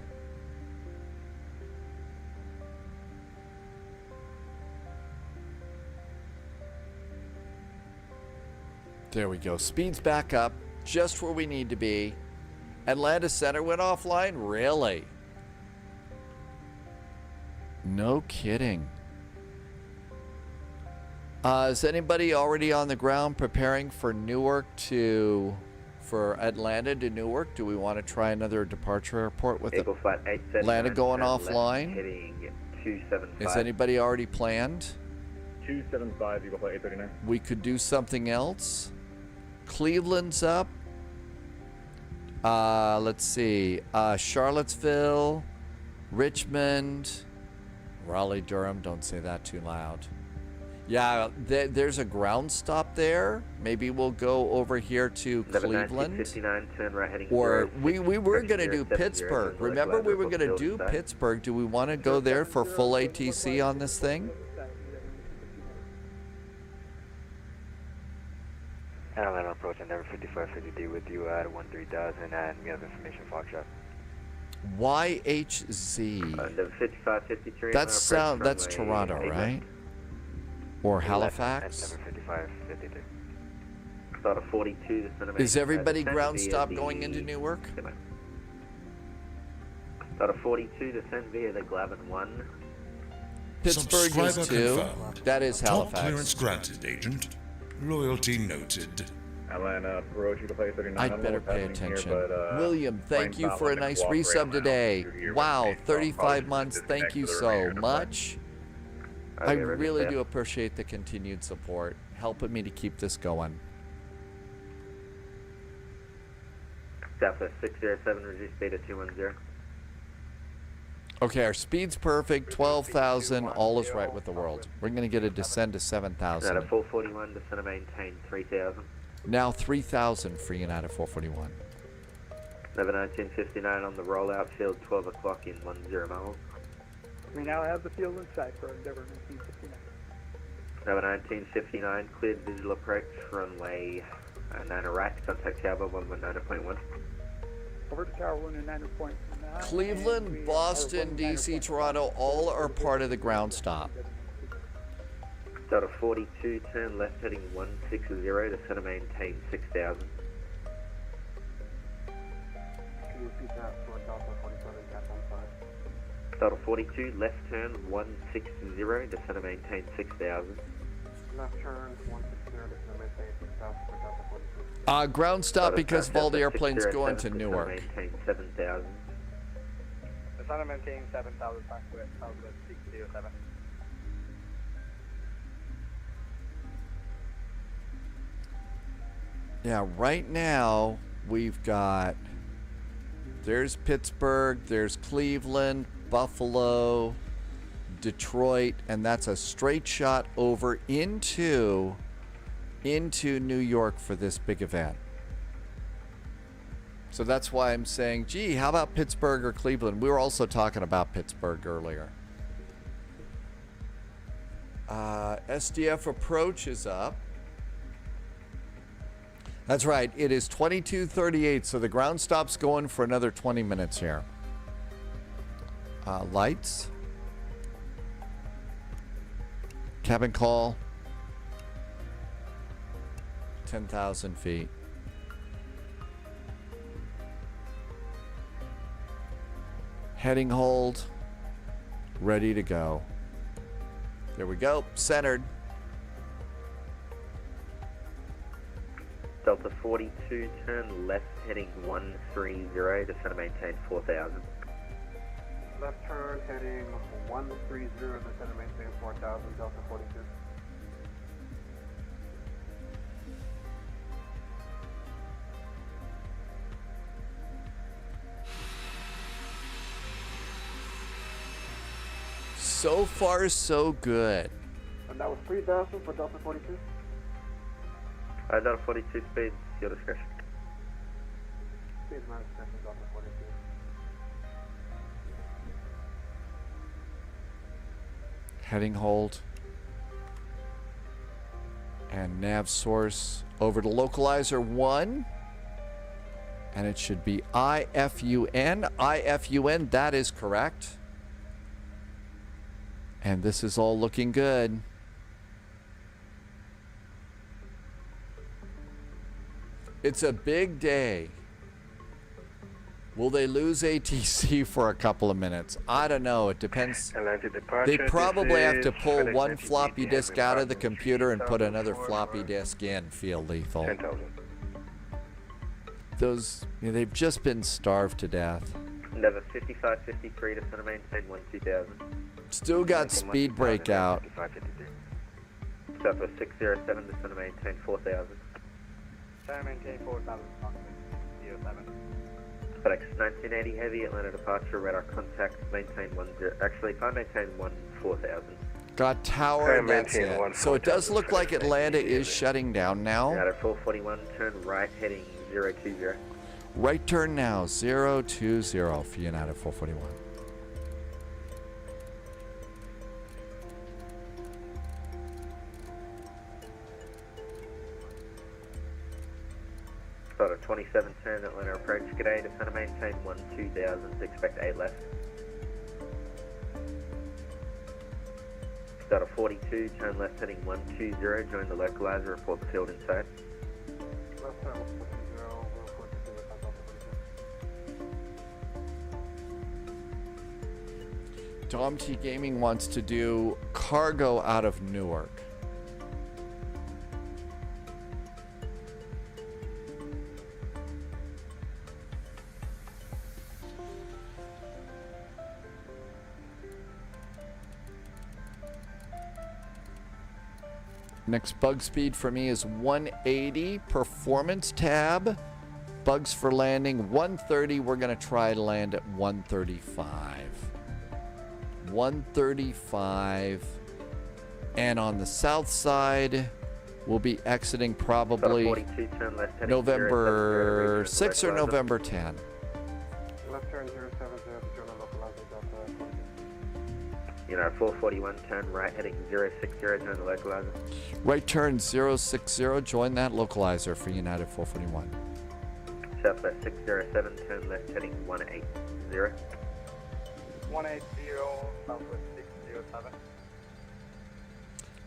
There we go. Speed's back up, just where we need to be. Atlanta Center went offline? Really? No kidding. Is anybody already on the ground preparing for Newark for Atlanta to Newark? Do we want to try another departure airport with Eagle Flight 839, Atlanta going offline? Heading 275. Is anybody already planned? 275, Eagle Flight 839. We could do something else. Cleveland's up. Let's see. Charlottesville, Richmond, Raleigh-Durham. Don't say that too loud. Yeah, there's a ground stop there. Maybe we'll go over here to Cleveland. 59, turn right heading Or 06, we were going to do 70, Pittsburgh. Remember we were going to do Pittsburgh. Do we want to go there for full ATC on this thing? Atlanta approach Endeavor 5550D with you at 13,000, and we have information Foxtrot. YHZ. Endeavor 5553. That's Toronto, right? Or Halifax? Endeavor 5553. Start of 42. Is everybody ground stop going into Newark? Start of 42, descend via the Glavin 1. Pittsburgh is 2. That is Halifax. Top clearance granted, Agent. Loyalty noted. Atlanta approach, Eagle Flight 839. I'd better pay attention. Here, but, William, thank you for a nice resub today. Wow, 35 months. Thank you so much. I really do appreciate the continued support, helping me to keep this going. Southwest 607, reduce speed to 210. Okay, our speed's perfect, 12,000, all is right with the world. We're going to get a descend to 7,000. Out of 441, descend and maintain 3,000. Now 3,000 for United 441. Number 1959 on the rollout, field 12 o'clock in 10 miles. We now have the field in sight for Endeavor 1959. Number 1959, cleared visual approach, runway 9 right, contact tower 119.1. Over to tower 119.9. Cleveland, Boston, DC, Toronto, all are part of the ground stop. Start of 42, turn left heading 160 to center maintain 6,000. Can you repeat that for Delta 47, Cap 15? Start of 42, left turn 160 to center maintain 6,000. Left turn 160 to center maintain 6,000 for Delta 42. Ground stop because of all the airplanes going to Newark. Maintain 7,000. The center maintain 7,000 southwest 607. Yeah, right now we've got, there's Pittsburgh, there's Cleveland, Buffalo, Detroit, and that's a straight shot over into New York for this big event. So that's why I'm saying, gee, how about Pittsburgh or Cleveland? We were also talking about Pittsburgh earlier. SDF approach is up. That's right, it is 22:38, so the ground stop's going for another 20 minutes here. Lights. Cabin call. 10,000 feet. Heading hold. Ready to go. There we go, centered. Delta 42, turn left heading 130 to center maintain 4,000. Left turn heading 130 to center maintain 4,000, Delta 42. So far, so good. And that was 3,000 for Delta 42? Delta 42 speed, your discretion. Speed my discretion, Delta 42. Heading hold. And nav source over to localizer 1. And it should be IFUN. IFUN, that is correct. And this is all looking good. It's a big day. Will they lose ATC for a couple of minutes? I don't know. It depends. They probably have to pull one floppy disk out of the computer and put another floppy disk in, Field Lethal. 10,000. Those, they've just been starved to death. Level 5553 to center maintain 2000. Still got speed breakout. Southwest 607 to center maintain 4000. Center maintain 4000. 07. FedEx 1980 heavy, Atlanta departure, radar contact, maintain 10, actually if I maintain 4000. Got tower and that's it. So it does look like Atlanta is shutting down now. United 441, turn right heading 020. Right turn now, 020 for United 441. Start of 2710, Atlanta approach, g'day, descend and maintain 2000, expect 8 left. Start of 42, turn left heading 120, join the localizer, report the field inside. Left turn 140, Dom T Gaming wants to do cargo out of Newark. Next bug speed for me is 180. Performance tab. Bugs for landing 130. We're going to try to land at 135. 135. And on the south side, we'll be exiting probably 42, turn left heading November 6 or November 10. Left turn 070 to join the localizer. United 441, turn right heading 060, join the localizer. Right turn 060, join that localizer for United 441. Southwest 607, turn left heading 180. 180, Southwest 607.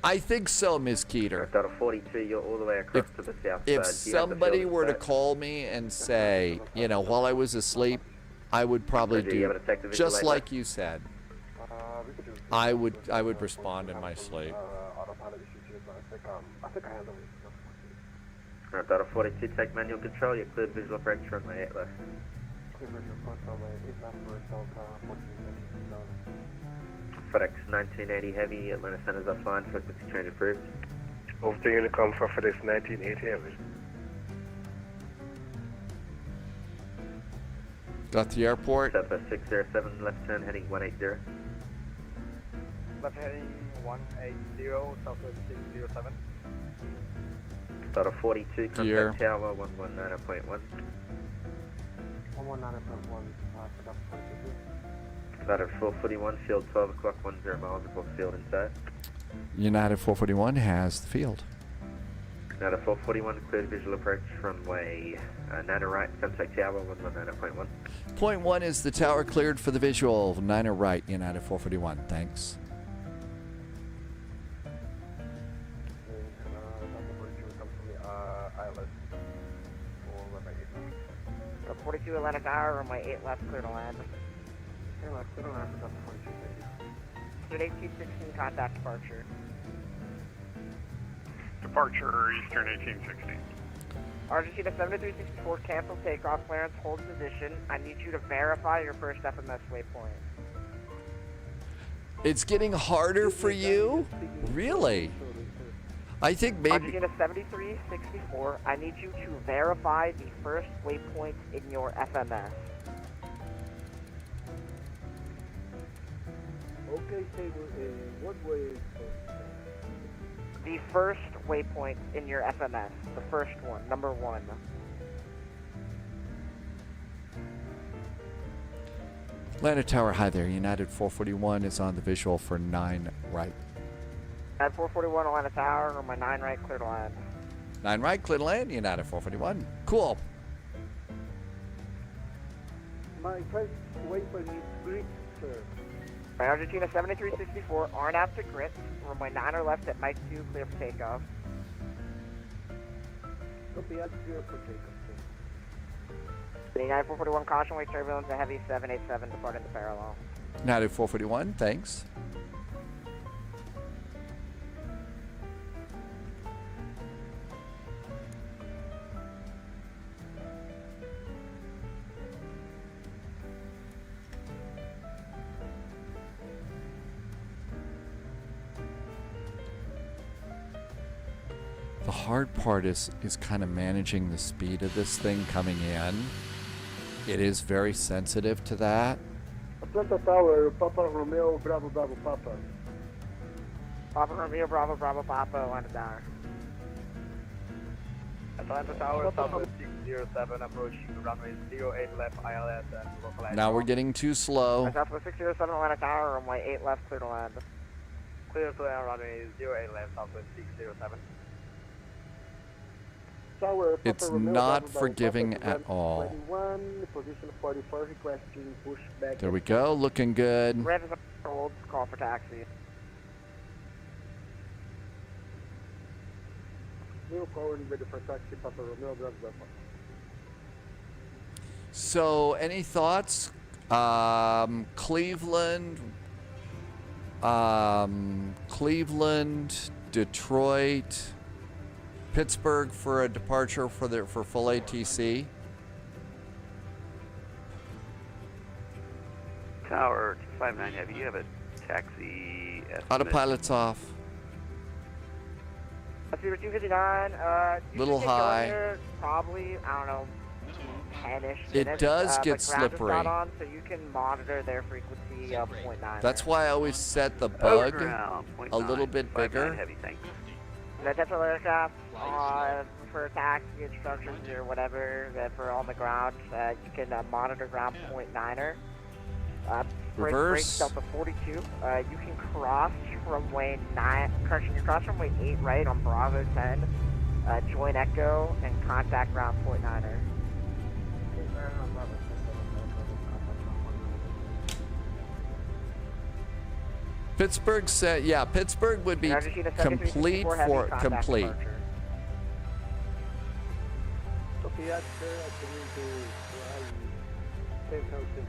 I think so, Ms. Keeter. Out of 42, you're all the way across to the south If side. somebody were to call me and say, while I was asleep, I would probably do just like you said. I would respond in my sleep. I think I handle it. Alright, out of 42, take manual control, you're cleared visual approach, runway 8 left. Clear visual approach, runway 8 left for Delta 14. FedEx 1980 heavy, Atlanta centers offline, frequency change approved. Over to Unicom for FedEx 1980 heavy. Got the airport. Southwest 607, left turn heading 180. Left heading 180, Southwest 607. Start of 42, contact tower 119.1. 119.1, start 22. Start at 441, field 12 o'clock, 10 miles, report field inside. United 441 has the field. United 441, cleared visual approach, runway 9 right, contact tower 119.1. Point 1 is the tower cleared for the visual, 9 right, United 441, thanks. 42 Atlantic Hour, runway 8 left, clear to land. Student 1816, contact departure. Departure Eastern 1816. RGC to 7364, cancel takeoff clearance, hold position. I need you to verify your first FMS waypoint. It's getting harder for you? Really? I think maybe... RGC to 7364, I need you to verify the first waypoint in your FMS. Okay, table, what way is The first waypoint in your FMS, the first one, number 1. Atlanta Tower, hi there. United 441 is on the visual for 9 right. At 441 Atlanta Tower, or my 9 right, clear to land. 9 right, clear to land, United 441. Cool. My first weapon is grip, sir. My Argentina 7364, aren't out to grit, or my 9er left at Mike 2, clear for takeoff. Copy at 0 for takeoff, sir. 89 441, caution wake turbulence, a heavy 787 departing the parallel. United 441, thanks. The hard part is kind of managing the speed of this thing coming in. It is very sensitive to that. Atlanta Tower, Papa Romeo, Bravo, Bravo, Papa. Papa Romeo, Bravo, Bravo, Papa, Atlanta Tower. Atlanta Tower, Southwest 607, approaching runway 08 left, ILS and localize. Now we're getting too slow. Southwest 607, Atlanta Tower, runway 8 left, clear to land. Clear to land, runway 08 left, Southwest 607. Tower, It's Papa Romeo, not Bravo, forgiving Papa, at all. 21, position 44, requesting pushback. There we go, looking good. Rev is hold, call for taxi. New calling ready for taxi, Papa Romeo, Bravo, Bravo. So, any thoughts? Cleveland, Detroit, Pittsburgh for a departure for full ATC. Tower 259 Heavy, you have a taxi estimate. Autopilot's off. Let's see, 259. Little high. Here, probably, I don't know, 10-ish It minutes. does get the ground is slippery. not on, so you can monitor their frequency of 0.9. That's why I always set the bug Overground, a little bit 0.9 bigger. Heavy, thanks. The Central Aircraft for taxi instructions or whatever for on the ground, you can monitor ground 0.9er. Reverse. Delta 42. You can cross runway 9. Correction, you cross runway 8 right on Bravo 10. Join Echo and contact ground 0.9er. Pittsburgh said, yeah, Pittsburgh would be complete for complete. Copy at, sir, I can to 10,000.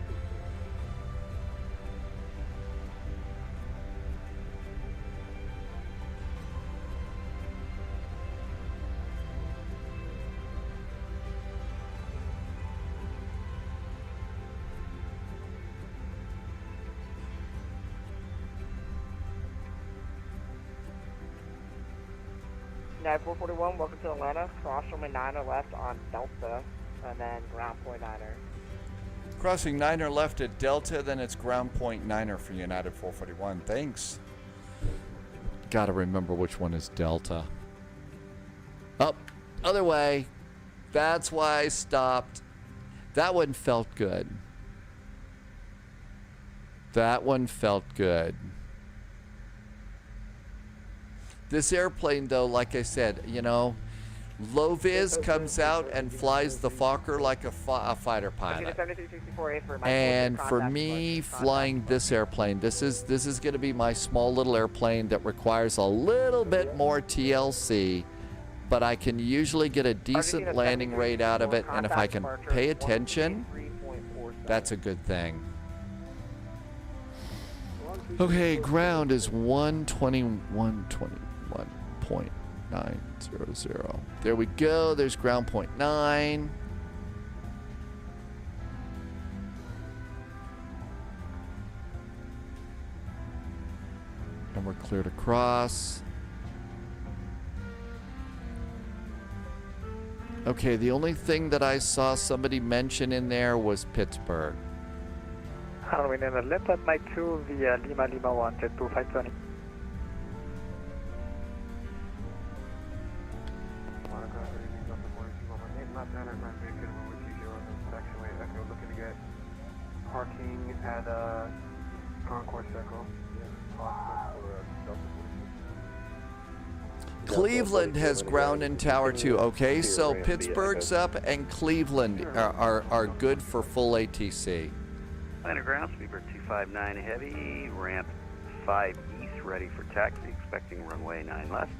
United 441, welcome to Atlanta. Cross runway 9er left on Delta, and then ground 0.9er. Crossing 9er left at Delta, then it's ground 0.9er for United 441. Thanks. Gotta remember which one is Delta. Up, other way. That's why I stopped. That one felt good. That one felt good. This airplane, though, like I said, you know, low vis comes out and flies the Fokker like a fighter pilot. And for me, flying this airplane, this is going to be my small little airplane that requires a little bit more TLC, but I can usually get a decent landing rate out of it, and if I can pay attention, that's a good thing. Okay, ground is 121.900. There we go. There's ground 0.9. And we're clear to cross. Okay, the only thing that I saw somebody mention in there was Pittsburgh. Halloween and left at Mike 2 via Lima Lima 1, jet 2520. Looking to get parking at Concourse Circle. Cleveland has ground and tower 2. Okay, so Pittsburgh's up and Cleveland are good for full ATC. Atlanta ground, Speedbird 259 heavy, ramp 5 east, ready for taxi, expecting runway 9 left.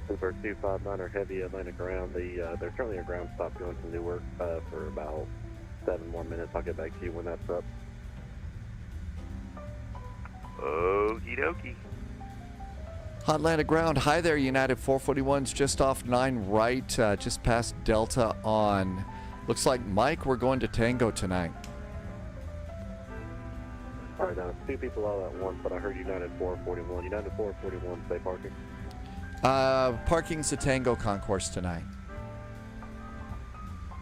Pittsburgh 259 are heavy, Atlanta ground. There's currently a ground stop going to Newark for about 7 more minutes. I'll get back to you when that's up. Okie dokie. Atlanta ground. Hi there, United 441's just off 9 right, just past Delta on. Looks like Mike, we're going to Tango tonight. All right, now 2 people all at once, but I heard United 441. United 441, stay parking. Parking's a Tango concourse tonight.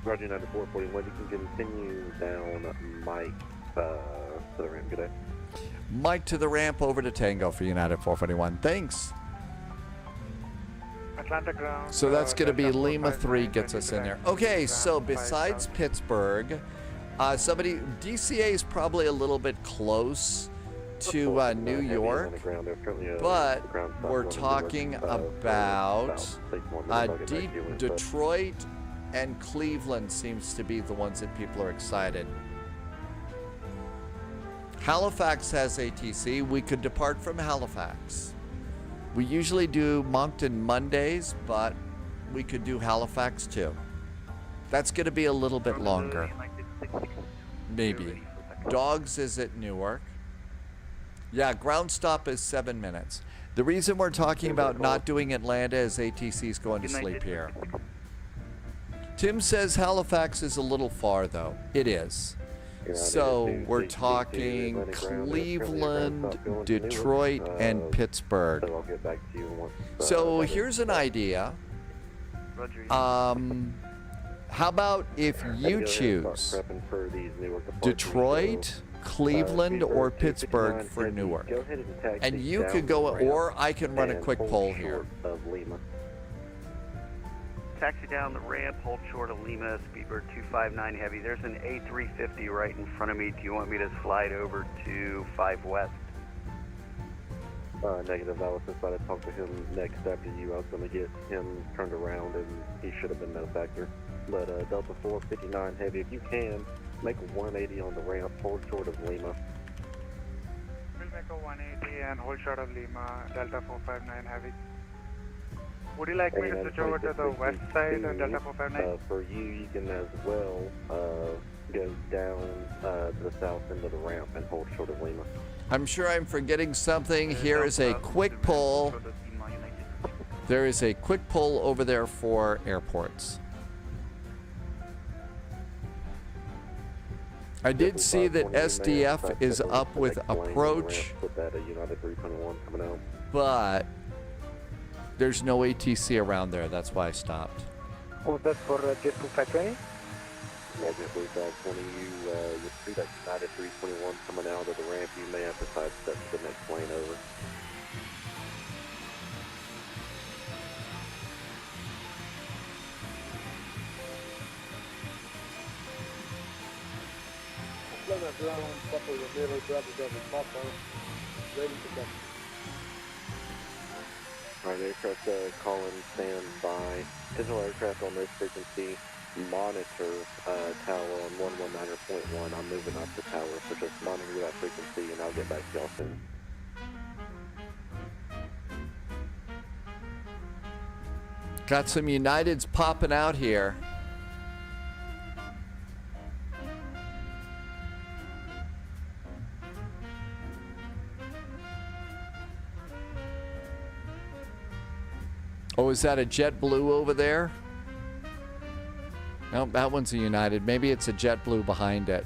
Roger, United 441. You can continue down Mike to the ramp. Good day. Mike to the ramp over to Tango for United 441. Thanks. Atlanta ground. So that's going to be Lima 3 gets us in there. Okay, so besides Pittsburgh, DCA is probably a little bit close to New York, but we're talking about Detroit and Cleveland seems to be the ones that people are excited. Halifax has ATC. We could depart from Halifax. We usually do Moncton Mondays, but we could do Halifax too. That's going to be a little bit longer. Maybe. Dogs is at Newark. Yeah, ground stop is 7 minutes. The reason we're talking about not doing Atlanta is ATC's going to sleep here. Tim says Halifax is a little far, though. It is. So we're talking Cleveland, Detroit, and Pittsburgh. So here's an idea. How about if you choose Detroit, Cleveland, or Pittsburgh for Newark? And you could go, or I can run a quick poll here. Taxi down the ramp, hold short of Lima, Speedbird 259 heavy. There's an A350 right in front of me. Do you want me to slide over to 5 West? Negative. I was just about to talk to him next after you. I was going to get him turned around, and he should have been no factor. But Delta 459 heavy, if you can, make a 180 on the ramp, hold short of Lima. We'll make a 180 and hold short of Lima, Delta 459 heavy. Would you like me to switch over to the west side and Delta 459? For you, you can as well go down to the south end of the ramp and hold short of Lima. I'm sure I'm forgetting something. Here is a quick poll. There is a quick poll over there for airports. I did see that SDF is up with approach, but there's no ATC around there. That's why I stopped. Oh, that's for Jet 2520? Yeah, Jet 2520, you see that United 321 coming out of the ramp. You may have to sidestep to the next plane over. Ground, Papa, Myrtle, Bravo, Papa, ready to go. Alright, aircraft calling, stand by. Digital aircraft on this frequency, monitor tower on 119.1. I'm moving up the tower, so just monitor that frequency and I'll get back to y'all soon. Got some Uniteds popping out here. Oh, is that a JetBlue over there? No, that one's a United. Maybe it's a JetBlue behind it.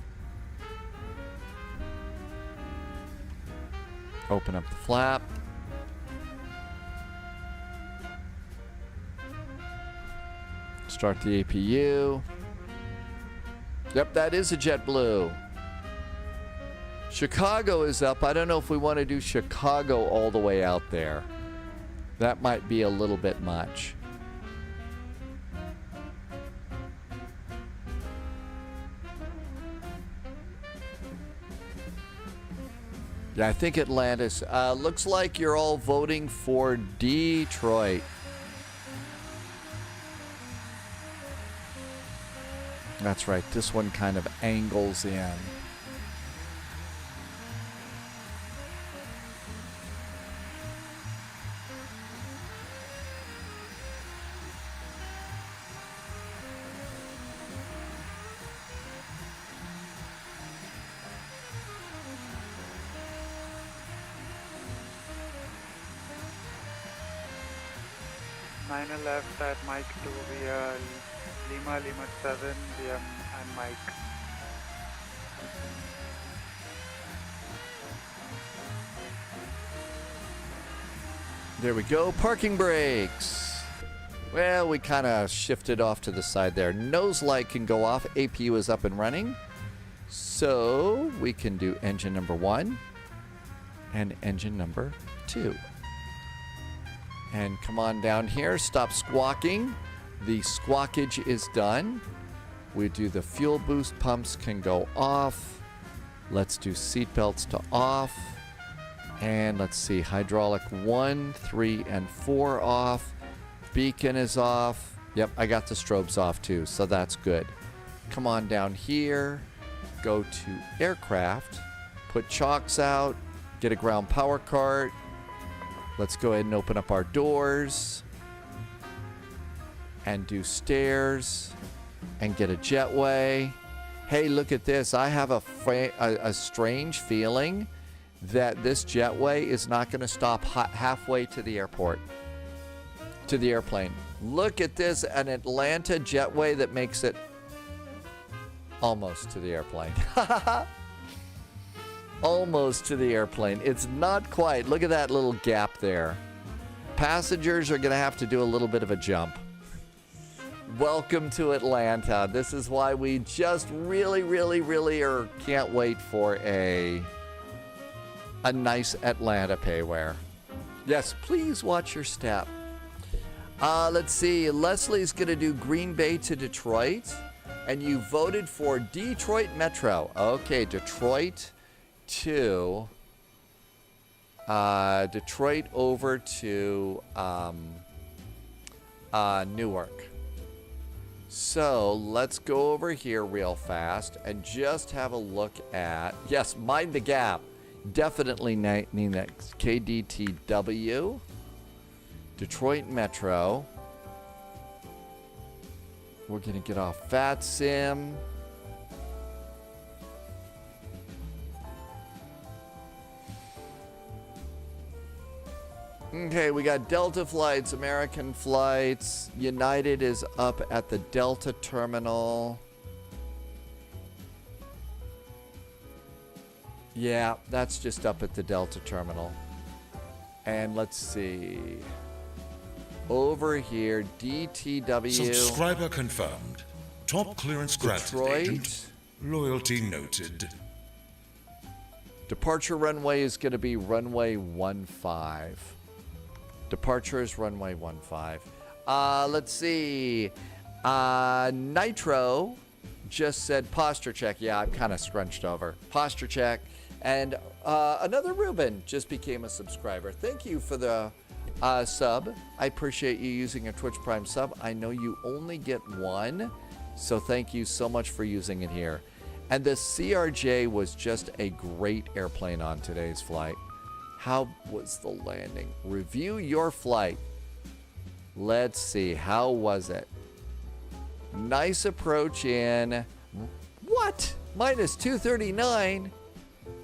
Open up the flap. Start the APU. Yep, that is a JetBlue. Chicago is up. I don't know if we want to do Chicago all the way out there. That might be a little bit much. Yeah, I think Atlantis. Looks like you're all voting for Detroit. That's right. This one kind of angles in. Left at Mike 2 via Lima 7 via and Mike. There we go. Parking brakes. Well, we kind of shifted off to the side there. Nose light can go off. APU is up and running. So we can do engine number 1 and engine number 2. And come on down here, stop squawking. The squawkage is done. We do the fuel boost pumps can go off. Let's do seat belts to off. And let's see, hydraulic 1, 3, and 4 off. Beacon is off. Yep, I got the strobes off too, so that's good. Come on down here, go to aircraft, put chocks out, get a ground power cart. Let's go ahead and open up our doors and do stairs and get a jetway. Hey, look at this. I have a strange feeling that this jetway is not going to stop halfway to the airport, to the airplane. Look at this, an Atlanta jetway that makes it almost to the airplane. Almost to the airplane. It's not quite. Look at that little gap there. Passengers are going to have to do a little bit of a jump. Welcome to Atlanta. This is why we just really can't wait for a nice Atlanta payware. Yes, please watch your step. Let's see. Leslie's going to do Green Bay to Detroit. And you voted for Detroit Metro. Okay, Detroit to Detroit over to Newark. So let's go over here real fast and just have a look at, yes, mind the gap. Definitely need that. KDTW, Detroit Metro. We're going to get off VATSIM. Okay, we got Delta flights, American flights. United is up at the Delta terminal. Yeah, that's just up at the Delta terminal. And let's see. Over here, DTW. Subscriber confirmed. Top clearance granted, Detroit. agent. Loyalty noted. Departure runway is going to be runway 15. Departure is runway 15. Let's see. Nitro just said posture check. Yeah, I'm kind of scrunched over. Posture check. And another Ruben just became a subscriber. Thank you for the sub. I appreciate you using a Twitch Prime sub. I know you only get one, so thank you so much for using it here. And the CRJ was just a great airplane on today's flight. How was the landing? Review your flight. Let's see. How was it? Nice approach in. What? Minus 239?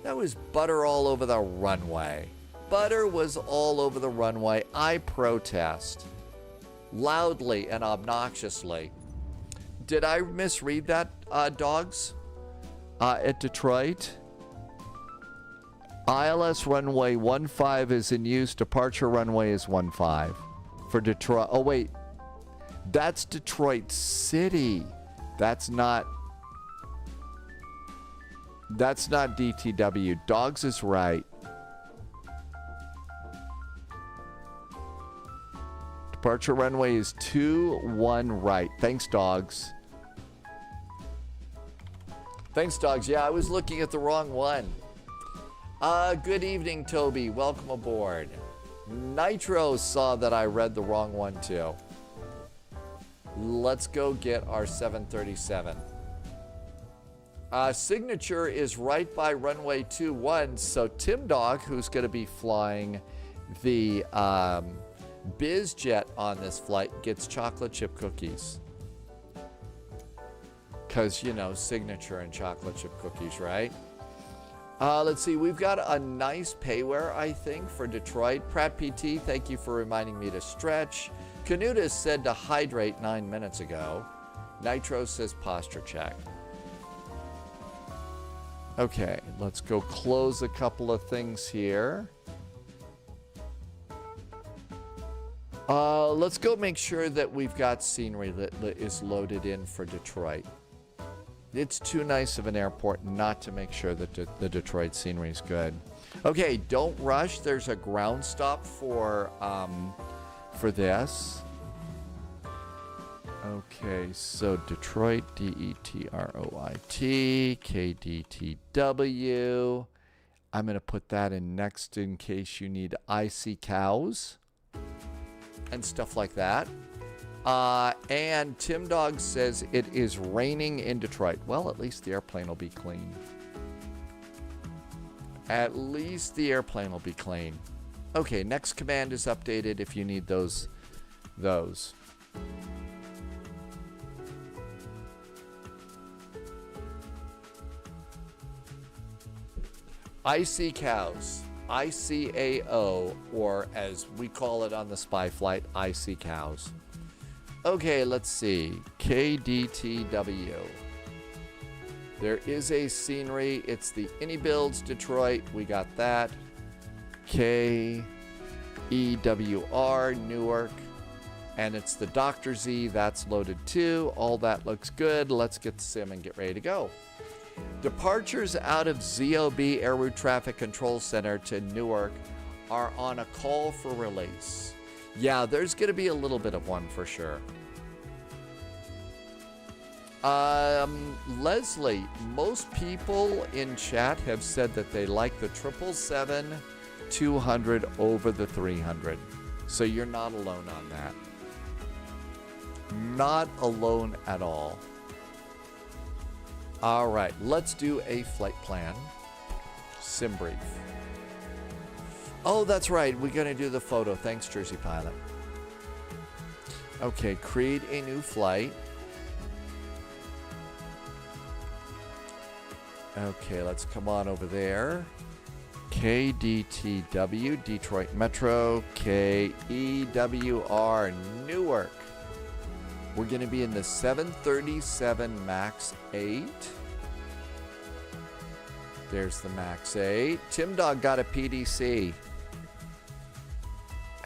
That was butter all over the runway. Butter was all over the runway. I protest. Loudly and obnoxiously. Did I misread that, dogs? At Detroit? ILS runway 15 is in use. Departure runway is 15 for Detroit. Oh, wait. That's Detroit City. That's not DTW. Dogs is right. Departure runway is 21 right. Thanks, dogs. Thanks, dogs. Yeah, I was looking at the wrong one. Good evening, Toby. Welcome aboard. Nitro saw that I read the wrong one too. Let's go get our 737. Signature is right by runway 21, so Tim Dog, who's going to be flying the biz jet on this flight, gets chocolate chip cookies. Because, you know, Signature and chocolate chip cookies, right? Let's see, we've got a nice payware, I think, for Detroit. Pratt PT, thank you for reminding me to stretch. Canuta said to hydrate 9 minutes ago. Nitro says posture check. Okay, let's go close a couple of things here. Let's go make sure that we've got scenery that is loaded in for Detroit. It's too nice of an airport not to make sure that the Detroit scenery is good. Okay, don't rush. There's a ground stop for this. Okay, so Detroit, D-E-T-R-O-I-T, K-D-T-W. I'm going to put that in next in case you need icy cows and stuff like that. And Tim Dog says it is raining in Detroit. Well, at least the airplane will be clean. At least the airplane will be clean. Okay, next command is updated if you need those. Icy cows, ICAO, or as we call it on the spy flight, icy cows. Okay, let's see. KDTW. There is a scenery. It's the Any Builds Detroit. We got that. KEWR Newark. And it's the Dr. Z. That's loaded too. All that looks good. Let's get the sim and get ready to go. Departures out of ZOB Air Route Traffic Control Center to Newark are on a call for release. Yeah, there's going to be a little bit of one for sure. Leslie, most people in chat have said that they like the 777-200 over the 300. So you're not alone on that. Not alone at all. All right, let's do a flight plan. Sim brief. Oh, that's right. We're going to do the photo. Thanks, Jersey Pilot. Okay, create a new flight. Okay, let's come on over there. KDTW, Detroit Metro, KEWR, Newark. We're going to be in the 737 MAX 8. There's the MAX 8. Tim Dog got a PDC.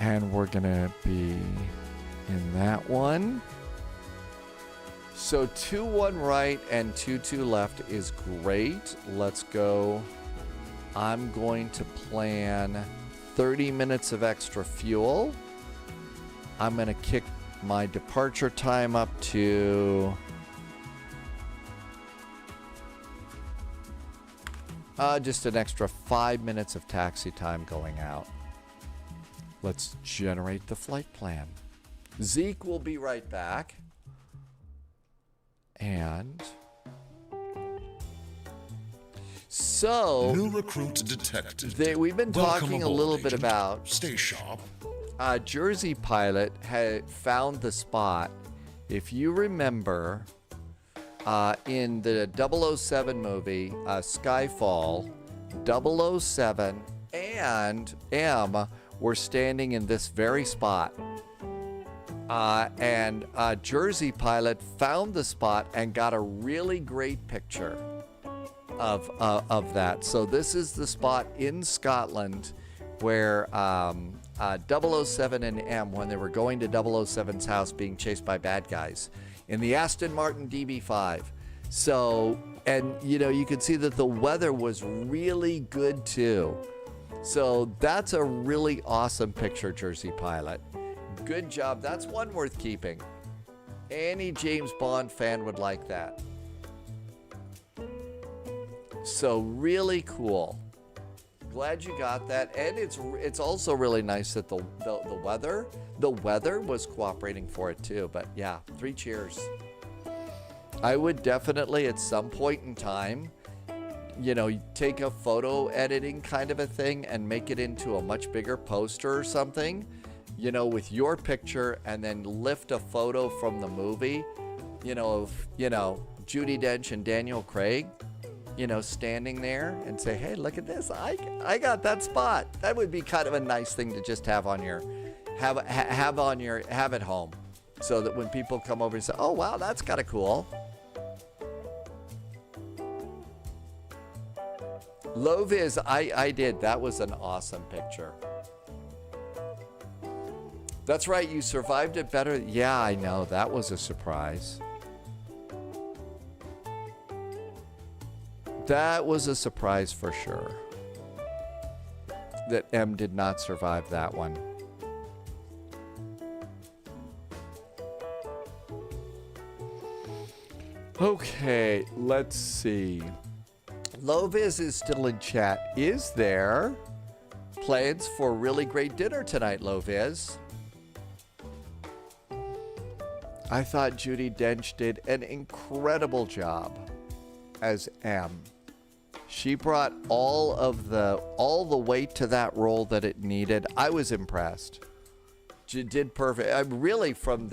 And we're going to be in that one. So 2-1 right and 2-2 left is great. Let's go. I'm going to plan 30 minutes of extra fuel. I'm going to kick my departure time up to just an extra 5 minutes of taxi time going out. Let's generate the flight plan. Zeke will be right back. And so new recruit detected. We've been talking a little bit about stay sharp. Jersey Pilot had found the spot. If you remember, in the 007 movie, Skyfall, 007 and M were standing in this very spot. And Jersey Pilot found the spot and got a really great picture of that. So this is the spot in Scotland where 007 and M, when they were going to 007's house being chased by bad guys in the Aston Martin DB5. So, and you know, you could see that the weather was really good too. So that's a really awesome picture, Jersey Pilot. Good job. That's one worth keeping. Any James Bond fan would like that. So really cool. Glad you got that. And it's also really nice that the weather was cooperating for it too. But yeah, 3 cheers. I would definitely at some point in time, you know, take a photo editing kind of a thing and make it into a much bigger poster or something, you know, with your picture, and then lift a photo from the movie, you know, of, you know, Judi Dench and Daniel Craig, you know, standing there, and say, hey, look at this. I got that spot. That would be kind of a nice thing to just have on your, have at home, so that when people come over and say, oh, wow, that's kind of cool. Loviz, I did. That was an awesome picture. That's right. You survived it better. Yeah, I know. That was a surprise. That was a surprise for sure. That M did not survive that one. Okay, let's see. Loviz is still in chat. Is there plans for a really great dinner tonight, Loviz? I thought Judi Dench did an incredible job as M. She brought all the weight to that role that it needed. I was impressed. She did perfect. I'm really from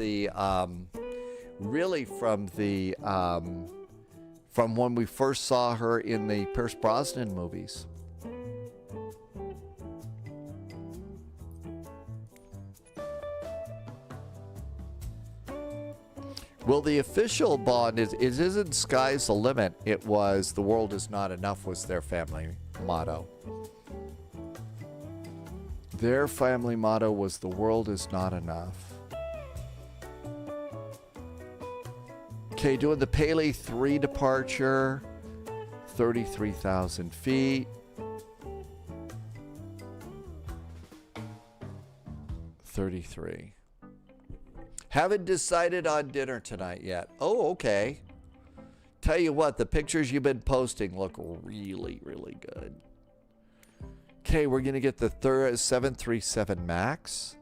when we first saw her in the Pierce Brosnan movies. Well, the official bond is isn't sky's the limit. It was the world is not enough was their family motto. Their family motto was the world is not enough. Okay, doing the Paley 3 departure, 33,000 feet. 33. Haven't decided on dinner tonight yet. Oh, okay. Tell you what, the pictures you've been posting look really, really good. Okay, we're going to get the 737 MAX.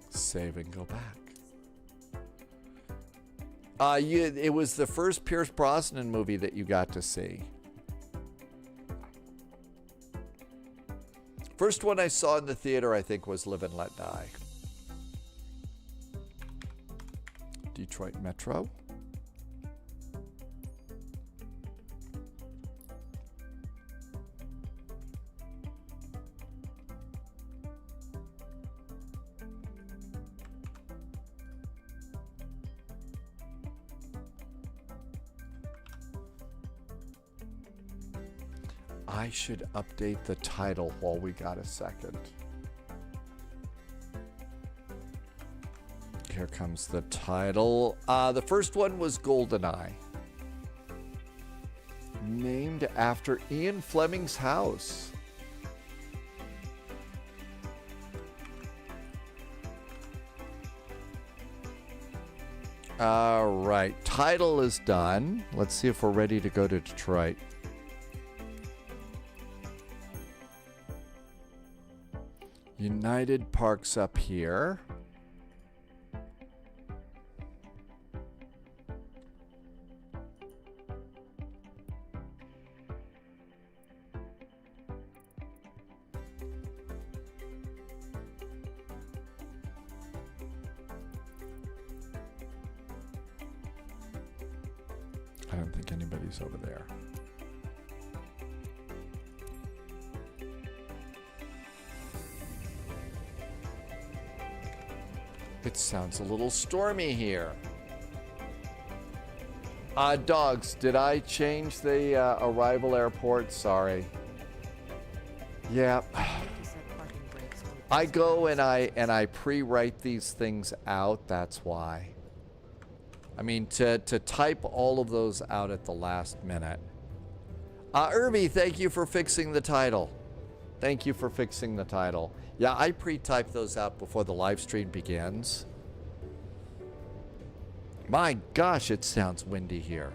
Save and go back. It was the first Pierce Brosnan movie that you got to see. First one I saw in the theater, I think, was Live and Let Die. Detroit Metro. I should update the title while we got a second. Here comes the title. The first one was GoldenEye. Named after Ian Fleming's house. All right, title is done. Let's see if we're ready to go to Detroit. United parks up here. I don't think anybody's over there. It sounds a little stormy here. Dogs, did I change the arrival airport? Sorry. Yeah. I go and I pre-write these things out. That's why. I mean, to type all of those out at the last minute. Irby, thank you for fixing the title. Thank you for fixing the title. Yeah, I pre-type those out before the live stream begins. My gosh, it sounds windy here.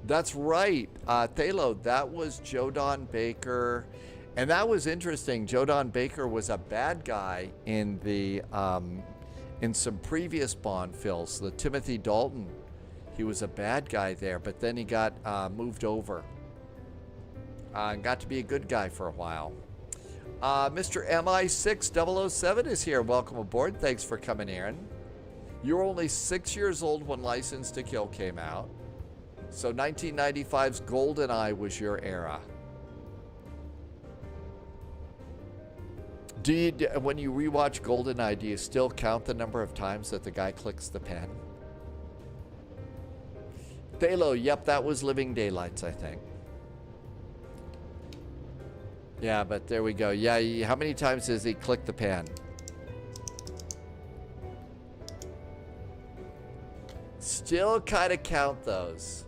That's right, Thalo, that was Jodan Baker. And that was interesting. Jodan Baker was a bad guy in the in some previous Bond films. The Timothy Dalton, he was a bad guy there, but then he got moved over and got to be a good guy for a while. Mr. MI6007 is here. Welcome aboard. Thanks for coming in. You were only 6 years old when License to Kill came out. So 1995's GoldenEye was your era. When you rewatch GoldenEye, do you still count the number of times that the guy clicks the pen? Thalo, yep, that was Living Daylights, I think. Yeah, but there we go. Yeah, how many times does he click the pen? Still kind of count those.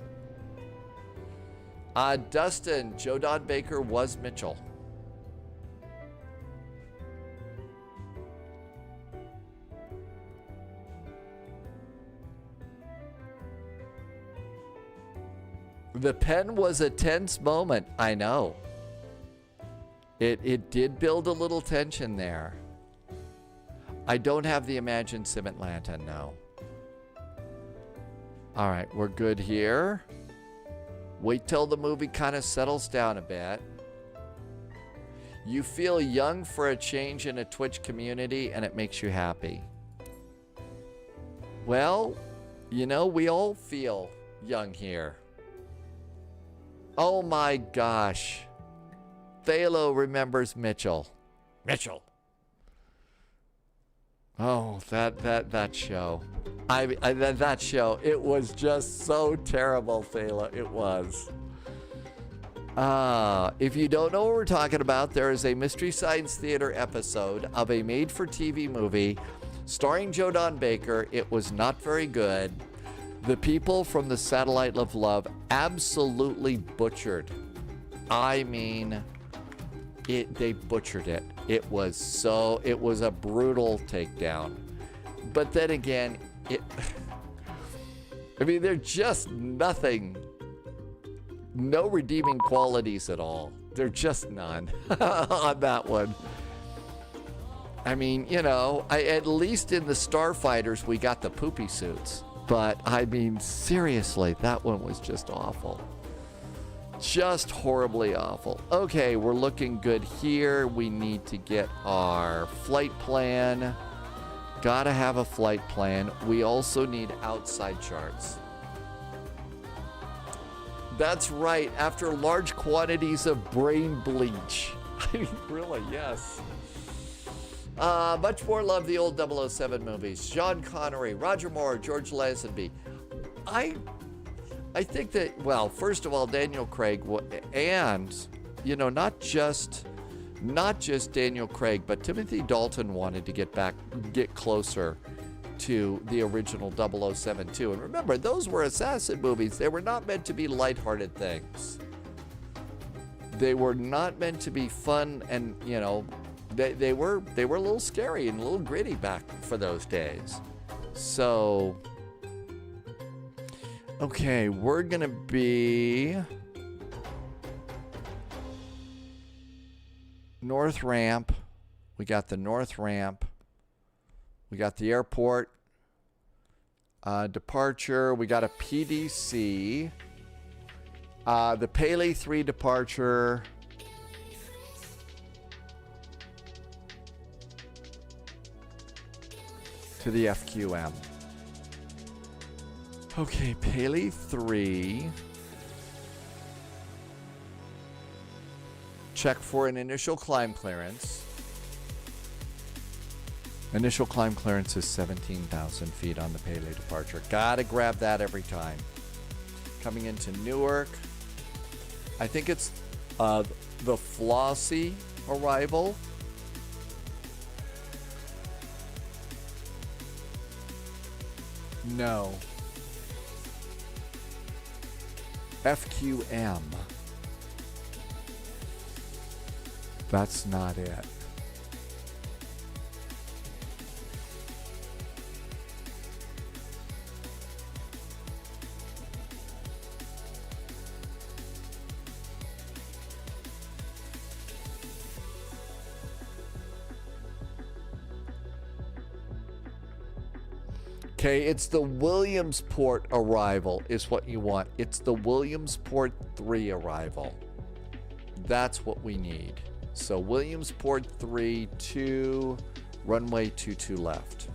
Dustin, Jodan Baker was Mitchell. The pen was a tense moment. I know. It did build a little tension there. I don't have the Imagine Sim Atlanta, no. All right, we're good here. Wait till the movie kind of settles down a bit. You feel young for a change in a Twitch community and it makes you happy. Well, you know, we all feel young here. Oh my gosh. Thalo remembers Mitchell. Mitchell. Oh, that show. That show. It was just so terrible, Thalo. It was. If you don't know what we're talking about, there is a Mystery Science Theater episode of a made-for-TV movie starring Jodan Baker. It was not very good. The people from the Satellite of Love absolutely butchered. I mean, they butchered it. It was a brutal takedown. But then again, I mean, they're just nothing. No redeeming qualities at all. They're just none on that one. I mean, you know, at least in the Starfighters, we got the poopy suits. But, I mean, seriously, that one was just awful. Just horribly awful. Okay, we're looking good here. We need to get our flight plan. Gotta have a flight plan. We also need outside charts. That's right, after large quantities of brain bleach. I mean, really, yes. Much more love the old 007 movies. Sean Connery, Roger Moore, George Lazenby. I think that, well, first of all, Daniel Craig, and, you know, not just Daniel Craig, but Timothy Dalton wanted to get closer to the original 007 too. And remember, those were assassin movies. They were not meant to be lighthearted things. They were not meant to be fun, and, you know, they were a little scary and a little gritty back for those days. So, okay, we're gonna be north ramp. We got the north ramp. We got the airport. Departure. We got a PDC. The Paley 3 departure. To the FQM. Okay, Paley 3. Check for an initial climb clearance. Initial climb clearance is 17,000 feet on the Paley departure. Gotta grab that every time. Coming into Newark. I think it's the Flossie arrival. No. FQM. That's not it. Okay, it's the Williamsport arrival is what you want. It's the Williamsport 3 arrival. That's what we need. So Williamsport 3 to runway 22 left.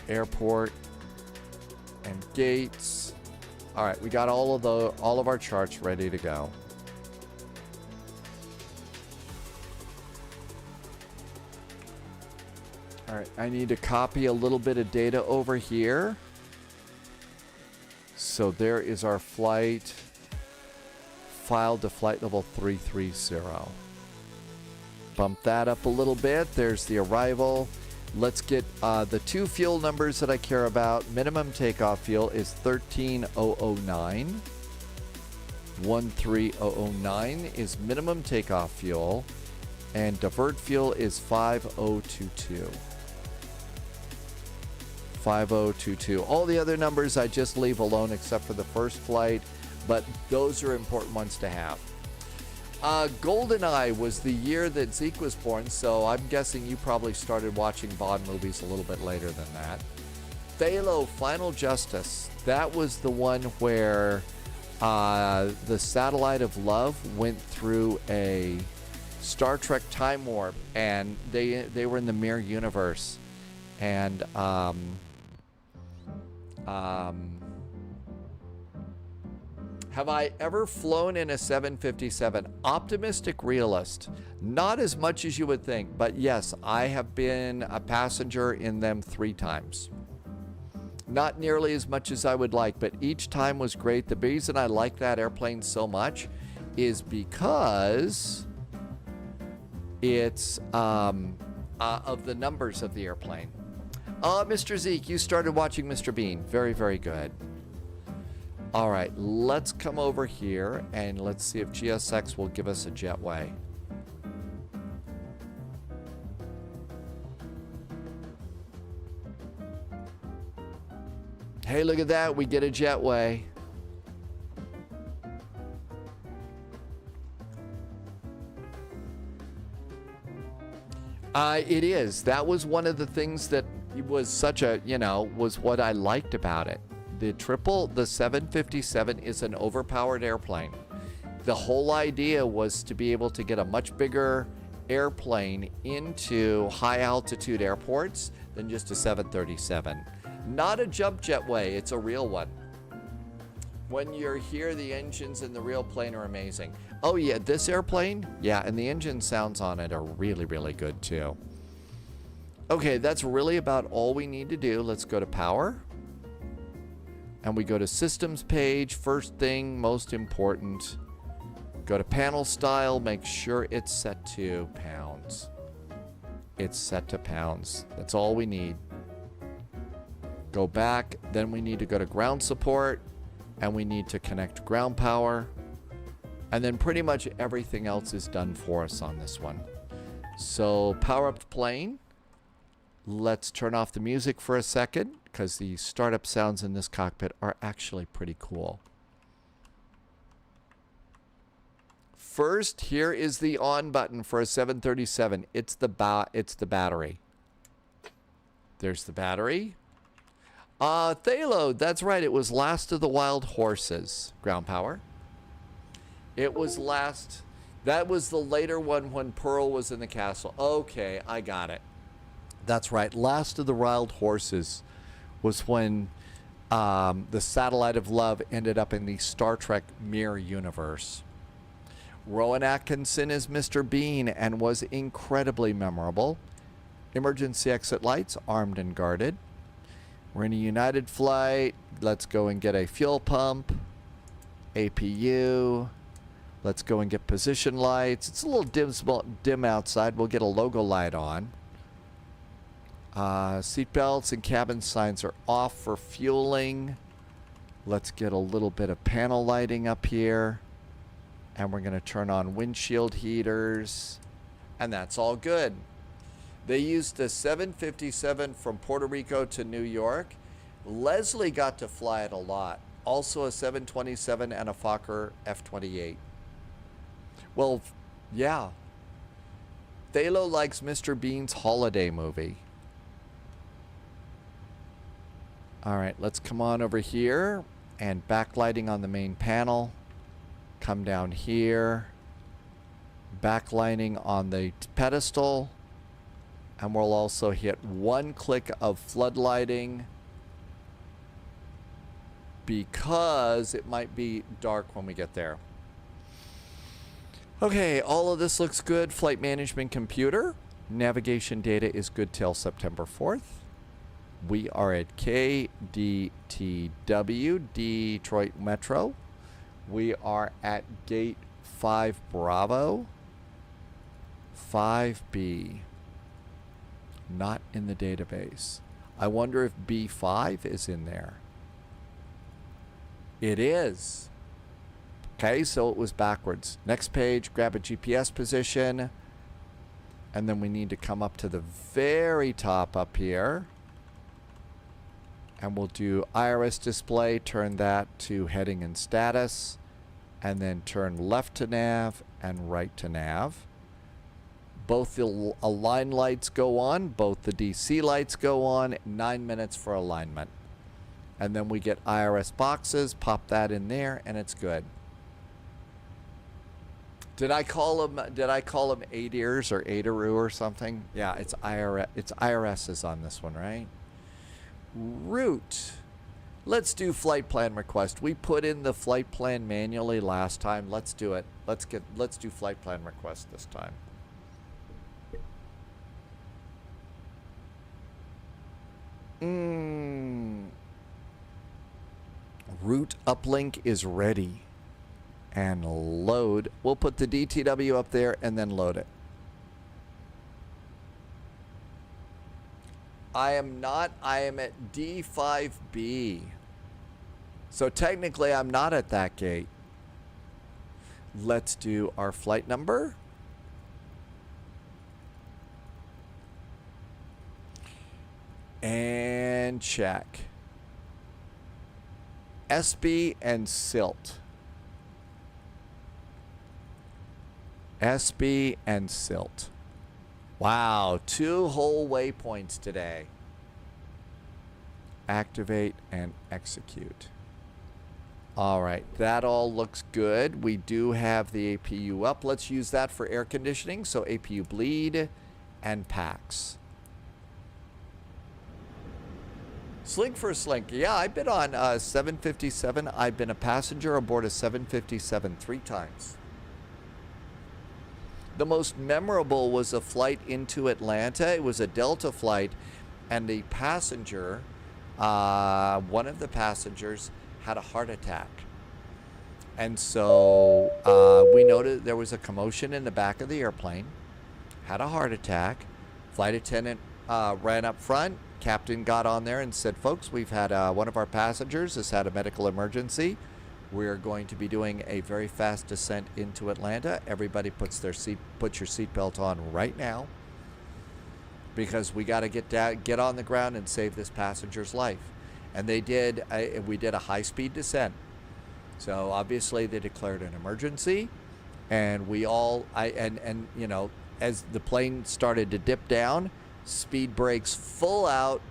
Airport and gates. All right, we got all of our charts ready to go. All right, I need to copy a little bit of data over here. So there is our flight file to flight level 330. Bump that up a little bit. There's the arrival. Let's get the two fuel numbers that I care about. Minimum takeoff fuel is 13009. 13009 is minimum takeoff fuel. And divert fuel is 5022. 5022. All the other numbers I just leave alone except for the first flight, but those are important ones to have. GoldenEye was the year that Zeke was born, so I'm guessing you probably started watching Bond movies a little bit later than that. Phalo, Final Justice. That was the one where the satellite of love went through a Star Trek time warp, and they were in the mirror universe. And have I ever flown in a 757? Optimistic realist. Not as much as you would think, but yes, I have been a passenger in them 3 times. Not nearly as much as I would like, but each time was great. The reason I like that airplane so much is because it's of the numbers of the airplane. Mr. Zeke, you started watching Mr. Bean. Very, very good. All right, let's come over here and let's see if GSX will give us a jetway. Hey, look at that. We get a jetway. It is. That was one of the things that was such a, was what I liked about it. The 757 is an overpowered airplane. The whole idea was to be able to get a much bigger airplane into high altitude airports than just a 737. Not a jump jetway, it's a real one. When you're here, the engines in the real plane are amazing. Oh yeah, this airplane? Yeah, and the engine sounds on it are really, really good too. Okay, that's really about all we need to do. Let's go to power. And we go to systems page. First thing, most important. Go to panel style. Make sure it's set to pounds. It's set to pounds. That's all we need. Go back. Then we need to go to ground support. And we need to connect ground power. And then pretty much everything else is done for us on this one. So power up the plane. Let's turn off the music for a second because the startup sounds in this cockpit are actually pretty cool. First, here is the on button for a 737. It's the battery. There's the battery. Thalo, that's right. It was Last of the Wild Horses. Ground power. It was last. That was the later one when Pearl was in the castle. Okay, I got it. That's right. Last of the Wild Horses was when the Satellite of Love ended up in the Star Trek mirror universe. Rowan Atkinson is Mr. Bean and was incredibly memorable. Emergency exit lights, armed and guarded. We're in a United flight. Let's go and get a fuel pump. APU. Let's go and get position lights. It's a little dim outside. We'll get a logo light on. Seatbelts and cabin signs are off for fueling. Let's get a little bit of panel lighting up here. And we're going to turn on windshield heaters. And that's all good. They used the 757 from Puerto Rico to New York. Leslie got to fly it a lot. Also a 727 and a Fokker F-28. Well, yeah. Thalo likes Mr. Bean's holiday movie. All right, let's come on over here and backlighting on the main panel. Come down here. Backlighting on the pedestal. And we'll also hit 1 click of floodlighting because it might be dark when we get there. Okay, all of this looks good. Flight management computer. Navigation data is good till September 4th. We are at KDTW, Detroit Metro. We are at gate 5 Bravo. 5B. Not in the database. I wonder if B5 is in there. It is. Okay, so it was backwards. Next page, grab a GPS position. And then we need to come up to the very top up here. And we'll do IRS display, turn that to heading and status. And then turn left to nav and right to nav. Both the align lights go on, both the DC lights go on, 9 minutes for alignment. And then we get IRS boxes, pop that in there, and it's good. Did I call them ADIRs or ADIRU or something? Yeah, it's IRS. It's IRS's on this one, right? Route. Let's do flight plan request. We put in the flight plan manually last time. Let's do it. Let's do flight plan request this time. Route uplink is ready. And load. We'll put the DTW up there and then load it. I am not. I am at D5B. So technically I'm not at that gate. Let's do our flight number. And check. SB and SILT. SB and SILT. Wow, 2 whole waypoints today. Activate and execute. All right, that all looks good. We do have the APU up. Let's use that for air conditioning. So APU bleed and PAX. Slink for Slink. Yeah, I've been on 757. I've been a passenger aboard a 757 3 times. The most memorable was a flight into Atlanta. It was a Delta flight, and the passenger, one of the passengers, had a heart attack. And so we noted there was a commotion in the back of the airplane, had a heart attack. Flight attendant ran up front. Captain got on there and said, folks, we've had one of our passengers has had a medical emergency. We're going to be doing a very fast descent into Atlanta. Everybody put your seatbelt on right now, because we got to get on the ground and save this passenger's life. And they did. We did a high-speed descent. So obviously they declared an emergency, and we all you know, as the plane started to dip down, speed brakes full out,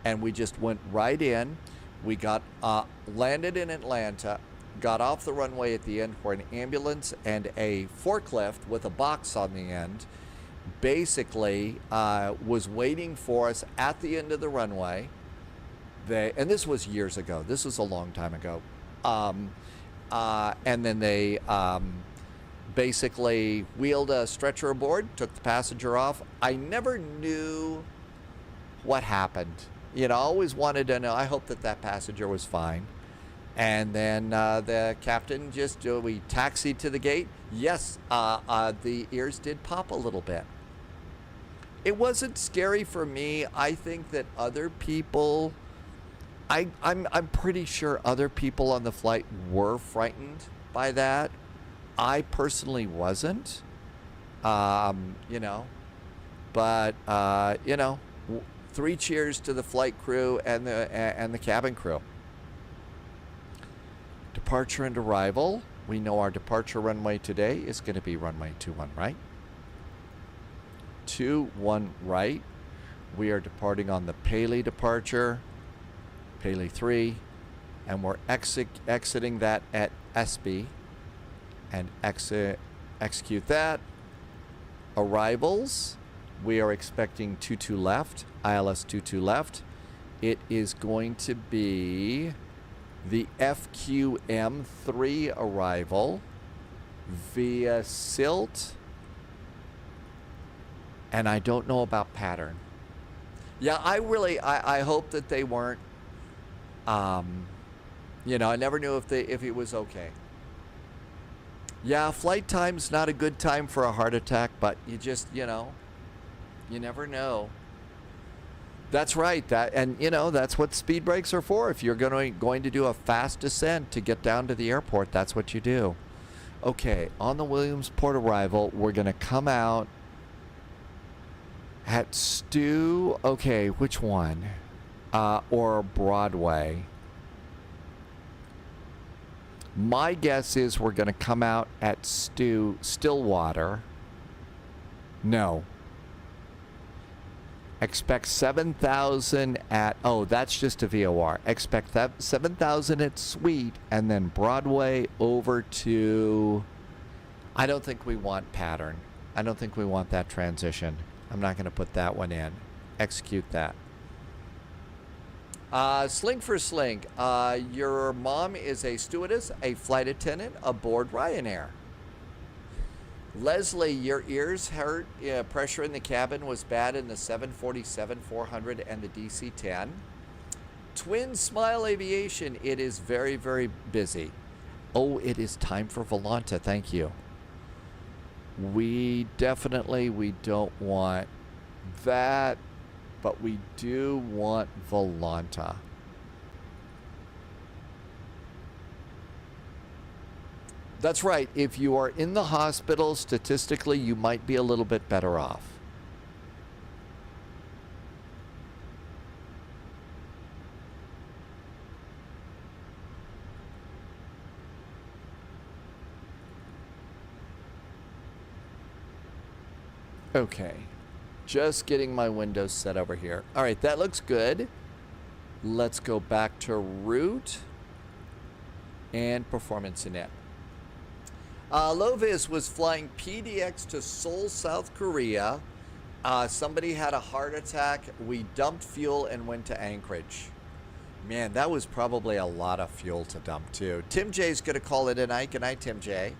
and we just went right in. We got landed in Atlanta. Got off the runway at the end where an ambulance and a forklift with a box on the end basically was waiting for us at the end of the runway. And this was years ago. This was a long time ago. And then they basically wheeled a stretcher aboard, took the passenger off. I never knew what happened. You know, I always wanted to know. I hope that passenger was fine. And then the captain we taxied to the gate. Yes, the ears did pop a little bit. It wasn't scary for me. I think that other people, I'm pretty sure other people on the flight were frightened by that. I personally wasn't, you know, but, you know, 3 cheers to the flight crew and the cabin crew. Departure and arrival. We know our departure runway today is going to be runway 21, right? 21 right. We are departing on the Paley departure, Paley 3, and we're exiting that at SB, and execute that. Arrivals, we are expecting 22 left, ILS 22 left. It is going to be the FQM3 arrival via Silt, and I don't know about pattern. Yeah, I hope that they weren't, you know, I never knew if it was okay. Yeah, flight time's not a good time for a heart attack, but you just, you know, you never know. That's right. And you know, that's what speed brakes are for. If you're going to do a fast descent to get down to the airport, that's what you do. Okay, on the Williamsport arrival, we're going to come out at Stu. Okay, which one? Or Broadway. My guess is we're going to come out at Stillwater. No. Expect 7,000 at, oh, that's just a VOR. Expect that 7,000 at Sweet, and then Broadway over to, I don't think we want pattern. I don't think we want that transition. I'm not going to put that one in. Execute that. Sling for Sling. Your mom is a stewardess, a flight attendant aboard Ryanair. Leslie, your ears hurt. Pressure in the cabin was bad in the 747-400 and the DC-10. Twin Smile Aviation, it is very, very busy. Oh, it is time for Volanta. Thank you. We don't want that, but we do want Volanta. That's right. If you are in the hospital, statistically, you might be a little bit better off. Okay. Just getting my windows set over here. All right, that looks good. Let's go back to route and performance in it. Lovis was flying PDX to Seoul, South Korea. Somebody had a heart attack. We dumped fuel and went to Anchorage. Man, that was probably a lot of fuel to dump too. Tim J's going to call it a night. Good night, Tim J.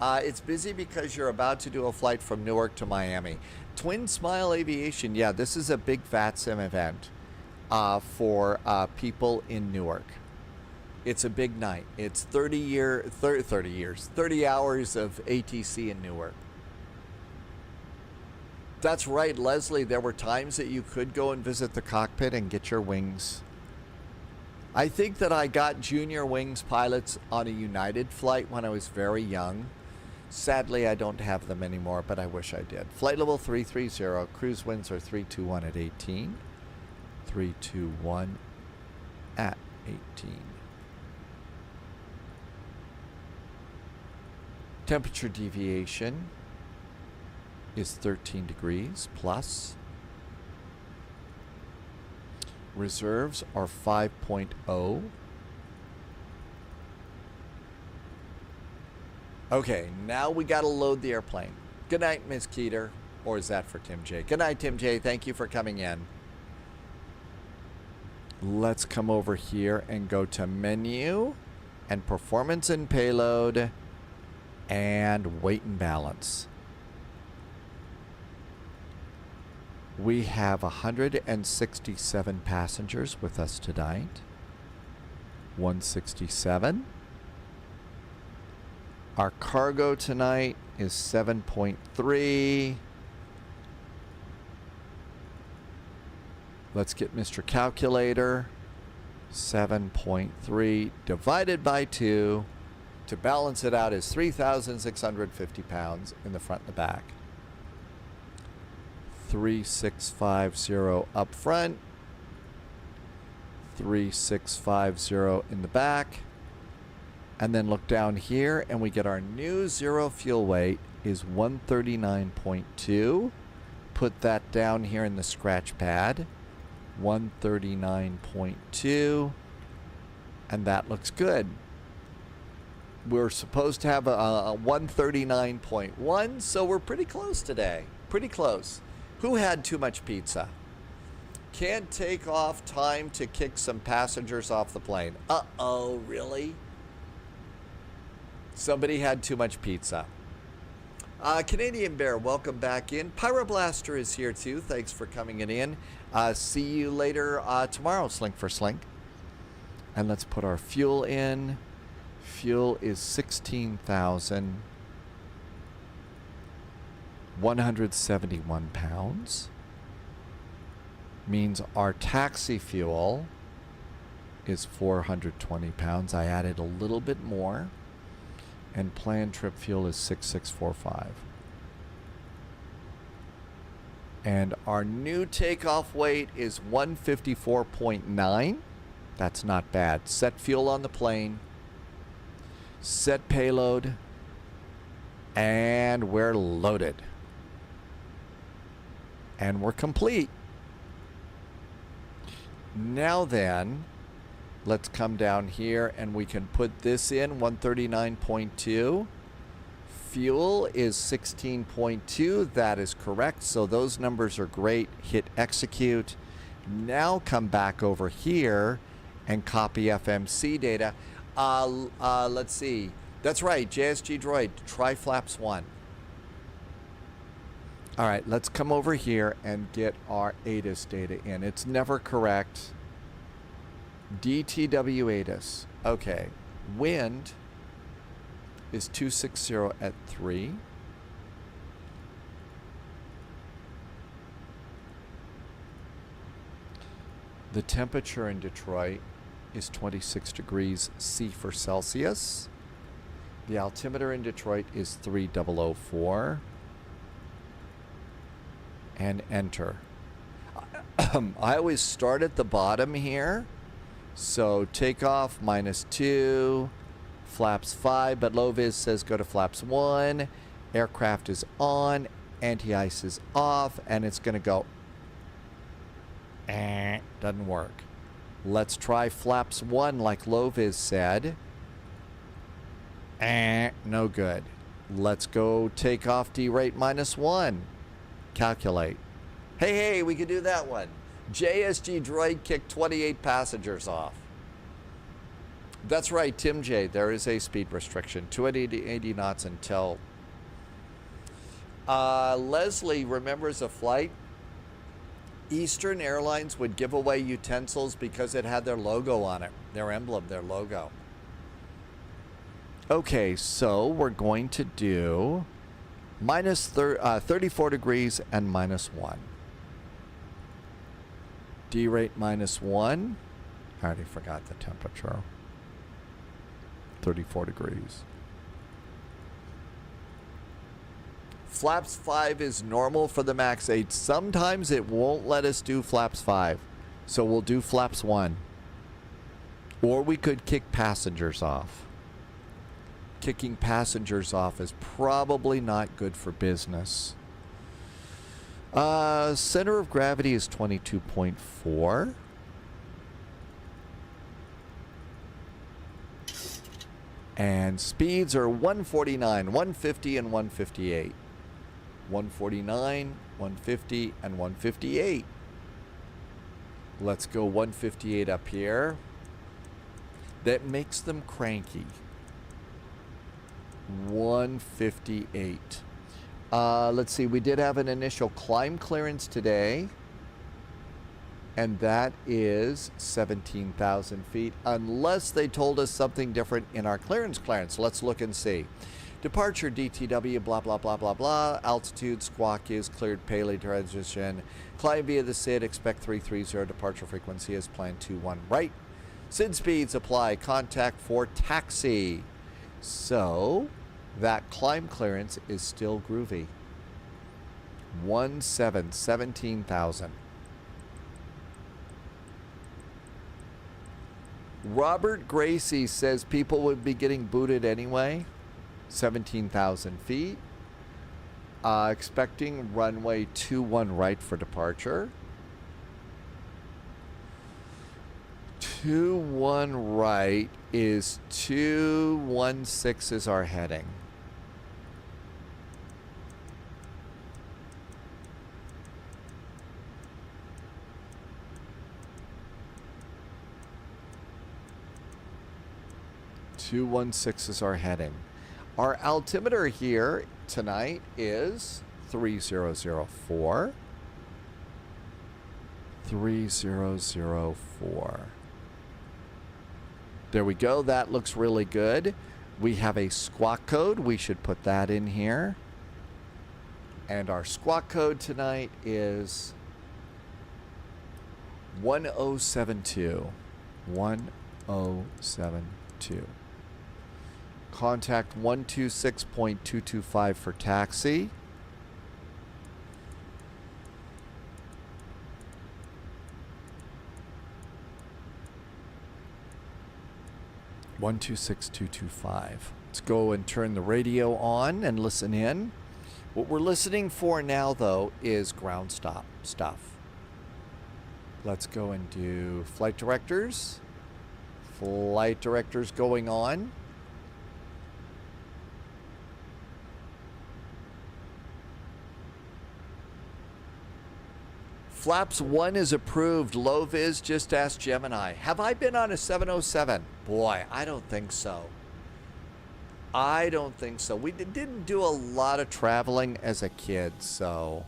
It's busy because you're about to do a flight from Newark to Miami. Twin Smile Aviation, yeah, this is a big VATSIM event for people in Newark. It's a big night. It's 30 hours of ATC in Newark. That's right, Leslie. There were times that you could go and visit the cockpit and get your wings. I think that I got junior wings pilots on a United flight when I was very young. Sadly, I don't have them anymore, but I wish I did. Flight level 330. Cruise winds are 321 at 18. 321 at 18. Temperature deviation is 13 degrees plus. Reserves are 5.0. Okay, now we got to load the airplane. Good night, Ms. Keeter. Or is that for Tim J? Good night, Tim J. Thank you for coming in. Let's come over here and go to menu and performance and payload and weight and balance. We have 167 passengers with us tonight. 167. Our cargo tonight is 7.3. Let's get Mr. Calculator. 7.3 divided by 2 to balance it out is 3,650 pounds in the front and the back. 3650 up front. 3650 in the back. And then look down here and we get our new zero fuel weight is 139.2. put that down here in the scratch pad. 139.2. And that looks good. We're supposed to have a 139.1, so we're pretty close today. Pretty close. Who had too much pizza? Can't take off time to kick some passengers off the plane. Uh-oh, really? Somebody had too much pizza. Canadian Bear, welcome back in. Pyroblaster is here too. Thanks for coming in. See you later tomorrow, Slink for Slink. And let's put our fuel in. Fuel is 16,171 pounds. Means our taxi fuel is 420 pounds. I added a little bit more. And planned trip fuel is 6645. And our new takeoff weight is 154.9. That's not bad. Set fuel on the plane. Set payload. And we're loaded. And we're complete. Now then, let's come down here and we can put this in, 139.2. Fuel is 16.2. That is correct. So those numbers are great. Hit execute. Now come back over here and copy FMC data. Let's see. That's right, JSG Droid. Try flaps 1. All right, let's come over here and get our ATIS data in. It's never correct. DTW ATIS. Okay. Wind is 260 at 3. The temperature in Detroit is 26 degrees C for Celsius. The altimeter in Detroit is 3004. And enter. I always start at the bottom here. So takeoff -2, flaps 5, but low-vis says go to flaps 1. Aircraft is on, anti-ice is off, and it's going to go. Doesn't work. Let's try flaps 1 like low-vis said. No good. Let's go takeoff derate -1. Calculate. Hey, we could do that one. JSG Droid kicked 28 passengers off. That's right, Tim J. There is a speed restriction. 280 knots until. Leslie remembers a flight. Eastern Airlines would give away utensils because it had their logo on it. Their emblem, their logo. Okay, so we're going to do -34 degrees and -1. D-rate -1. I already forgot the temperature. 34 degrees. Flaps 5 is normal for the MAX 8. Sometimes it won't let us do flaps 5. So we'll do flaps 1. Or we could kick passengers off. Kicking passengers off is probably not good for business. Center of gravity is 22.4. And speeds are 149, 150, and 158. 149, 150, and 158. Let's go 158 up here. That makes them cranky. 158. Let's see, we did have an initial climb clearance today, and that is 17,000 feet, unless they told us something different in our clearance. Let's look and see. Departure DTW, blah, blah, blah, blah, blah. Altitude, squawk is cleared, Paley transition. Climb via the SID, expect 330. Departure frequency is planned 21 right. SID speeds apply, contact for taxi. So that climb clearance is still groovy. 17,000. Robert Gracie says people would be getting booted anyway. 17,000 feet. Expecting runway 21 right for departure. 21 right is 216 is our heading. .216 is our heading. Our altimeter here tonight is 3004. 3004. There we go. That looks really good. We have a squawk code. We should put that in here. And our squawk code tonight is 1072. 1072. Contact 126.225 for taxi. Let's go and turn the radio on and listen in. What we're listening for now, though, is ground stop stuff. Let's go and do flight directors. Flight directors going on. Flaps 1 is approved. Low vis, just ask Gemini. Have I been on a 707? Boy, I don't think so. I don't think so. We didn't do a lot of traveling as a kid, so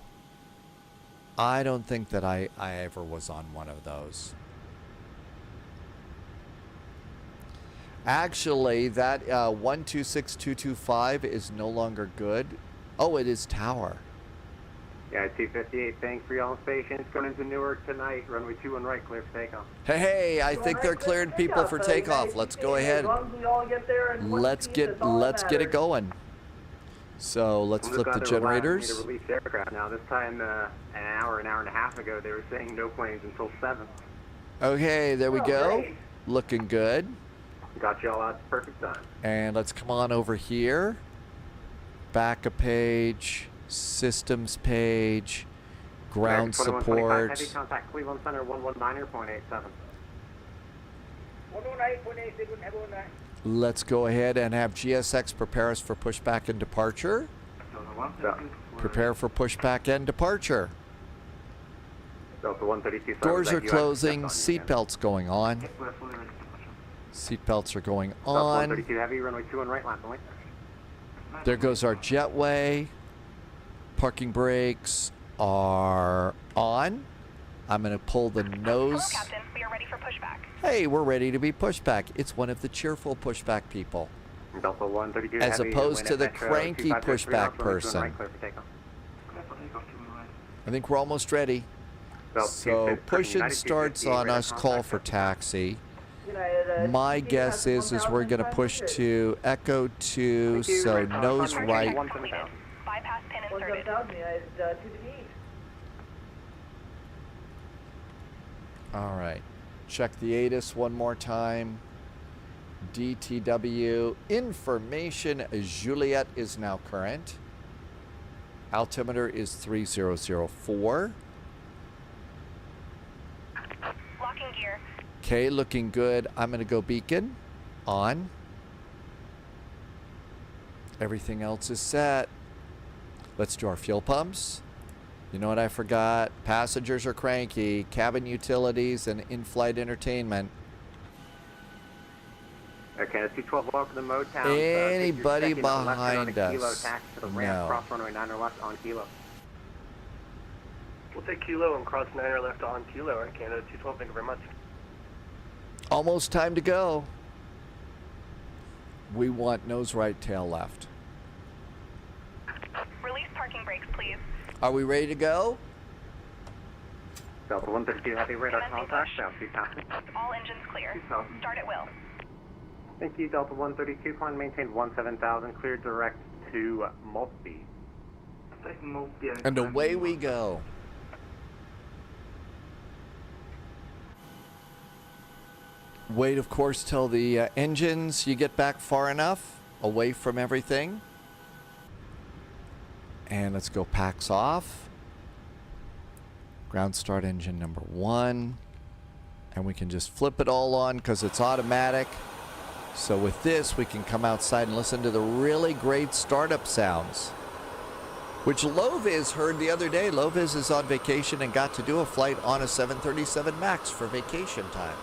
I don't think that I ever was on one of those. Actually, that 126225 is no longer good. Oh, it is tower. Yeah, 258, thanks for y'all's patience. Going into Newark tonight, runway 21 right, clear for takeoff. Hey, I think they're clearing people for takeoff. Let's go ahead. Let's get it going. So let's flip the generators. To release aircraft now. This time, an hour and a half ago, they were saying no planes until 7. Okay, there we go. Looking good. Got y'all out at perfect time. And let's come on over here. Back a page. Systems page, ground support. Heavy contact Cleveland Center 119.87. 119.87. Let's go ahead and have GSX prepare us for pushback and departure. Prepare for pushback and departure. Doors are closing. Seatbelts going on. Seatbelts are going on. 132 heavy, runway 21 right, left point. There goes our jetway. Parking brakes are on. I'm going to pull the nose. Hello, Captain. We are ready for pushback. Hey, we're ready to be pushback. It's one of the cheerful pushback people. Delta 132 as heavy, opposed to the cranky pushback person. Right, I think we're almost ready. So push and starts on us, call for taxi. My guess is we're going to push to Echo 2, so nose right. Bypass pin inserted. All right. Check the ATIS one more time. DTW. Information Juliet is now current. Altimeter is 3004. Locking gear. Okay, looking good. I'm going to go beacon. On. Everything else is set. Let's do our fuel pumps. You know what I forgot? Passengers are cranky. Cabin utilities and in-flight entertainment. Okay, that's 212 welcome to Motown. Anybody behind us? No. Cross runway 9 left on Kilo. We'll take Kilo and cross 9 left on Kilo on Canada 212. Thank you very much. Almost time to go. We want nose right, tail left. Release parking brakes, please. Are we ready to go? Delta 132 heavy radar contact. All engines clear. Start at will. Thank you, Delta 132. Climb maintain 17,000. Clear direct to multi. And away we go. Wait, of course, till the engines, you get back far enough away from everything. And let's go packs off. Ground start engine number 1. And we can just flip it all on because it's automatic. So with this, we can come outside and listen to the really great startup sounds, which Loviz heard the other day. Loviz is on vacation and got to do a flight on a 737 MAX for vacation time.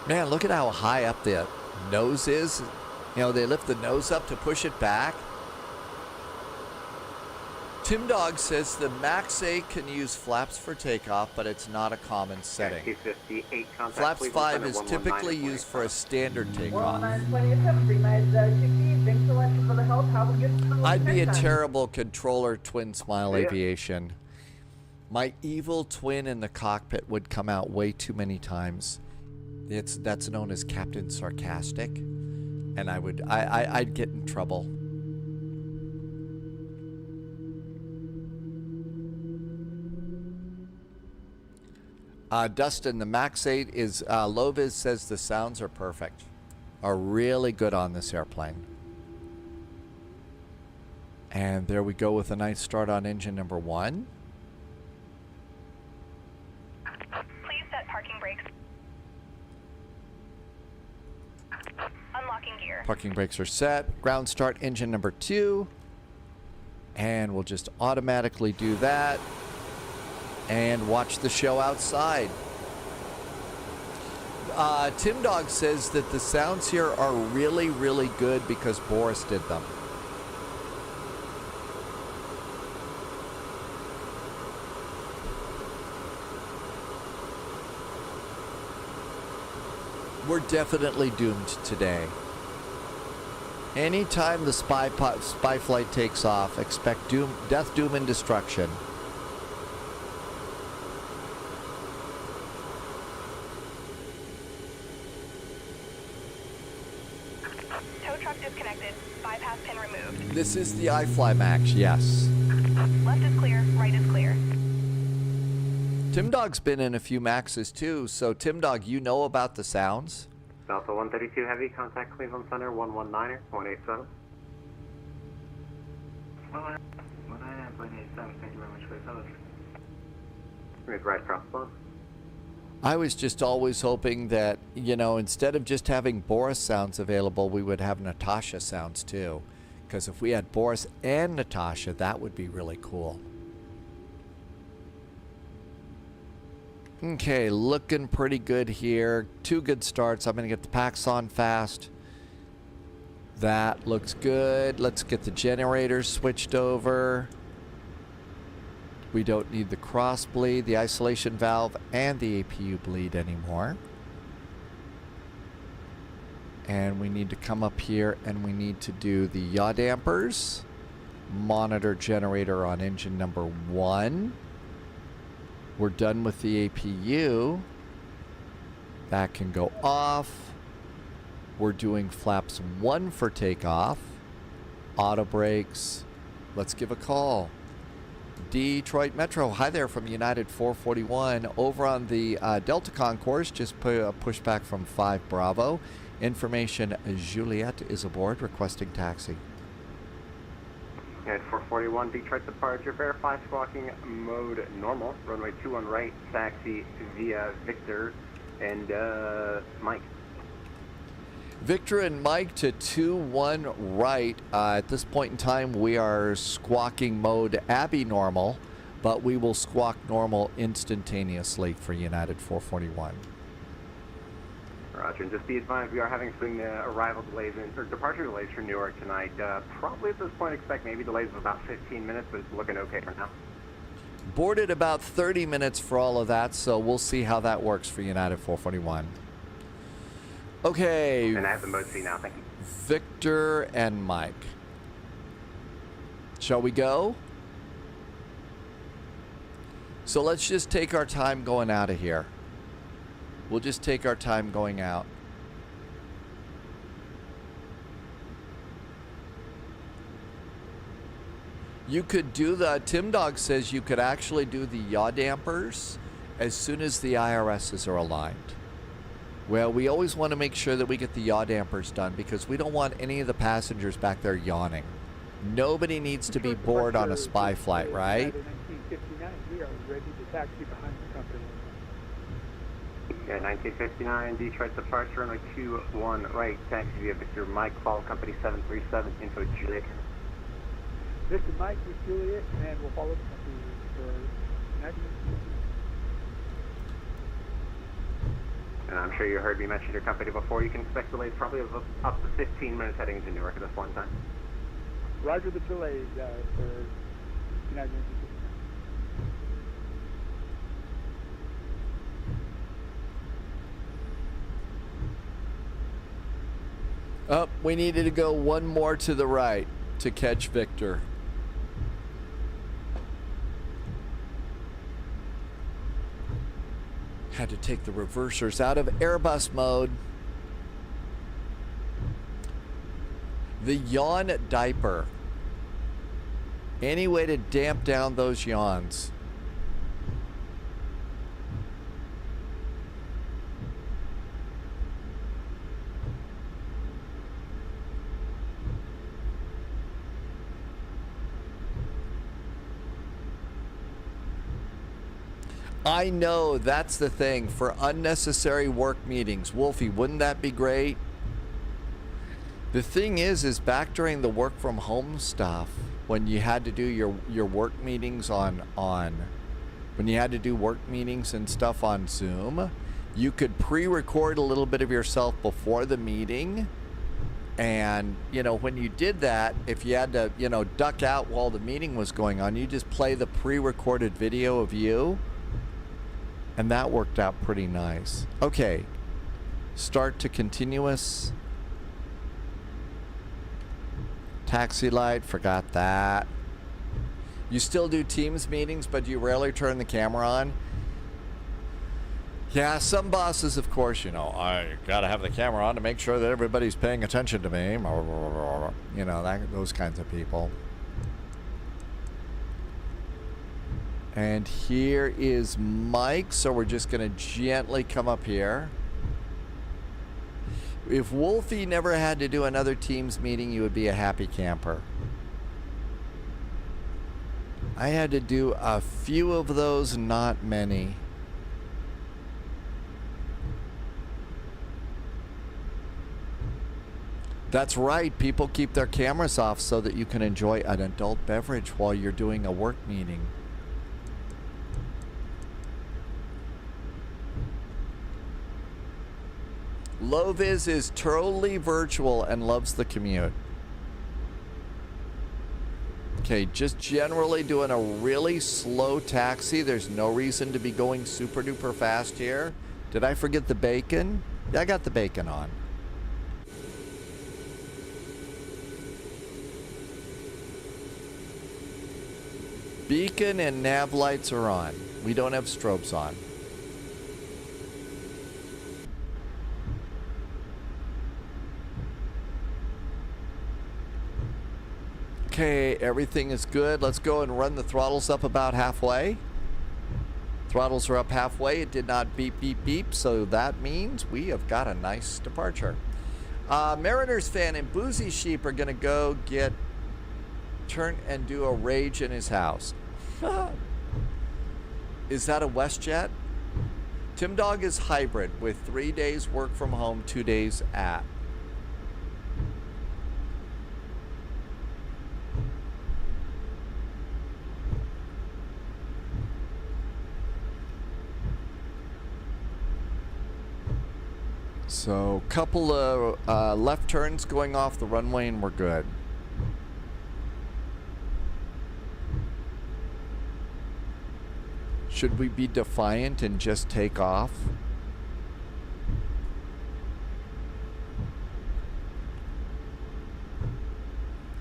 Man, look at how high up the nose is. You know, they lift the nose up to push it back. Tim Dog says the Max 8 can use flaps for takeoff, but it's not a common setting. Flaps 5 is typically used for a standard takeoff. I'd be a terrible controller, Twin Smile Aviation. My evil twin in the cockpit would come out way too many times. That's known as Captain Sarcastic, and I'd get in trouble. Dustin, the Max 8 is, Loviz says the sounds are perfect, are really good on this airplane. And there we go with a nice start on engine number 1. Please set parking brakes. Unlocking gear. Parking brakes are set. Ground start engine number 2. And we'll just automatically do that. And watch the show outside. Tim Dog says that the sounds here are really, really good because Boris did them. We're definitely doomed today. Anytime the spy flight takes off, expect death, doom, and destruction. Tow truck disconnected. Bypass pin removed. This is the iFly Max, yes. Left is clear, right is clear. Tim Dog's been in a few Maxes too, so Tim Dog, you know about the sounds? Delta 132 Heavy, contact Cleveland Center 119er, 0.87. 119.87, thank you very much for your service. Right across the line. I was just always hoping that, you know, instead of just having Boris sounds available, we would have Natasha sounds too. Because if we had Boris and Natasha, that would be really cool. Okay, looking pretty good here. 2 good starts. I'm going to get the packs on fast. That looks good. Let's get the generators switched over. We don't need the cross bleed, the isolation valve, and the APU bleed anymore. And we need to come up here and we need to do the yaw dampers. Monitor generator on engine number 1. We're done with the APU. That can go off. We're doing flaps 1 for takeoff. Auto brakes. Let's give a call. Detroit Metro. Hi there from United 441. Over on the Delta Concourse, just push back from 5 Bravo. Information, Juliet is aboard, requesting taxi. United 441, Detroit departure, verify squawking mode normal, runway 21 right, taxi via Victor and Mike. Victor and Mike to 21 right. At this point in time, we are squawking mode Abby normal, but we will squawk normal instantaneously for United 441. Roger, and just be advised, we are having some arrival delays or departure delays for Newark tonight. Probably at this point expect maybe delays of about 15 minutes, but it's looking okay for now. Boarded about 30 minutes for all of that, so we'll see how that works for United 441. Okay. And I have the mode C now, thank you. Victor and Mike. Shall we go? So let's just take our time going out of here. We'll just take our time going out. You could do the, Tim Dog says you could actually do the yaw dampers as soon as the IRSs are aligned. Well, we always want to make sure that we get the yaw dampers done because we don't want any of the passengers back there yawning. Nobody needs to be bored on a spy flight, right? 1959, we are ready to taxi behind the company. Yeah, 1959, Detroit departure, runway 21 right, taxi via Victor Mike, follow company 737, info Juliet. Victor Mike with Juliet, and we'll follow the company for 1959. And I'm sure you heard me mention your company before. You can expect delays probably of up to 15 minutes heading into Newark at this point in time. Roger the delays for United Nations. Oh, we needed to go one more to the right to catch Victor. Had to take the reversers out of Airbus mode. The yawn diaper. Any way to damp down those yawns? I know, that's the thing, for unnecessary work meetings. Wolfie, wouldn't that be great? The thing is back during the work from home stuff, when you had to do your work meetings when you had to do work meetings and stuff on Zoom, you could pre-record a little bit of yourself before the meeting. And, you know, when you did that, if you had to, you know, duck out while the meeting was going on, you just play the pre-recorded video of you. And that worked out pretty nice. Okay, start to continuous. Taxi light, forgot that. You still do Teams meetings, but you rarely turn the camera on. Yeah, some bosses, of course, you know, I gotta have the camera on to make sure that everybody's paying attention to me. You know, those kinds of people. And here is Mike, so we're just gonna gently come up here. If Wolfie never had to do another Teams meeting, you would be a happy camper. I had to do a few of those, not many. That's right, people keep their cameras off so that you can enjoy an adult beverage while you're doing a work meeting. Loviz is totally virtual and loves the commute. Okay, just generally doing a really slow taxi. There's no reason to be going super duper fast here. Did I forget the bacon? Yeah, I got the bacon on. Beacon and nav lights are on. We don't have strobes on. Okay, everything is good. Let's go and run the throttles up about halfway. Throttles are up halfway. It did not beep, beep, beep, so that means we have got a nice departure. Mariners fan and Boozy Sheep are going to go turn and do a rage in his house. Is that a WestJet? Tim Dog is hybrid with 3 days work from home, 2 days at. So, couple of left turns going off the runway and we're good. Should we be defiant and just take off?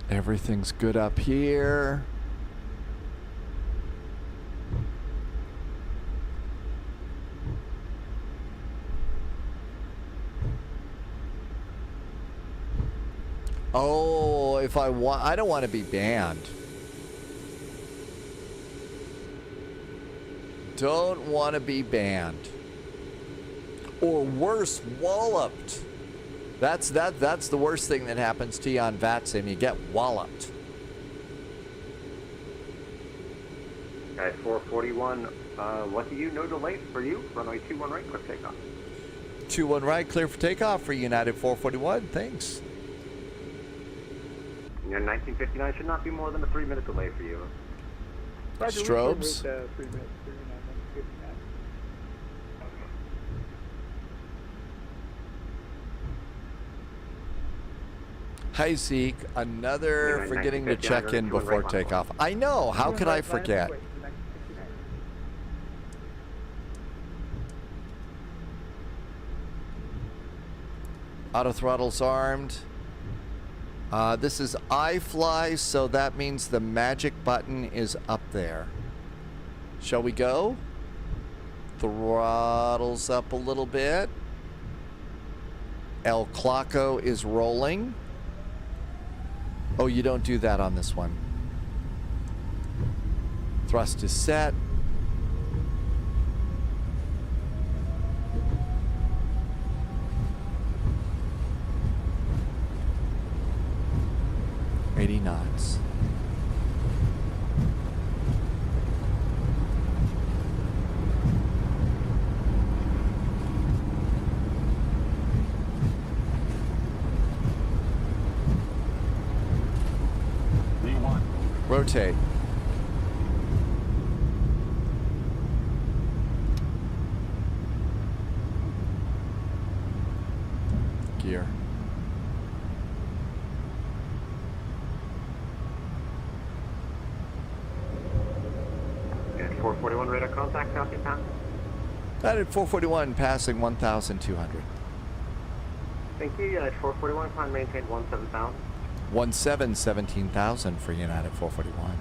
Everything's good up here. Oh, if I don't want to be banned. Don't want to be banned. Or worse, walloped. That's the worst thing that happens to you on VATSIM. You get walloped. Guys, 441, what do you, no delay for you, runway 21 right, quick takeoff. 21 right, clear for takeoff for United 441, thanks. Your 1959 should not be more than a 3-minute delay for you. Strobes. 3 minutes, 3 minutes, 59. Hi Zeke, another forgetting to check in before takeoff. I know, how could I forget? Auto throttle's armed. This is iFly, so that means the magic button is up there. Shall we go? Throttle's up a little bit. El Clocko is rolling. Oh, you don't do that on this one. Thrust is set. $80 knots. Rotate. Gear. Good, 441 radar contact, copy, pass. United 441 passing 1,200. Thank you, United 441, climb maintain 17,000. 17,000 for United 441.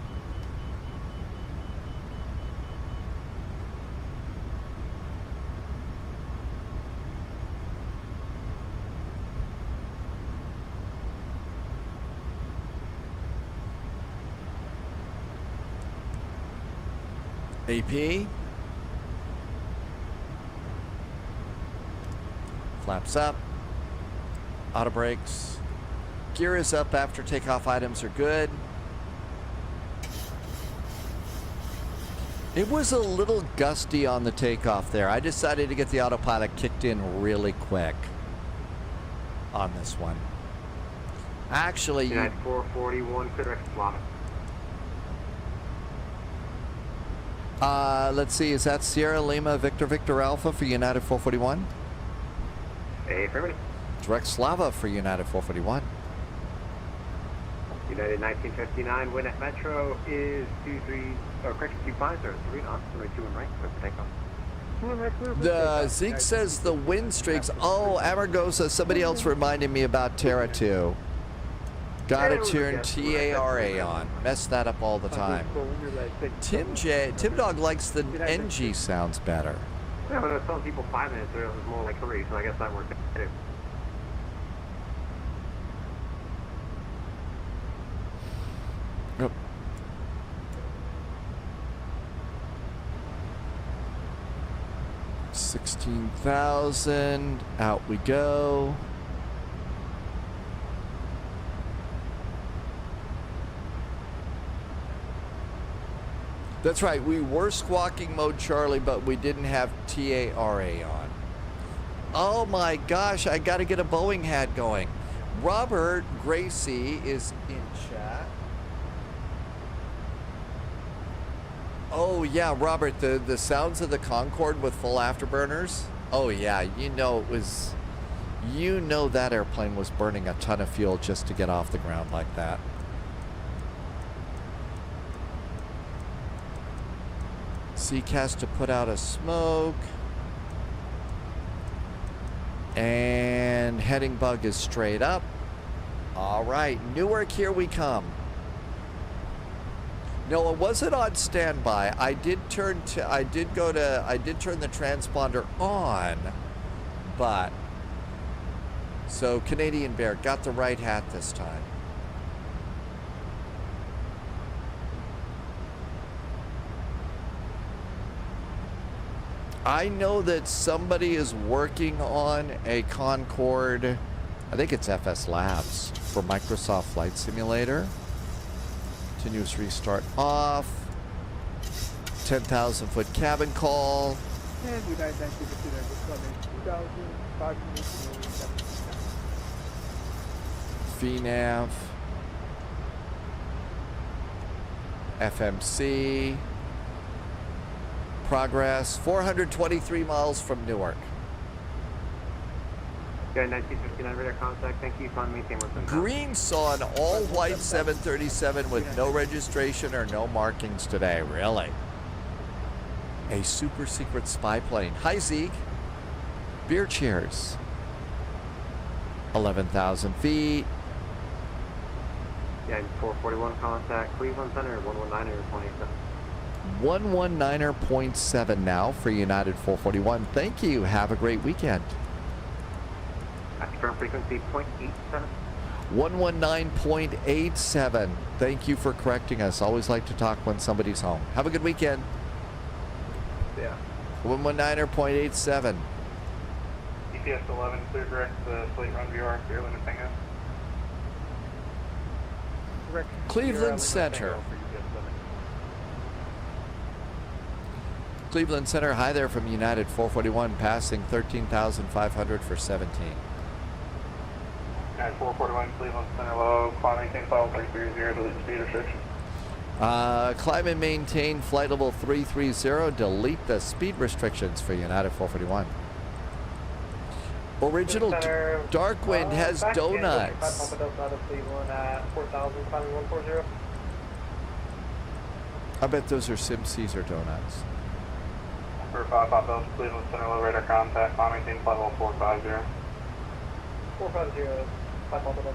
AP. Flaps up. Auto brakes. Gear is up after takeoff items are good. It was a little gusty on the takeoff there. I decided to get the autopilot kicked in really quick on this one. Actually, United 441, clear exit let's see, is that Sierra Lima Victor Victor Alpha for United 441? Affirmative. Direct Slava for United 441. United 1959, wind at Metro is 23, or correction, 2503 knots, 21 right, quick takeoff. Zeke says the wind streaks. Oh, Amargosa, somebody else reminded me about Terra 2. Gotta turn TARA on. Mess that up all the time. Tim Dog likes the NG sounds better. Yeah, but I was telling people 5 minutes earlier, it was more like 3, so I guess that worked too. Yep. 16,000. Out we go. That's right, we were squawking mode Charlie, but we didn't have TARA on. Oh my gosh, I gotta get a Boeing hat going. Robert Gracie is in chat. Oh yeah, Robert, the sounds of the Concorde with full afterburners. Oh yeah, you know that airplane was burning a ton of fuel just to get off the ground like that. Zeke has to put out a smoke. And heading bug is straight up. All right, Newark, here we come. No, it wasn't on standby. I did turn the transponder on, but so Canadian Bear got the right hat this time. I know that somebody is working on a Concorde, I think it's FS Labs, for Microsoft Flight Simulator. Continuous restart off. 10,000 foot cabin call. And United 1950 there, just coming 2,000, 5 minutes, 7. VNAV. FMC. Progress, 423 miles from Newark. Good, 1959 radar contact. Thank you. Con maintain with Green saw an all-white 737 with no registration or no markings today. Really? A super secret spy plane. Hi, Zeke. Beer cheers. 11,000 feet. Yeah, 441 contact. Cleveland Center, 119 or 27. 119.7 now for United 441. Thank you. Have a great weekend. Confirm frequency 0.87. 119.87. Thank you for correcting us. Always like to talk when somebody's home. Have a good weekend. Yeah. 119.87. EPS 11, clear direct the slate run VR, clear limit tango. Cleveland Center. Cleveland Center, hi there from United 441, passing 13,500 for 17. United 441, Cleveland Center low, climb maintain file 330, delete speed restriction. Climb and maintain flight level 330, delete the speed restrictions for United 441. Original Dark Wind has donuts. I bet those are Sim Caesar donuts. For 5 Pop Bells, Cleveland Center low radar contact, climb maintain flight level 450. 450, 5 Pop Bells.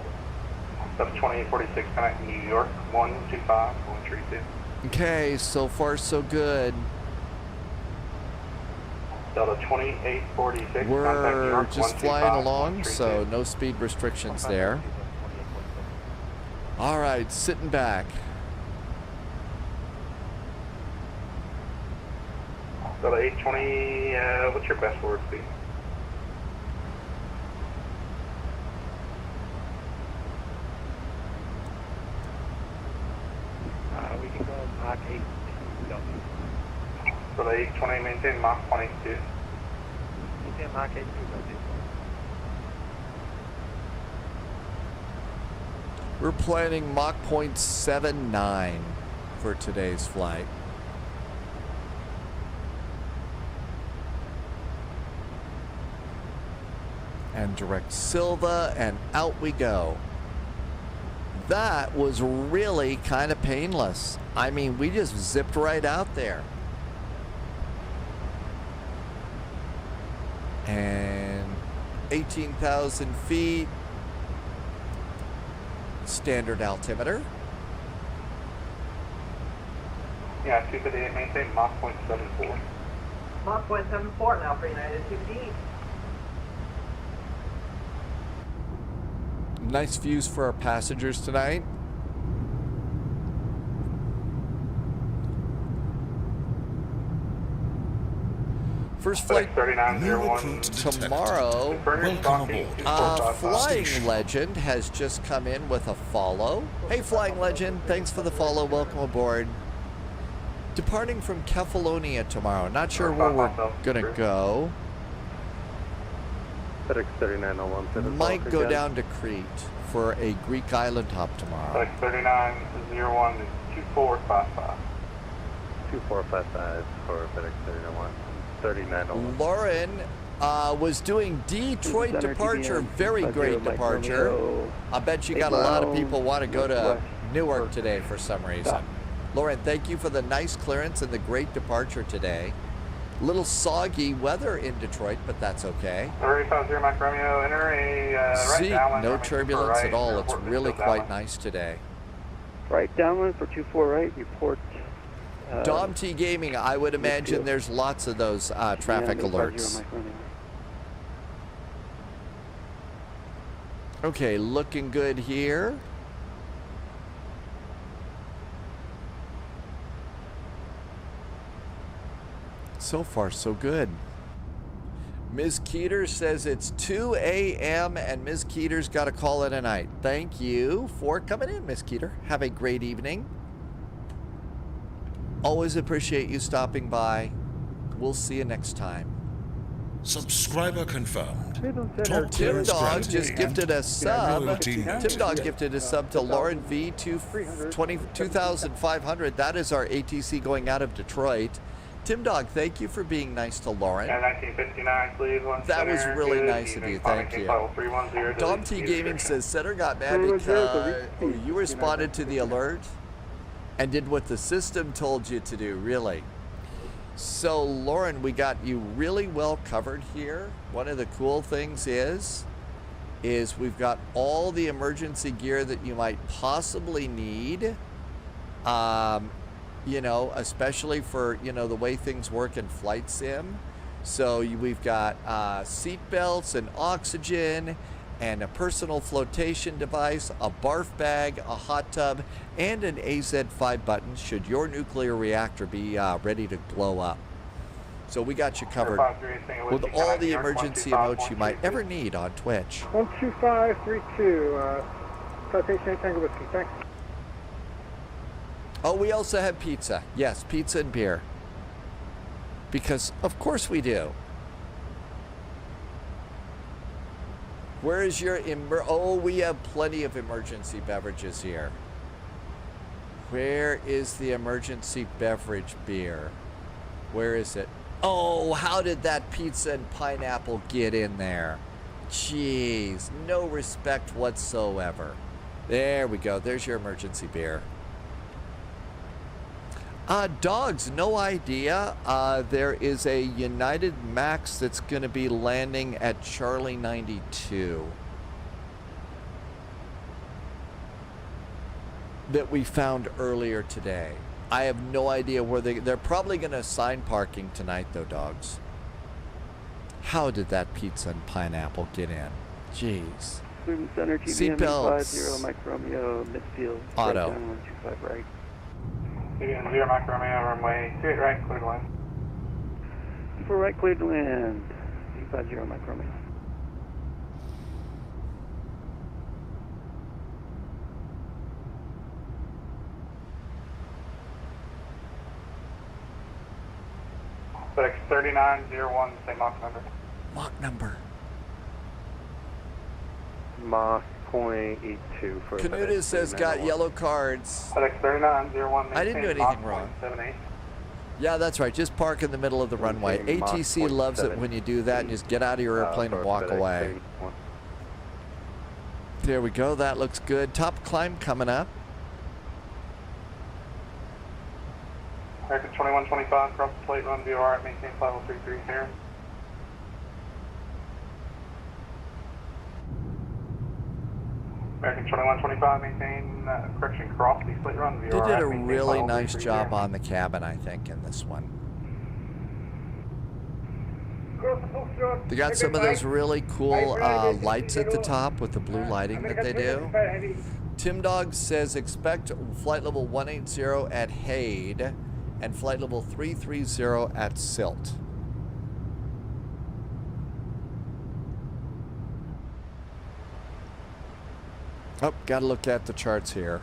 Stuff 2846, connect New York, 125, 132. Okay, so far so good. Delta 2846, We're contact New York, just 125, flying along, 132. so no speed restrictions there. All right, sitting back. Delta 820, what's your best forward speed? We can go Mach 8. Delta 820, maintain Mach 22. Maintain Mach 8. We're planning Mach 0.79 for today's flight. And direct Silva, and out we go. That was really kind of painless. I mean, we just zipped right out there. And 18,000 feet. Standard altimeter. Yeah, 258, maintain Mach 0.74. Mach 0.74 now for United 2D. Nice views for our passengers tonight. First flight tomorrow. Flying Legend has just come in with a follow. Hey, Flying Legend, thanks for the follow. Welcome aboard. Departing from Kefalonia tomorrow. Not sure where we're gonna go. FedEx 3901. Might go down to Crete for a Greek island hop tomorrow. FedEx 3901 is 2455. 2455 for FedEx 3901. 3901. Lauren was doing Detroit departure. Very great departure. I bet you got a lot of people want to go to Newark today for some reason. Lauren, thank you for the nice clearance and the great departure today. Little soggy weather in Detroit, but that's okay. 350 Mike Romeo, enter a right Zeke, downwind. no Romeo turbulence right, at all. It's airport really still quite downwind. nice today. Right downwind for 24 right, report. Dom T Gaming, I would imagine there's lots of those traffic alerts. Okay, looking good here. So far, so good. Ms. Keeter says it's 2 a.m. and Ms. Keeter's got to call it a night. Thank you for coming in, Ms. Keeter. Have a great evening. Always appreciate you stopping by. We'll see you next time. Subscriber confirmed. Top Tim clearance Dog granted. just gifted a sub. Loyalty Tim noted. Dog gifted a sub to Lauren V 2,500. That is our ATC going out of Detroit. Tim Dog, thank you for being nice to Lauren. And 1959, please. That was really nice of you. Thank you. Dom T Gaming says Center got mad because you responded to the alert and did what the system told you to do. Really. So Lauren, we got you really well covered here. One of the cool things is we've got all the emergency gear that you might possibly need. You know, especially for, you know, the way things work in flight sim. So we've got seat belts and oxygen and a personal flotation device, a barf bag, a hot tub, and an AZ5 button should your nuclear reactor be ready to blow up. So we got you covered with all the emergency emotes you might ever need on Twitch. 12532, Citation Tango Whiskey, thanks. Oh, we also have pizza. Yes, pizza and beer. Because, of course we do. Where is your... Oh, we have plenty of emergency beverages here. Where is the emergency beverage beer? Where is it? Oh, how did that pizza and pineapple get in there? Jeez, no respect whatsoever. There we go. There's your emergency beer. Dogs, no idea. There is a United Max that's going to be landing at Charlie 92 that we found earlier today. I have no idea where they're probably going to assign parking tonight, though, dogs. How did that pizza and pineapple get in? Jeez. Student Center, Seatbelts. 50 Mike Romeo, midfield. Auto. Right down 125 right. 0 Mike Romeo, runway 28 right, clear to land. For right, clear to land. 50 Mike Romeo. FedEx 3901, same Mach number. Mach number. Mach 0.82 for Canuta says got yellow cards. FedEx 3901, I didn't do anything wrong. 78. Yeah, that's right. Just park in the middle of the runway. ATC loves it when you do that and just get out of your airplane and walk away. There we go. That looks good. Top climb coming up. American 2125, cross the plate, run VOR, maintain 5033 here. American 2125, maintain, correction, cross the plate, run VOR. They did a really nice job on the cabin, I think, in this one. They got some of those really cool lights at the top with the blue lighting that they do. Tim Dog says expect flight level 180 at Hayde and flight level 330 at Silt. Oh, gotta look at the charts here.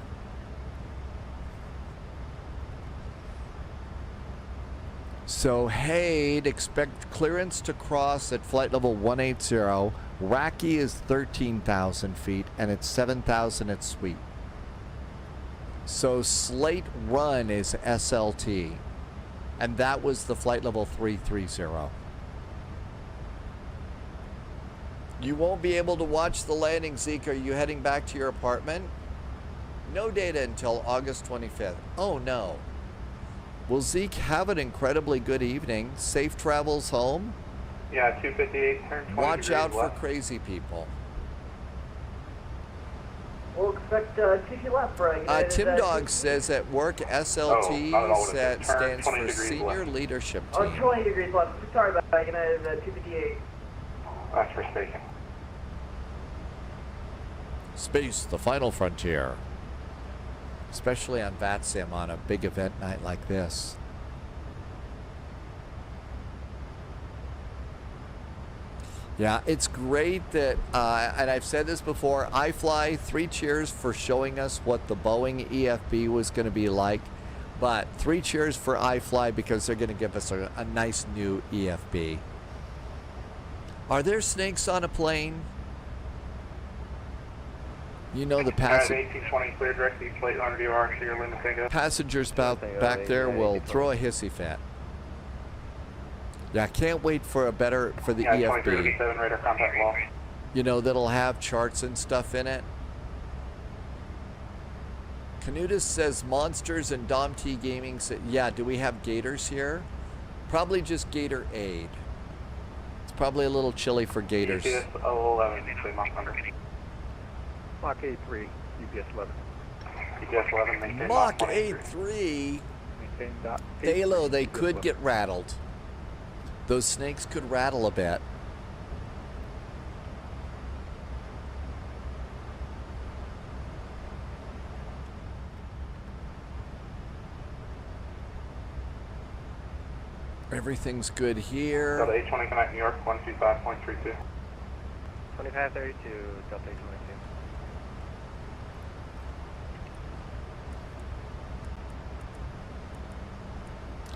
So Hayde, expect clearance to cross at flight level 180. Wacky is 13,000 feet and it's 7,000 at Sweet. So Slate Run is SLT, and that was the flight level 330. You won't be able to watch the landing, Zeke. Are you heading back to your apartment? No data until August 25th. Oh no. Will Zeke have an incredibly good evening? Safe travels home? Yeah, 258, turn 20 Watch out for left. crazy people. We'll expect 2 left, right? Tim Dog says at work SLT stands for Senior left. Leadership Oh, Team. 20 degrees left. Sorry about that. United 258. That's for station. Space, the final frontier. Especially on VATSIM on a big event night like this. Yeah, it's great that, and I've said this before, iFly, 3 cheers for showing us what the Boeing EFB was going to be like, but 3 cheers for iFly because they're going to give us a nice new EFB. Are there snakes on a plane? You know the passengers back there will throw a hissy fit. Yeah, I can't wait for the EFB. Radar contact lost. You know, that'll have charts and stuff in it. Canutus says Monsters and Dom T Gaming. Yeah, do we have Gators here? Probably just Gator Aid. It's probably a little chilly for Gators. UPS 11, Mach A3, UPS 11. UPS 11, maintain Mach A3. Halo, they could get rattled. Those snakes could rattle a bit. Everything's good here. Delta 820 connect New York 125.32. 2532, Delta 822.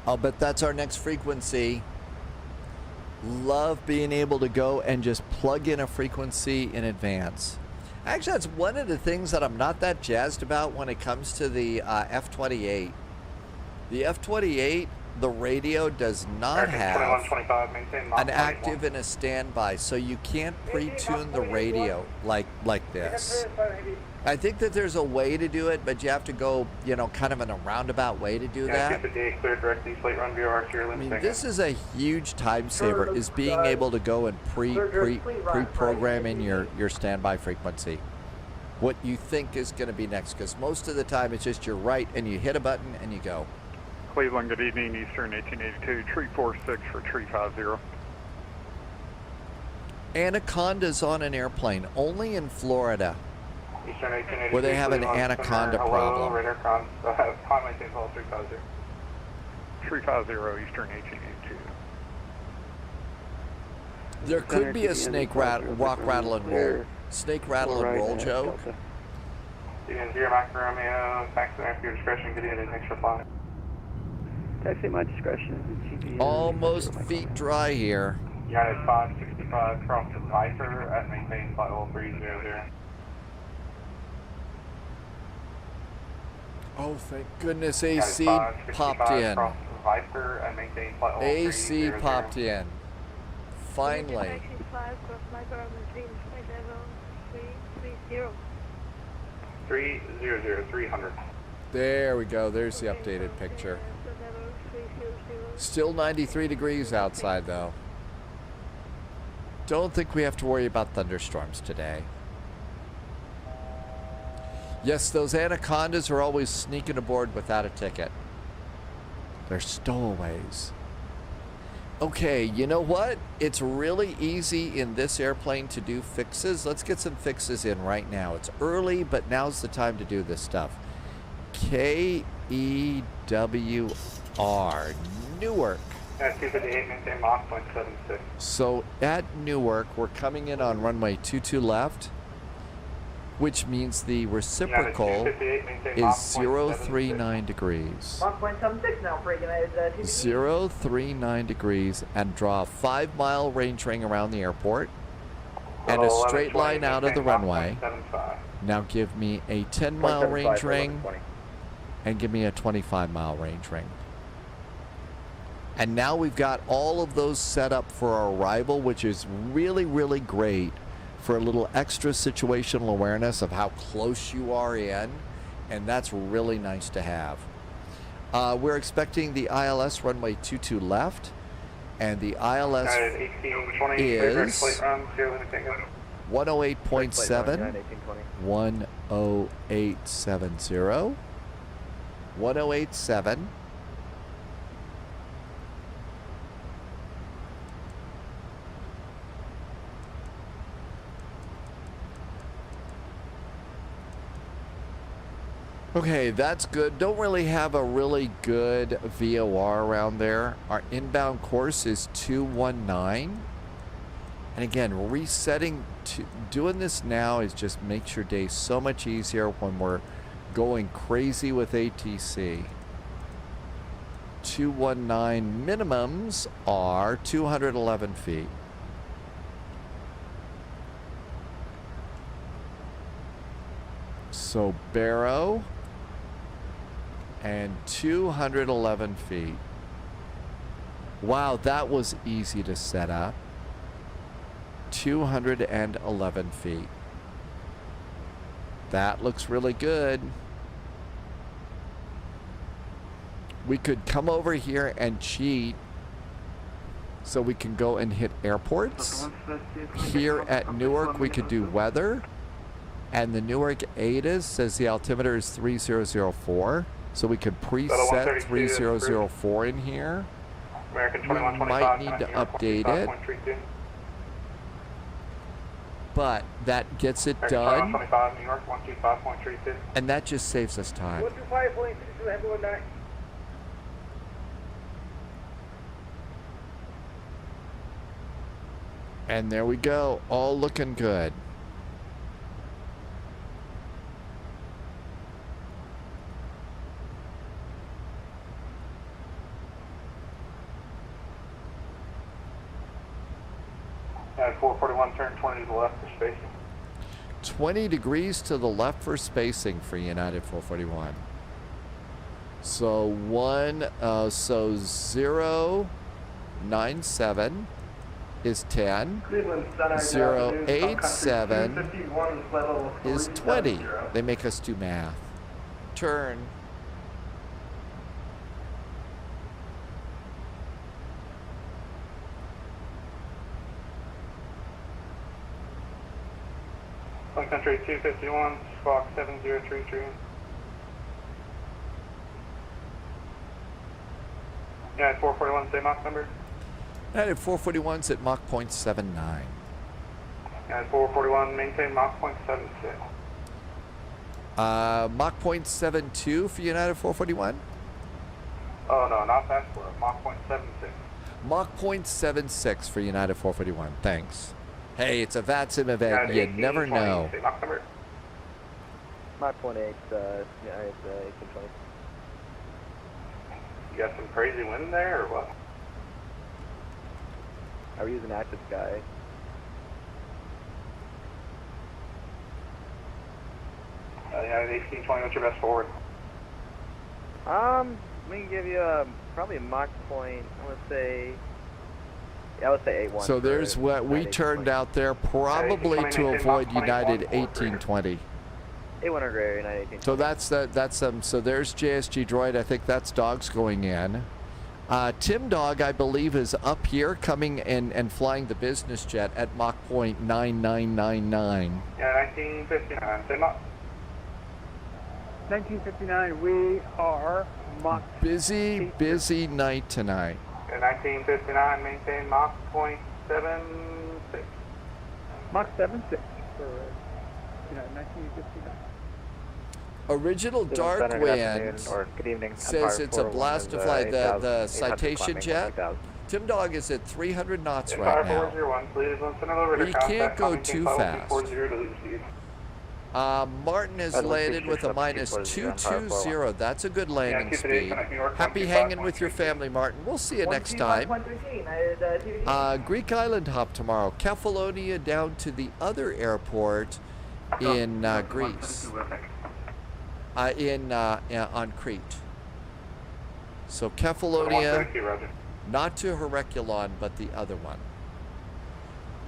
I'll bet that's our next frequency. Love being able to go and just plug in a frequency in advance. Actually, that's one of the things that I'm not that jazzed about when it comes to the F-28. The F-28, the radio does not have an active and a standby, so you can't pre-tune the radio like this. I think that there's a way to do it, but you have to go, you know, kind of in a roundabout way to do that. I mean, this is a huge time saver, is being able to go and pre-program in your standby frequency. What you think is going to be next, because most of the time it's just you're right and you hit a button and you go. Cleveland, good evening, Eastern 1882, tree 46 for tree 50. Anaconda's on an airplane, only in Florida, where they have an anaconda problem. 350 Eastern 1882. There could be a snake rock rattle and roll. Snake rattle and roll joke. Zero Mac Romeo, taxi at your discretion, good evening, thanks for flying. Taxi at my discretion. Almost feet dry here. United 565 cross to Viper at maintain flight level 300. Oh, thank goodness AC popped in. AC popped in. Finally. 300. There we go. There's the updated picture. Still 93 degrees outside, though. Don't think we have to worry about thunderstorms today. Yes, those anacondas are always sneaking aboard without a ticket. They're stowaways. Okay, you know what? It's really easy in this airplane to do fixes. Let's get some fixes in right now. It's early, but now's the time to do this stuff. KEWR, Newark. So at Newark, we're coming in on runway 22 left, which means the reciprocal is 039 degrees. 1.76 now for United 039 degrees, and draw a 5-mile range ring around the airport and a straight line out of the runway. Now give me a 10-mile range ring and give me a 25-mile range ring. And now we've got all of those set up for our arrival, which is really, really great for a little extra situational awareness of how close you are in, and that's really nice to have. We're expecting the ILS runway 22 left, and the ILS is 108.7, 10870, 1087. Okay, that's good. Don't really have a really good VOR around there. Our inbound course is 219. And again, resetting to doing this now is just makes your day so much easier when we're going crazy with ATC. 219 minimums are 211 feet. So Barrow and 211 feet. Wow, that was easy to set up. 211 feet. That looks really good. We could come over here and cheat so we can go and hit airports. Here at Newark, we could do weather. And the Newark ADAS says the altimeter is 3004. So we could preset 3004 in here. We might need to update it. But that gets it done. And that just saves us time. And there we go, all looking good. At 441, turn 20 to the left for spacing. 20 degrees to the left for spacing for United 441. So 097 is 10. 087 is 20. They make us do math. Turn. Sun Country 251, squawk 7033. Yeah, 441, same Mach number. United 441's at Mach 0.79. And 441, maintain Mach 0.76. Mach 0.72 for United 441? Oh, no, not that slow. Mach 0.76. Mach 0.76 for United 441. Thanks. Hey, it's a VATSIM event. You never know. Mach 0.8, United 1820. You got some crazy wind there, or what? Are we using active sky? Yeah, 1820, what's your best forward? We can give you probably a Mach point, I would say 8-1. So there's what we turned out there, probably to avoid United 1820. 8-1 or greater, United 1820. So that's so there's JSG Droid. I think that's Dogs going in. Tim Dog, I believe, is up here coming in and flying the business jet at Mach point 9999. Yeah, 1959, same Mach. 1959, we are Mach. Busy night tonight. In 1959, maintain Mach 0.76. Mach 76 for 1959. Original Dark Wind says it's a blast to fly the Citation jet. Tim Dog is at 300 knots right now. We can't go too fast. Martin has landed with a minus 220. That's a good landing speed. Happy hanging with your family, Martin. We'll see you next time. Greek Island hop tomorrow. Kefalonia down to the other airport in Greece. On Crete. So Kefalonia, not to Herculon, but the other one.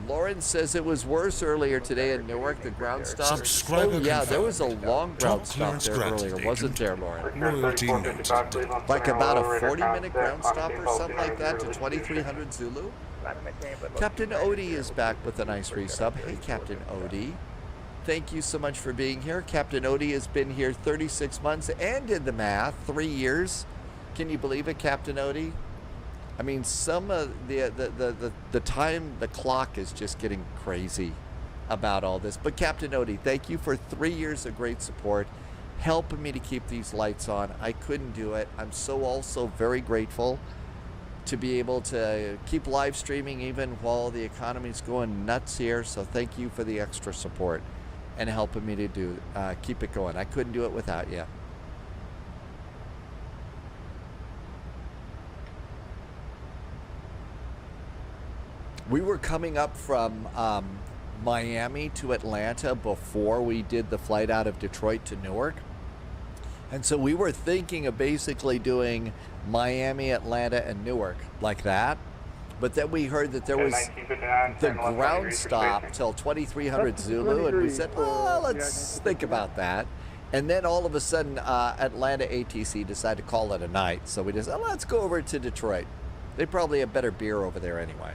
Lauren says it was worse earlier today in Newark, the ground stop. Oh yeah, there was a long ground stop there earlier, wasn't there, Lauren? Like about a 40-minute ground stop or something like that to 2300 Zulu? Captain Odie is back with a nice resub. Hey, Captain Odie. Thank you so much for being here. Captain Odie has been here 36 months and did the math, 3 years. Can you believe it, Captain Odie? I mean, some of the time, the clock is just getting crazy about all this. But Captain Odie, thank you for 3 years of great support, helping me to keep these lights on. I couldn't do it. I'm so also very grateful to be able to keep live streaming even while the economy's going nuts here. So thank you for the extra support and helping me to keep it going. I couldn't do it without you. We were coming up from Miami to Atlanta before we did the flight out of Detroit to Newark. And so we were thinking of basically doing Miami, Atlanta, and Newark like that. But then we heard that there was the ground stop till 2300 Zulu, and we said, oh, let's think about that. And then all of a sudden, Atlanta ATC decided to call it a night. So we just said, let's go over to Detroit. They probably have better beer over there anyway.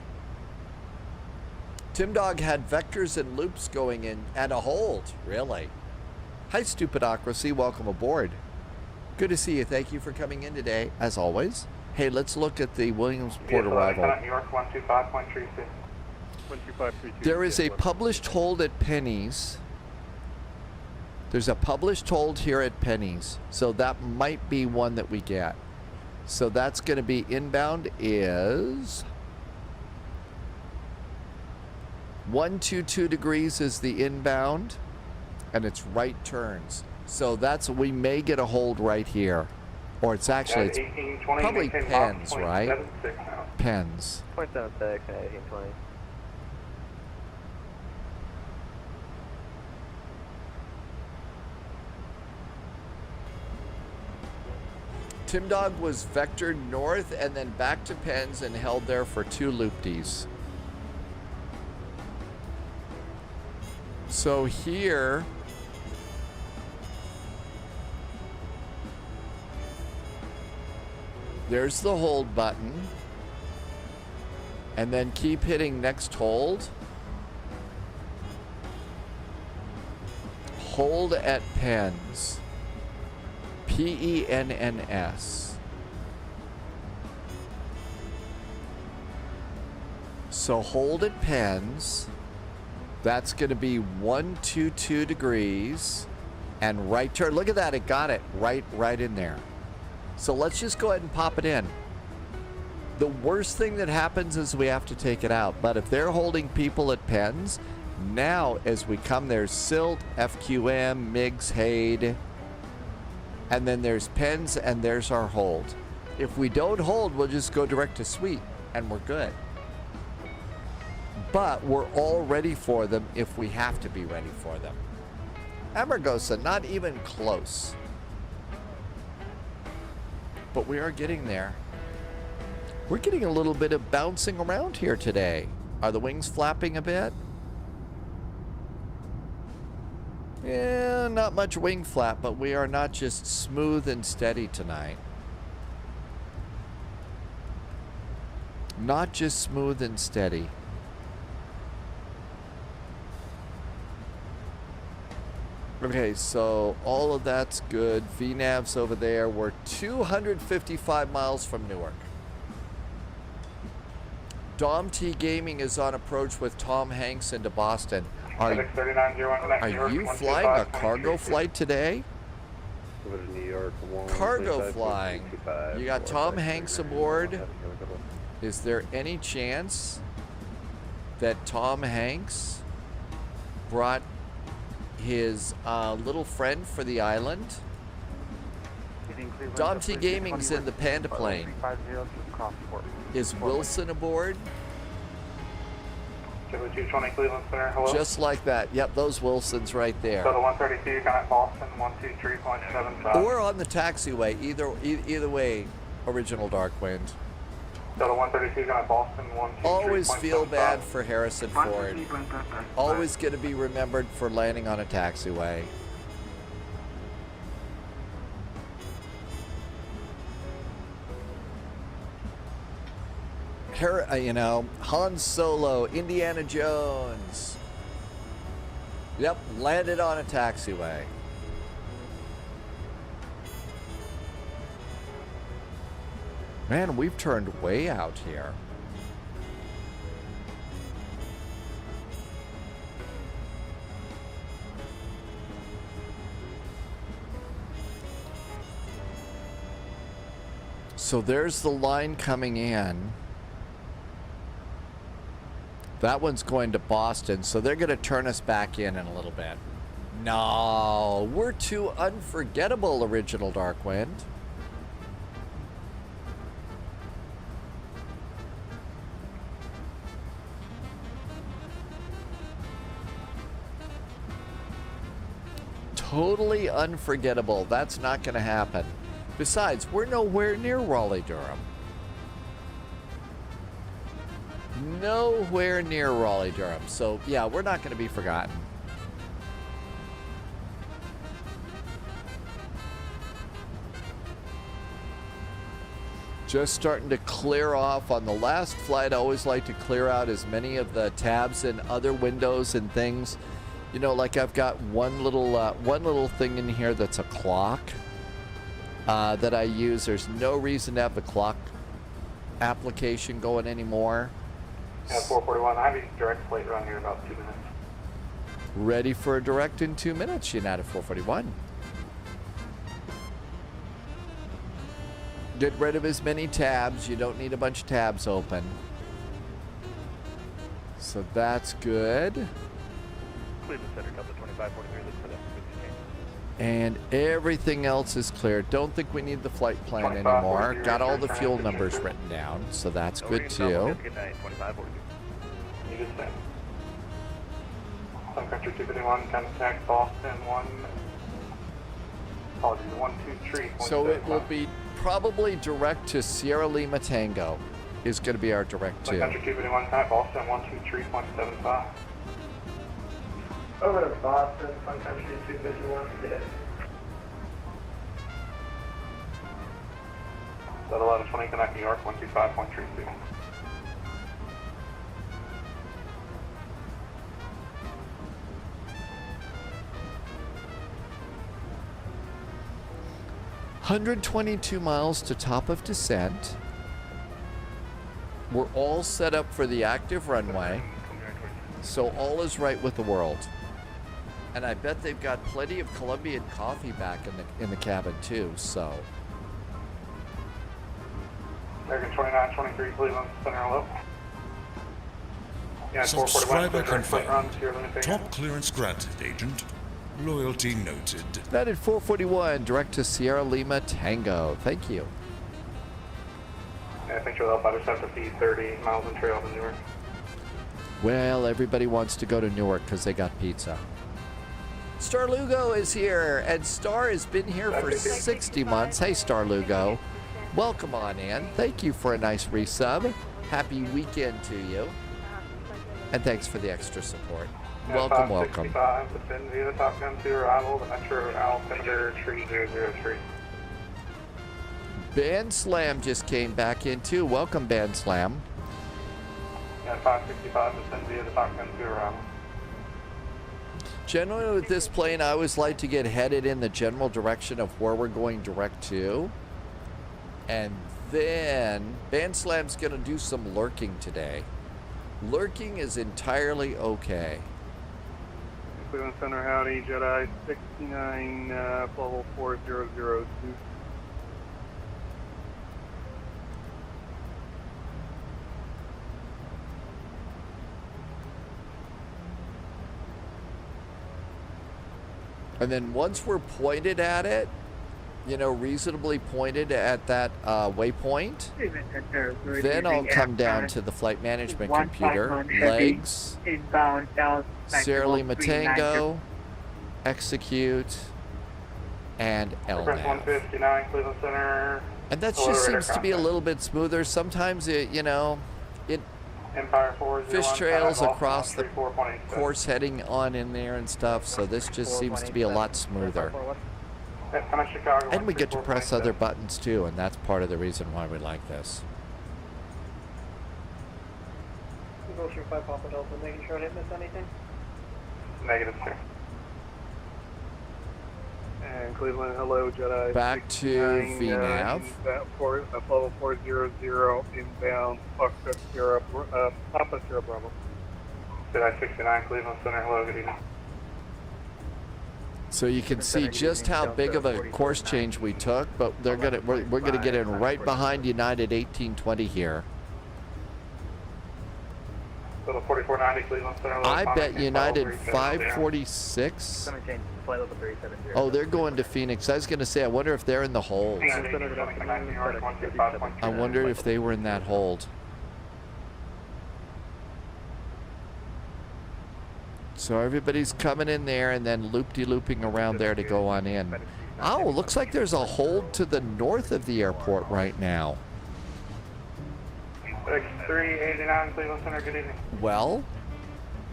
Tim Dog had vectors and loops going in and a hold, really. Hi, Stupidocracy. Welcome aboard. Good to see you. Thank you for coming in today, as always. Hey, let's look at the Williamsport arrival. New York 125.36. There is a published hold at Penny's. There's a published hold here at Penny's, so that might be one that we get. So that's going to be inbound is 122 degrees is the inbound, and it's right turns. So that's, we may get a hold right here. Or it's actually, it's probably Pens, right? Pens. 0.76 and 1820. Tim Dog was vectored north and then back to Pens and held there for 2 loop-Ds. So here, there's the hold button. And then keep hitting next hold. Hold at Pens. P-E-N-N-S. So hold at Pens. That's going to be 122 degrees. And right turn. Look at that. It got it right in there. So let's just go ahead and pop it in. The worst thing that happens is we have to take it out. But if they're holding people at Pens, now as we come, there's Silt, FQM, MIGS, Haid, and then there's Pens, and there's our hold. If we don't hold, we'll just go direct to Sweet, and we're good. But we're all ready for them if we have to be ready for them. Amargosa, not even close. But we are getting there. We're getting a little bit of bouncing around here today. Are the wings flapping a bit? Yeah, not much wing flap, but we are not just smooth and steady tonight. Not just smooth and steady. Okay, so all of that's good. VNAV's over there. We're 255 miles from Newark. Dom T Gaming is on approach with Tom Hanks into Boston. Are you flying a cargo flight today? New York, Cargo flying. You got Tom Hanks aboard. Is there any chance that Tom Hanks brought his little friend for the island? Dom T Gaming's in the Panda plane. Is Wilson aboard? 220 Cleveland Center, hello? Just like that. Yep, those Wilsons right there. So the 132 connect Boston, 123.75. Or on the taxiway. Either way, original Darkwind. So the 132 connect Boston, 123.75. Always feel bad for Harrison Ford. Always going to be remembered for landing on a taxiway. You know, Han Solo, Indiana Jones. Yep, landed on a taxiway. Man, we've turned way out here. So there's the line coming in. That one's going to Boston, so they're going to turn us back in a little bit. No, we're too unforgettable, Original Dark Wind. Totally unforgettable. That's not going to happen. Besides, we're nowhere near Raleigh-Durham. Nowhere near Raleigh-Durham. So, yeah, we're not going to be forgotten. Just starting to clear off. On the last flight, I always like to clear out as many of the tabs and other windows and things. You know, like I've got one little thing in here that's a clock that I use. There's no reason to have the clock application going anymore. Yeah, 441. I have a direct flight around here in about 2 minutes. Ready for a direct in 2 minutes, United 441. Get rid of as many tabs. You don't need a bunch of tabs open. So that's good. Cleveland Center, Delta 2543, look for them. And everything else is clear. Don't think we need the flight plan anymore. Got all the fuel numbers written down, so that's good too. Good night, 2542. You just sent. Sun Country 251, contact Boston 1. Apologies, 123. So it will be probably direct to Sierra Lima Tango is going to be our direct Sun to. Country 251, contact Boston 123.75. Over to Boston, Sun Country 251, dead. That 1120, connect New York 125.32. $122 miles to top of descent. We're all set up for the active runway, so all is right with the world. And I bet they've got plenty of Colombian coffee back in the cabin too. So. American 2923, Cleveland Center, hello. Yeah, Subscriber confirmed. Top clearance granted, Agent. Loyalty noted. United 441, direct to Sierra Lima Tango. Thank you. Yeah, I think you'll help out us to feed 30 miles in trail to Newark. Well, everybody wants to go to Newark because they got pizza. Star Lugo is here, and Star has been here for 60 months. Hey, Star Lugo. Welcome on in. Thank you for a nice resub. Happy weekend to you. And thanks for the extra support. Yeah, Welcome, welcome. 565, descend via the Top Gun to arrival, the Metro altimeter 3003. Band Slam just came back in too. Welcome, Band Slam. Yeah, 565, descend via the Top Gun to arrival. Generally with this plane, I always like to get headed in the general direction of where we're going direct to. And then Band Slam's going to do some lurking today. Lurking is entirely okay. Cleveland Center, howdy, Jedi 69, level 4002. And then once we're pointed at it, you know, reasonably pointed at that waypoint, then I'll come down to the flight management computer, legs, Sierra Lima Tango, execute, and Press LNAV. 159, Cleveland Center. And that just seems to be a little bit smoother. Sometimes it, you know, it Empire 401, fish trails across the 34.86. course heading on in there and stuff, so this just seems to be a lot smoother. Chicago, And we get to press other buttons too, and that's part of the reason why we like this. Gosher 5 Papa Delta, making sure I didn't miss anything. Negative, sir. And Cleveland, hello, Jedi. Back to VNAV. Level 400 inbound, Foxtrot Sierra, Papa Sierra Bravo. Jedi 69, Cleveland Center, hello, good evening. So you can see just how big of a course change we took, but we're gonna get in right behind United 1820 here. Little 4490, Cleveland Center. I bet United 546. Oh, they're going to Phoenix. I was gonna say, I wonder if they're in the hold. I wonder if they were in that hold. So everybody's coming in there and then loop-de-looping around there to go on in. Oh, looks like there's a hold to the north of the airport right now. 6389 Cleveland Center, good evening. Well,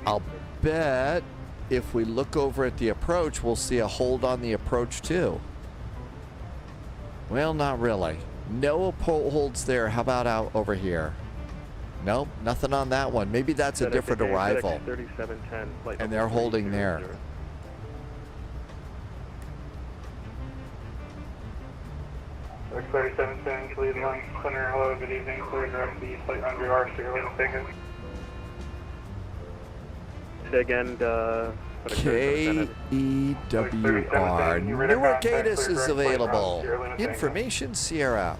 I'll bet if we look over at the approach, we'll see a hold on the approach too. Well, not really. No holds there. How about out over here? Nope, nothing on that one. Maybe that's a different arrival. 3710, And they're holding there. 3710 Cleveland Center, hello, good evening. Clear direct the flight under our Sierra Vegas. Say again, KEWR. Newark ATIS is available. Information Sierra.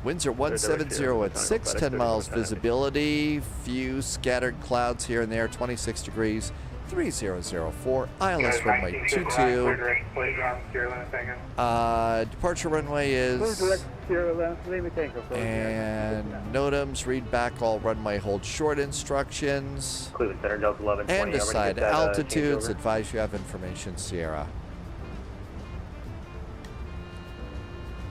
Winds are 170 at 6, 10 miles visibility. Few scattered clouds here and there, 26 degrees. 3004, ILS runway 22. Departure runway is. And NOTAMs, read back all runway hold short instructions. Cleveland Center, Delta 1120. And decide altitudes. Advise you have information, Sierra.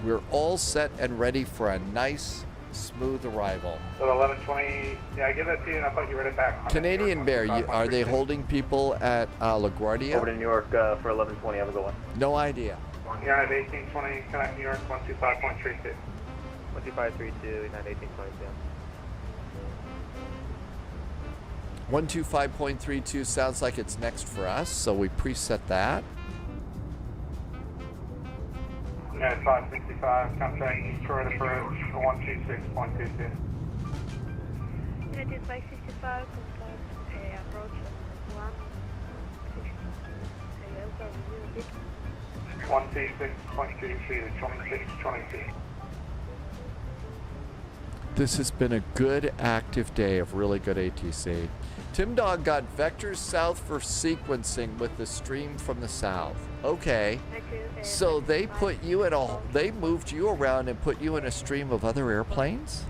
We're all set and ready for a nice, smooth arrival. So 1120, yeah, I give that to you and I'll put you right back. Canadian Bear, are they holding people at LaGuardia? Over to New York for 1120, have a good one. No idea. You're at 1820, connect New York 125.32. 12532, not 1820, 125.32 sounds like it's next for us, so we preset that. Yeah, 565, contact Detroit approach 126.22. United 565, approach 126.22, 2622. This has been a good active day of really good ATC. Tim Dog got vectors south for sequencing with the stream from the south. Okay, so they put you in they moved you around and put you in a stream of other airplanes?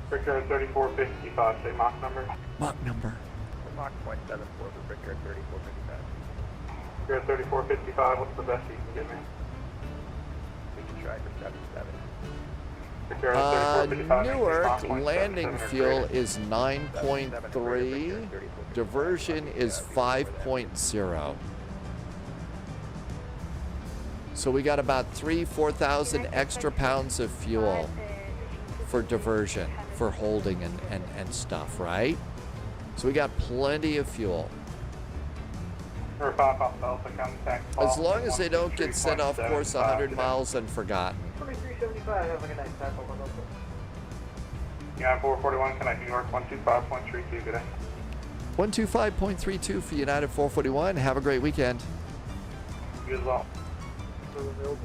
Brickyard 3455, say Mach number. Mach number. Mach 0.74 for Brickyard 3455. Brickyard 3455, what's the best you can get me? We can try for 77. Newark landing fuel is 9.3. Diversion is 5.0. So we got about 4,000 extra pounds of fuel for diversion, for holding and stuff, right? So we got plenty of fuel. As long as they don't get sent off course 100 miles and forgotten. 2375, have a good night. Yeah, 441, connect New York 125.32, good day. 125.32 for United 441. Have a great weekend. You as well.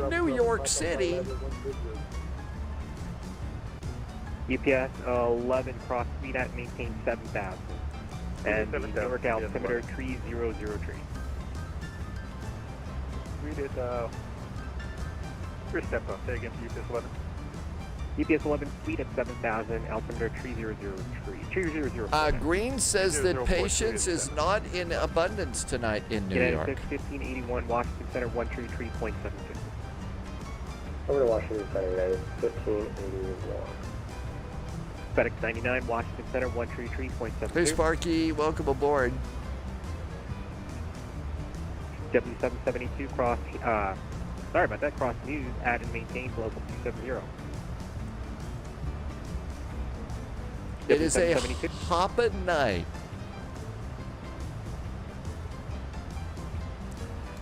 New York City. UPS 11 cross speed at maintain 7,000. And Newark altimeter 3003. We did, first step up, say again for UPS 11. UPS 11 speed at 7,000, altimeter 3003. Green says that patience is not in abundance tonight in New York. 1581, Washington Center 133.72. Over to Washington Center, United 1581. FedEx 99, Washington Center 133.72. Hey Sparky, welcome aboard. W772 cross, sorry about that, cross news, add and maintain local 270. It is a hoppin' night.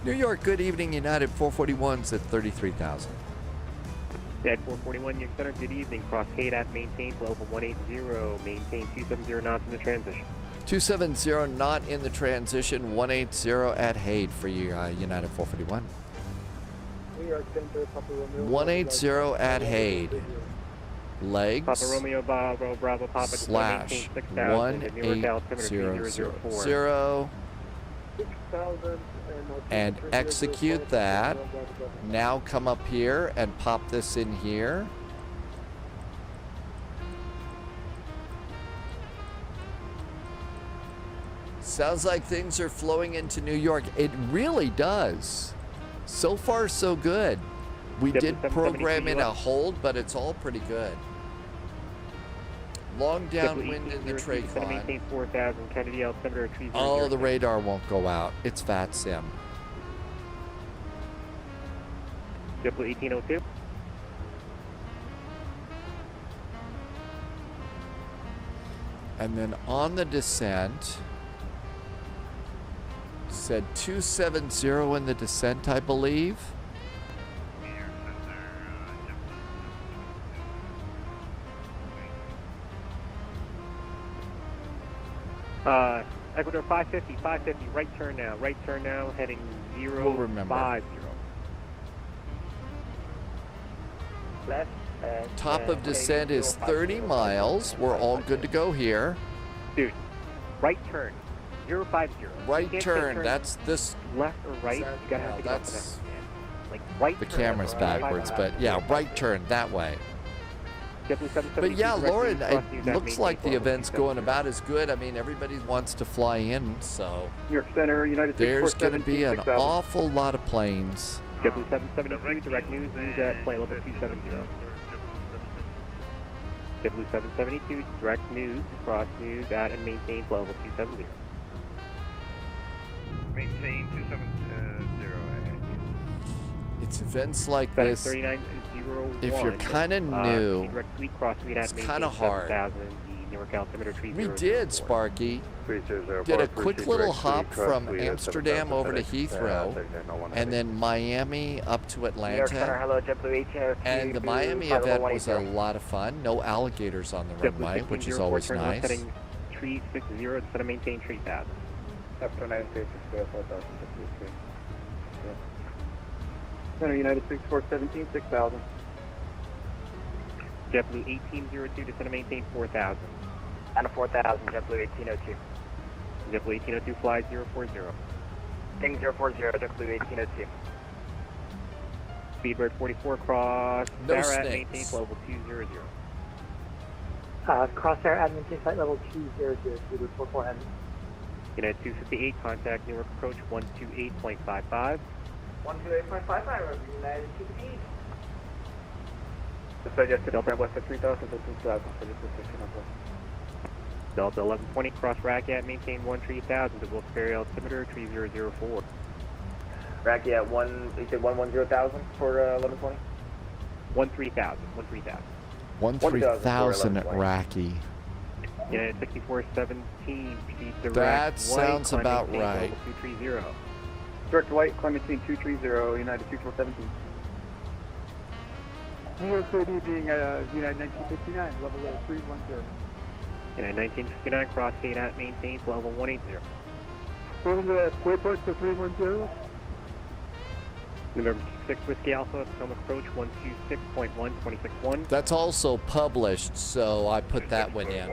New York, good evening, United 441's at 33,000. At 441, New York Center, good evening, cross Kate at maintain, level 180, maintain 270 knots in the transition. 270 not in the transition. 180 at Haid for you, United 441. New York Center, Papa Romeo. 180 at Haid. Legs. Papa Romeo Bravo Bravo Papa slash 18000 and execute that. Now come up here and pop this in here. Sounds like things are flowing into New York. It really does. So far, so good. We did program in a hold, but it's all pretty good. Long downwind in the Tracon. Oh, the radar won't go out. It's VATSIM. JetBlue 1802. And then on the descent, said 270 in the descent, I believe. Ecuador 550, right turn now, heading 050. Left. Top of descent is 30 miles. We're all good to go here. Dude, right turn, 050. Right turn, that's this. Left or right, you gotta have to get up to that. Like right the turn. Camera's backwards, but yeah, right turn that way. But yeah, Lauren, it looks like the event's going about as good. I mean, everybody wants to fly in, so New York Center, United there's going to be an awful lot of planes. JetBlue 773, direct news at flight level 270. JetBlue 772, direct news, cross news at and maintain flight level 270. Maintain 270. It's events like this. If you're kind of new, it's kind of hard. We did, Sparky. Did a quick little hop from Amsterdam over to Heathrow, and then Miami up to Atlanta. And the Miami event was a lot of fun. No alligators on the runway, which is always nice. Setting 360 instead of maintain 3000. After 9 Center United 6417, 6000. JetBlue 1802, descend and maintain 4000. And a 4000, JetBlue 1802. JetBlue 1802, fly 040. Ding 040, JetBlue 1802. Speedbird 44, cross. No Sarah, snakes. maintain level 200. Crosshair at maintain flight level 200, Speedbird 44 heavy. United 258, contact Newark approach 128.55. 128.55, United 258. Delta West at 3000, Delta 1120, cross rack at maintain 13000 to Wolf Ferry altimeter 3004. Racky at you said 110,000 for 1120? 13,000. 13,000 at Racky. United 6417, direct That sounds white, about maintain right. level 230. Direct white, Clementine 230, United 6417. New York City being United 1959, level 310. United 1959, cross gate at maintain level 180. Moving to Wayport to 310. November 6 Whiskey Alpha, Potomac approach 126.1261. That's also published, so I put that one in.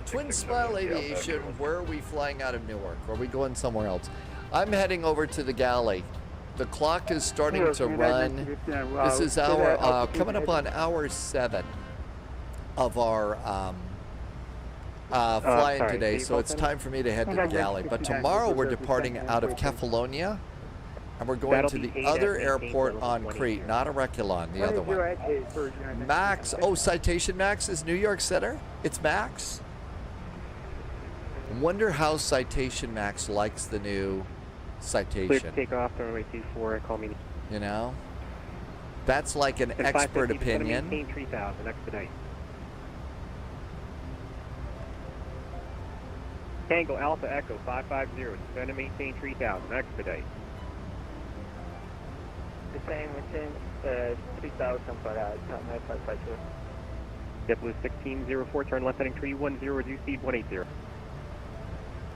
Twin Smile Aviation, where are we flying out of Newark? Are we going somewhere else? I'm heading over to the galley. The clock is starting to run. This is our coming up on hour 7 of our flying today, so it's time for me to head to the galley. But tomorrow we're departing out of Kefalonia, and we're going to the other airport on Crete, not Areculon, the other one. Max, oh, Citation Max is New York Center? It's Max? I wonder how Citation Max likes the new Citation. Clear to take off, runway 24, call me. You know? That's like an expert opinion. Maintain 3000, expedite. Tango Alpha Echo 550, descend and maintain 3000, expedite. The same, within 3000, but top 9552. JetBlue 1604, turn left heading 310, reduce speed 180.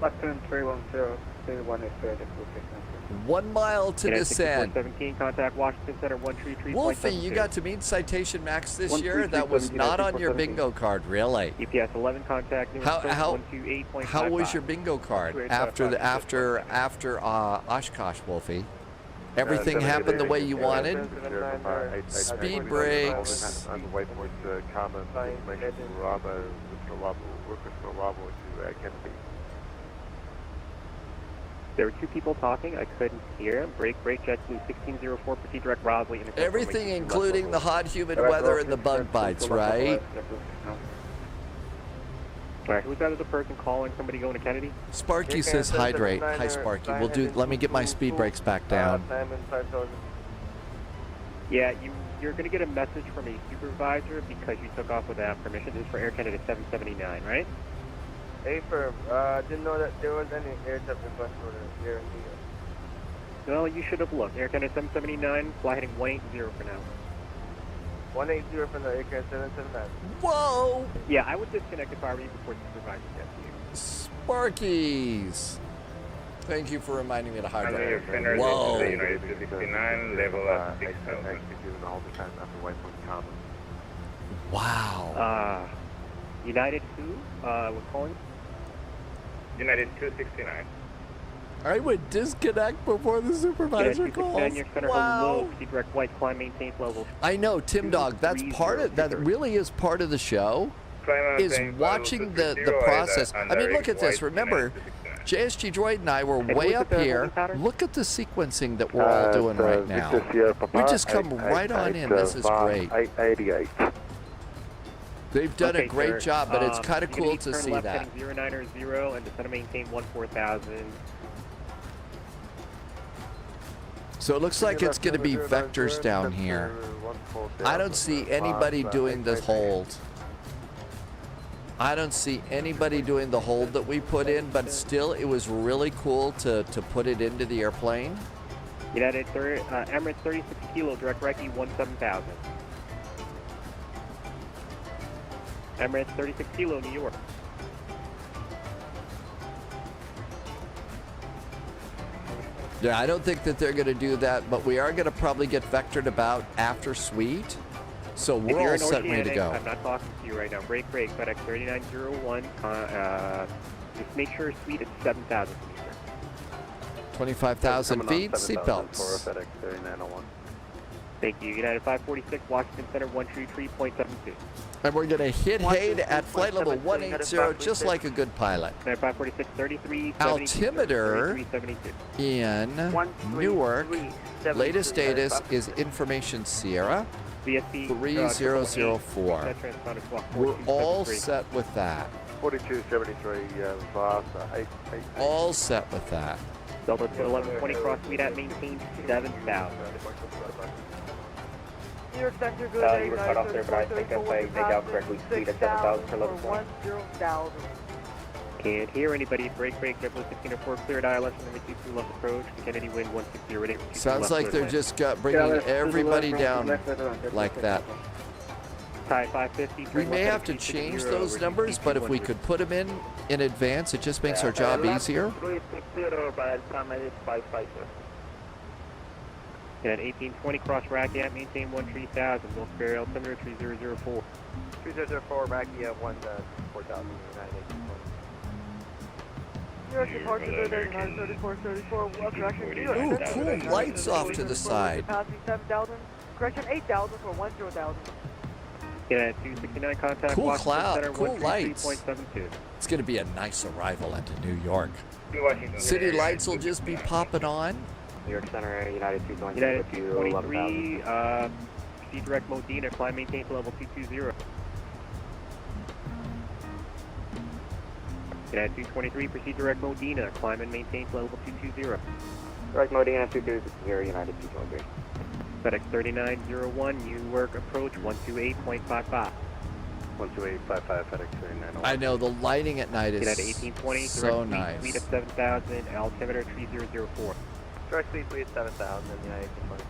Left-turn 310, 3180, 1 mile to descend. 17, contact Washington Center 133. Wolfie, you got to meet Citation Max this year? That was not on your bingo card, really. EPS 11, contact Newark, How 128.55. was your bingo card after Oshkosh, Wolfie? Everything happened the way you wanted? Speed brakes. On the whiteboard, comment, make sure Mr. Bravo, workers for Bravo to Kennedy. There were two people talking. I couldn't hear. Brake, jet blue 1604, proceed direct Rosley. Everything including the hot, humid weather and the bug bites, right? Alright, who's that other person calling? Somebody going to Kennedy? Sparky says hydrate. Hi, Sparky. Let me get my speed brakes back down. Yeah, you're going to get a message from a supervisor because you took off without permission. This is for Air Canada 779, right? Firm, didn't know that there was any air traffic request for the air in New York. Well, you should have looked. Air Canada 779, fly heading 180 for now. 180 from the Air Canada 779. Whoa! Yeah, I would disconnect if I were you before the supervisor gets to you. Sparkies! Thank you for reminding me to hydrate. Whoa! United 269, level up 6,000. Wow. United who? We're calling? United 269. I would disconnect before the supervisor calls. Wow. Direct white climb maintains level. I know, Tim Dog. That's part of that. Really is part of the show. Is watching the process. I mean, look at this. Remember, JSG Droid and I were way up here. Look at the sequencing that we're all doing right now. We just come right on in. This is great. 88. They've done a great job, but it's kind of cool to see that. 090 and descend to maintain 14,000. So it looks like it's going to be vectors down here. I don't see anybody doing the hold. I don't see anybody doing the hold that we put in, but still, it was really cool to put it into the airplane. United Emirates 36 kilo, direct recce 17,000. Emirates 36 kilo, New York. Yeah, I don't think that they're going to do that, but we are going to probably get vectored about after Sweet. So we're all set and ready to go. I'm not talking to you right now. Break, FedEx 3901. Just make sure Sweet is 7,000 feet. 25,000 feet, seatbelts. For FedEx 3901. Thank you. United 546, Washington Center 133.72. And we're going to hit Haid at flight level 180, just like a good pilot. United 546, 33, Altimeter in Newark. Latest status is Information Sierra 3004. We're all set with that. 4273 Vasa. All set with that. Delta 1120 cross speed at maintain 7,000. New York Center, good. You were cut off there, but I think if I make out correctly, speed at 7,000 for level 1. 10,000. Can't hear anybody. Break, JetBlue 1604, cleared ILS, number 22 left approach. Kennedy wind 160, ready. Sounds like they're just bringing everybody down like that. Tie 550. We may have to change those numbers, but if we could put them in advance, it just makes our job easier. 360 by the time I did 550. At 1820 cross Racky, maintain 13,000. North Ferry altimeter 3004. 3004 Racky at 4,000. New York departure good day, 3434. Well, correction. New York. Ooh, cool lights off to the side. Passing 7,000. Correction 8,000 for 10,000. Yeah, 269 contact. Cool cloud, Center, cool lights. 3.72. It's going to be a nice arrival into New York. City lights will just be popping on. New York Center, United 223, proceed direct Modena, climb maintain to level 220. United 223, proceed direct Modena, climb and maintain to level 220. Direct Modena 220, United 223. FedEx 3901, Newark approach 128.55. 12855 FedEx 3901. I know, the lighting at night is United 1820, so nice. Speed of 7,000, altimeter 3004. Direct speed at 7,000 in United 1820.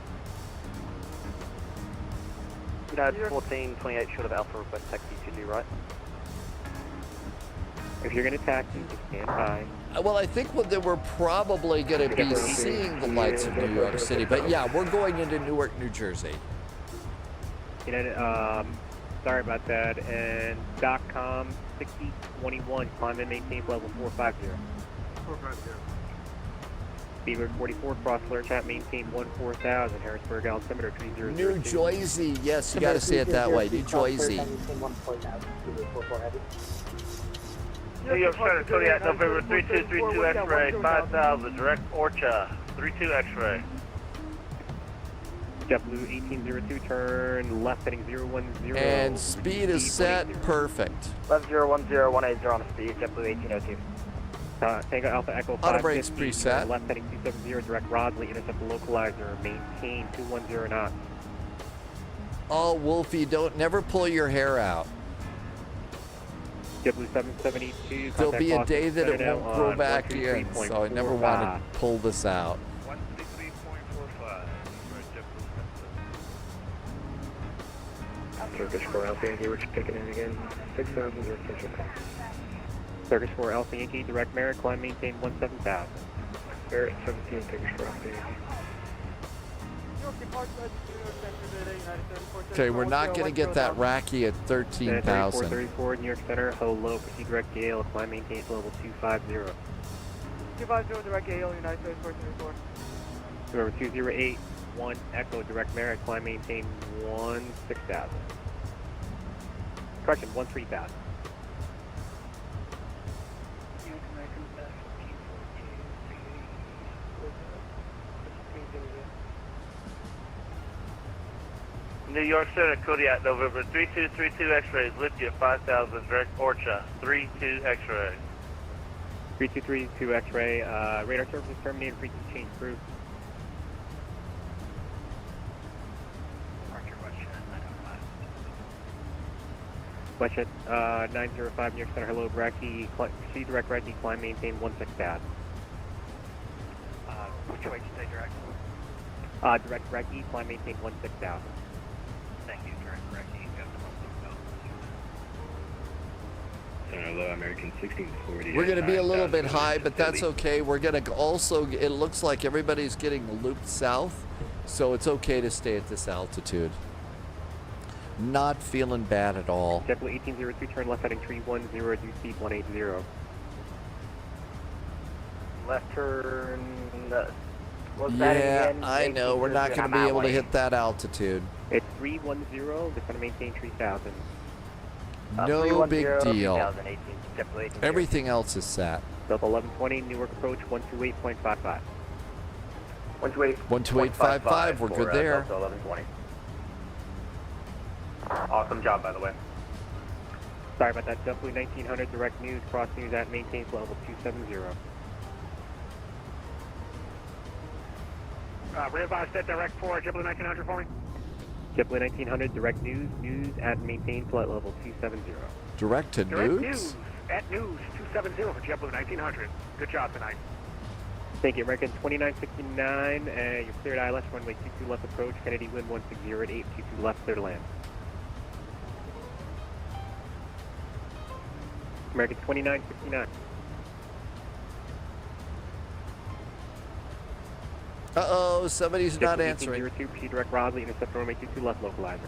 United 1428 short of Alpha, request taxi to do right. If you're going to taxi, just stand by. Well, I think that we're probably going to be seeing the lights of New York City. But yeah, we're going into Newark, New Jersey. Sorry about that. And .com 6021, climb and maintain level 450. 450. Speedbird 44, cross alert chat, maintain 14,000. Harrisburg altimeter 3002. New Jersey, yes, you got to say it that way. New Jersey. New York Center, Kodiak, November 3232 X-ray, 5000, direct Orcha, 32 X-ray. JetBlue 1802, turn left heading 010. And speed is set, perfect. Left 010, 180 on the speed, JetBlue 1802. Tango Alpha Echo 5. Auto brakes preset. Left heading 270, direct Rosley, intercept the localizer, maintain 210 knots. Oh, Wolfie, never pull your hair out. JetBlue 772. There'll be a day that it won't grow back in, so I never want to pull this out. 133.45. Turkish 4 Alpha Yankee, we're checking in again. 6,000 or official. Turkish 4 Alpha Yankee, direct Merritt, climb maintain 17,000. Merritt 17, Turkish 4 Alpha Yankee. Okay, we're not going to get that Racky at 13,000. 34, New York Center, hello, proceed direct Gale, climb maintain level 250. 250, direct Gale, United States 434. Number 208, 1 Echo, direct Merritt, climb maintain 16,000. Correction, 13,000. New York Center, Kodiak, November 3232 X-rays, lift you at 5000, direct Orcha, 32 X-ray. 3232 X-ray, radar services terminated, frequency change approved. Westjet 905 New York Center, hello, Bracky, proceed direct Bracky, climb, maintain 16,000. Which way did you say direct? Direct Bracky, climb, maintain 16,000. Thank you, direct Bracky. Center, hello, American 1640. We're going to be a little bit high, but that's okay. We're going to also, it looks like everybody's getting looped south, so it's okay to stay at this altitude. Not feeling bad at all. JetBlue 1802, turn left heading 310, due speed 180. Left turn, what's that again? I know, we're not going to be able to hit that altitude. It's 310, just going to maintain 3,000. No big deal. 2018, Everything else is set. Delta 1120, Newark approach 128.55. 128.55, we're good there. Delta 1120. Awesome job, by the way. Sorry about that. JetBlue 1900, direct news, cross news at maintains level 270. Readvise set direct for JetBlue 1900 for me. JetBlue 1900, direct news, news at maintain flight level 270. Direct to Direct news? news at news 270 for JetBlue 1900. Good job tonight. Thank you, American 2969, you're cleared ILS, runway 22 left approach, Kennedy wind 160 at 822 left, clear to land. American 2969. Uh-oh, somebody's not answering. 1802, proceed direct Rosley, intercept runway 22 left localizer.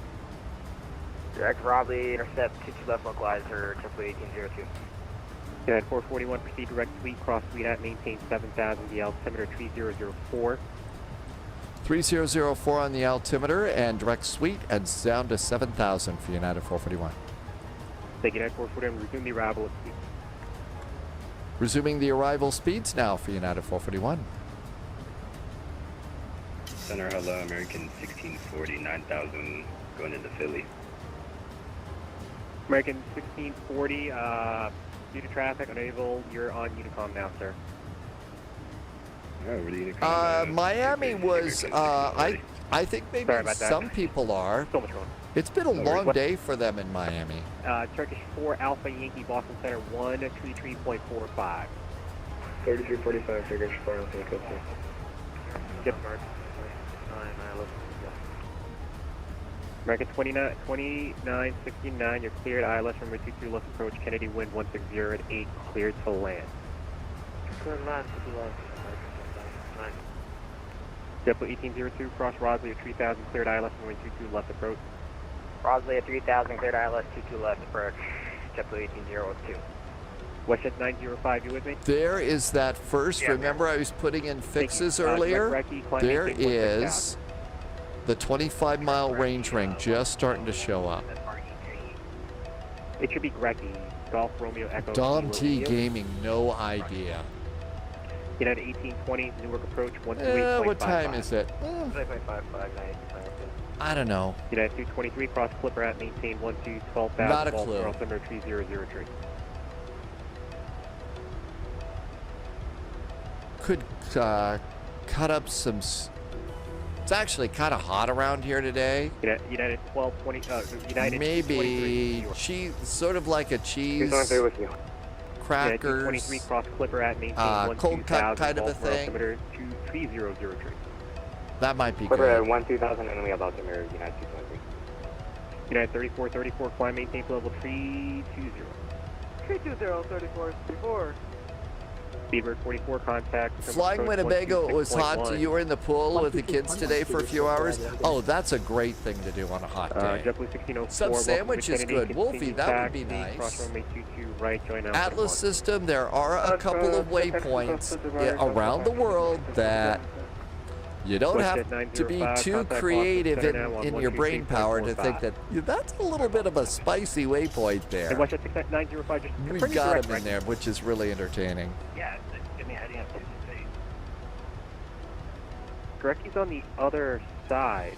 Direct Robley, intercept 22 left localizer, JetBlue 1802. At 441, proceed direct suite, cross suite at maintain 7,000, the altimeter 3004. 3004 on the altimeter and direct suite and down to 7,000 for United 441. Thank you, United 441, resume the arrival at speed. Resuming the arrival speeds now for United 441. Center, hello, American 1640, 9,000, going into Philly. American 1640, due to traffic, unable, you're on Unicom now, sir. Oh, where the Unicom? Miami was, I think maybe some people are. So much wrong. It's been a long day for them in Miami. Turkish 4 Alpha Yankee Boston Center 133.45. 3345, Turkish 4 Alpha Yankee. Yep. American 2969, you're cleared. ILS from 22 left approach. Kennedy wind 160 at 8, cleared to land. Cleared land to land. JetBlue 1802, cross Rosley at 3000, cleared ILS from 22 left approach. Rosley at 3000, cleared ILS 22 left approach. JetBlue 1802. WestJet 905, you with me? There is that first. Yeah, remember, I was putting in fixes earlier. There is the 25-mile range ring just starting to show up. It should be Grecky. Golf Romeo Echo. Dom T Gaming, no idea. United 1820, Newark approach 128.55. What time is it? I don't know. United 223, cross Clipper at maintain 12,000. Not a clue. Altimeter 3003. Could cut up some. It's actually kind of hot around here today. United 1220. United maybe cheese, sort of like a cheese cracker. 23 cross Clipper at maintain cold cut kind of a thing. Altimeter 3003. That might be Clipper good. at 12,000 and we have altimeter United 223. United 3434, climb maintain level 320. 320-3434. Beaver 44 contact. Flying Winnebago, it was hot. You were in the pool with the kids today for a few hours. Oh, that's a great thing to do on a hot day. JetBlue 1604. Some sandwich is good. Wolfie, that would be nice. Atlas system, there are a couple of waypoints around the world that you don't have to be too creative in your brain power to think that that's a little bit of a spicy waypoint there. We've got them in there, which is really entertaining. Yeah, give me a heading up to the state. Grecky's on the other side.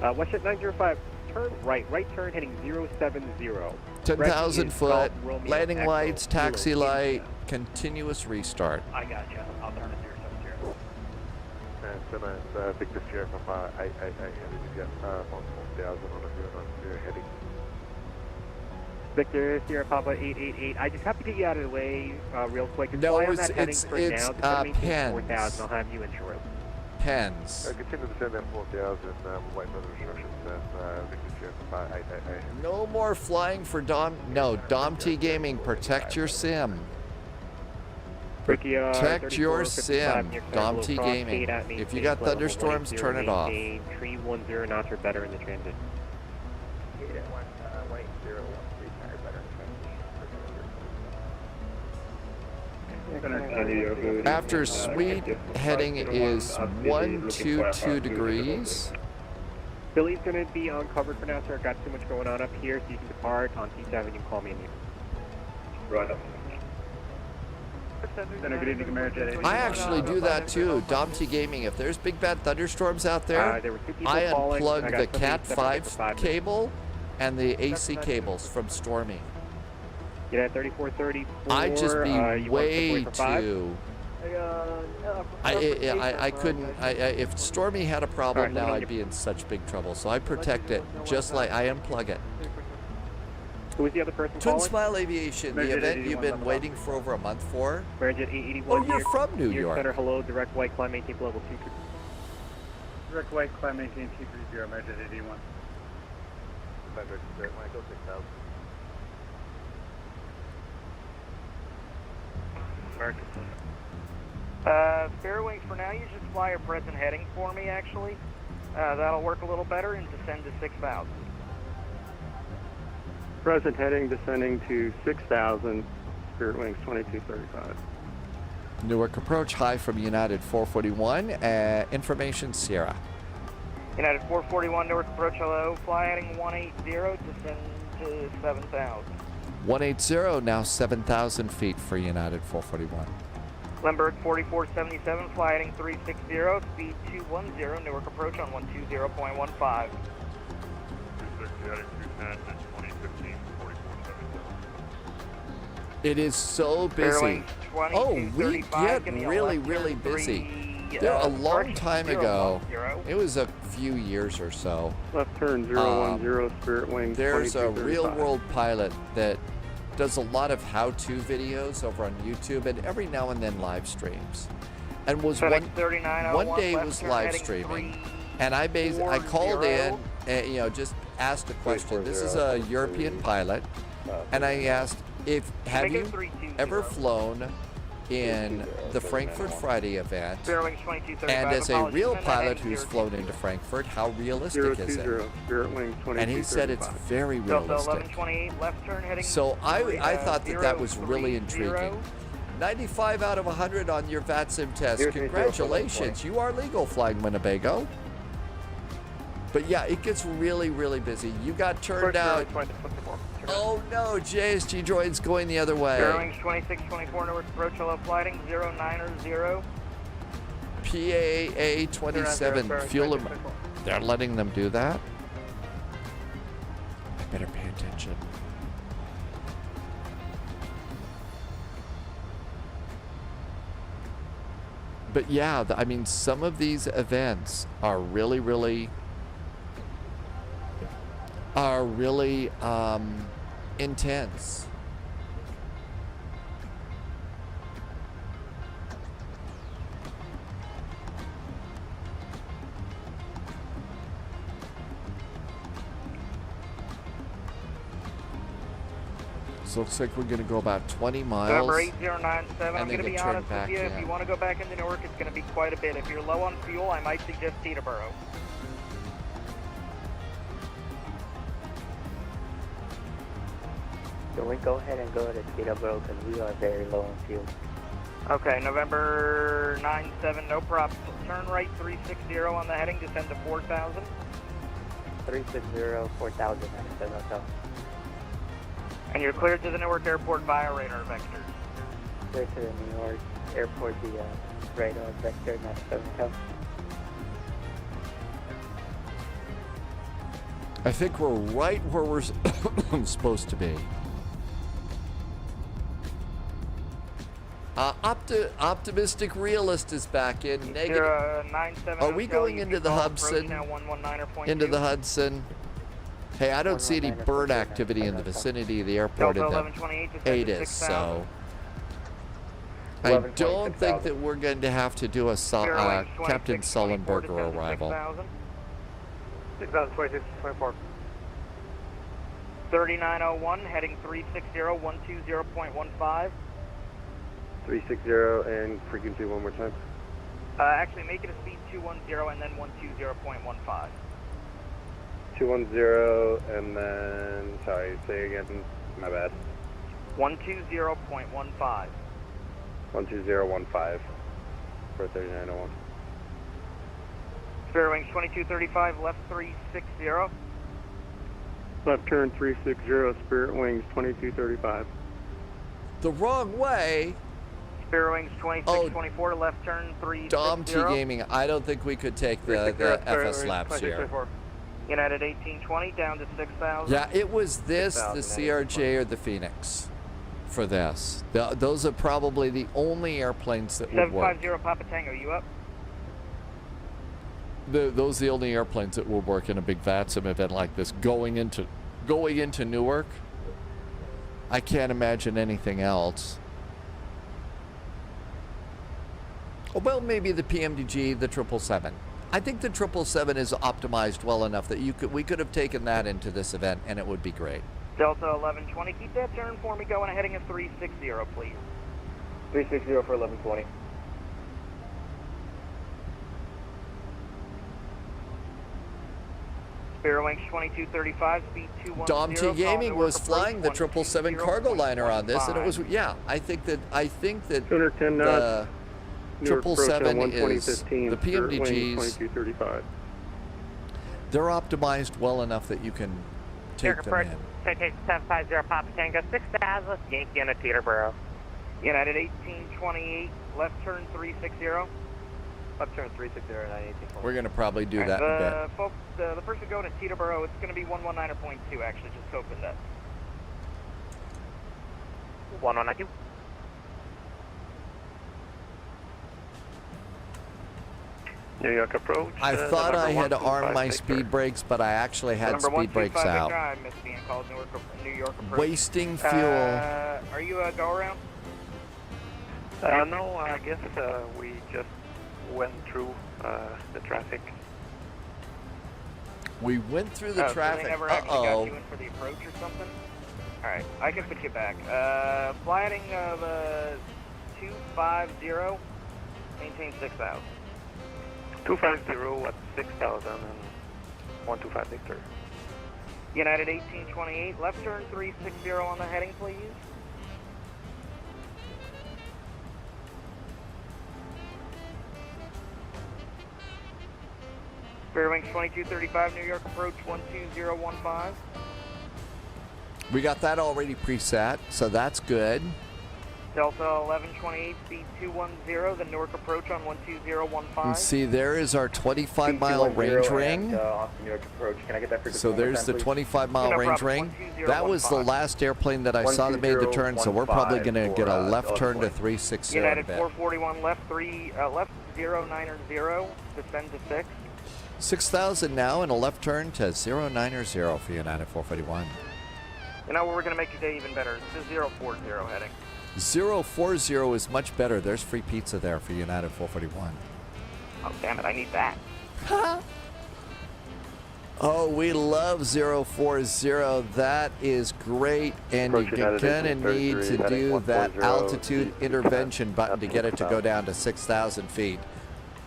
WestJet 905, turn right turn heading 070. 10,000 foot, landing lights, taxi light, continuous restart. I got you. I'll turn it 070. Victor Sierra from I get 1,000 on the heading. Victor Sierra Papa 888. I just have to get you out of the way real quick. No, it's Pens. 4,000. I'll have you insured. Pens. Continue to send them 4,000, wait for the instructions, Victor Sierra Papa 888. No more flying for Dom. No, Dom T Gaming, protect your sim. Protect your sim, Dom T Gaming. If you got thunderstorms, turn it off. 310 knots or better in the transit. After sweet, heading is 122 degrees. Billy's going to be uncovered for now, sir. Got too much going on up here, so you can depart on T7. You can call me in here. Right up. I actually do that too, Dom T Gaming. If there's big bad thunderstorms out there, I unplug the Cat 5 cable and the AC cables from Stormy. Get at 3434. I'd just be way too. I couldn't. If Stormy had a problem now, I'd be in such big trouble. So I protect it, just like I unplug it. Who is the other person Twin calling? Smile Aviation, the event you've been waiting for over a month for. Amerijet 881. Oh, you're from New York. Center, hello, direct white, climb maintain level 2. Direct white, climb maintain 230, Amerijet 881. Michael 6000. Fair wings for now, you just fly a present heading for me, actually. That'll work a little better and descend to 6,000. Present heading descending to 6,000, Spirit Wings 2235. Newark approach, high from United 441, information Sierra. United 441, Newark approach, hello, fly heading 180, descend to 7,000. 180, now 7,000 feet for United 441. Lemberg 4477, fly heading 360, speed 210, Newark approach on 120.15. It is so busy. Oh, we get really, really busy. There, a long time ago, it was a few years or so. Left turn 010, Spirit Wings. There's a real-world pilot that does a lot of how-to videos over on YouTube and every now and then live streams. And was one day was live streaming, and I called in you know, just asked a question. This is a European pilot, and I asked, have you ever flown in the Frankfurt Friday event? And as a real pilot who's flown into Frankfurt, how realistic is it? And he said it's very realistic. So I thought that was really intriguing. 95 out of 100 on your VATSIM test. Congratulations, you are legal flying Winnebago. But yeah, it gets really, really busy. You got turned out. Oh no, JSG droid's going the other way. Wings 2624 Newark approach, hello flighting 090. PAA 27, fuel. They're letting them do that? I better pay attention. But yeah, I mean, some of these events are really, really intense. So it looks like we're going to go about 20 miles. Number 8097, I'm going to be honest with you. In. If you want to go back into Newark, it's going to be quite a bit. If you're low on fuel, I might suggest Teterboro. So we go ahead and go to Teterboro because we are very low on fuel. Okay, November 97, no props. Turn right 360 on the heading, descend to 4000. 360, 4000, 97 hotel. And you're cleared to the Newark Airport via radar vector. Cleared to the New York Airport via radar vector 97 hotel. I think we're right where we're supposed to be. Optimistic realist is back in. Negative. Are we going into the Hudson? Into the Hudson? Hey, I don't see any bird activity in the vicinity of the airport in the ATIS, so I don't think that we're going to have to do a Captain Sullenberger arrival. 602624. 3901, heading 360, 120.15. 360 and frequency one more time. Actually, make it a speed 210 and then 120.15. 210 and then, sorry, say again, my bad. 120.15. 12015 for 3901. Spirit Wings 2235, left 360. Left turn 360, Spirit Wings 2235. The wrong way. Spirit Wings 2624, left turn 360. Dom T Gaming, I don't think we could take the FS laps here. United 1820 down to 6000. Yeah, it was this, the CRJ or the Phoenix for this. Those are probably the only airplanes that would work. 750 Papa Tango, you up? Those are the only airplanes that will work in a big VATSIM event like this. Going into Newark, I can't imagine anything else. Oh, well, maybe the PMDG, the 777. I think the 777 is optimized well enough that we could have taken that into this event, and it would be great. Delta 1120, keep that turn for me. Going heading at 360, please. 360 for 1120. Spirit Wings 2235, speed 210. Dom T Gaming was flying the 777 cargo liner on this, and it was, yeah, I think that 210 knots. The 777 is the PMDGs. They're optimized well enough that you can take them in. 750 Papa Tango 6000, Yankee in a Teterboro. United 1828, left turn 360. Left turn 360, 918. We're going to probably do that in a bit. Folks, the person going to Teterboro, it's going to be 119.2 actually, just open that. 1192. New York approach. I thought I had armed my speed brakes, but I actually had speed brakes out. New York approach. Wasting fuel. Are you a go around? No, I guess we just went through the traffic. We went through the So traffic. they never actually got you in for the approach or something? Alright, I can put you back. Fly heading of 250, maintain 6,000. 250 at 6,000 and 125 Victor. United 1828, left turn 360 on the heading, please. Fairwings 2235, New York approach 12015. We got that already preset, so that's good. Delta 1128, speed 210, the Newark approach on 12015. And see, there is our 25-mile range ring. Austin, New York approach. Can I get that frequency So one more there's time, the please? 25-mile No range problem. ring. That was the last airplane that I saw that made the turn, so we're probably going to get a left turn to 360 in a United bit. 441, left 090, descend to 6. 6,000 now and a left turn to 090 for United 441. You know what, we're going to make your day even better. This is 040 heading. 040 is much better. There's free pizza there for United 441. Oh, damn it, I need that. Oh, we love 040. That is great. And you're going to need to do that altitude intervention button to get it to go down to 6,000 feet.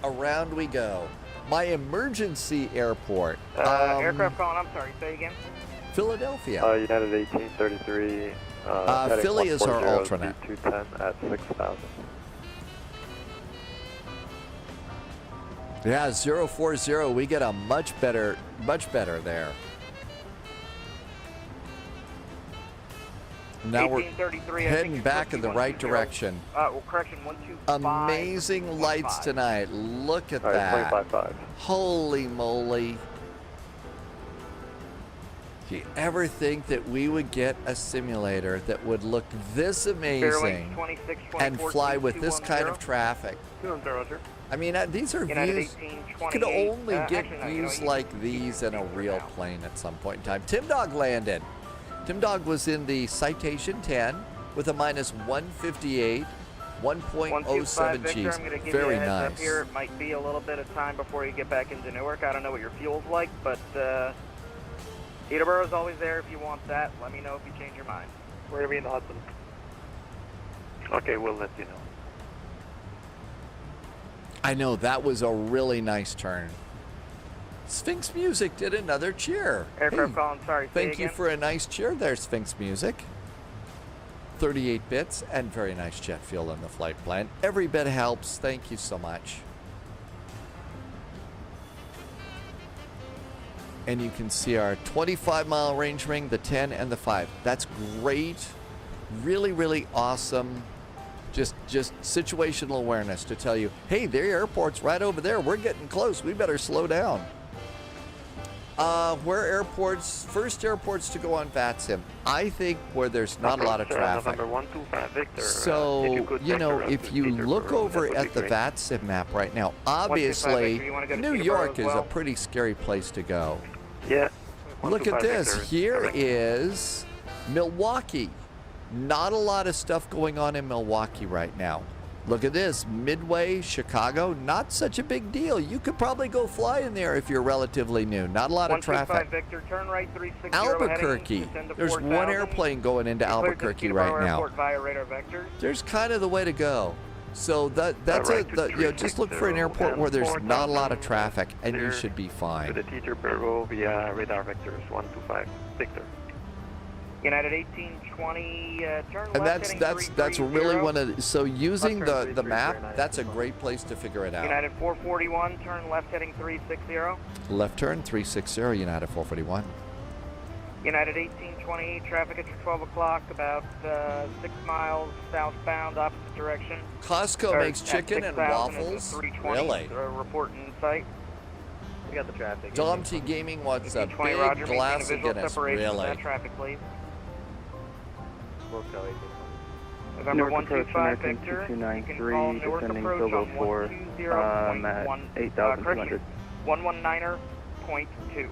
Around we go. My emergency airport. Aircraft calling, I'm sorry, say again. Philadelphia. United 1833. Philly is our alternate. 210 at 6,000. Yeah, 040. We get a much better there. Now we're heading back in the right direction. Well, correction, 125. Amazing lights tonight. Look at All right, that. 25.5. Holy moly. Do you ever think that we would get a simulator that would look this amazing and fly with this kind of traffic? 210, Roger. I mean, these are views. You could only get views like these in a real plane at some point in time. Tim Dog landed. Tim Dog was in the Citation 10 with a minus 158, 1.07 Gs. I'm going to give Very you a heads nice. up here. It might be a little bit of time before you get back into Newark. I don't know what your fuel's like, but Peterborough's always there if you want that. Let me know if you change your mind. We're going to be in the Hudson. Okay, we'll let you know. I know, that was a really nice turn. Sphinx Music did another cheer. Aircraft calling, sorry. Thank you for a nice cheer there, Sphinx Music. 38 bits and very nice jet fuel in the flight plan. Every bit helps. Thank you so much. And you can see our 25-mile range ring, the 10 and the 5. That's great. Really, really awesome. Just situational awareness to tell you, hey, their airport's right over there. We're getting close. We better slow down. Where airports, first airports to go on VATSIM, I think where there's not a lot of traffic. So, you know, if you look over at the VATSIM map right now, obviously, New York is a pretty scary place to go. Yeah. Look at this. Here is Milwaukee. Not a lot of stuff going on in Milwaukee right now. Look at this. Midway, Chicago, not such a big deal. You could probably go fly in there if you're relatively new. Not a lot of traffic. Victor, turn right 360 Albuquerque. There's one airplane going into Albuquerque right now. Via radar vectors. There's kind of the way to go. So that's it. You know, just look for an airport where there's not a lot of traffic, and you should be fine. To the teacher Burgo via radar vectors 125 Victor. United 1820, turn and left. that's really one of the, so using the map, that's a great place to figure it out. United 441, turn left heading 360. Left turn 360, United 441. United 1828, traffic at 12 o'clock, about 6 miles southbound, opposite direction. Costco makes chicken and waffles. Really? Report in sight. We got the traffic. Dom T Gaming wants a big Roger, glass of Guinness. Really? Traffic, please. November 125 Victor, 2293, descending Silvo 4, at 8,200. 119.2.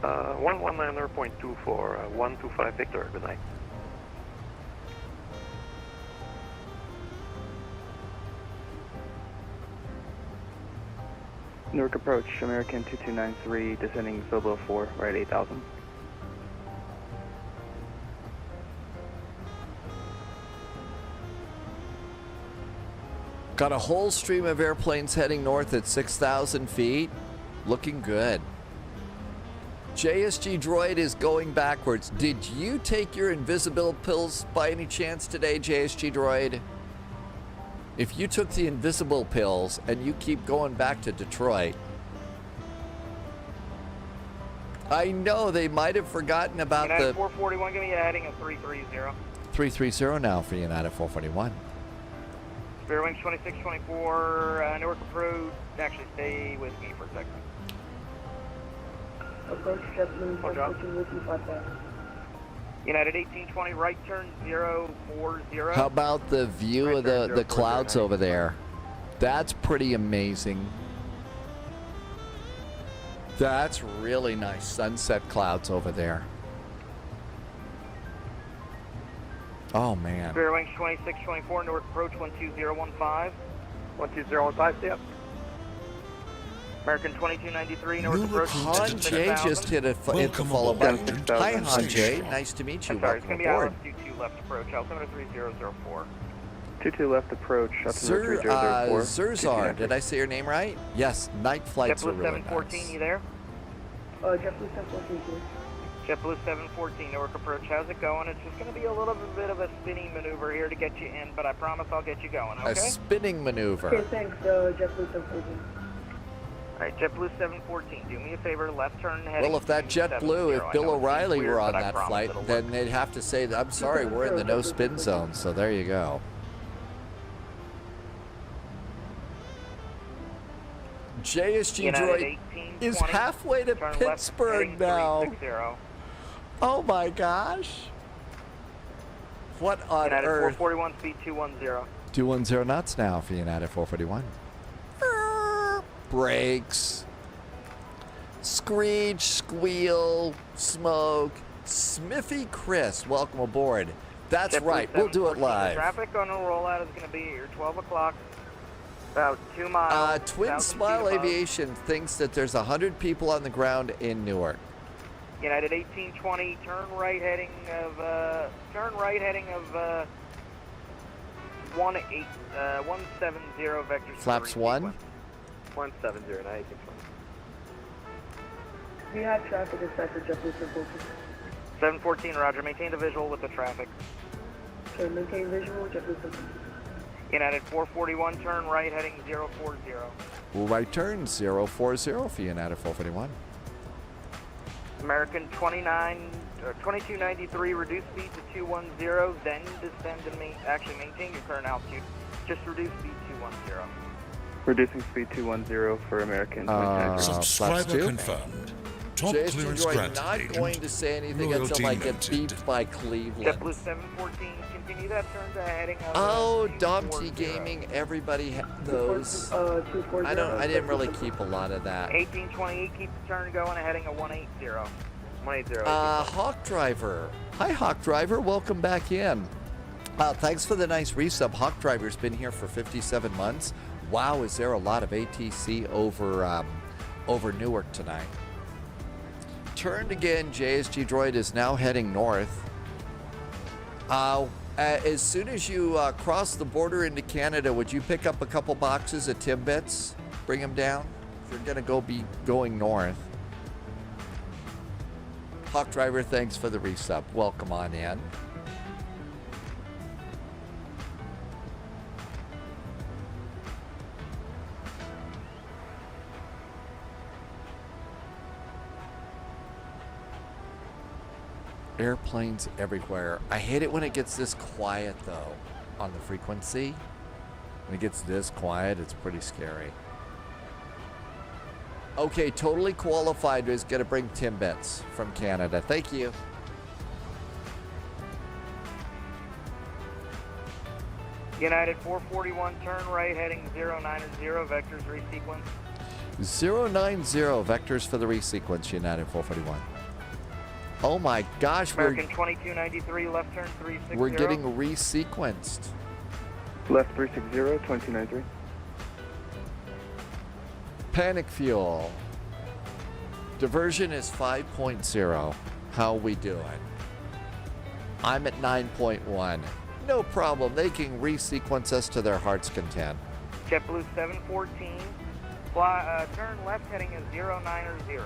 119.2 for 125 Victor, good night. Newark approach, American 2293, descending Solo 4, right 8,000. Got a whole stream of airplanes heading north at 6,000 feet. Looking good. JSG Droid is going backwards. Did you take your invisible pills by any chance today, JSG Droid? If you took the invisible pills and you keep going back to Detroit, I know they might have forgotten about United the 441, give me a heading of 330. 330 now for United 441. Spirit Wings 2624, Newark approach. Actually, stay with me for a second. Approach JetBlue, approaching with you 5,000. United 1820, right turn 040. How about the view Right of turn, the 040, clouds over there? That's pretty amazing. That's really nice sunset clouds over there. Oh, man. Spirit Wings 2624, Newark approach 12015. 12015, stay up. American 2293, Newark approach. Han J just hit the follow button. Hi, Han J. Nice to meet you. I'm sorry, it's Welcome going to be aboard. Alice 22 left approach, altimeter 3004. 22 left approach, altimeter 3004. Zurzar, did I say your name right? Yes, night flights are JetBlue really 714, nice. you there? JetBlue 714 here. JetBlue 714, Newark approach. How's it going? It's just going to be a little bit of a spinning maneuver here to get you in, but I promise I'll get you going, okay? A spinning maneuver. Okay, thanks, JetBlue 714. All right, JetBlue 714, do me a favor, left turn heading. Well, if that JetBlue, if Bill O'Reilly were on that flight, then they'd have to say, I'm sorry, we're in the no spin zone, so there you go. JSG Droid is halfway to Pittsburgh now. Oh my gosh. What on United earth? 441, speed 210. 210 knots now for United 441. Brakes. Screech, squeal, smoke. Smithy Chris, welcome aboard. That's right, we'll do it live. Traffic on the rollout is going to be here 12 o'clock. About 2 miles. Twin Smile Aviation thinks that there's 100 people on the ground in Newark. United 1820, turn right heading of 170 vectors. Flaps 1. 170, 1820. We have traffic inside for JetBlue 714. 714, roger. Maintain the visual with the traffic. Okay, maintain visual, JetBlue 714. United 441, turn right heading 040. Right turn 040 for United 441. American 2293, reduce speed to 210, then descend and maintain your current altitude. Just reduce speed 210. Reducing speed 210 for American 2293. Subscriber confirmed. Top JSG clearance Droid granted, not agent. going to say anything until I get beeped by Cleveland. JetBlue 714, continue that turn to heading of Oh, Dom-T Gaming, everybody knows. I didn't really keep a lot of that. 1828, keep the turn going, heading of 180. 180. Hawk Driver. Hi, Hawk Driver. Welcome back in. Thanks for the nice resub. Hawk Driver's been here for 57 months. Wow, is there a lot of ATC over Newark tonight? Turned again. JSG Droid is now heading north. As soon as you cross the border into Canada, would you pick up a couple boxes of Timbits? Bring them down? If you're going to be going north. Hawk Driver, thanks for the resub. Welcome on in. Airplanes everywhere. I hate it when it gets this quiet, though, on the frequency. When it gets this quiet, it's pretty scary. Okay, totally qualified is going to bring Timbits from Canada. Thank you. United 441, turn right heading 090, vectors resequence. 090 vectors for the resequence, United 441. Oh my gosh, American 2293, left turn 360. we're getting resequenced. Left 360, 2293. Panic fuel. Diversion is 5.0. How we doing? I'm at 9.1. No problem. They can resequence us to their heart's content. JetBlue 714. Turn left heading is 090.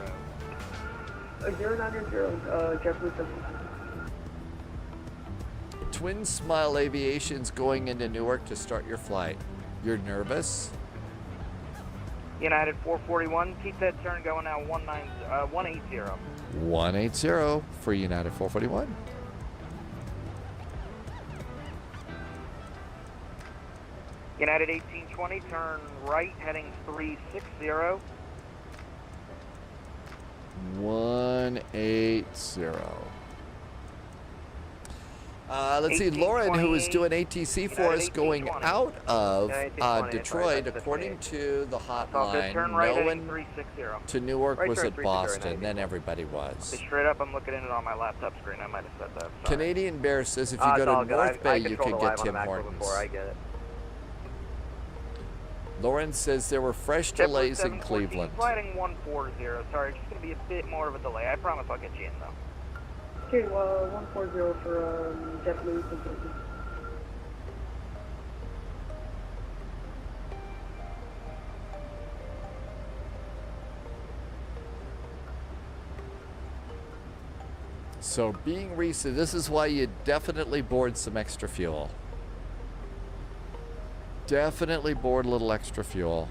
090, JetBlue 714. Twin Smile Aviation's going into Newark to start your flight. You're nervous? United 441, keep that turn going now 180. 180 for United 441. United 1820, turn right heading 360. 180. Let's see, Lauren, who is doing ATC for us, going out of Detroit, according to the hotline. No one to Newark was at Boston, then everybody was. Straight up, I'm looking at it on my laptop screen. I might have said that. Sorry. Canadian Bear says if you go to North Bay, you could get Tim Hortons. I get it. Lauren says there were fresh delays in Cleveland. Flighting 140. Sorry, it's just going to be a bit more of a delay. I promise I'll get you in, though. Okay, 140 for JetBlue. So being recent, this is why you definitely board some extra fuel. Definitely board a little extra fuel.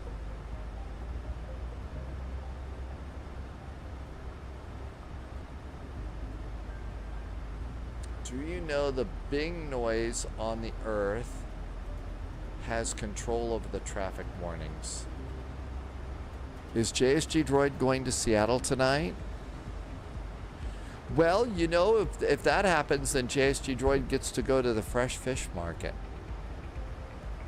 Do you know the bing noise on the earth has control over the traffic warnings? Is JSG Droid going to Seattle tonight? Well, you know, if that happens, then JSG Droid gets to go to the fresh fish market.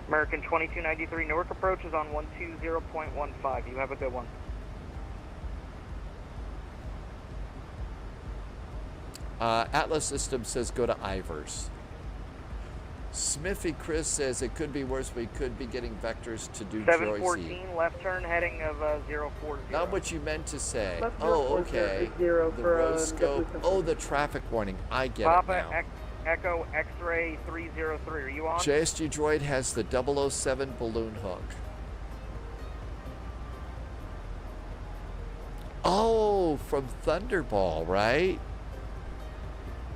American 2293 Newark approach is on 120.15. You have a good one. Atlas System says go to Ivers. Smithy Chris says it could be worse. We could be getting vectors to do 714 left turn heading of 040. Not what you meant to say. Left Oh, okay. The rose scope. Oh, the traffic warning. I get Papa it now. Echo X-ray 303. Are you on? JSG Droid has the 007 balloon hook. Oh, from Thunderball, right?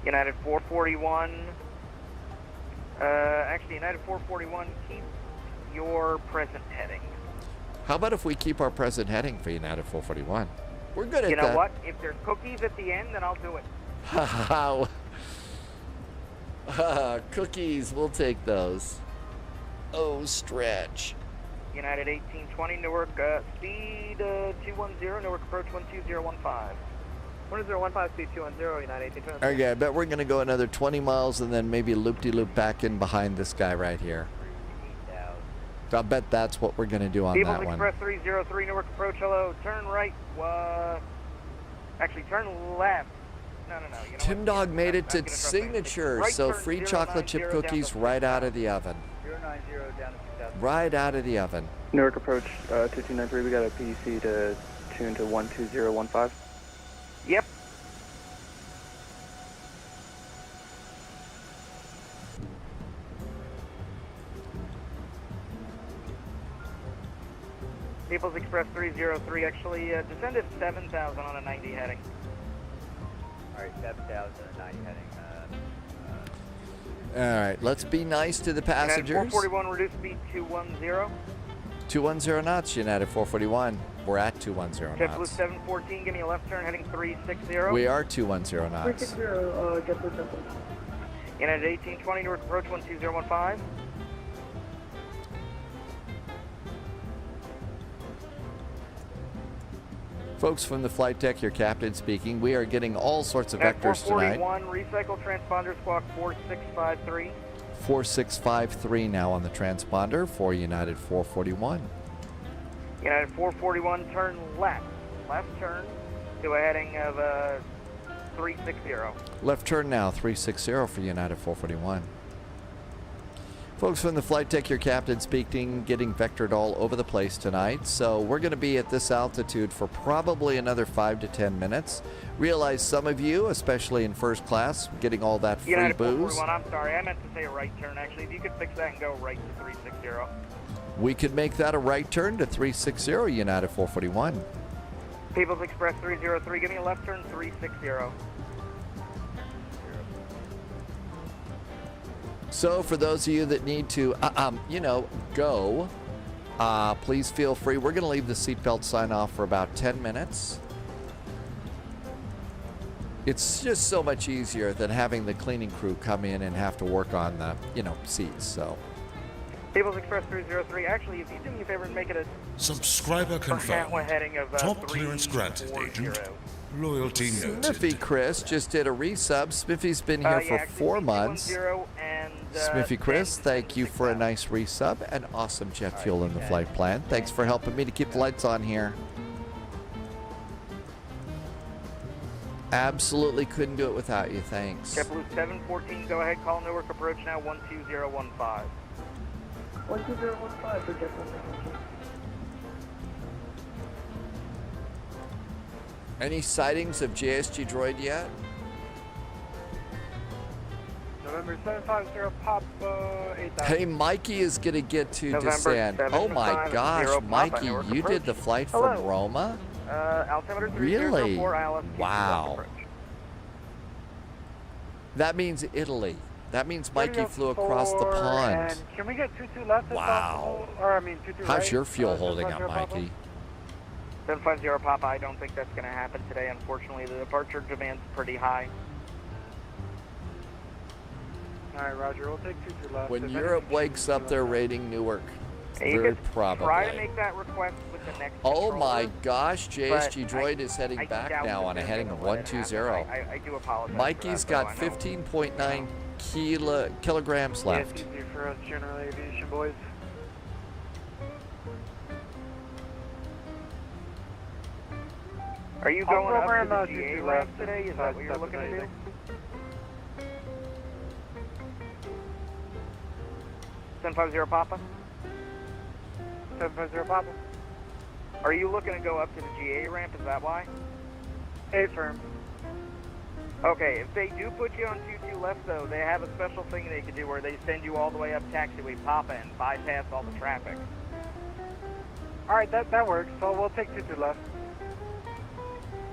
United 441. Actually, United 441, keep your present heading. How about if we keep our present heading for United 441? We're good at that. You know what? If there's cookies at the end, then I'll do it. Cookies, we'll take those. Oh, stretch. United 1820, Newark, speed 210, Newark approach 12015. 1015, speed 210, United 1820. Okay, I bet we're going to go another 20 miles and then maybe loop-de-loop back in behind this guy right here. I'll bet that's what we're going to do on People's that one. Express 303, Newark approach, hello. Turn right, actually turn left. No. You know Tim Dog made it to signature, right so turn, free chocolate chip 090 cookies right out of the oven. 090 down to 2000. Right out of the oven. Newark approach 2293, we got a PEC to tune to 12015. Yep. People's Express 303, actually descend at 7,000 on a 90 heading. Alright, 7,000 on a 90 heading. All right, let's be nice to the passengers. United 441, reduce speed 210. 210 knots, United 441. We're at 210 JetBlue knots. 714, give me a left turn heading 360. We are 210 knots. 360, JetBlue 714. United 1820, Newark approach 12015. Folks from the flight deck, your captain speaking. We are getting all sorts of vectors tonight. 441, recycle transponder squawk 4653. 4653 now on the transponder for United 441. United 441, turn left. Left turn to a heading of 360. Left turn now, 360 for United 441. Folks from the flight deck, your captain speaking, getting vectored all over the place tonight. So we're going to be at this altitude for probably another 5 to 10 minutes. Realize some of you, especially in first class, getting all that free United booze. 441, I'm sorry, I meant to say a right turn actually. If you could fix that and go right to 360. We could make that a right turn to 360, United 441. People's Express 303, give me a left turn 360. So for those of you that need to, go, please feel free. We're going to leave the seatbelt sign off for about 10 minutes. It's just so much easier than having the cleaning crew come in and have to work on the, seats, so. People's Express 303, actually, if you do me a favor and make it a Subscriber confirmed. heading of Top clearance granted, Agent. Loyalty noted. Smithy Chris just did a resub. Smithy's been here for 4 months. Smithy Chris, thank you for a nice resub and awesome jet fuel in the flight plan. Thanks for helping me to keep the lights on here. Absolutely couldn't do it without you. Thanks. JetBlue 714, go ahead, call Newark approach now 12015. 12015 for JetBlue. Any sightings of JSG Droid yet? November 750 Papa 8000. Hey, Mikey is going to get to November descend. Oh my 750 gosh, Papa, Mikey, Newark you approach. did the flight Hello. from Roma? Altimeter 3004 Really? ILS. Wow. That means Italy. That means Mikey flew across the pond. And can we get 22 left? If Wow. possible? Or, I mean, 22 How's right? your fuel holding up, 750 Mikey? 750 Papa, I don't think that's going to happen today. Unfortunately, the departure demand's pretty high. All right, Roger. We'll take 22 left. When If Europe anything, wakes up, they're raiding Newark. Hey, you Very could probably. try to make that request with the next Oh controller, my gosh, JSG but Droid is heading I back doubt now that on a they're heading gonna of let it happen. 120. I do apologize. Mikey's for that, got though, I know. 15.9 kilograms left. It's easy for us, general aviation boys. Are you I'll going up program, to the 22 GA left ramp today? Is that what you're looking to do? 750 Papa? 750 Papa. Are you looking to go up to the GA ramp? Is that why? Affirm. Okay, if they do put you on 22 left, though, they have a special thing they can do where they send you all the way up taxiway Papa and bypass all the traffic. All right, that works. So we'll take 22 left.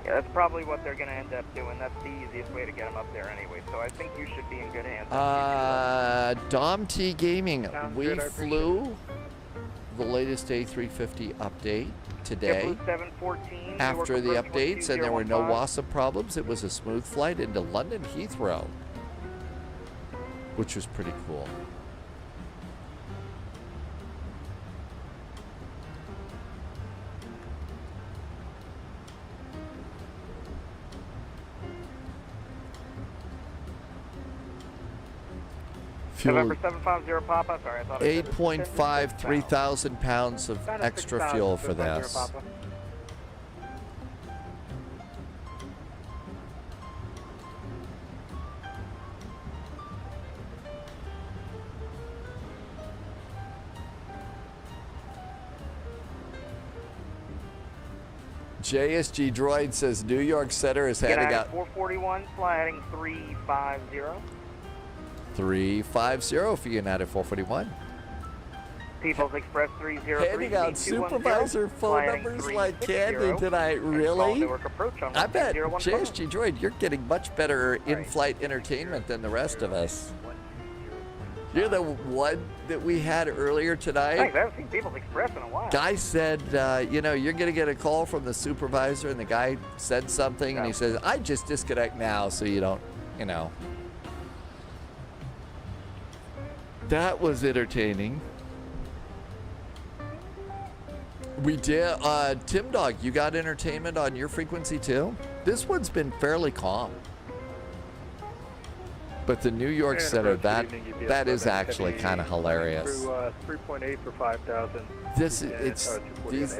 Yeah, that's probably what they're going to end up doing. That's the easiest way to get them up there anyway. So I think you should be in good hands. Dom T Gaming, Sounds we good, I appreciate flew the latest A350 update today. JetBlue 714, After the Newark approach updates, and there were no 12015. WASA problems. It was a smooth flight into London Heathrow, which was pretty cool. November Fuel 750 Papa. Sorry, I thought I said it. 8.5, 3,000 pounds of About a extra 6,000, fuel for 750 this. Papa. JSG Droid says New York Center is heading United out 441, fly heading 350. 350 for United 441. People's Express 303. Handing out supervisor phone numbers like candy tonight, really? I bet JSG Droid, you're getting much better in-flight entertainment than the rest of us. You're the one that we had earlier tonight. Thanks, I haven't seen People's Express in a while. Guy said, you're going to get a call from the supervisor, and the guy said something, and he says, I just disconnect now so you don't, That was entertaining. We did. Tim Dog, you got entertainment on your frequency too? This one's been fairly calm. But the New York Center, that is actually kind of hilarious. Through 3.8 for 5,000.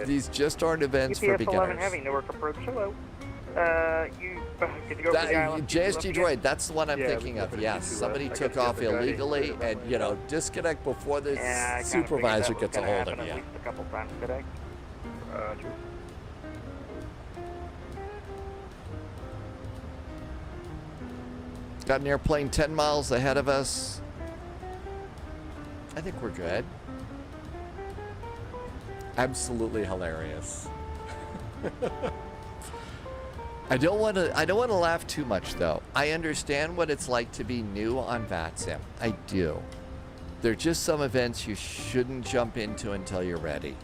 These just aren't events for UPS 11 beginners. Heavy, Newark approach. Hello. Could you go for the island? JSG droid, that's the one I'm Yeah, we thinking can of. put it Yes, to somebody left. I took guess off the other guy illegally, didn't and mind. you know, disconnect before the Yeah, I kinda supervisor figured that gets a was gonna hold of happen you. at least a couple times today. True. Got an airplane 10 miles ahead of us. I think we're good. Absolutely hilarious. I don't want to laugh too much though. I understand what it's like to be new on VATSIM. I do. There are just some events you shouldn't jump into until you're ready.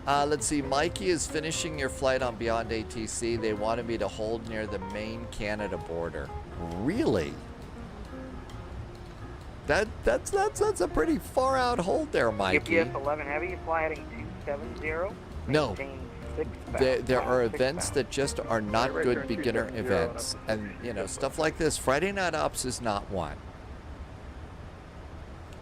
Let's see. Mikey is finishing your flight on Beyond ATC. They wanted me to hold near the main Canada border. Really? That's a pretty far out hold there, Mikey. GPS 11 heavy, fly heading 270. No. Maintain 6 There are events that just are not Right good turn beginner 270 events. And, you know, stuff like this. Friday Night Ops is not one.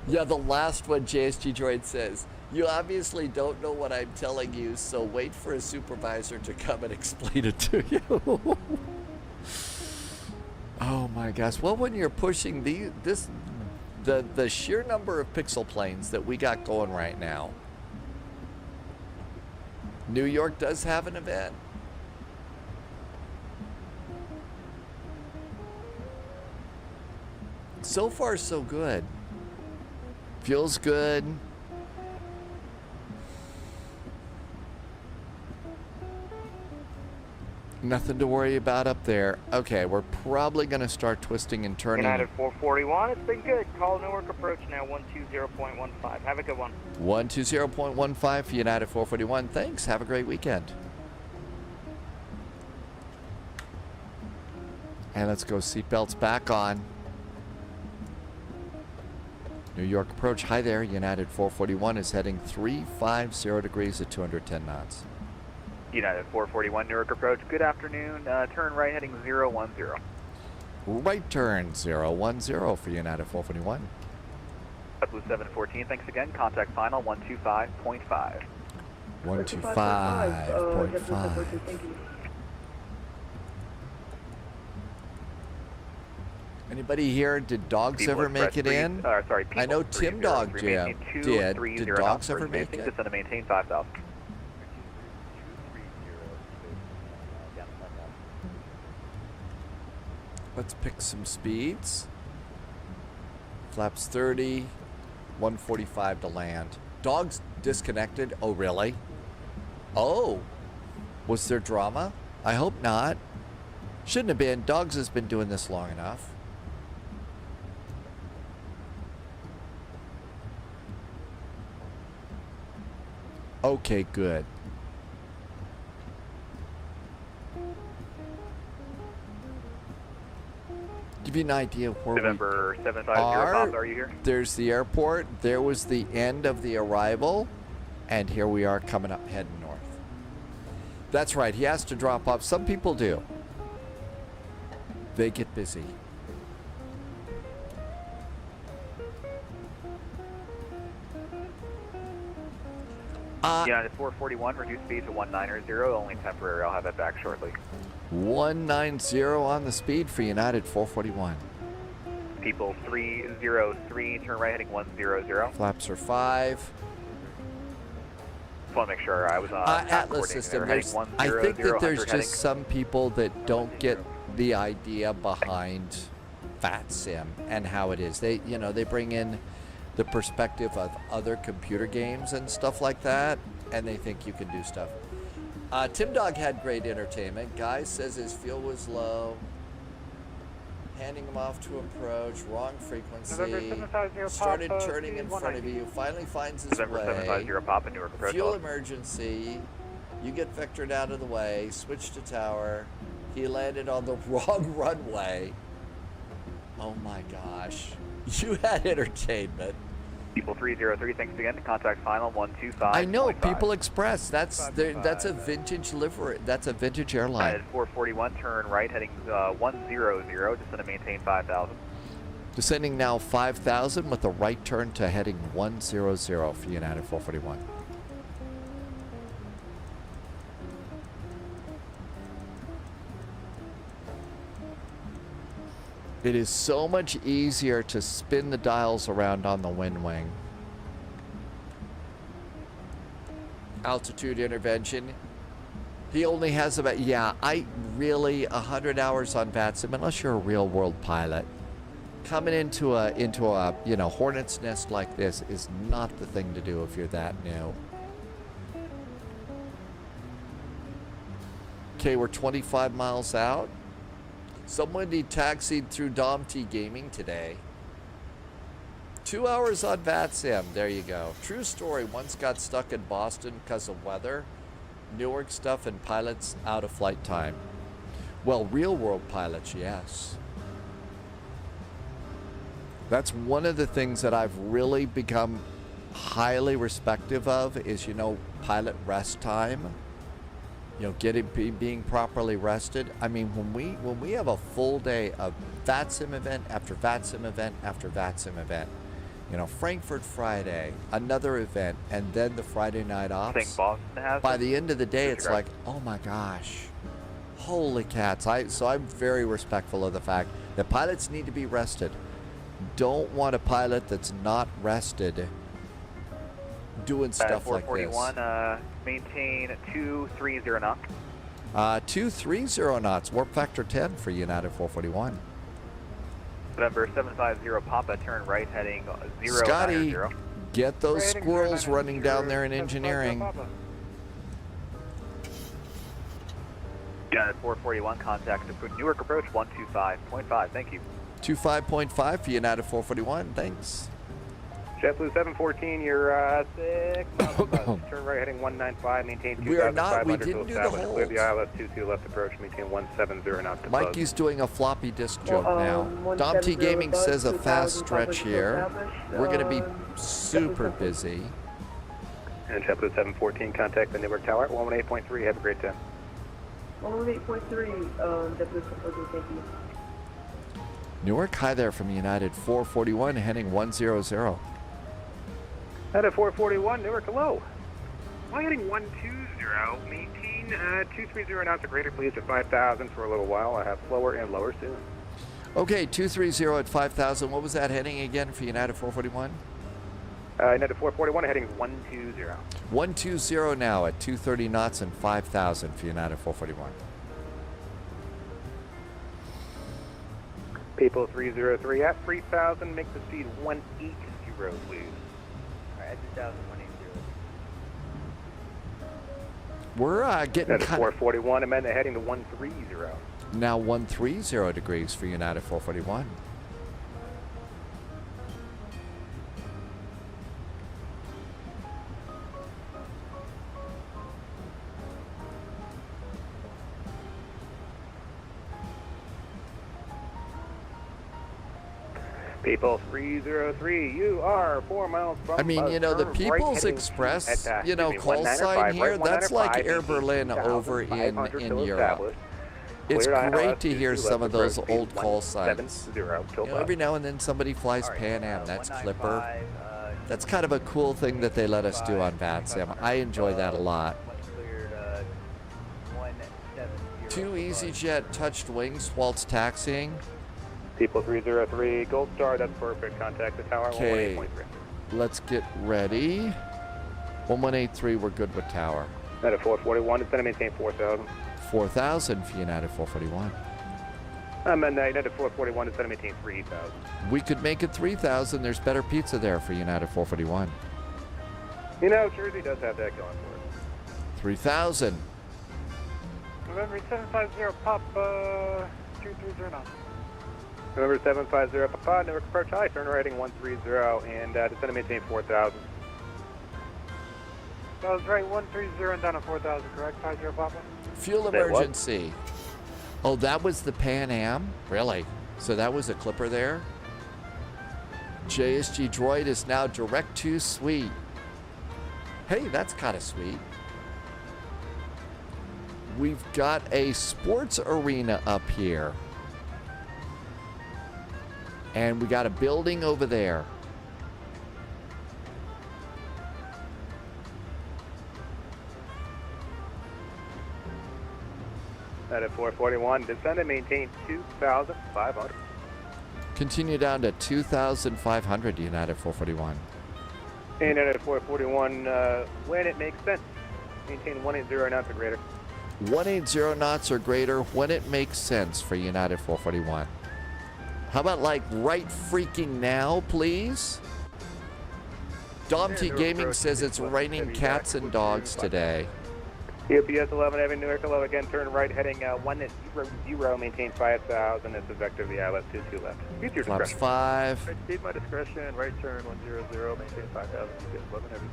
Yeah, the last one, JSG Droid says, you obviously don't know what I'm telling you, so wait for a supervisor to come and explain it to you. Oh my gosh. Well, when you're pushing the sheer number of pixel planes that we got going right now, New York does have an event. So far, so good. Feels good. Nothing to worry about up there. Okay, we're probably going to start twisting and turning. United 441, it's been good. Call Newark approach now 120.15. Have a good one. 120.15 for United 441. Thanks. Have a great weekend. And let's go. Seatbelts back on. New York approach. Hi there. United 441 is heading 350 degrees at 210 knots. United 441 Newark approach. Good afternoon. Turn right heading 010. Right turn 010 for United 441. Blue 714. Thanks again. Contact final 125.5. 125.5. Anybody here? Did dogs ever make it in? I know Tim Dog Jam did. Did dogs ever make it? Descend to maintain 5,000. Let's pick some speeds. Flaps 30, 145 to land. Dogs disconnected. Oh, really? Oh, was there drama? I hope not. Shouldn't have been. Dogs has been doing this long enough. Okay, good. Give you an idea of where November we 750 are. Bob, are you here? There's the airport. There was the end of the arrival. And here we are coming up, heading north. That's right. He has to drop off. Some people do. They get busy. United 441, reduce speed to 190, only temporary. I'll have that back shortly. 190 on the speed for United 441. People 303, turn right heading 100. Flaps are 5. Just want to make sure I was on Atlas system. I think that there's just some people that don't get the idea behind VATSIM and how it is. They, you know, they bring in the perspective of other computer games and stuff like that, and they think you can do stuff. Tim Dog had great entertainment. Guy says his fuel was low. Handing him off to approach, wrong frequency. Started turning in front of you. Finally finds his November way. 750 Papa, Newark approach. Fuel emergency. You get vectored out of the way. Switch to tower. He landed on the wrong runway. Oh my gosh. You had entertainment. People 303, thanks again. Contact final 125. I know, People Express. That's a vintage livery. That's a vintage airline. United 441, turn right heading 100. Descend to maintain 5,000. Descending now 5,000 with a right turn to heading 100 for United 441. It is so much easier to spin the dials around on the wind wing. Altitude intervention. He only has about, yeah, 100 hours on VATSIM, unless you're a real world pilot. Coming into a hornet's nest like this is not the thing to do if you're that new. Okay, we're 25 miles out. Somebody taxied through Dom T Gaming today. 2 hours on VATSIM. There you go. True story. Once got stuck in Boston because of weather. Newark stuff and pilots out of flight time. Well, real world pilots, yes. That's one of the things that I've really become highly respective of is, pilot rest time. Being properly rested. I mean, when we have a full day of VATSIM event after VATSIM event after VATSIM event, Frankfurt Friday, another event, and then the Friday night ops. I think Boston has by the end of the day, it's like, oh my gosh, holy cats! So I'm very respectful of the fact that pilots need to be rested. Don't want a pilot that's not rested doing stuff like this. 441, maintain 230 knots. 230 knots, warp factor 10 for United 441. November 750 Papa, turn right heading 090. Scotty, get those squirrels running down there in engineering. United 441, contact Newark approach 125.5, thank you. 25.5 for United 441, thanks. JetBlue 714, you're 6 miles above. Turn right heading 195, maintain 2,500 to establish. Clear the ILS 22 left approach, maintain 170 knots to Mikey's doing a floppy disk joke now. Dom T Gaming says a fast stretch here. We're going to be super busy. And JetBlue 714, contact the Newark Tower at 118.3. Have a great time. 118.3, JetBlue 714, thank you. Newark, hi there from United 441, heading 100. United 441, Newark, hello. Fly heading 120, maintain 230 knots or greater, please, at 5,000 for a little while. I have slower and lower soon. Okay, 230 at 5,000. What was that heading again for United 441? United 441, heading 120. 120 now at 230 knots and 5,000 for United 441. People 303 at 3,000, make the speed 180, please. Alright, 2,180. We're getting United 441, amend the heading to 130. Now 130 degrees for United 441. People 303, you are 4 miles from. I mean, the People's Express, call sign here, that's like Air Berlin over in Europe. It's great to hear some of those old call signs. Every now and then somebody flies Pan Am, that's Clipper. That's kind of a cool thing that they let us do on VATSIM. I enjoy that a lot. 2 EasyJet touched wings whilst taxiing. People 303, Gold Star, that's perfect. Contact the tower, 118.3. Let's get ready. 1183, we're good with tower. United 441, it's going to maintain 4,000. 4,000 for United 441. And United 441, it's going to maintain 3,000. We could make it 3,000. There's better pizza there for United 441. Jersey does have that going for it. 3,000. November 750, Papa 230 knots. November 750, Papa, Newark approach high, turn right heading 130, and it's going to maintain 4,000. That was right, 130 and down to 4,000, correct? 50 Papa? Fuel emergency. Oh, that was the Pan Am? Really? So that was a Clipper there? JSG Droid is now direct to suite. Hey, that's kind of sweet. We've got a sports arena up here. And we got a building over there. At 441, descend and maintain 2,500. Continue down to 2,500, United 441. United 441, when it makes sense. Maintain 180 knots or greater. 180 knots or greater when it makes sense for United 441. How about like right freaking now, please? Dom T Gaming says it's raining cats and dogs today. EOPS 11 Avenue, Newark 11, again, turn right, heading 100, maintain 5,000, it's effective, the ILS 22 left. Use your Flaps discretion. 5. Right speed, my discretion, right turn 100, maintain 5,000, get 11 heavy.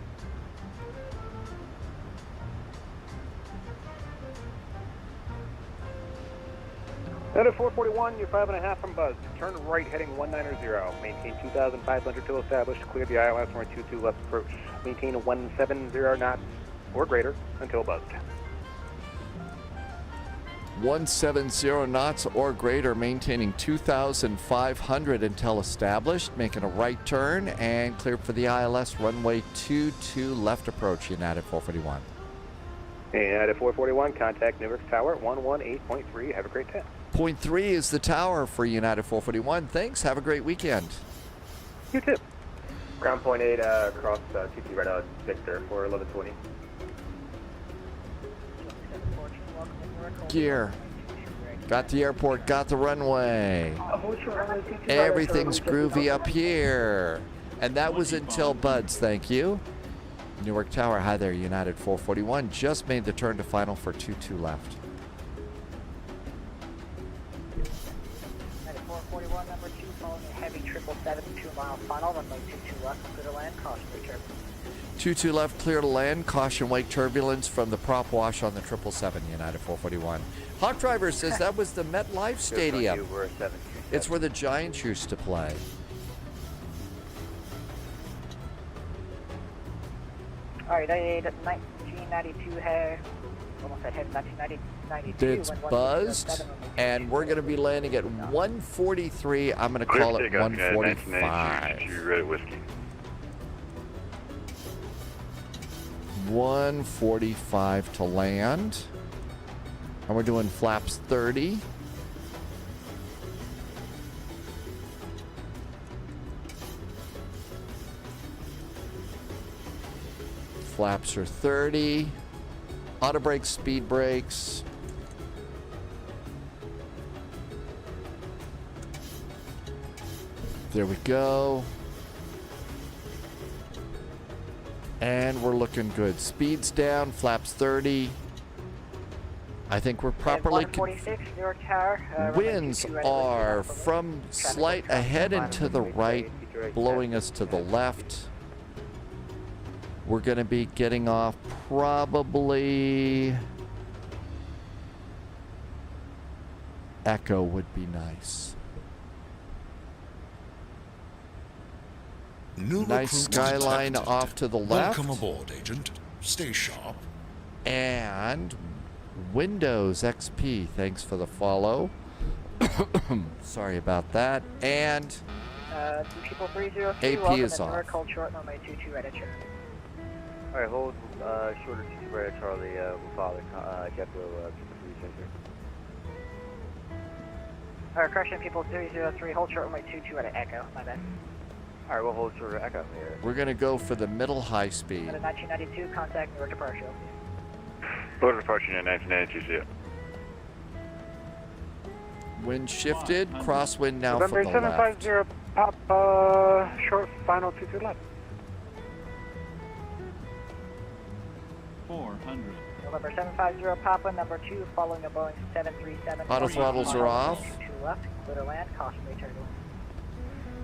Out of 441, you're 5.5 from Buzz. Turn right, heading 190. Maintain 2,500 till established. Clear the ILS 122 left approach. Maintain 170 knots or greater until buzzed. 170 knots or greater, maintaining 2,500 until established. Making a right turn and clear for the ILS runway 22 left approach, United 441. United 441, contact Newark Tower 118.3. Have a great day. Point 3 is the tower for United 441. Thanks. Have a great weekend. You too. Ground point 8, across 2T right out, Victor, for 1120. Gear. Got the airport, got the runway. Everything's groovy up here. And that was until Buds, thank you. Newark Tower, hi there, United 441. Just made the turn to final for 22 left. 441, number 2, following a heavy 777, 2 mile final, runway 22 left, clear to land, caution wake turbulence. 22 left, clear to land, caution wake turbulence from the prop wash on the 777, United 441. Hawk Driver says that was the MetLife Stadium. It's where the Giants used to play. Alright, 1992 had, almost said head 1992. It's buzzed, and we're going to be landing at 143. I'm going to call it 145. 145 to land. And we're doing flaps 30. Flaps are 30. Auto brakes, speed brakes. There we go. And we're looking good. Speeds down, flaps 30. I think we're properly... 146, Newark Tower. Winds are from slight ahead and to the right, blowing us to the left. We're going to be getting off probably... Echo would be nice. New Nice skyline off to the left. Welcome aboard, Agent. Stay sharp. And Windows XP, thanks for the follow. Sorry about that. And People 303, AP is off. Newark, hold short, runway 22 right at you. Alright, hold shorter 22 right at Charlie, we'll follow JetBlue, Alright, correction, people 303, hold short, runway 22 right at Echo, my bad. Alright, we'll hold short Echo here. We're going to go for the middle high speed. At 1992, contact Newark departure. Border departure in 1992, see ya. Wind shifted, crosswind now for November the left. 750, pop, short, final 22 left. 400. November 750, Papa, number 2, following a Boeing 737. Auto throttles are off. 22 left, clear to land, caution turbulence.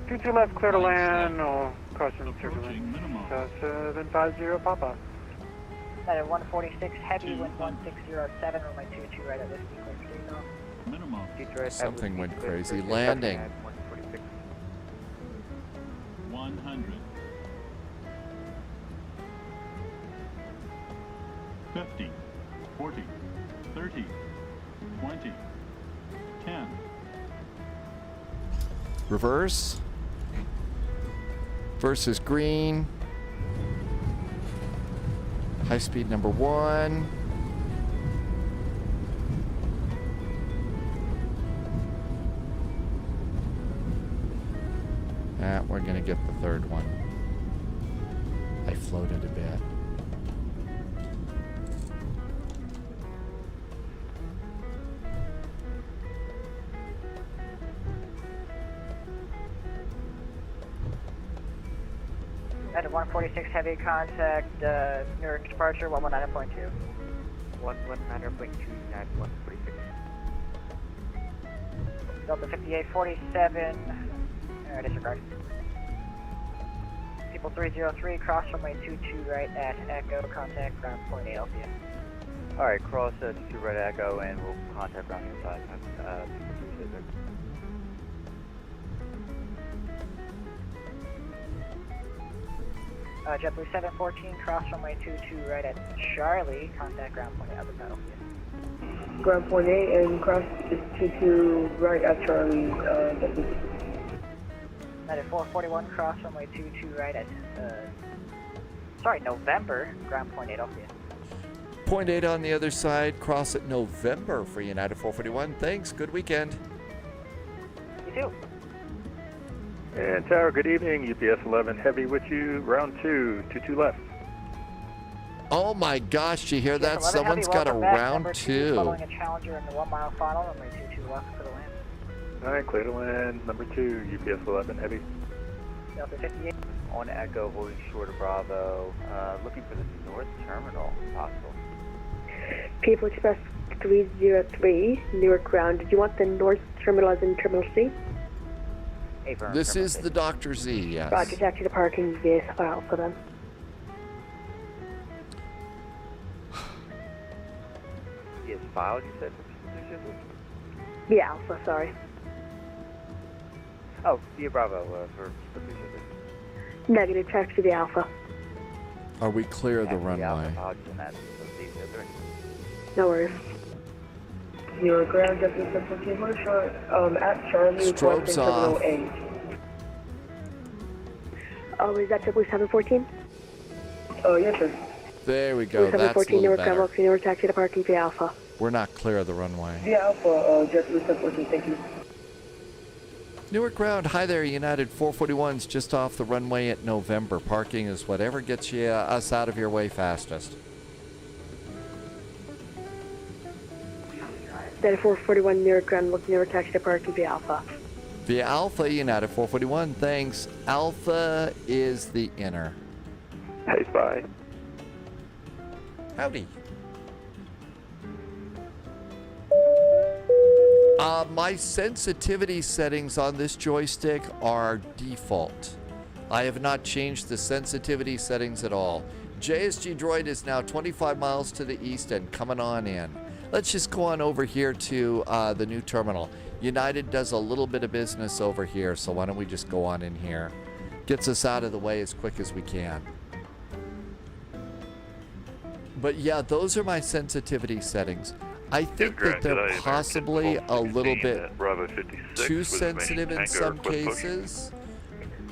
22 left, clear to land, or caution turbulence. 750, Papa. At 146, heavy, wind 1607, runway 22 right at Whiskey, clear to off. Minimum. Something went crazy. Landing. 100. 50. 40. 30. 20. 10. Reverse. Versus green. High speed number 1. We're going to get the third one. I floated a bit. At 146 heavy contact, Newark departure 119.2. 119.2, United 146. Delta 5847, disregard. People 303, cross runway 22 right at Echo, contact ground point Alpha. Alright, cross 22 right at Echo, and we'll contact ground inside. JetBlue 714, cross runway 22 right at Charlie, contact ground point Alpha Battlefield. Ground point 8 and cross 22 right at Charlie. United 441, cross runway 22 right at, November, ground point 8 Alpha. Point 8 on the other side, cross at November for United 441. Thanks, good weekend. You too. And Tower, good evening. UPS 11 heavy with you. Round 2, 22 left. Oh my gosh, you hear that? Someone's got a round 2. Following a Challenger in the 1 mile final, runway 22 left for the land. Alright, clear to land. Number 2, UPS 11 heavy. Delta 58. On Echo, holding short of Bravo, looking for the north terminal, if possible. People Express 303, Newark ground. Did you want the north terminal as in Terminal C? This is the Dr. Z, yes. Roger, taxi to parking via Alpha then. He is filed, you said? Via Alpha, sorry. Oh, via Bravo for Negative, taxi via Alpha. Are we clear of the runway? No worries. Your ground distance of 14 more short, at Charlie, Strobes off. Oh, is that JetBlue 714? Oh, yes, sir. There we go, that's a 714 little Newark better. ground, Newark taxi to parking via Alpha. We're not clear of the runway. Via Alpha, JetBlue 714, thank you. Newark ground, hi there, United 441's just off the runway at November. Parking is whatever gets you us out of your way fastest. United 441 Newark ground, Newark taxi to parking via Alpha. Via Alpha, United 441, thanks. Alpha is the inner. Hey, Spy. Howdy. My sensitivity settings on this joystick are default. I have not changed the sensitivity settings at all. JSG Droid is now 25 miles to the east and coming on in. Let's just go on over here to the new terminal. United does a little bit of business over here, so why don't we just go on in here. Gets us out of the way as quick as we can. But yeah, those are my sensitivity settings. I think that they're possibly a little bit too sensitive in some cases,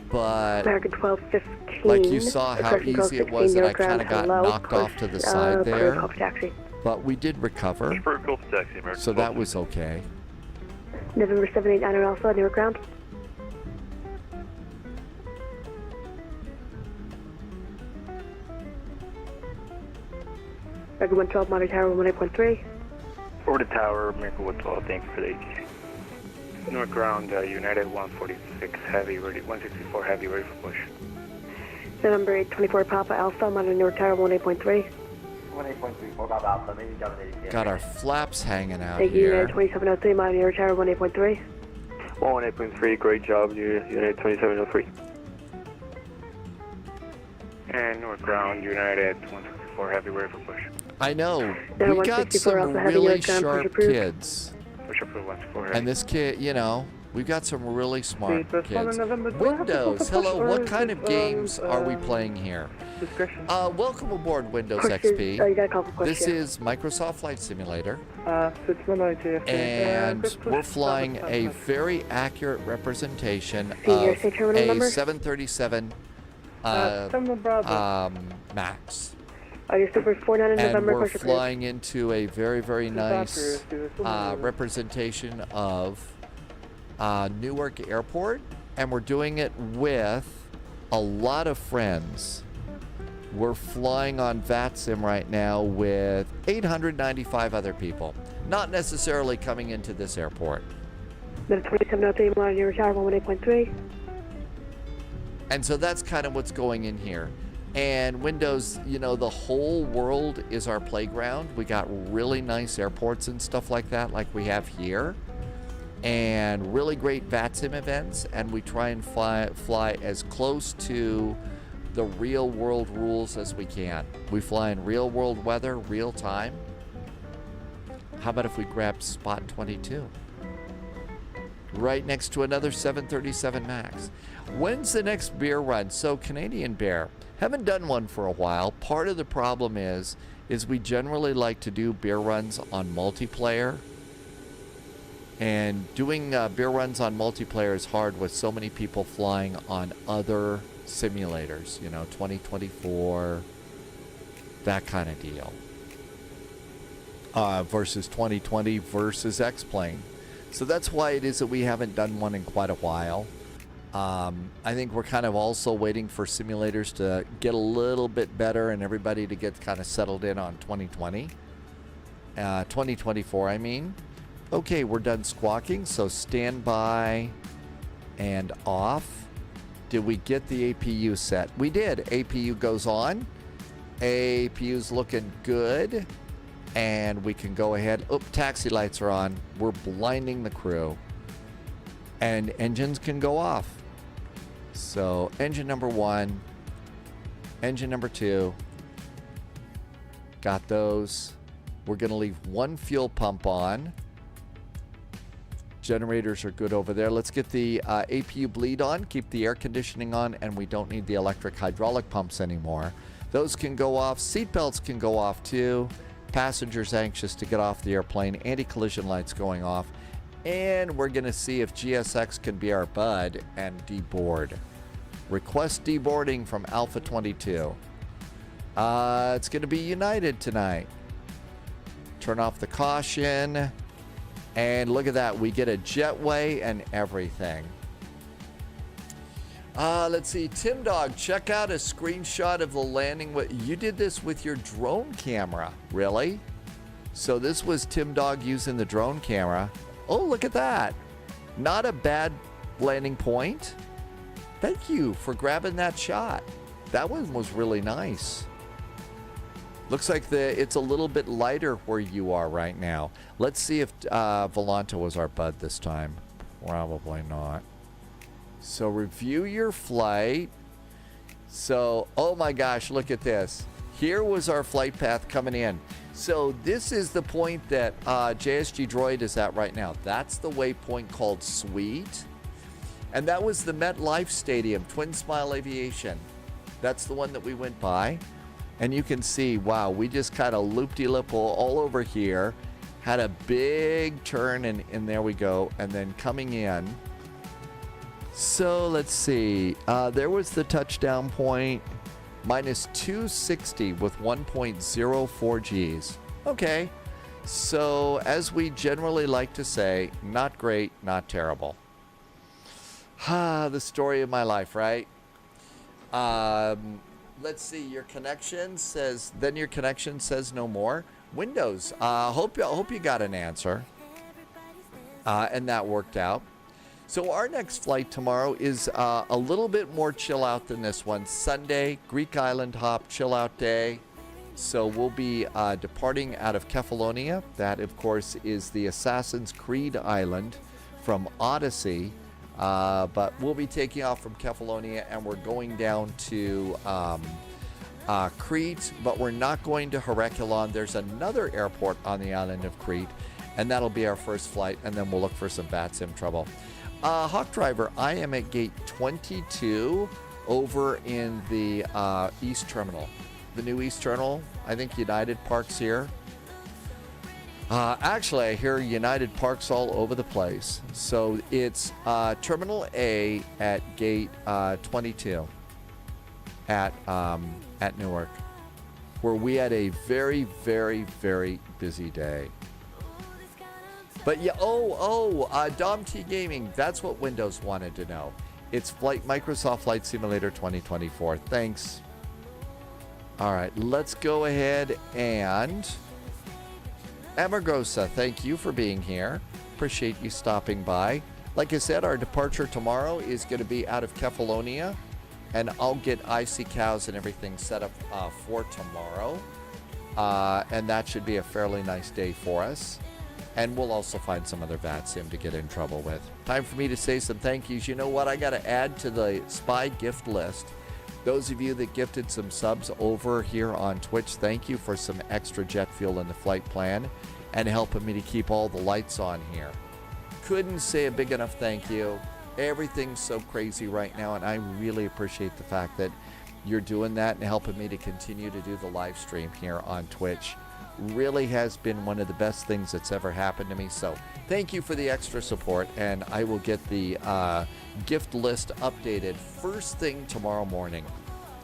but American 1215. like you saw how easy it was that I kind of got knocked off to the side there. But we did recover, so that was okay. November 789 Alpha, Newark ground. American 112, Monitor Tower 18.3. Over to Tower, Miracle 112, thank you for the ATC. North ground, United 146 heavy, ready, 164 heavy, ready for push. November 824 Papa Alpha, Monitor Newark Tower 18.3. 18.3, 4 Papa Alpha, maybe down to 80. Got our flaps hanging out Thank you, here. United 2703, Monitor Newark Tower 18.3. 18.3, great job, United 2703. And North ground, United 164 heavy, ready for push. I know, we got some really sharp kids. And this kid, you know, we've got some really smart kids. Windows, hello, what kind of games are we playing here? Welcome aboard Windows XP. This is Microsoft Flight Simulator. And we're flying a very accurate representation of a 737 Max. Super 49 in And November, we're pressure flying into a very, very nice representation of Newark Airport. and we're doing it with a lot of friends. We're flying on VATSIM right now with 895 other people, not necessarily coming into this airport. Myrtle 2703, London-LHR 18.3. And so that's kind of what's going in here. And Windows, you know, the whole world is our playground. We got really nice airports and stuff like that, like we have here. And really great VATSIM events. And we try and fly as close to the real world rules as we can. We fly in real world weather, real time. How about if we grab spot 22? Right next to another 737 MAX. When's the next beer run? So Canadian Bear, haven't done one for a while. Part of the problem is we generally like to do beer runs on multiplayer. And doing beer runs on multiplayer is hard with so many people flying on other simulators, you know, 2024, that kind of deal. Versus 2020 versus X-Plane. So that's why it is that we haven't done one in quite a while. I think we're kind of also waiting for simulators to get a little bit better and everybody to get kind of settled in on 2020. 2024, I mean. Okay, we're done squawking, so stand by and off. Did we get the APU set? We did. APU goes on. APU's looking good. And we can go ahead. Oh, taxi lights are on. We're blinding the crew. And engines can go off. So engine number 1. Engine number 2. Got those. We're going to leave one fuel pump on. Generators are good over there. Let's get the APU bleed on. Keep the air conditioning on. And we don't need the electric hydraulic pumps anymore. Those can go off. Seatbelts can go off too. Passengers anxious to get off the airplane. Anti-collision lights going off. And we're going to see if GSX can be our bud and deboard. Request deboarding from Alpha 22. It's going to be United tonight. Turn off the caution. And look at that. We get a jetway and everything. Let's see. Tim Dog, check out a screenshot of the landing. You did this with your drone camera. Really? So this was Tim Dog using the drone camera. Oh, look at that. Not a bad landing point. Thank you for grabbing that shot. That one was really nice. Looks like it's a little bit lighter where you are right now. Let's see if Volanta was our bud this time. Probably not. So review your flight. So, oh my gosh, look at this. Here was our flight path coming in. So this is the point that JSG Droid is at right now. That's the waypoint called Sweet. And that was the MetLife Stadium, Twin Smile Aviation. That's the one that we went by. And you can see, wow, we just kind of loop-de-loop all over here. Had a big turn, and there we go. And then coming in. So let's see. There was the touchdown point. Minus 260 with 1.04 Gs. Okay. So as we generally like to say, not great, not terrible. The story of my life, right? Let's see. Your connection says no more. Windows. Hope you got an answer. And that worked out. So our next flight tomorrow is a little bit more chill out than this one. Sunday, Greek Island hop, chill out day. So we'll be departing out of Kefalonia. That, of course, is the Assassin's Creed Island from Odyssey. But we'll be taking off from Kefalonia and we're going down to Crete. But we're not going to Herculon. There's another airport on the island of Crete. And that'll be our first flight. And then we'll look for some VATSIM trouble. Hawk Driver, I am at gate 22 over in the East Terminal. The new East Terminal. I think United parks here. Actually, I hear United parks all over the place. So it's Terminal A at gate 22 at Newark, where we had a very, very, very busy day. But yeah, Dom T Gaming, that's what Windows wanted to know. It's Microsoft Flight Simulator 2024. Thanks. All right, let's go ahead and Amagrosa, thank you for being here. Appreciate you stopping by. Like I said, our departure tomorrow is going to be out of Kefalonia, and I'll get IC cows and everything set up for tomorrow. And that should be a fairly nice day for us. And we'll also find some other VATSIM to get in trouble with. Time for me to say some thank yous. You know what? I got to add to the SPY gift list. Those of you that gifted some subs over here on Twitch, thank you for some extra jet fuel in the flight plan and helping me to keep all the lights on here. Couldn't say a big enough thank you. Everything's so crazy right now, and I really appreciate the fact that you're doing that and helping me to continue to do the live stream here on Twitch. Really has been one of the best things that's ever happened to me. So thank you for the extra support, and I will get the gift list updated first thing tomorrow morning,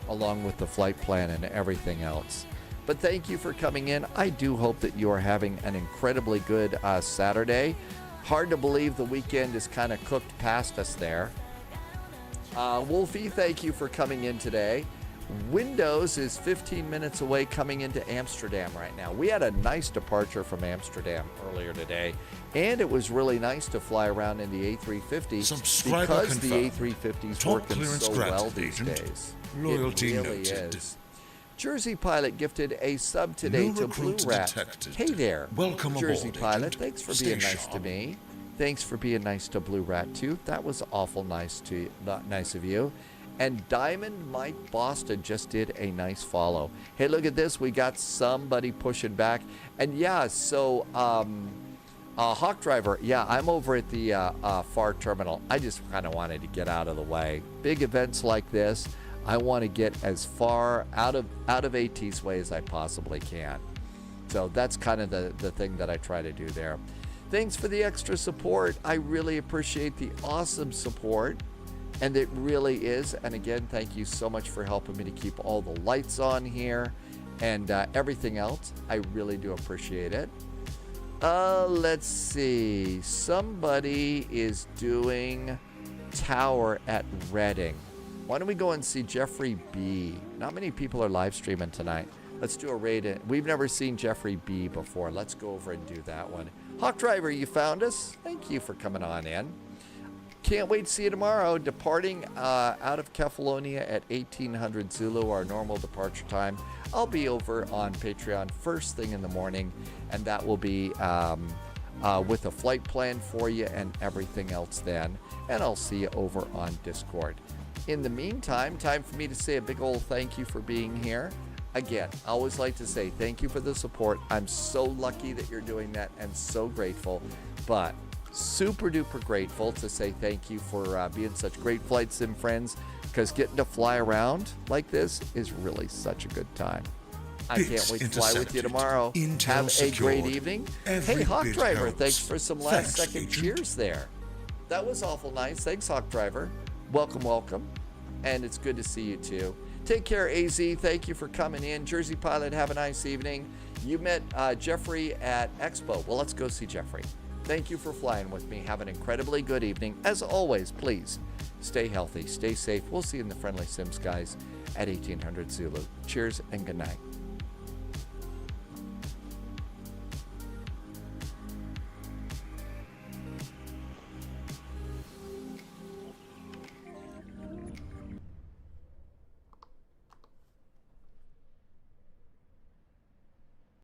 along with the flight plan and everything else. But thank you for coming in. I do hope that you are having an incredibly good Saturday. Hard to believe the weekend is kind of cooked past us there. Wolfie, thank you for coming in today. Windows is 15 minutes away coming into Amsterdam right now. We had a nice departure from Amsterdam earlier today, and it was really nice to fly around in the A350 because the A350 is working so well these days. Loyalty it really noted. is. Jersey Pilot gifted a sub today to Blue Rat. detected. Hey there, Welcome Jersey aboard, Pilot. agent. Thanks for Stay being nice sharp. to me. Thanks for being nice to Blue Rat too. That was awful nice of you. And Diamond Mike Boston just did a nice follow. Hey, look at this. We got somebody pushing back. And yeah, so Hawk Driver, yeah, I'm over at the FAR terminal. I just kind of wanted to get out of the way. Big events like this, I want to get as far out of AT's way as I possibly can. So that's kind of the thing that I try to do there. Thanks for the extra support. I really appreciate the awesome support. And it really is. And again, thank you so much for helping me to keep all the lights on here and everything else. I really do appreciate it. Let's see. Somebody is doing Tower at Reading. Why don't we go and see Jeffrey B? Not many people are live streaming tonight. Let's do a raid. We've never seen Jeffrey B before. Let's go over and do that one. Hawk Driver, you found us. Thank you for coming on in. Can't wait to see you tomorrow. Departing out of Kefalonia at 1800 Zulu, our normal departure time. I'll be over on Patreon first thing in the morning, and that will be with a flight plan for you and everything else then. And I'll see you over on Discord. In the meantime, time for me to say a big old thank you for being here. Again, I always like to say thank you for the support. I'm so lucky that you're doing that and so grateful. But super duper grateful to say thank you for being such great flight sim friends, because getting to fly around like this is really such a good time. I can't wait to fly with you tomorrow. Have a great evening. Hey, Hawk Driver, thanks for some last second cheers there. That was awful nice. Thanks, Hawk Driver. Welcome, welcome. And it's good to see you too. Take care, AZ. Thank you for coming in. Jersey Pilot, have a nice evening. You met Jeffrey at Expo. Well, let's go see Jeffrey. Thank you for flying with me. Have an incredibly good evening. As always, please stay healthy, stay safe. We'll see you in the friendly sim skies at 1800 Zulu. Cheers and good night.